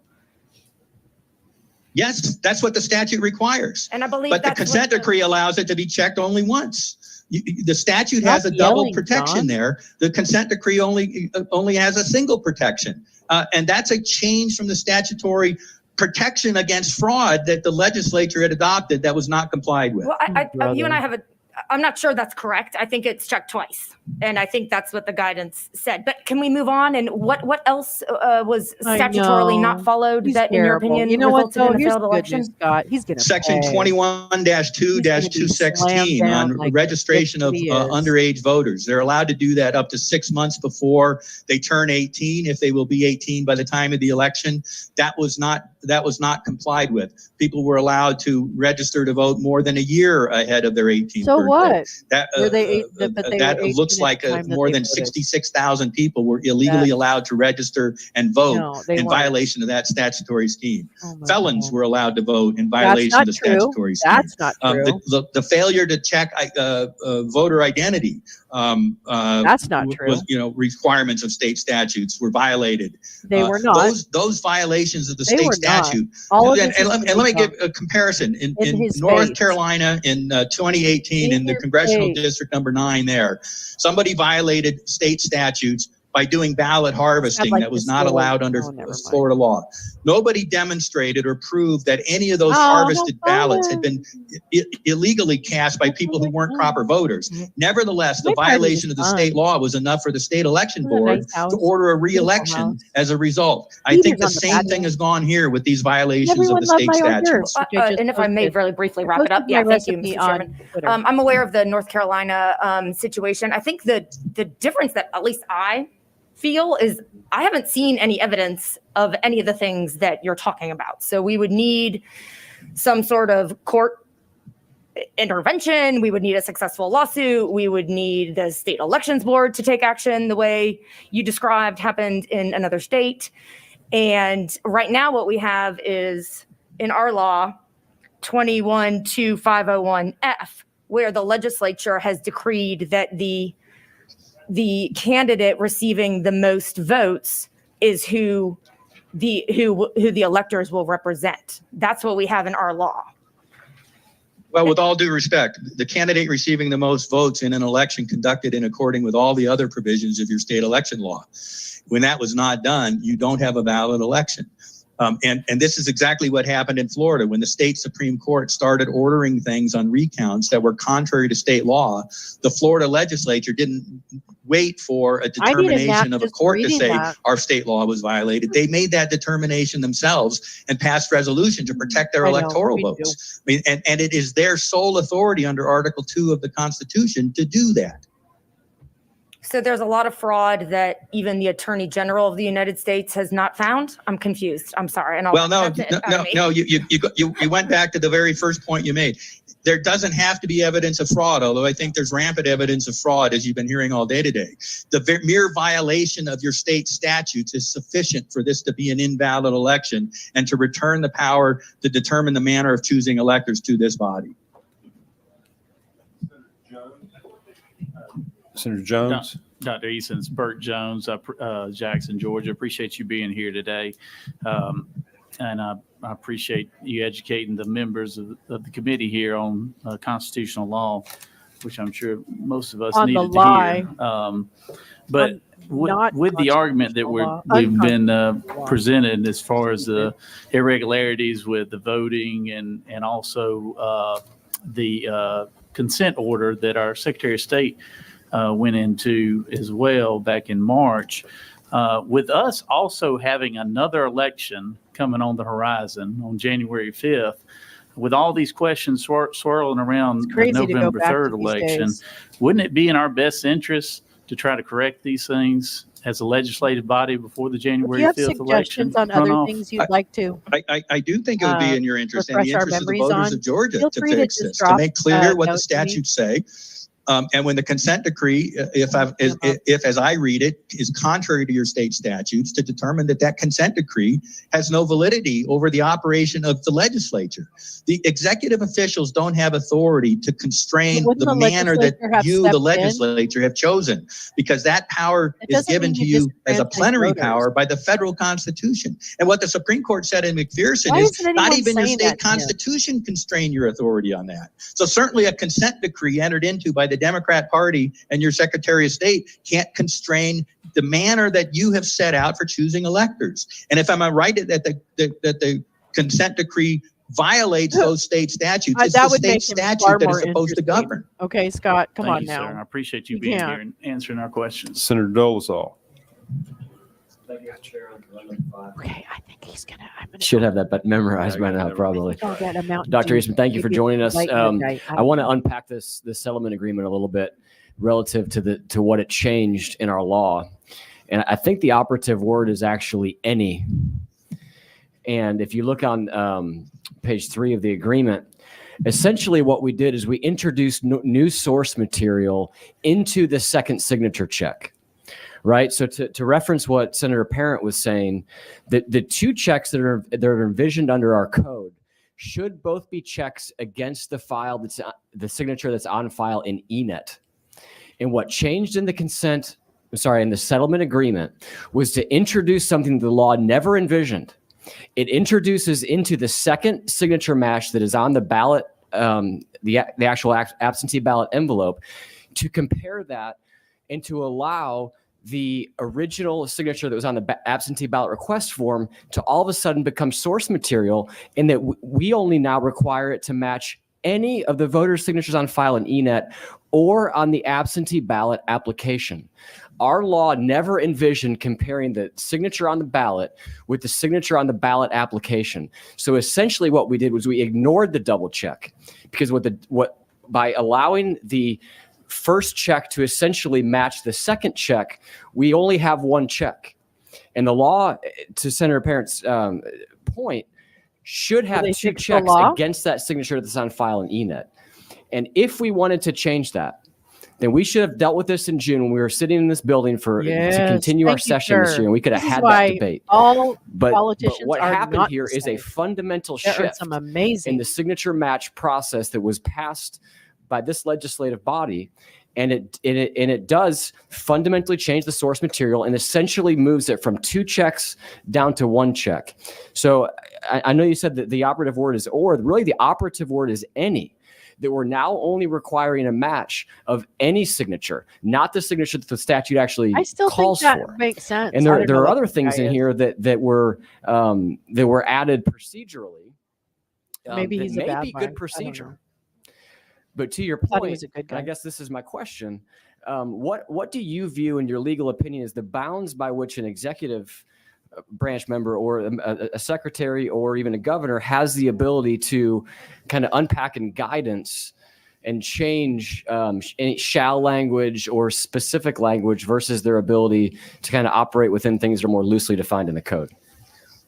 Yes, that's what the statute requires. And I believe but the consent decree allows it to be checked only once. The statute has a double protection there. The consent decree only has a single protection. And that's a change from the statutory protection against fraud that the legislature had adopted that was not complied with. Well, you and I have I'm not sure that's correct. I think it's checked twice. And I think that's what the guidance said. But can we move on? And what else was statutorily not followed that, in your opinion, resulted in a failed election? Scott. He's going to Section 21-2-216 on registration of underage voters. They're allowed to do that up to 6 months before they turn 18, if they will be 18 by the time of the election. That was not complied with. People were allowed to register to vote more than a year ahead of their 18th birthday. What? That looks like more than 66,000 people were illegally allowed to register and vote in violation of that statutory scheme. Felons were allowed to vote in violation of the statutory scheme. That's not true. The failure to check voter identity that's not true. Was, requirements of state statutes were violated. They were not. Those violations of the state statute. And let me give a comparison. In North Carolina in 2018, in the congressional district number 9 there, somebody violated state statutes by doing ballot harvesting that was not allowed under Florida law. Nobody demonstrated or proved that any of those harvested ballots had been illegally cast by people who weren't proper voters. Nevertheless, the violation of the state law was enough for the state election board to order a re-election as a result. I think the same thing has gone here with these violations of the state statutes. And if I may very briefly wrap it up. Yeah, thank you, Mr. Chairman. I'm aware of the North Carolina situation. I think the difference that at least I feel is I haven't seen any evidence of any of the things that you're talking about. So we would need some sort of court intervention. We would need a successful lawsuit. We would need the state elections board to take action the way you described happened in another state. And right now what we have is in our law, 21-2501F, where the legislature has decreed that the candidate receiving the most votes is who the electors will represent. That's what we have in our law. Well, with all due respect, the candidate receiving the most votes in an election conducted in according with all the other provisions of your state election law. When that was not done, you don't have a valid election. And this is exactly what happened in Florida when the state Supreme Court started ordering things on recounts that were contrary to state law. The Florida legislature didn't wait for a determination of a court to say our state law was violated. They made that determination themselves and passed resolution to protect their electoral votes. I mean, and it is their sole authority under Article 2 of the Constitution to do that. So there's a lot of fraud that even the Attorney General of the United States has not found. I'm confused. I'm sorry. And you went back to the very first point you made. There doesn't have to be evidence of fraud, although I think there's rampant evidence of fraud, as you've been hearing all day today. The mere violation of your state statutes is sufficient for this to be an invalid election and to return the power to determine the manner of choosing electors to this body. Senator Jones. Dr. Easton's Burt Jones, Jackson, Georgia. Appreciate you being here today. And I appreciate you educating the members of the committee here on constitutional law, which I'm sure most of us needed to hear. But with the argument that we've been presented as far as the irregularities with the voting and also the consent order that our Secretary of State went into as well back in March, with us also having another election coming on the horizon on January 5th, with all these questions swirling around the November 3rd election, wouldn't it be in our best interest to try to correct these things as a legislative body before the January 5th election? Do you have suggestions on other things you'd like to? I do think it would be in your interest and the refresh our interest of the memories voters on? of Georgia Feel to free to fix just this, to drop, make clear what the notes to me. statutes say. And when the consent decree, if as I read it, is contrary to your state statutes, to determine that consent decree has no validity over the operation of the legislature. The executive officials don't have authority to constrain the manner that you, the legislature, have chosen, because that power is given to you as a plenary power by the federal Constitution. And what the Supreme Court said in McPherson is not even your state Constitution constrain your authority on that. So certainly a consent decree entered into by the Democrat Party and your Secretary of State can't constrain the manner that you have set out for choosing electors. And if I'm right that the consent decree violates those state statutes, it's the state statute that is supposed to govern. Okay, Scott, come Thank on you, now. sir. I appreciate you being here and answering our questions. Senator Dolezal. Okay, I think he's gonna. Should have that memorized by now, probably. Dr. Eastman, thank you for joining us. I want to unpack this settlement agreement a little bit relative to what it changed in our law. And I think the operative word is actually any. And if you look on page 3 of the agreement, essentially what we did is we introduced new source material into the second signature check. Right. So to reference what Senator Parent was saying, the two checks that are envisioned under our code should both be checks against the file that's the signature that's on file in ENET. And what changed in the settlement agreement was to introduce something the law never envisioned. It introduces into the second signature match that is on the ballot, the actual absentee ballot envelope, to compare that and to allow the original signature that was on the absentee ballot request form to all of a sudden become source material, and that we only now require it to match any of the voter signatures on file in ENET or on the absentee ballot application. Our law never envisioned comparing the signature on the ballot with the signature on the ballot application. So essentially what we did was we ignored the double check, because by allowing the first check to essentially match the second check, we only have one check. And the law, to Senator Parent's point, should have two checks against that signature that's on file in ENET. And if we wanted to change that, then we should have dealt with this in June when we were sitting in this building to continue our session this year, and we could have had that debate. But what happened here is a fundamental shift in the signature match process that was passed by this legislative body. And it does fundamentally change the source material and essentially moves it from 2 checks down to 1 check. So I know you said that the operative word is or, really the operative word is any, that we're now only requiring a match of any signature, not the signature that the statute actually I still calls think that for. makes sense. And there are other things in here that were added procedurally. Maybe that he's a may bad be guy. good I don't procedure. know. But to your I thought he point, was a good and I guy. guess this is my question. What do you view in your legal opinion as the bounds by which an executive branch member or a secretary or even a governor has the ability to kind of unpack in guidance and change any shall language or specific language versus their ability to kind of operate within things that are more loosely defined in the code?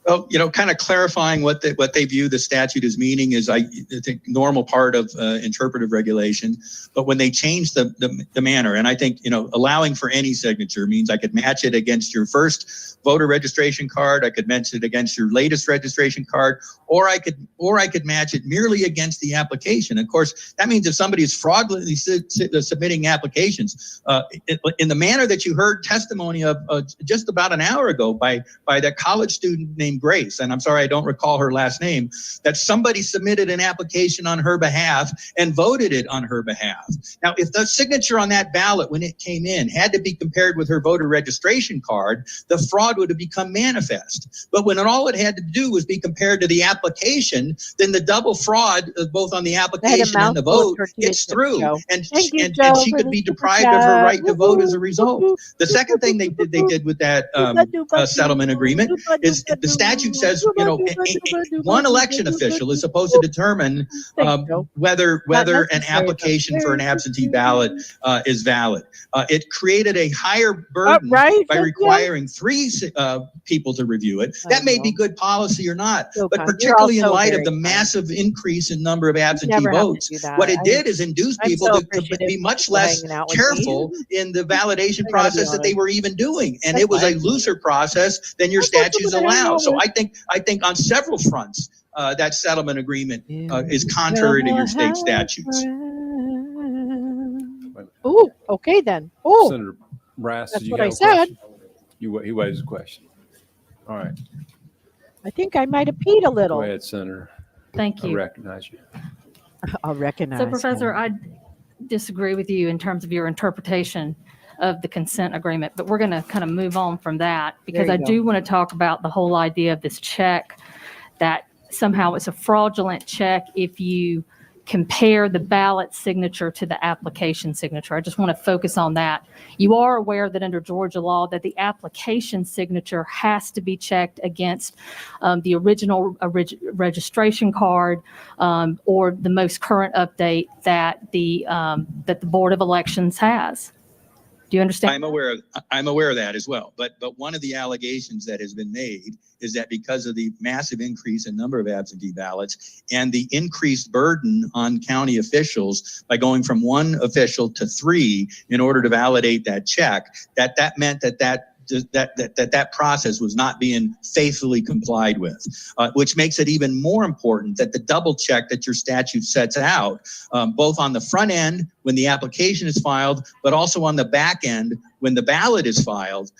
Well, kind of clarifying what they view the statute as meaning is, I think, normal part of interpretive regulation. But when they change the manner, and I think, allowing for any signature means I could match it against your first voter registration card, I could match it against your latest registration card, or I could match it merely against the application. Of course, that means if somebody is fraudulently submitting applications in the manner that you heard testimony of just about an hour ago by that college student named Grace, and I'm sorry I don't recall her last name, that somebody submitted an application on her behalf and voted it on her behalf. Now, if the signature on that ballot when it came in had to be compared with her voter registration card, the fraud would have become manifest. But when all it had to do was be compared to the application, then the double fraud, both on the application and the vote, gets through, and she could be deprived of her right to vote as a result. The second thing they did with that settlement agreement is the statute says, one election official is supposed to determine whether an application for an absentee ballot is valid. It created a higher burden by requiring 3 people to review it. That may be good policy or not, but particularly in light of the massive increase in number of absentee votes, what it did is induce people to be much less careful in the validation process that they were even doing. And it was a looser process than your statutes allow. So I think on several fronts, that settlement agreement is contrary to your state statutes. Oh, okay then. Oh, Senator Brass, that's did you what have I a said. question? He waived his question. All right. I think I might have peed a little. Go ahead, Senator. Thank I you. recognize you. I'll recognize. So, Professor, I disagree with you in terms of your interpretation of the consent agreement, but we're going to kind of move on from that because I do want to talk about the whole idea of this check, that somehow it's a fraudulent check if you compare the ballot signature to the application signature. I just want to focus on that. You are aware that under Georgia law that the application signature has to be checked against the original registration card or the most current update that the Board of Elections has. Do you understand? I'm aware of that as well. But one of the allegations that has been made is that because of the massive increase in number of absentee ballots and the increased burden on county officials by going from 1 official to 3 in order to validate that check, that meant that process was not being faithfully complied with, which makes it even more important that the double check that your statute sets out, both on the front end when the application is filed, but also on the back end when the ballot is filed,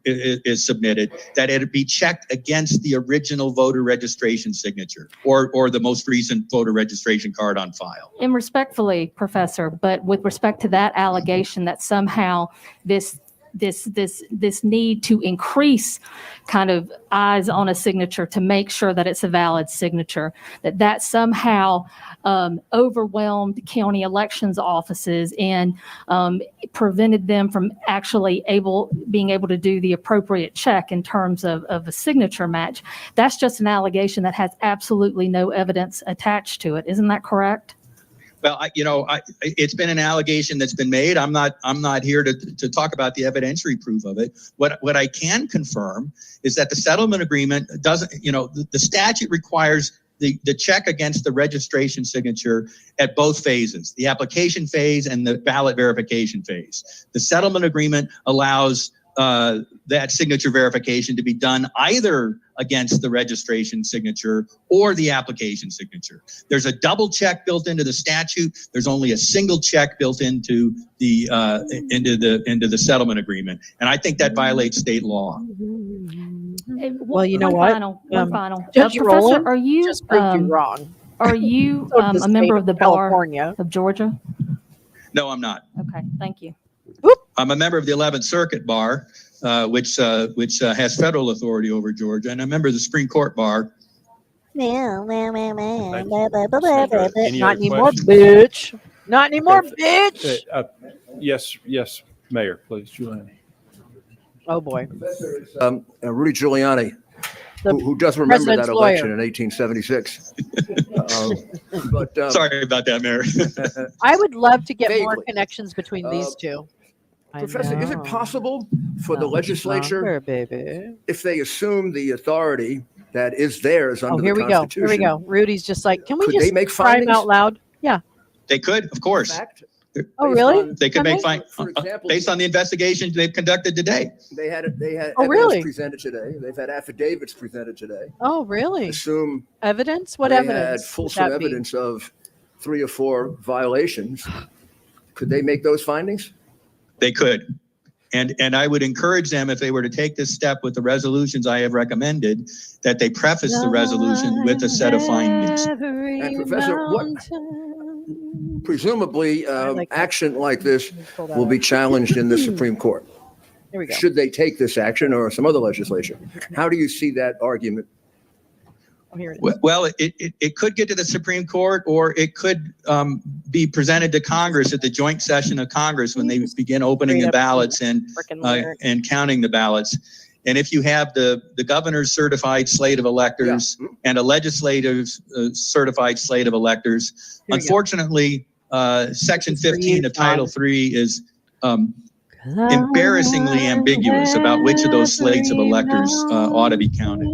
is submitted, that it be checked against the original voter registration signature or the most recent voter registration card on file. And respectfully, Professor, but with respect to that allegation that somehow this need to increase kind of eyes on a signature to make sure that it's a valid signature, that somehow overwhelmed county elections offices and prevented them from actually being able to do the appropriate check in terms of a signature match. That's just an allegation that has absolutely no evidence attached to it. Isn't that correct? Well, it's been an allegation that's been made. I'm not here to talk about the evidentiary proof of it. What I can confirm is that the settlement agreement doesn't, the statute requires the check against the registration signature at both phases, the application phase and the ballot verification phase. The settlement agreement allows that signature verification to be done either against the registration signature or the application signature. There's a double check built into the statute. There's only a single check built into the settlement agreement, and I think that violates state law. Well, you know what? One final. Judge Professor, Rowland are you just proved you wrong. Are you So does a the member state of the of bar California. of Georgia? No, I'm not. Okay, thank you. I'm a member of the 11th Circuit Bar, which has federal authority over Georgia, and I'm a member of the Supreme Court Bar. Not Any other anymore, questions? bitch. Not anymore, bitch. Yes, Mayor, please, Giuliani. Oh, boy. Rudy Giuliani, who does remember that election in 1876. Sorry about that, Mayor. I would love to get more Vaguely. connections between these two. Professor, is it possible for the legislature, Stronger, baby. if they assume the authority that is theirs under Here the we go. Constitution? Here we go. Rudy's just like, can we Could just they make cry findings? out loud? Yeah. They could, of course. Oh, really? They could make Can fine based on the investigation they've conducted today. They had Oh, evidence really? presented today. They've had affidavits presented today. Oh, really? Assume Evidence? What they evidence? had would fulsome that be? evidence of 3 or 4 violations. Could they make those findings? They could. And I would encourage them, if they were to take this step with the resolutions I have recommended, that they preface the resolution with a set of findings. And Professor, presumably action like this will be challenged in the Supreme Court. Here we go. Should they take this action or some other legislation? How do you see that argument? Oh, here it is. Well, it could get to the Supreme Court, or it could be presented to Congress at the joint session of Congress when they begin opening the ballots and counting the ballots. And if you have the governor's certified slate of electors and a legislative certified slate of electors, unfortunately, Section 15 of Title III is embarrassingly ambiguous about which of those slates of electors ought to be counted.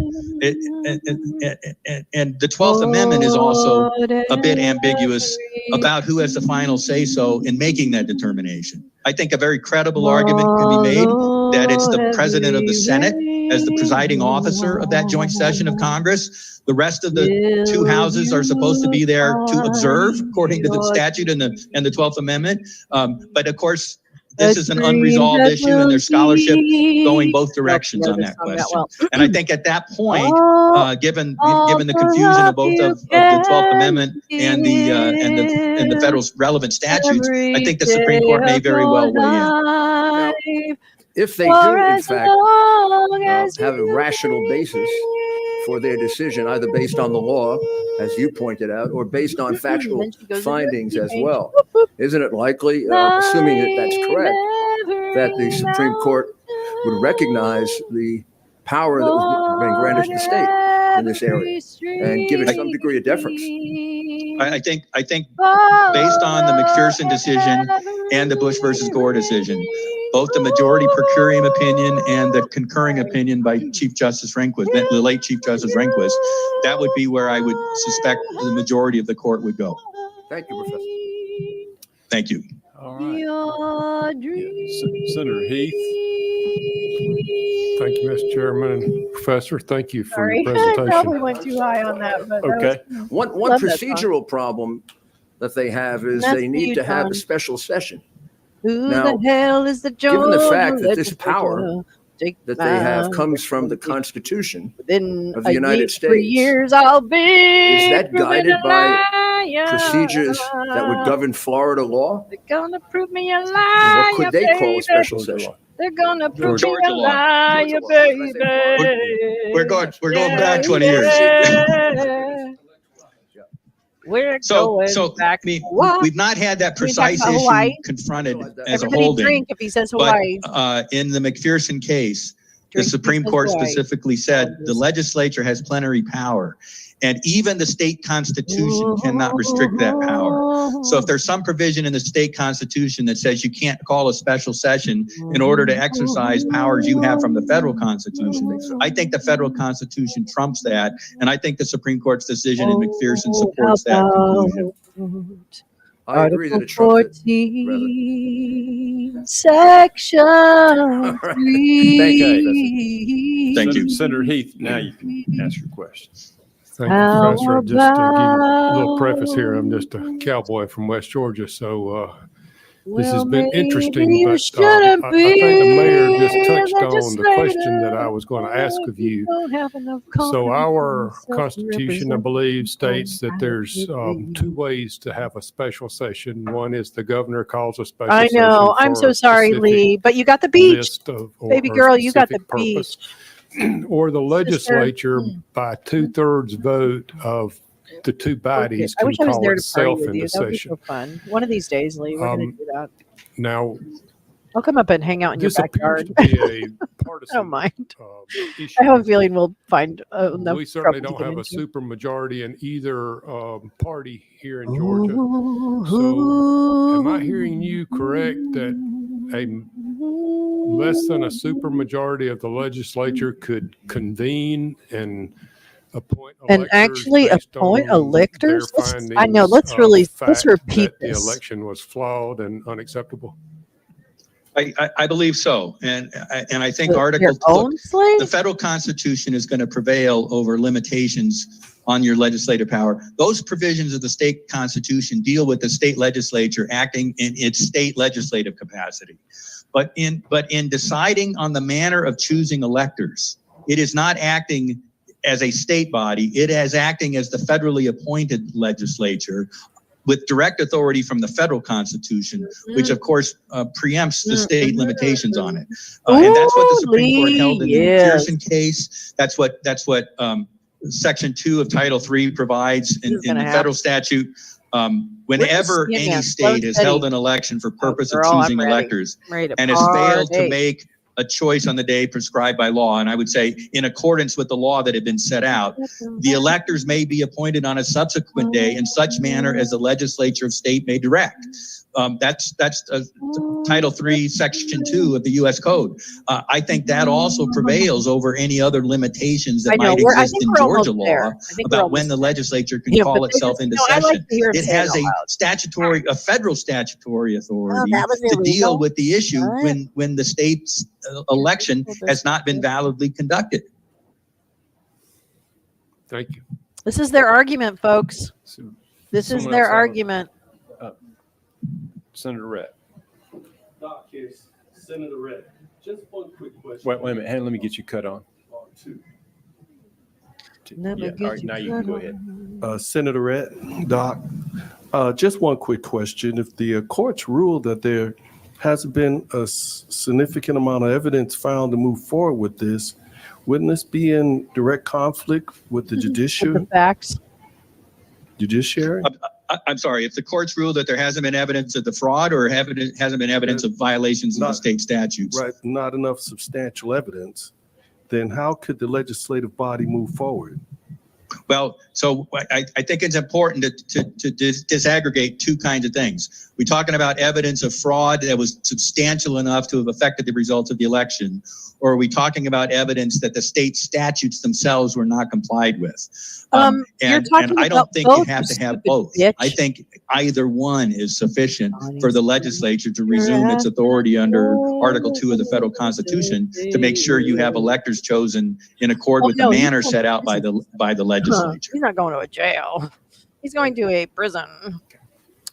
And the 12th Amendment is also a bit ambiguous about who has the final say-so in making that determination. I think a very credible argument can be made that it's the President of the Senate as the presiding officer of that joint session of Congress. The rest of the 2 houses are supposed to be there to observe, according to the statute and the 12th Amendment. But of course, this is an unresolved issue, and there's scholarship going both directions on that question. And I think at that point, given the confusion of both of the 12th Amendment and the federal relevant statutes, I think the Supreme Court may very well weigh in. If they do, in fact, have a rational basis for their decision, either based on the law, as you pointed out, or based on factual findings as well, isn't it likely, assuming that that's correct, that the Supreme Court would recognize the power that was being granted to the state in this area and give it some degree of deference? I think based on the McPherson decision and the Bush versus Gore decision, both the majority per curiam opinion and the concurring opinion by Chief Justice Rehnquist, the late Chief Justice Rehnquist, that would be where I would suspect the majority of the court would go. Thank you, Professor. Thank you. All right. Senator Heath. Thank you, Mr. Chairman. And Professor, thank you for Sorry, your I presentation. probably went too high on that. But Okay. One Love that song. procedural problem that they have is That's they need you, to have Tom. a special session. Who Now, the hell is the Georgia given the fact that this legislature? power Take that they have my comes from the Constitution within of the a United year, States. 3 years, I'll be. Is that guided by liar. procedures that would govern Florida law? They're gonna prove me a liar. What could they call baby. a special session? They're gonna prove me Georgia a law. liar, baby. We're going back 20 years. Yeah. We're going back. We've not had that precise about issue Hawaii? confronted as a Everybody holding. drink if he says Hawaii. But in the McPherson case, the Drink Supreme because Court Hawaii. specifically said the legislature has plenary power, and even the state constitution cannot restrict that power. So if there's some provision in the state constitution that says you can't call a special session in order to exercise powers you have from the federal constitution, I think the federal constitution trumps that. And I think the Supreme Court's decision in McPherson supports that conclusion. I agree that it trumps it. 14, Section 3. Thank you. Senator Heath, now you can ask your questions. Thank you, Professor. Just to give you a little preface here, I'm just a cowboy from West Georgia, so this has been interesting, but I think the mayor just touched on the question that I was going to ask of you. So our Constitution, I believe, states that there's 2 ways to have a special session. One is the governor calls a special session. I know. I'm so sorry, Lee, but you got the beach. Baby girl, you got the beach. Or the legislature by 2/3 vote of the 2 bodies I can wish I was call there to party itself with into you. That would be session. so fun. One of these days, Lee, we're going to do that. Now, I'll come up and hang out in your this appears backyard. to be a I partisan don't mind. issue. I have a feeling we'll find enough We certainly trouble don't to have get a into. super majority in either party here in Georgia. So am I hearing you correct that a less than a super majority of the legislature could convene and appoint And electors actually based appoint on electors? their I know, findings let's of really, let's fact repeat that the this. election was flawed and unacceptable? I believe so. And I think Their Article, own slate? the federal constitution is going to prevail over limitations on your legislative power. Those provisions of the state constitution deal with the state legislature acting in its state legislative capacity. But in deciding on the manner of choosing electors, it is not acting as a state body. It is acting as the federally appointed legislature with direct authority from the federal constitution, which of course preempts the state limitations on it. And that's what the Supreme Court held in the Pearson case. That's what Section 2 of Title 3 provides in the federal statute. Whenever any state has held an election for purpose of choosing electors and has failed to make a choice on the day prescribed by law, and I would say in accordance with the law that had been set out, the electors may be appointed on a subsequent day in such manner as the legislature of state may direct. That's Title 3, Section 2 of the U.S. Code. I think that also prevails over any other limitations that might exist in Georgia law about when the legislature can call itself into session. It has a federal statutory authority to deal with the issue when the state's election has not been validly conducted. Thank you. This is their argument, folks. This is their argument. Senator Rhett. Doc, here's Senator Rhett. Just one quick question. Wait a minute. Hey, let me get you cut on. All right, now you can go ahead. Senator Rhett, Doc, just one quick question. If the courts rule that there hasn't been a significant amount of evidence found to move forward with this, wouldn't this be in direct conflict with the judiciary? With the facts. Judiciary? I'm sorry, if the courts rule that there hasn't been evidence of the fraud or hasn't been evidence of violations of the state statutes. Right, not enough substantial evidence, then how could the legislative body move forward? Well, so I think it's important to disaggregate two kinds of things. We're talking about evidence of fraud that was substantial enough to have affected the results of the election, or are we talking about evidence that the state statutes themselves were not complied with? And I don't think you have to have both. I think either one is sufficient for the legislature to resume its authority under Article 2 of the federal constitution to make sure you have electors chosen in accord with the manner set out by the legislature. He's not going to a jail. He's going to a prison.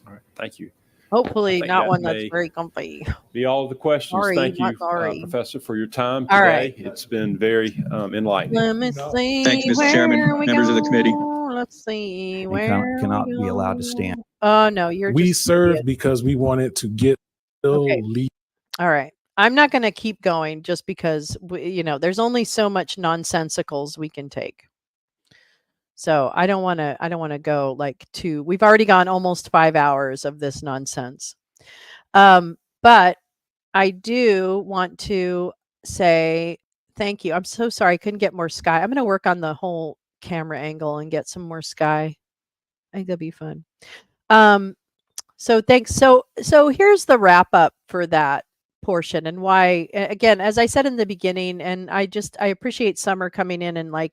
All right, thank you. Hopefully not that one that's may very comfy. Be all of the questions. Sorry, Thank you, not sorry. Professor, for your time All today. right. It's been very enlightening. Let me see. Thank you, Mr. Chairman, members of the committee. Let's see. Where Cannot be allowed to stand. Oh, no, you're We just served because we wanted to get Okay. lead. All right. I'm not going to keep going just because, there's only so much nonsensicals we can take. So I don't want to go we've already gone almost 5 hours of this nonsense. But I do want to say thank you. I'm so sorry. I couldn't get more sky. I'm going to work on the whole camera angle and get some more sky. I think that'd be fun. So thanks. So here's the wrap up for that portion, and why, again, as I said in the beginning, and I appreciate Summer coming in and, like,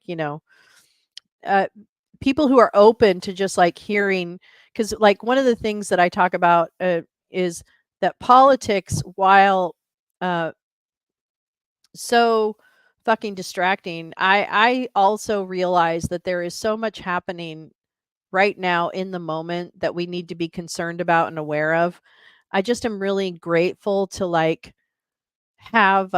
people who are open to just like hearing, because like one of the things that I talk about is that politics, while so fucking distracting, I also realize that there is so much happening right now in the moment that we need to be concerned about and aware of. I just am really grateful to like have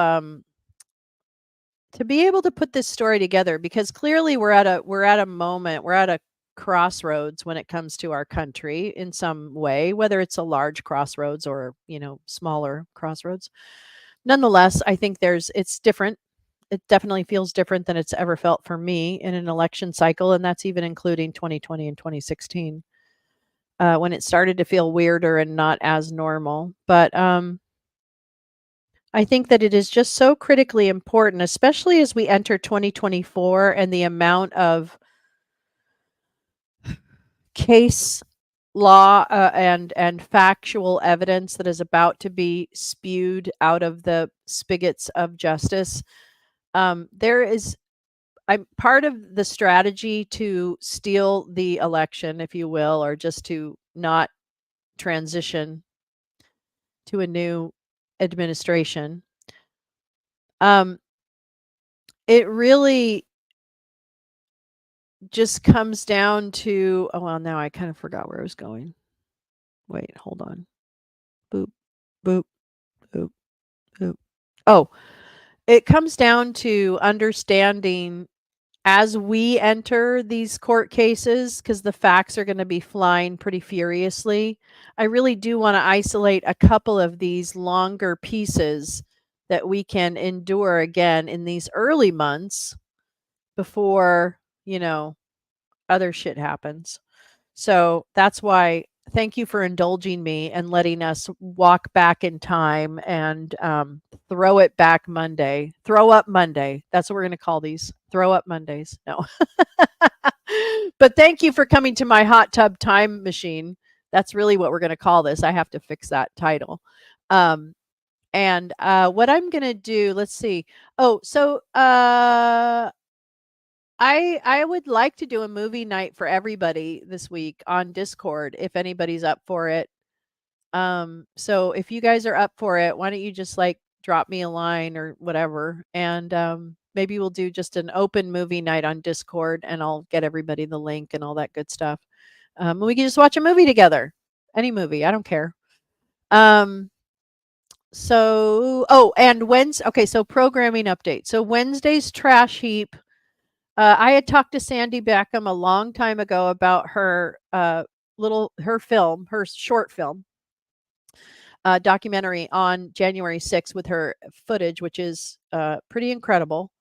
to be able to put this story together, because clearly we're at a moment, we're at a crossroads when it comes to our country in some way, whether it's a large crossroads or, smaller crossroads. Nonetheless, I think it's different. It definitely feels different than it's ever felt for me in an election cycle, and that's even including 2020 and 2016, when it started to feel weirder and not as normal. But I think that it is just so critically important, especially as we enter 2024 and the amount of case law and factual evidence that is about to be spewed out of the spigots of justice. I'm part of the strategy to steal the election, if you will, or just to not transition to a new administration. It really just comes down to, oh, well, now I kind of forgot where I was going. Wait, hold on. Boop, boop, boop, boop. Oh, it comes down to understanding as we enter these court cases, because the facts are going to be flying pretty furiously. I really do want to isolate a couple of these longer pieces that we can endure again in these early months before, other shit happens. So that's why, thank you for indulging me and letting us walk back in time and throw it back Monday. Throw up Monday. That's what we're going to call these. Throw up Mondays. No. But thank you for coming to my hot tub time machine. That's really what we're going to call this. I have to fix that title. And what I'm going to do, let's see. Oh, so I would like to do a movie night for everybody this week on Discord if anybody's up for it. So if you guys are up for it, why don't you just like drop me a line or whatever, and maybe we'll do just an open movie night on Discord, and I'll get everybody the link and all that good stuff. We can just watch a movie together. Any movie, I don't care. So, and Wednesday. Okay, so programming update. So Wednesday's trash heap. I had talked to Sandy Beckham a long time ago about her short film documentary on January 6th with her footage, which is pretty incredible.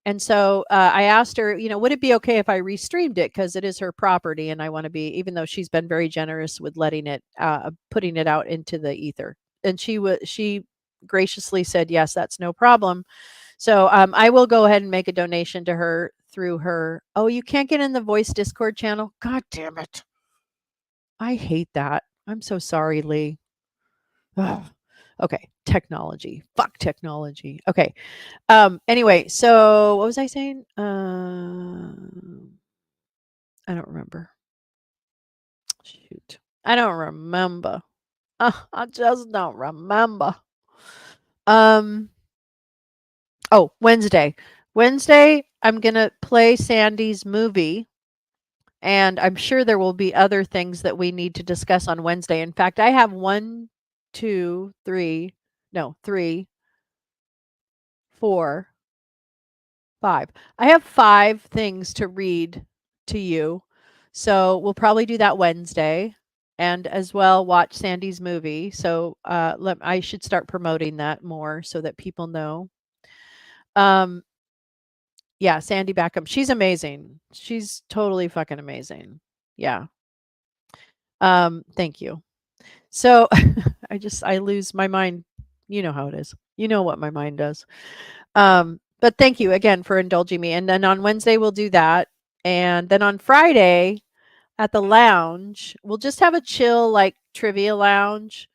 And so I asked her, would it be okay if I restreamed it, because it is her property, and I want to be, even though she's been very generous with letting it, putting it out into the ether. And she graciously said, yes, that's no problem. So I will go ahead and make a donation to her through her. Oh, you can't get in the voice Discord channel? God damn it. I hate that. I'm so sorry, Lee. Ugh. Okay. Technology. Fuck technology. Okay. Anyway, so what was I saying? I don't remember. Shoot. I don't remember. I just don't remember. Oh, Wednesday. I'm going to play Sandy's movie, and I'm sure there will be other things that we need to discuss on Wednesday. In fact, I have 3, 4, 5. I have 5 things to read to you. So we'll probably do that Wednesday, and as well watch Sandy's movie. So I should start promoting that more so that people know. Yeah, Sandy Beckham. She's amazing. She's totally fucking amazing. Yeah. Thank you. So I lose my mind. You know how it is. You know what my mind does. But thank you again for indulging me. And then on Wednesday we'll do that. And then on Friday, at the lounge. We'll just have a chill, like, trivia lounge.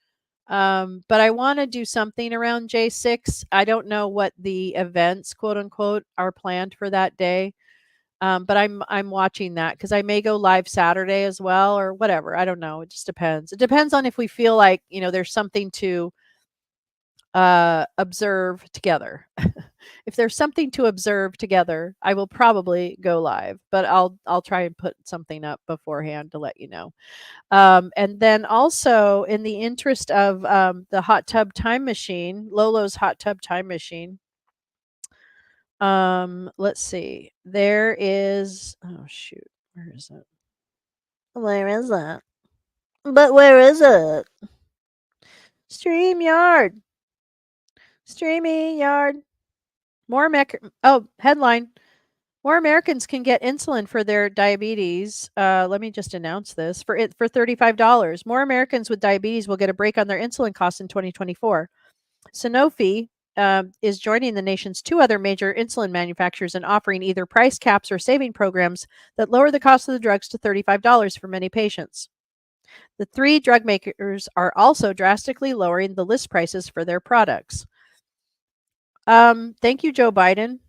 But I want to do something around J6. I don't know what the events, quote unquote, are planned for that day. But I'm watching that because I may go live Saturday as well or whatever. I don't know. It just depends. It depends on if we feel like, there's something to observe together. If there's something to observe together, I will probably go live, but I'll try and put something up beforehand to let you know. And then also, in the interest of the hot tub time machine, Lolo's hot tub time machine. Let's see. There is, oh shoot, where is it? Where is it? But where is it? StreamYard. StreamYard. Headline. More Americans can get insulin for their diabetes. Let me just announce this. For $35, more Americans with diabetes will get a break on their insulin costs in 2024. Sanofi is joining the nation's 2 other major insulin manufacturers in offering either price caps or saving programs that lower the cost of the drugs to $35 for many patients. The 3 drug makers are also drastically lowering the list prices for their products. Thank you, Joe Biden.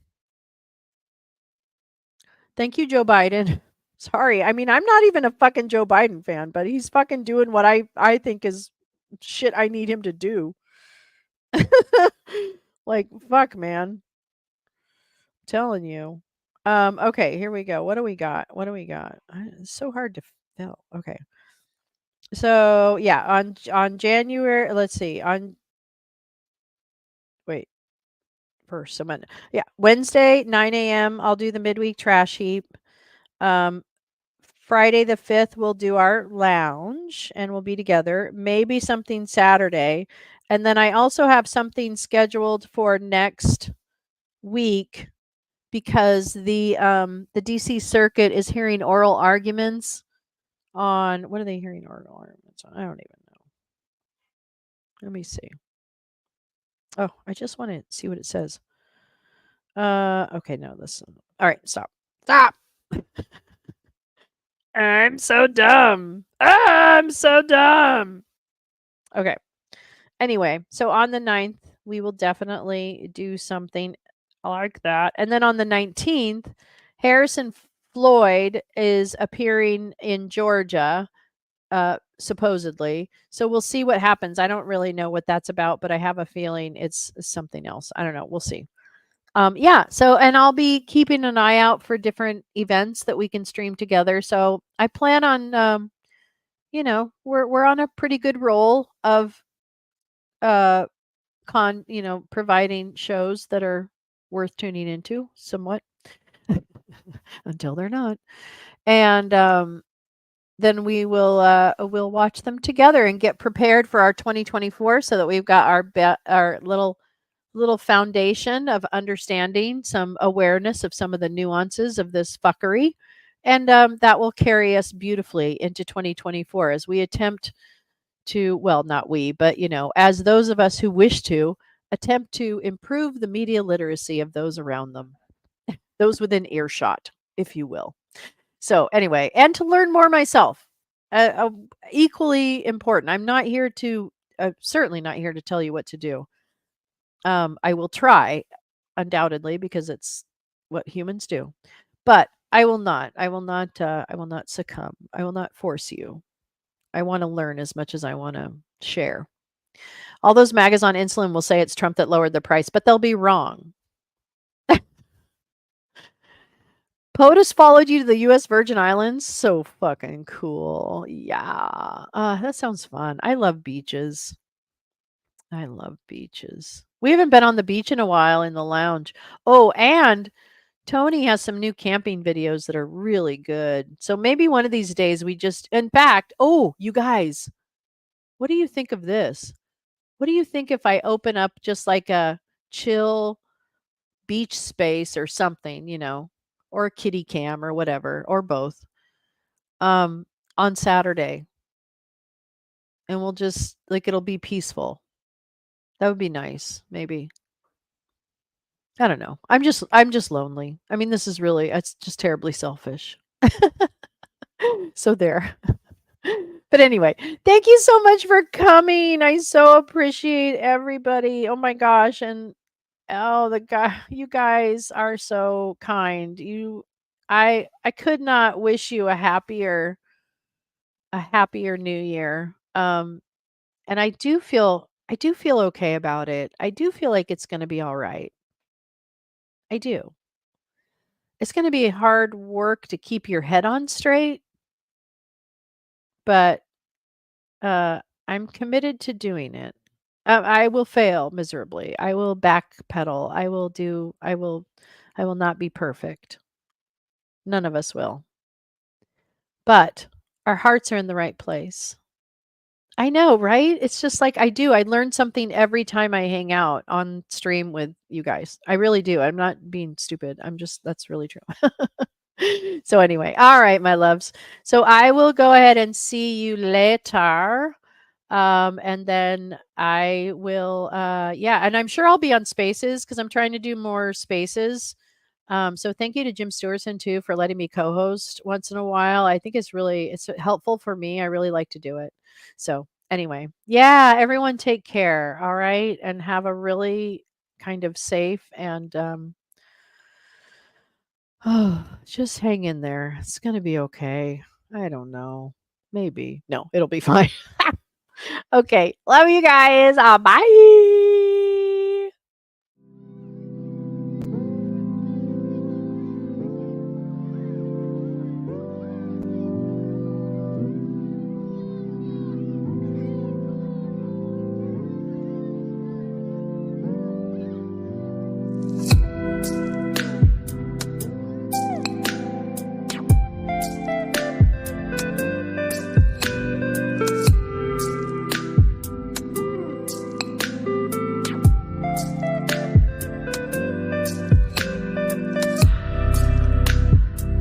Thank you, Joe Biden. Sorry. I mean, I'm not even a fucking Joe Biden fan, but he's fucking doing what I think is shit I need him to do. Like, fuck, man. I'm telling you. Okay, here we go. What do we got? It's so hard to fill. Okay. So, yeah, on January, let's see. First, someone. Yeah, Wednesday, 9 a.m., I'll do the midweek trash heap. Friday the 5th, we'll do our lounge and we'll be together. Maybe something Saturday. And then I also have something scheduled for next week because the DC Circuit is hearing oral arguments on, what are they hearing oral arguments on? I don't even know. Let me see. Oh, I just want to see what it says. Okay, no, listen. All right, stop. I'm so dumb. I'm so dumb. Okay. Anyway, so on the 9th, we will definitely do something like that. And then on the 19th, Harrison Floyd is appearing in Georgia, supposedly. So we'll see what happens. I don't really know what that's about, but I have a feeling it's something else. I don't know. We'll see. Yeah. So, and I'll be keeping an eye out for different events that we can stream together. So I plan on, we're on a pretty good roll of, providing shows that are worth tuning into somewhat until they're not. And, then we'll watch them together and get prepared for our 2024 so that we've got our little foundation of understanding, some awareness of some of the nuances of this fuckery. And that will carry us beautifully into 2024 as we attempt to, well, not we, but, as those of us who wish to attempt to improve the media literacy of those around them, those within earshot, if you will. So anyway, and to learn more myself, equally important. I'm not here to, certainly not here to tell you what to do. I will try, undoubtedly, because it's what humans do. But I will not succumb. I will not force you. I want to learn as much as I want to share. All those magas on insulin will say it's Trump that lowered the price, but they'll be wrong. POTUS followed you to the U.S. Virgin Islands? So fucking cool. Yeah. That sounds fun. I love beaches. We haven't been on the beach in a while in the lounge. Oh, and Tony has some new camping videos that are really good. So maybe one of these days in fact, you guys, what do you think of this? What do you think if I open up just like a chill beach space or something, or a kitty cam or whatever, or both, on Saturday, and we'll just it'll be peaceful. That would be nice. Maybe. I don't know. I'm just lonely. I mean, it's just terribly selfish. So there. But anyway, thank you so much for coming. I so appreciate everybody. Oh my gosh. And you guys are so kind. I could not wish you a happier new year. And I do feel okay about it. I do feel like it's going to be all right. I do. It's going to be hard work to keep your head on straight, but I'm committed to doing it. I will fail miserably. I will backpedal. I will not be perfect. None of us will. But our hearts are in the right place. I know, right? It's just like I learn something every time I hang out on stream with you guys. I really do. I'm not being stupid. That's really true. So anyway, all right, my loves. So I will go ahead and see you later. And then I will, and I'm sure I'll be on Spaces because I'm trying to do more Spaces. So thank you to Jim Stewartson too for letting me co-host once in a while. I think it's helpful for me. I really like to do it. So anyway, yeah, everyone take care. All right. And have a really kind of safe and, just hang in there. It's going to be okay. I don't know. Maybe. No, it'll be fine. Okay. Love you guys. Bye.